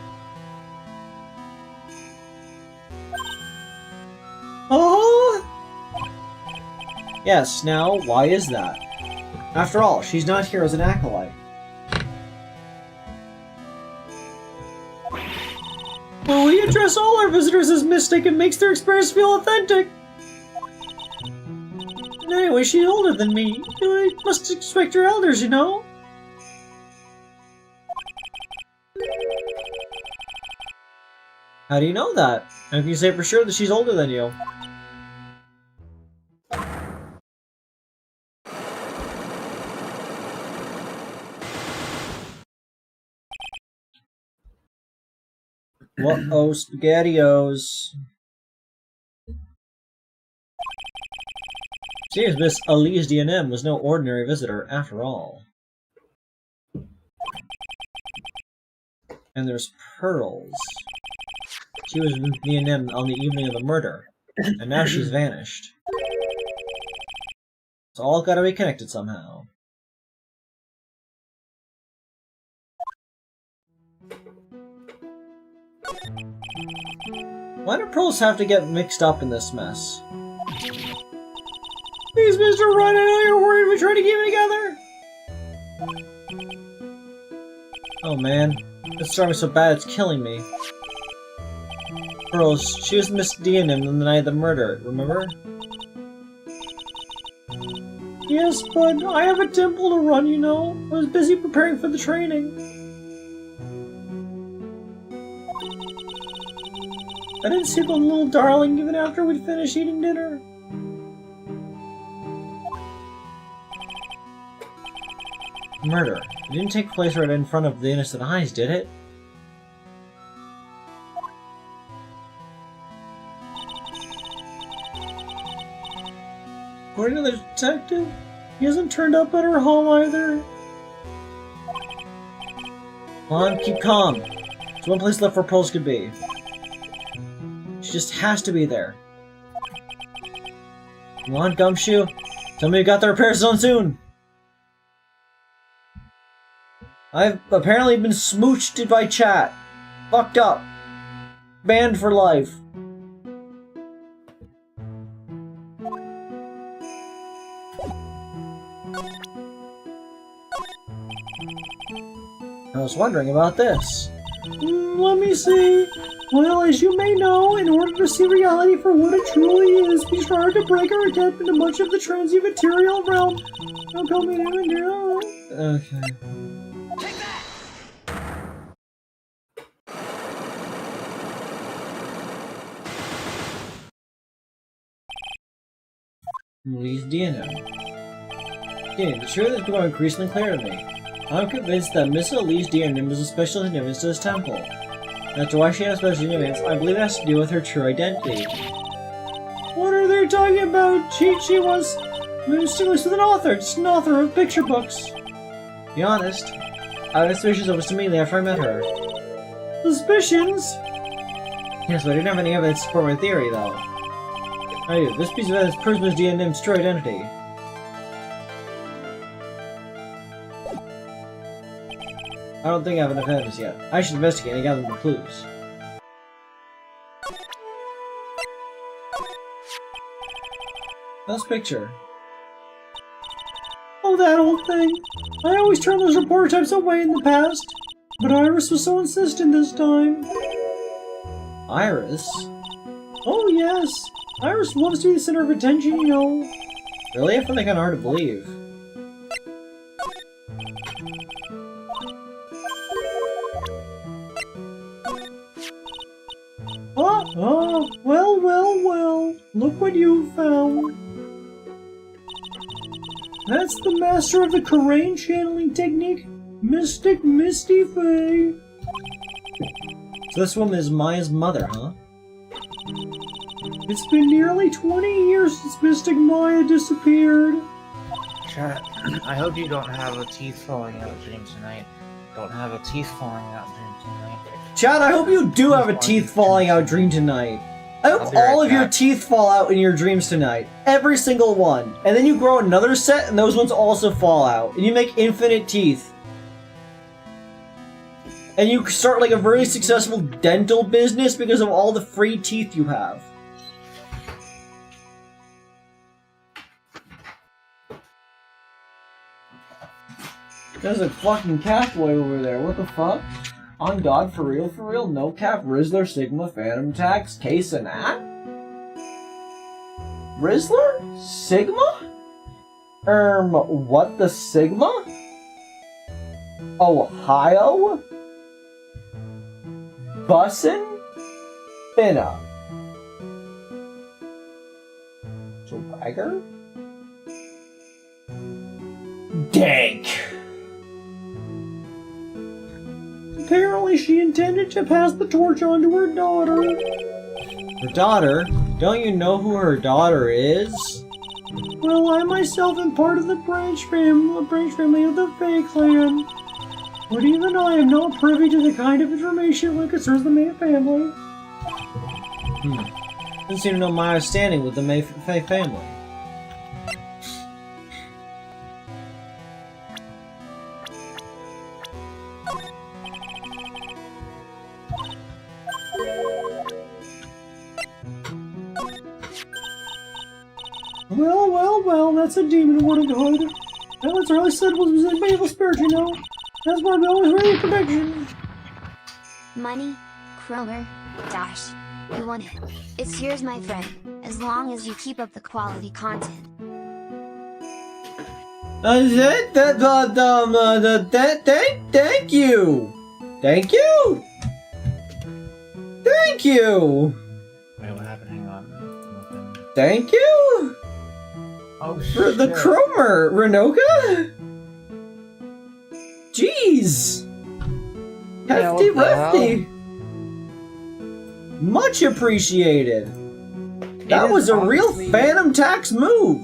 Oh! Yes, now, why is that? After all, she's not here as an acolyte. Well, we address all our visitors as mystic and makes their experience feel authentic. Anyway, she's older than me. I must expect your elders, you know? How do you know that? How can you say for sure that she's older than you? Uh-oh, SpaghettiOs. Seems Miss Elise D&M was no ordinary visitor after all. And there's Pearls. She was with D&M on the evening of the murder, and now she's vanished. It's all gotta be connected somehow. Why do pearls have to get mixed up in this mess? Please, Mr. Wright, I know you're worried we try to keep it together! Oh man, it's driving me so bad it's killing me. Pearls, she was Miss D and him on the night of the murder, remember? Yes, but I have a temple to run, you know. I was busy preparing for the training. I didn't see the little darling even after we'd finished eating dinner. Murder. It didn't take place right in front of the innocent eyes, did it? According to the detective, he hasn't turned up at her home either. Come on, keep calm. There's one place left where pearls could be. She just has to be there. Come on, Gumshoe. Tell me you got the repair zone soon. I've apparently been smooched by chat. Fucked up. Banned for life. I was wondering about this. Let me see. Well, as you may know, in order to see reality for what it truly is, we started to break our attempt into much of the transient material realm. Don't call me now. Okay. Take that! Lee's DNA. Yeah, the truth is becoming increasingly clear to me. I'm convinced that Miss Elise Dearnam is a special significance to this temple. As to why she has special significance, I believe it has to do with her true identity. What are they talking about? She was mysterious with an author, just an author of picture books. To be honest, I had suspicions almost immediately after I met her. Suspicions? Yes, but I didn't have any evidence to support my theory, though. I do. This piece of evidence proves Miss Dearnam's true identity. I don't think I have enough evidence yet. I should investigate and gather more clues. Last picture. Oh, that old thing. I always turned those reporter types away in the past, but Iris was so insistent this time. Iris? Oh, yes. Iris wants to be the center of attention, you know. Really? I find that kind of hard to believe. Well. Look what you found. That's the master of the Karain channeling technique, Mystic Misty Fae. So this woman is Maya's mother, huh? It's been nearly 20 years since Mystic Maya disappeared. Chat, I hope you don't have a teeth falling out dream tonight. Don't have a teeth falling out dream tonight. Chad, I hope you do have a teeth falling out dream tonight. I hope all of your teeth fall out in your dreams tonight. Every single one. And then you grow another set and those ones also fall out. And you make infinite teeth. And you start like a very successful dental business because of all the free teeth you have. There's a fucking calf boy over there. What the fuck? On God, for real? No cap, Rizzler, Sigma, Phantom Tax, Case and that? Rizzler? Sigma? What the Sigma? Ohio? Bussin? Finna. Swagger? Dank. Apparently she intended to pass the torch on to her daughter. Her daughter? Don't you know who her daughter is? Well, I myself am part of the branch family of the Fae clan. But even I am not privy to the kind of information that concerns the May family. Doesn't seem to know Maya's standing with the May Fae family. that's a demon warding hood. And what's really said was an evil spirit, you know. That's why we always ready for protection. Money? Kromer? Dash. You want it. It's yours, my friend, as long as you keep up the quality content. Thank you! Thank you! Thank you! Wait, what happened? Hang on. Thank you! Oh, For the Kromer, Renoka? Jeez! Hefty refty! Much appreciated! That was a real Phantom Tax move!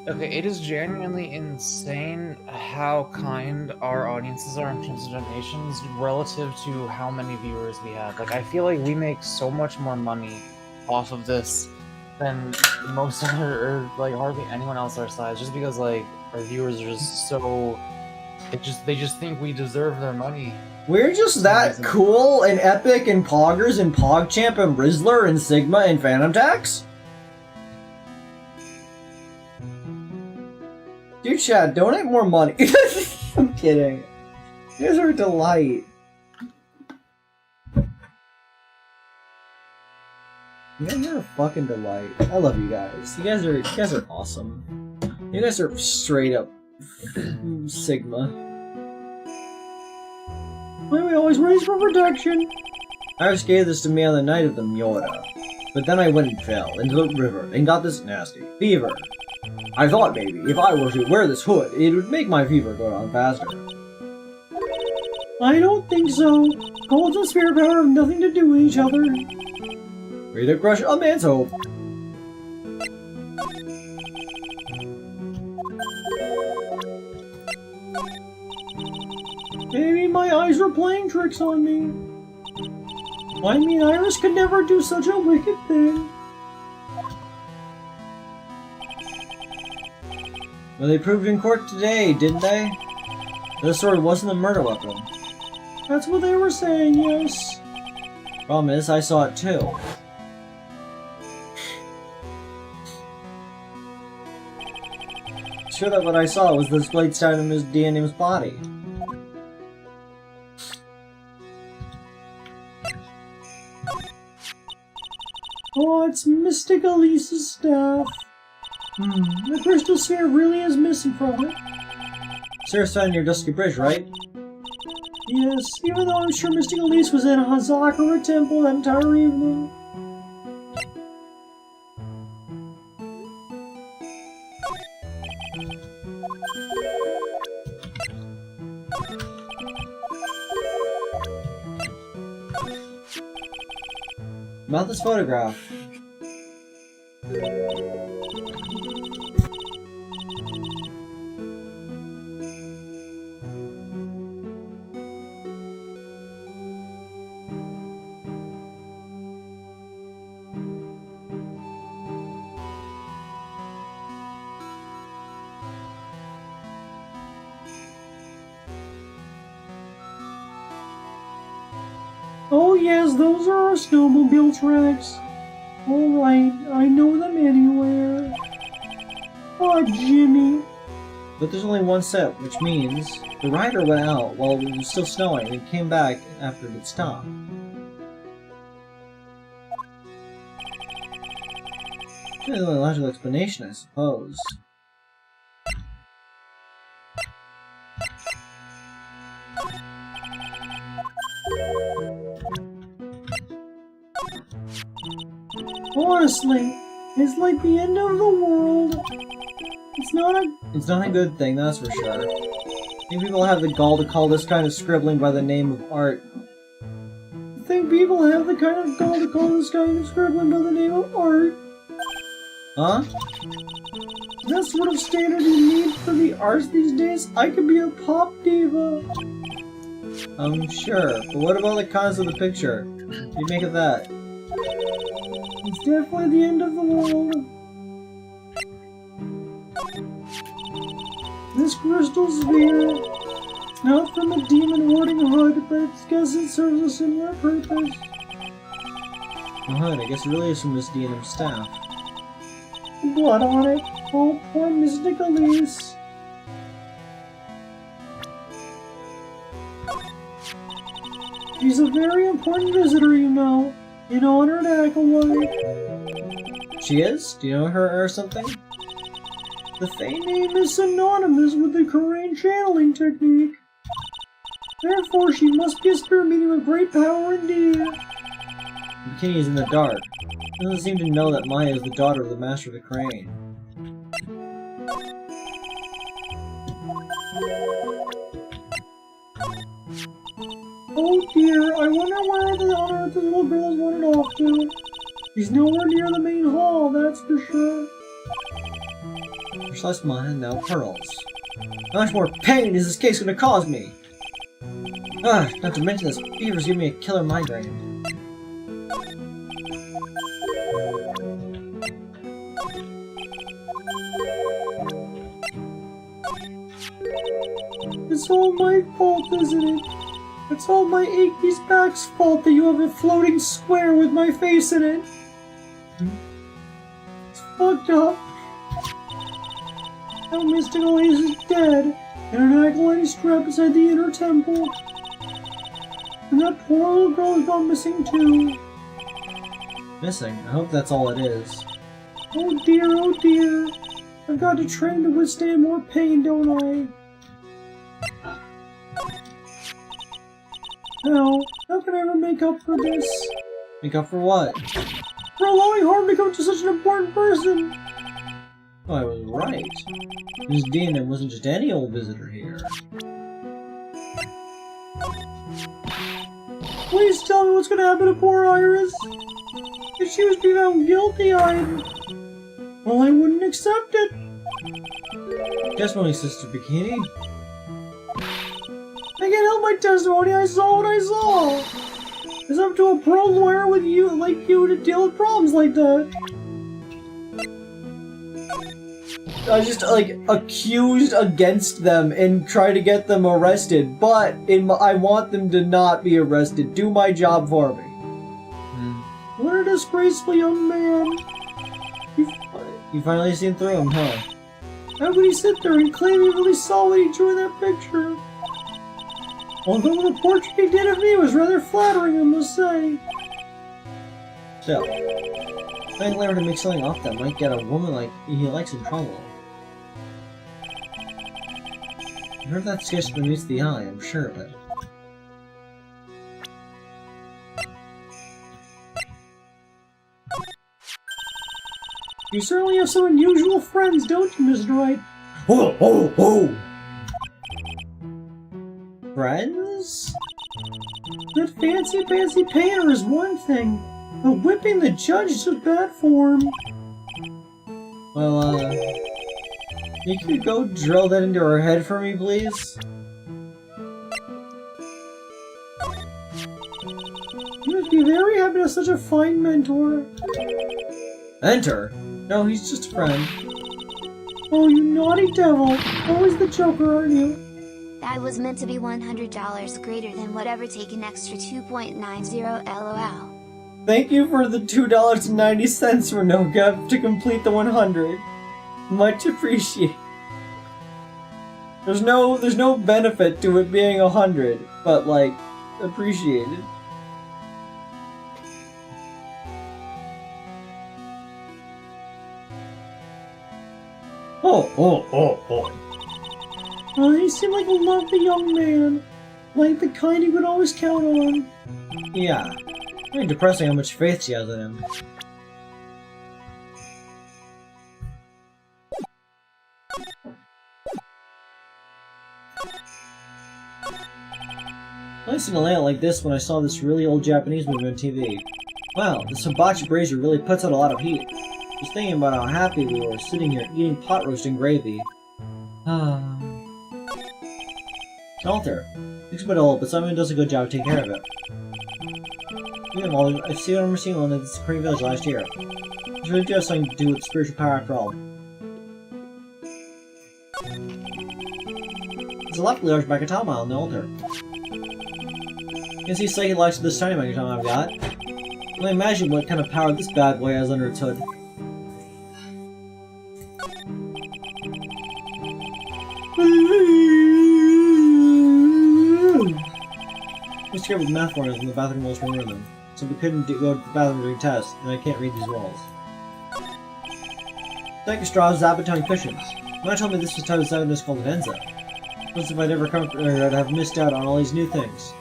Okay, it is genuinely insane how kind our audiences are in terms of donations relative to how many viewers we have. Like, I feel like we make so much more money off of this than most other, or like hardly anyone else our size, just because like our viewers are just so, they just think we deserve their money. We're just that cool and epic and Poggers and PogChamp and Rizzler and Sigma and Phantom Tax? Dude, Chad, donate more money. I'm kidding. You guys are a delight. You guys are a fucking delight. I love you guys. You guys are awesome. You guys are straight up Sigma. Why are we always raised for protection? Iris gave this to me on the night of the Miura. But then I went and fell into the river and got this nasty fever. I thought maybe if I were to wear this hood, it would make my fever go down faster. I don't think so. Colds and spirit power have nothing to do with each other. Ready to crush a man's hope. Maybe my eyes were playing tricks on me. I mean, Iris could never do such a wicked thing. Well, they proved in court today, didn't they? This sword wasn't a murder weapon. That's what they were saying, yes. Problem is, I saw it too. Sure that what I saw was this blade stab in Miss Dianim's body. Oh, it's Mystic Elise's staff. The crystal sphere really is missing from it. Sarah's found near Dusky Bridge, right? Yes, even though I'm sure Mystic Elise was in a Hazakura temple that entire evening. About this photograph. Oh yes, those are our snowmobile tracks. Alright, I know them anywhere. Oh, Jimmy. But there's only one set, which means the rider went out while it was still snowing and came back after it had stopped. That's the only logical explanation, I suppose. Honestly, it's like the end of the world. It's not a good thing, that's for sure. I think people have the gall to call this kind of scribbling by the name of art. I think people have the kind of gall to call this kind of scribbling by the name of art. Huh? That sort of standard you need for the arts these days? I could be a pop diva. Sure, but what about the cons of the picture? What do you make of that? It's definitely the end of the world. This crystal sphere, it's not from a demon warding hood, but I guess it serves a similar purpose. A hood, I guess it really is from Miss Dianim's staff. blood on it. Oh, poor Miss Nicolese. She's a very important visitor, you know. In honor of Acolyte. She is? Do you know her or something? The Fae name is synonymous with the Korean channeling technique. Therefore, she must be a spirit medium of great power indeed. Bikini is in the dark. He doesn't seem to know that Maya is the daughter of the Master of the Crane. Oh dear, I wonder where the honor of this little girl is wandered off to. She's nowhere near the main hall, that's for sure. Precise Maya, now pearls. How much more pain is this case going to cause me? Not to mention this fever's giving me a killer migraine. It's all my fault, isn't it? It's all my achy's back's fault that you have a floating square with my face in it. It's fucked up. Now Mystical Ace is dead, and an acolyte is trapped inside the inner temple. And that poor little girl has gone missing too. Missing? I hope that's all it is. Oh dear. I've got to train to withstand more pain, don't I? How can I ever make up for this? Make up for what? For allowing harm to come to such an important person! Oh, I was right. Miss Dean wasn't just any old visitor here. Please tell me what's gonna happen to poor Iris. If she was to be found guilty, well, I wouldn't accept it. Testimony, Sister Bikini. I can't help my testimony. I saw what I saw. It's up to a pro lawyer with you, like you, to deal with problems like that. I just, accused against them and try to get them arrested, but I want them to not be arrested. Do my job for me. What a disgraceful young man. You finally seen through him, huh? How could he sit there and claim he really saw what he drew in that picture? Although the portrait he did of me was rather flattering, I must say. Still, I ain't learned to make something off that might get a woman like he likes in trouble. I heard that sketch that meets the eye, I'm sure of it. You certainly have some unusual friends, don't you, Mr. Wright? Whoa! Friends? That fancy painter is one thing, but whipping the judge is just bad form. Well, you could go drill that into her head for me, please? You must be very happy to have such a fine mentor. Mentor? No, he's just a friend. Oh, you naughty devil! Always the joker, aren't you? That was meant to be $100 greater than whatever. Take an extra 2.90 LOL. Thank you for the $2.90 for no gift to complete the 100. Much appreciated. There's no benefit to it being 100, but appreciated. Oh. He seemed like a lovely young man. Like the kind you could always count on. Yeah. Very depressing how much faith she has in him. I seen a layout like this when I saw this really old Japanese movie on TV. Wow, this hibachi brazier really puts out a lot of heat. Just thinking about how happy we were sitting here eating pot roast and gravy. Alter. Looks a bit old, but Simon does a good job taking care of it. I've seen what I'm seeing on this Supreme Village last year. It's really just something to do with spiritual power after all. There's a lovely large Magatama on the altar. You can see psychic lights of this tiny Magatama I've got. I can imagine what kind of power this bad boy has under its hood. scribbled math formulas on the bathroom walls from them, so we couldn't go to the bathroom during tests, and I can't read these walls. Tiger straws, Zabuton cushions. Mine told me this was tied to sadness called Venza. Plus, if I'd ever come here, I'd have missed out on all these new things.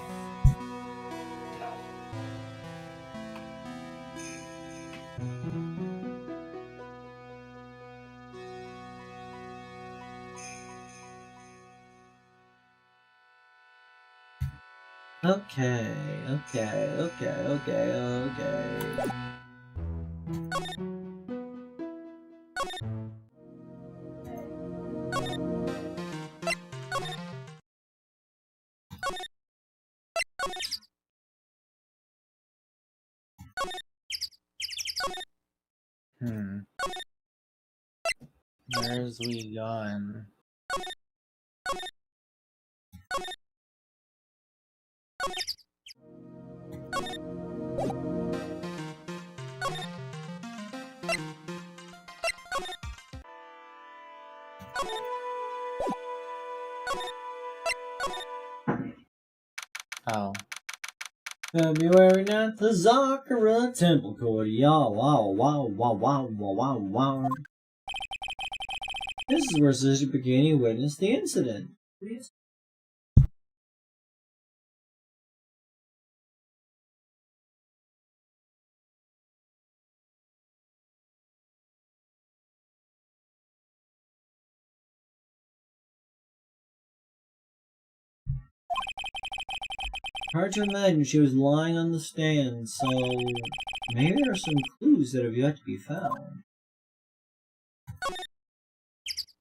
Okay. Where's we going? Oh. February 9th, the Zakura Temple Court. Wow. This is where Sister Bikini witnessed the incident. Hard to imagine she was lying on the stand, so maybe there are some clues that have yet to be found.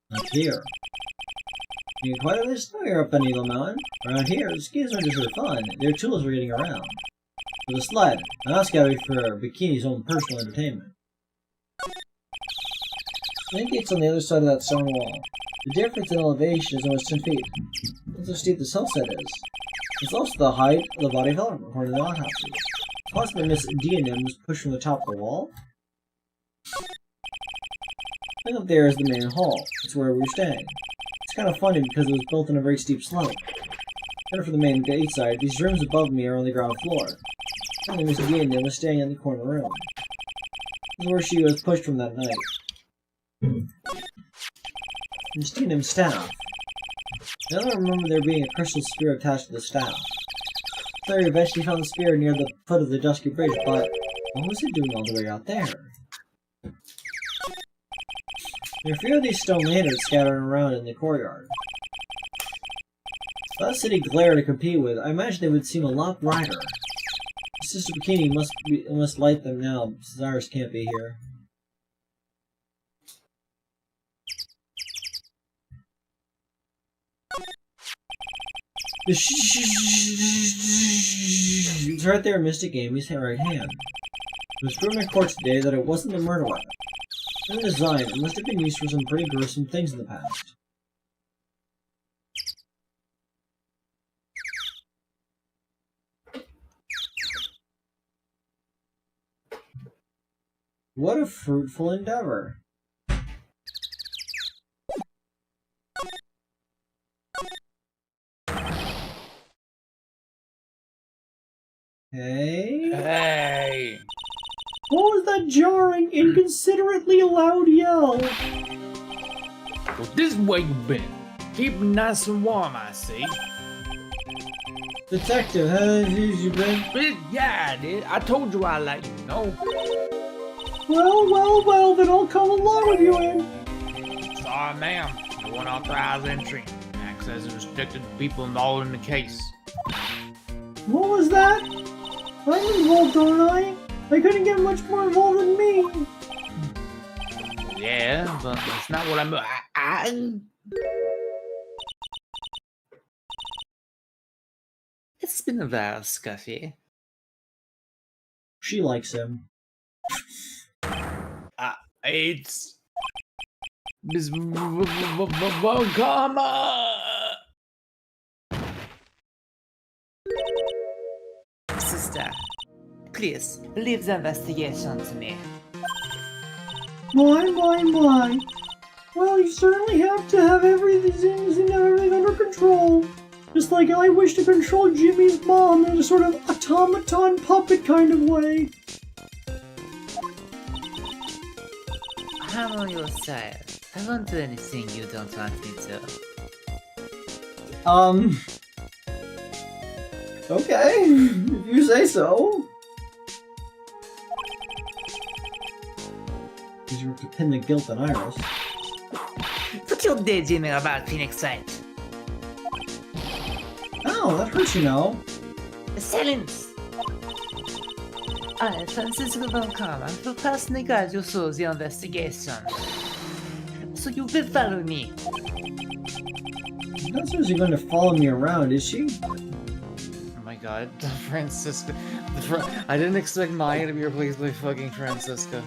Like here. You get quite a bit of snow here up on Eagle Mountain. Around here, the skis aren't just for fun, they're tools for getting around. For the sled, an house gallery for Bikini's own personal entertainment. I think it's on the other side of that stone wall. The difference in elevation is almost 10 feet. That's how steep the sunset is. It's also the height of the body of Eleanor, according to the autopsy. It's possible Miss Dianim was pushed from the top of the wall. I think up there is the main hall. It's where we were staying. It's kind of funny because it was built on a very steep slope. Better for the main gate side, these rooms above me are on the ground floor. I think Miss Dianim was staying in the corner room. This is where she was pushed from that night. Miss Dianim's staff. I don't remember there being a crystal spear attached to the staff. Claire eventually found the spear near the foot of the dusky bridge, but what was it doing all the way out there? There are a few of these stone lanterns scattered around in the courtyard. Without a city glare to compete with, I imagine they would seem a lot brighter. Sister Bikini must light them now, since Iris can't be here. It's right there in Mystic Amy's right hand. It was proven in court today that it wasn't the murder weapon. In the design, it must have been used for some pretty gruesome things in the past. What a fruitful endeavor. Hey! What was that jarring, inconsiderately loud yell? Well, this is where you've been. Keep it nice and warm, I see. Detective, how have you been? Yeah, I did. I told you I'd let you know. Well, then I'll come along with you in. Sorry, ma'am. No unauthorized entry. Access is restricted to people involved in the case. What was that? I'm involved, aren't I? I couldn't get much more involved than me. Yeah, but that's not what I'm... It's been a while, Scuffy. She likes him. It's... Miss Vogama! Sister, please, leave the investigation to me. My. Well, you certainly have to have everything under control. Just like I wish to control Jimmy's mom in a sort of automaton puppet kind of way. How will you say it? I won't do anything you don't want me to. Okay, if you say so. Because you were to pin the guilt on Iris. What you daydreaming about, Phoenix Wright? Oh, that hurts, you know. Silence! I, Francisco Von Karman, will personally guide you through the investigation. So you will follow me. She's not supposed to be going to follow me around, is she? Oh my god, Francisca. I didn't expect Maya to be replaced by fucking Francisca.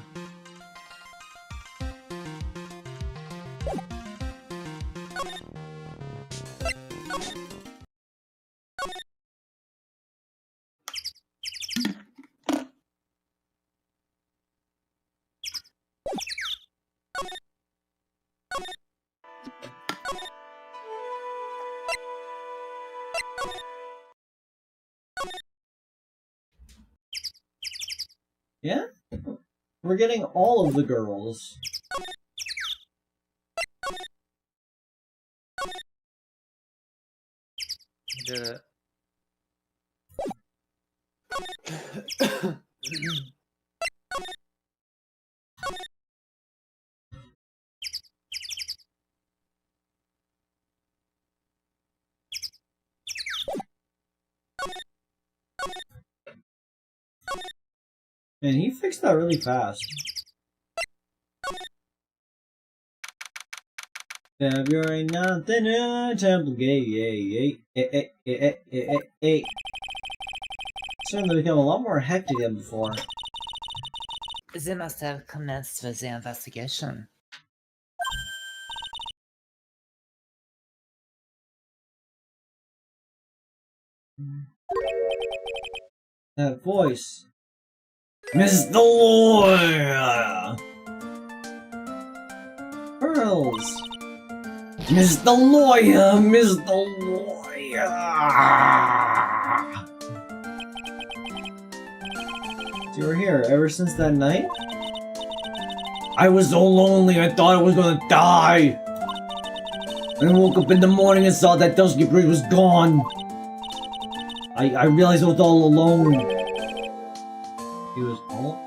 Yeah? We're getting all of the girls. You did it. And he fixed that really fast. February 9th in a Temple Gate. Certainly become a lot more hectic than before. They must have commenced with the investigation. That voice. Mr. Lawyer! Pearls! Mr. Lawyer! Mr. Lawyer! So you were here ever since that night? I was so lonely I thought I was gonna die! And I woke up in the morning and saw that Dusky Bridge was gone! I realized I was all alone. He was all...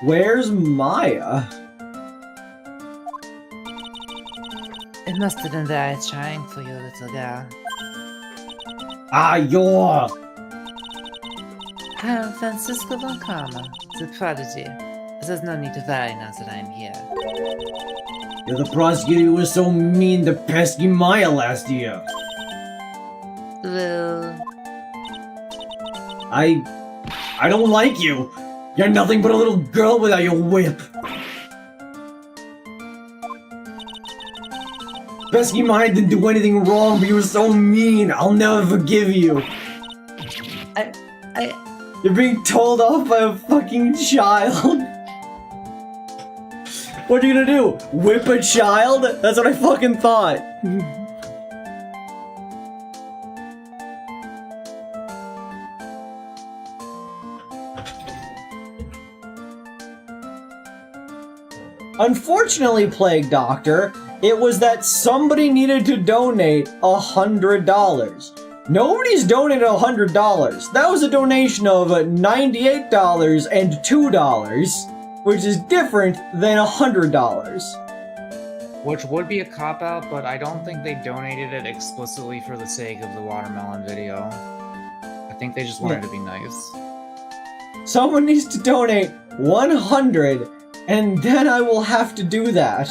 Where's Maya? It must have been very trying for you, little girl. Ah, you're... I am Francisco Von Karma, the prodigy. There's no need to worry now that I'm here. You're the prosecutor who was so mean to pesky Maya last year. Well... I don't like you. You're nothing but a little girl without your whip. Pesky Maya didn't do anything wrong, but you were so mean. I'll never forgive you. You're being told off by a fucking child. What are you gonna do? Whip a child? That's what I fucking thought. Unfortunately, Plague Doctor, it was that somebody needed to donate $100. Nobody's donated $100. That was a donation of $98 and $2, which is different than $100. Which would be a cop-out, but I don't think they donated it explicitly for the sake of the watermelon video. I think they just wanted to be nice. Someone needs to donate 100, and then I will have to do that.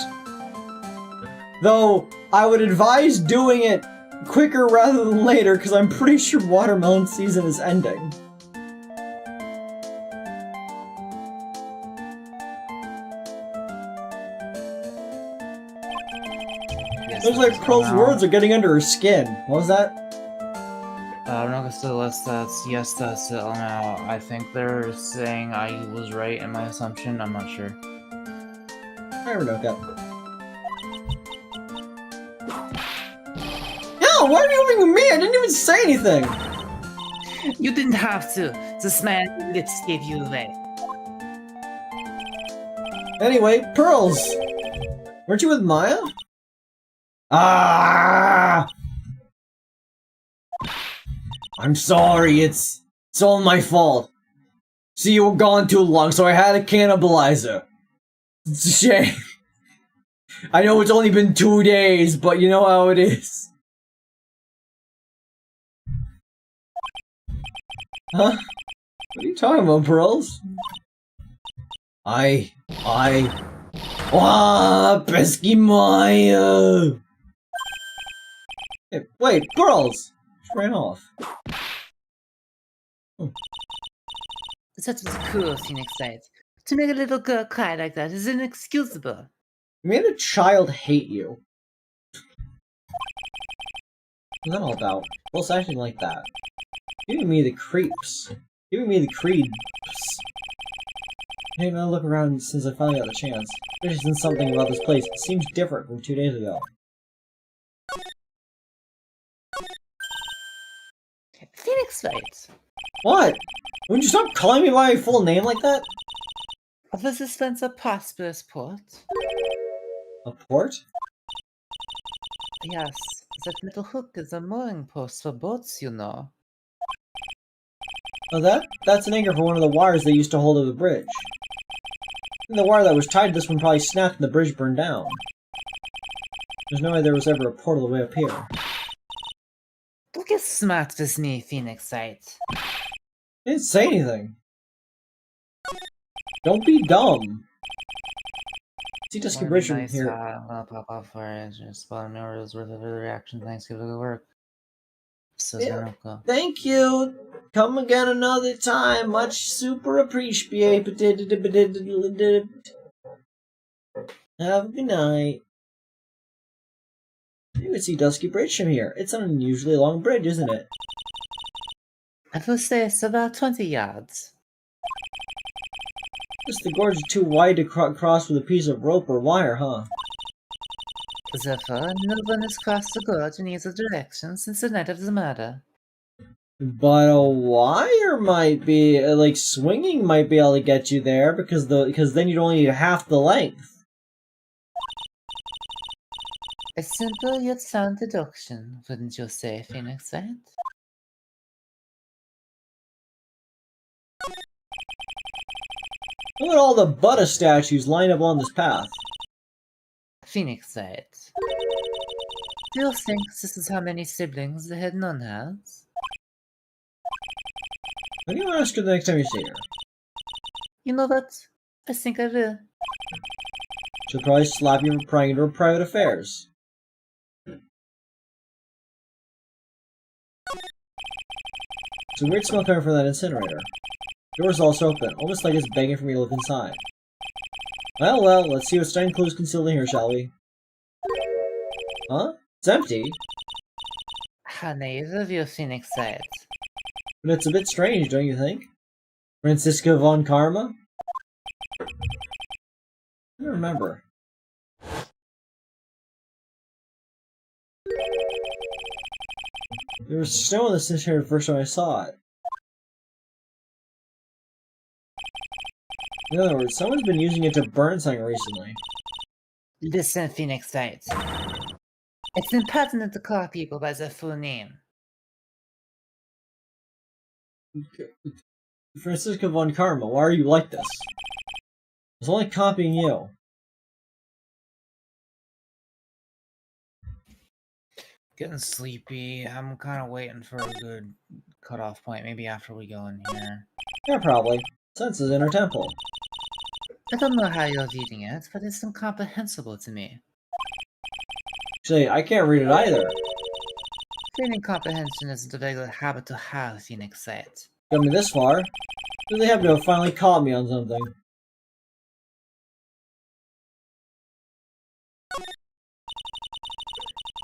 Though, I would advise doing it quicker rather than later, because I'm pretty sure watermelon season is ending. Yes, Looks like Pearl's words are getting under her skin. What was that? I'm not gonna say yes, that's it. I think they're saying I was right in my assumption. I'm not sure. I never know that. No! on, why are you moving with me? I didn't even say anything! You didn't have to. This man lips gave you away. Anyway, Pearls! Weren't you with Maya? Ah! I'm sorry, it's all my fault. See, you were gone too long, so I had to cannibalize her. It's a shame. I know it's only been 2 days, but you know how it is. Huh? What are you talking about, Pearls? Pesky Maya! Hey, wait, Pearls! She ran off. Such was cruel, Phoenix said. To make a little girl cry like that is inexcusable. You made a child hate you. What's that all about? What's acting like that? Giving me the creeps. Giving me the creeds. Hey, now look around since I finally got the chance. There's been something about this place. It seems different from 2 days ago. Phoenix writes. What? Wouldn't you stop calling me by my full name like that? Was this once a prosperous port? A port? Yes, that metal hook is a mooring post for boats, you know. Oh, that's an anchor for one of the wires they used to hold over the bridge. And the wire that was tied to this one probably snapped and the bridge burned down. There's no way there was ever a port all the way up here. Look as smart as me, Phoenix writes. I didn't say anything. Don't be dumb. See Dusky Bridge from here. I'm gonna pop off for it. Just about an hour's worth of reaction. Thanks, give it good work. So Yeah. Thank you. Come again another time. Much super appreciated. Have a good night. You can see Dusky Bridge from here. It's an unusually long bridge, isn't it? I will say it's about 20 yards. Just the gorge is too wide to cross with a piece of rope or wire, huh? Therefore, no one has crossed the gorge in either direction since the night of the murder. But a wire might be, like, swinging might be able to get you there, because then you'd only need half the length. A simple yet sound deduction, wouldn't you say, Phoenix Wright? Look at all the Buddha statues lined up on this path. Phoenix Wright. Do you think this is how many siblings the head nun has? What do you ask her the next time you see her? You know what? I think I will. She'll probably slap you for prying into her private affairs. It's a weird smell coming from that incinerator. The door's also open, almost like it's begging for me to look inside. Well, let's see what stunning clues concealed in here, shall we? Huh? It's empty. How naive of you, Phoenix Wright. But it's a bit strange, don't you think? Franziska von Karma? I don't remember. There was snow in this incinerator the first time I saw it. In other words, someone's been using it to burn something recently. Listen, Phoenix Wright. It's impertinent to call people by their full name. Franziska von Karma, why are you like this? I was only copying you. Getting sleepy. I'm kind of waiting for a good cutoff point. Maybe after we go in here. Yeah, probably. Since it's in our temple. I don't know how you're reading it, but it's incomprehensible to me. Actually, I can't read it either. Feigning comprehension isn't a regular habit to have, Phoenix Wright. Got me this far. So they have to have finally caught me on something.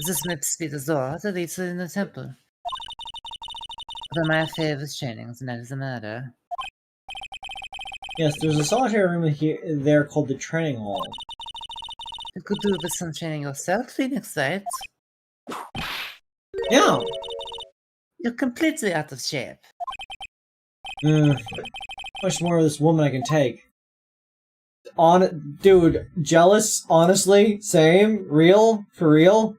This must be the door that leads to the temple. One of my favorite trainings, and that is a murder. Yes, there's a solitary room here, there called the training hall. You could do with some training yourself, Phoenix Wright. Yeah. You're completely out of shape. How much more of this woman I can take? Dude, jealous? Honestly? Same? Real? For real?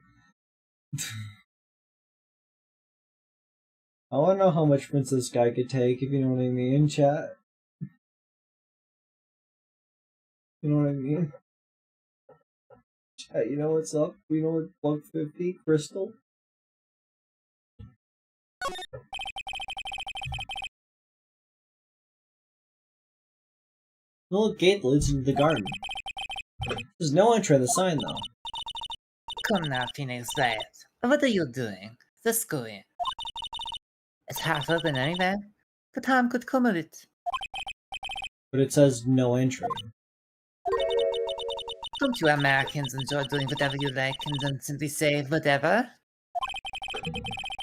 I wanna know how much Princess Guy could take, if you know what I mean, chat. You know what I mean? Chat, you know what's up? You know what Bug 50? Crystal? The little gate leads into the garden. There's no entry on the sign, though. Come now, Phoenix Light. What are you doing? Let's go in. It's half open anyway. But harm could come of it. But it says no entry. Don't you Americans enjoy doing whatever you like and then simply say whatever?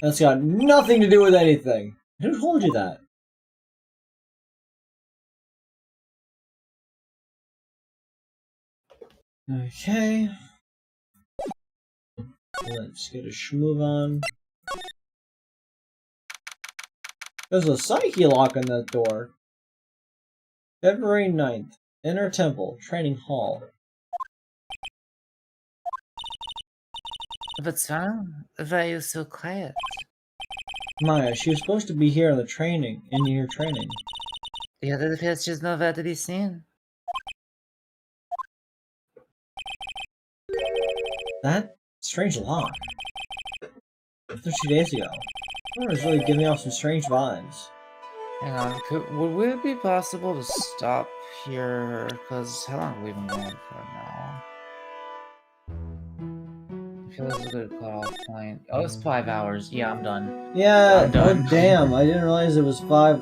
That's got nothing to do with anything. Who told you that? Okay. Let's get a schmoove on. There's a psyche lock on that door. February 9th. Inner Temple. Training Hall. What's wrong? Why are you so quiet? Maya, she was supposed to be here in your training. Yet it appears she's nowhere to be seen. That strange lock. 13 days ago. That was really giving off some strange vibes. Hang on, would it be possible to stop here? Because how long have we been going for now? I feel like it's a good cutoff point. Oh, it's 5 hours. Yeah, I'm done. Yeah, I'm done. oh damn, I didn't realize it was 5.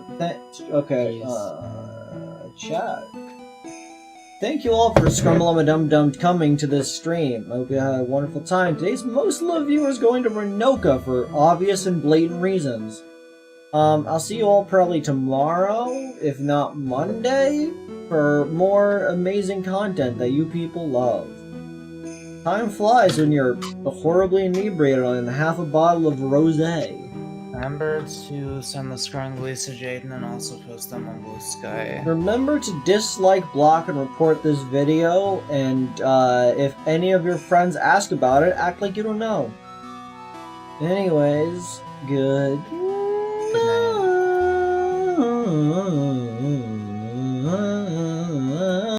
Okay, chat. Thank you all for Scrumbalum-a-Dum-Dum coming to this stream. I hope you had a wonderful time. Today's most loved viewer is going to Renoka for obvious and blatant reasons. I'll see you all probably tomorrow, if not Monday, for more amazing content that you people love. Time flies when you're horribly inebriated on half a bottle of rosé. Remember to send the scrungglies to Jaden and also post them on Blue Sky. Remember to dislike, block, and report this video, and if any of your friends ask about it, act like you don't know. Anyways, good Good night. night.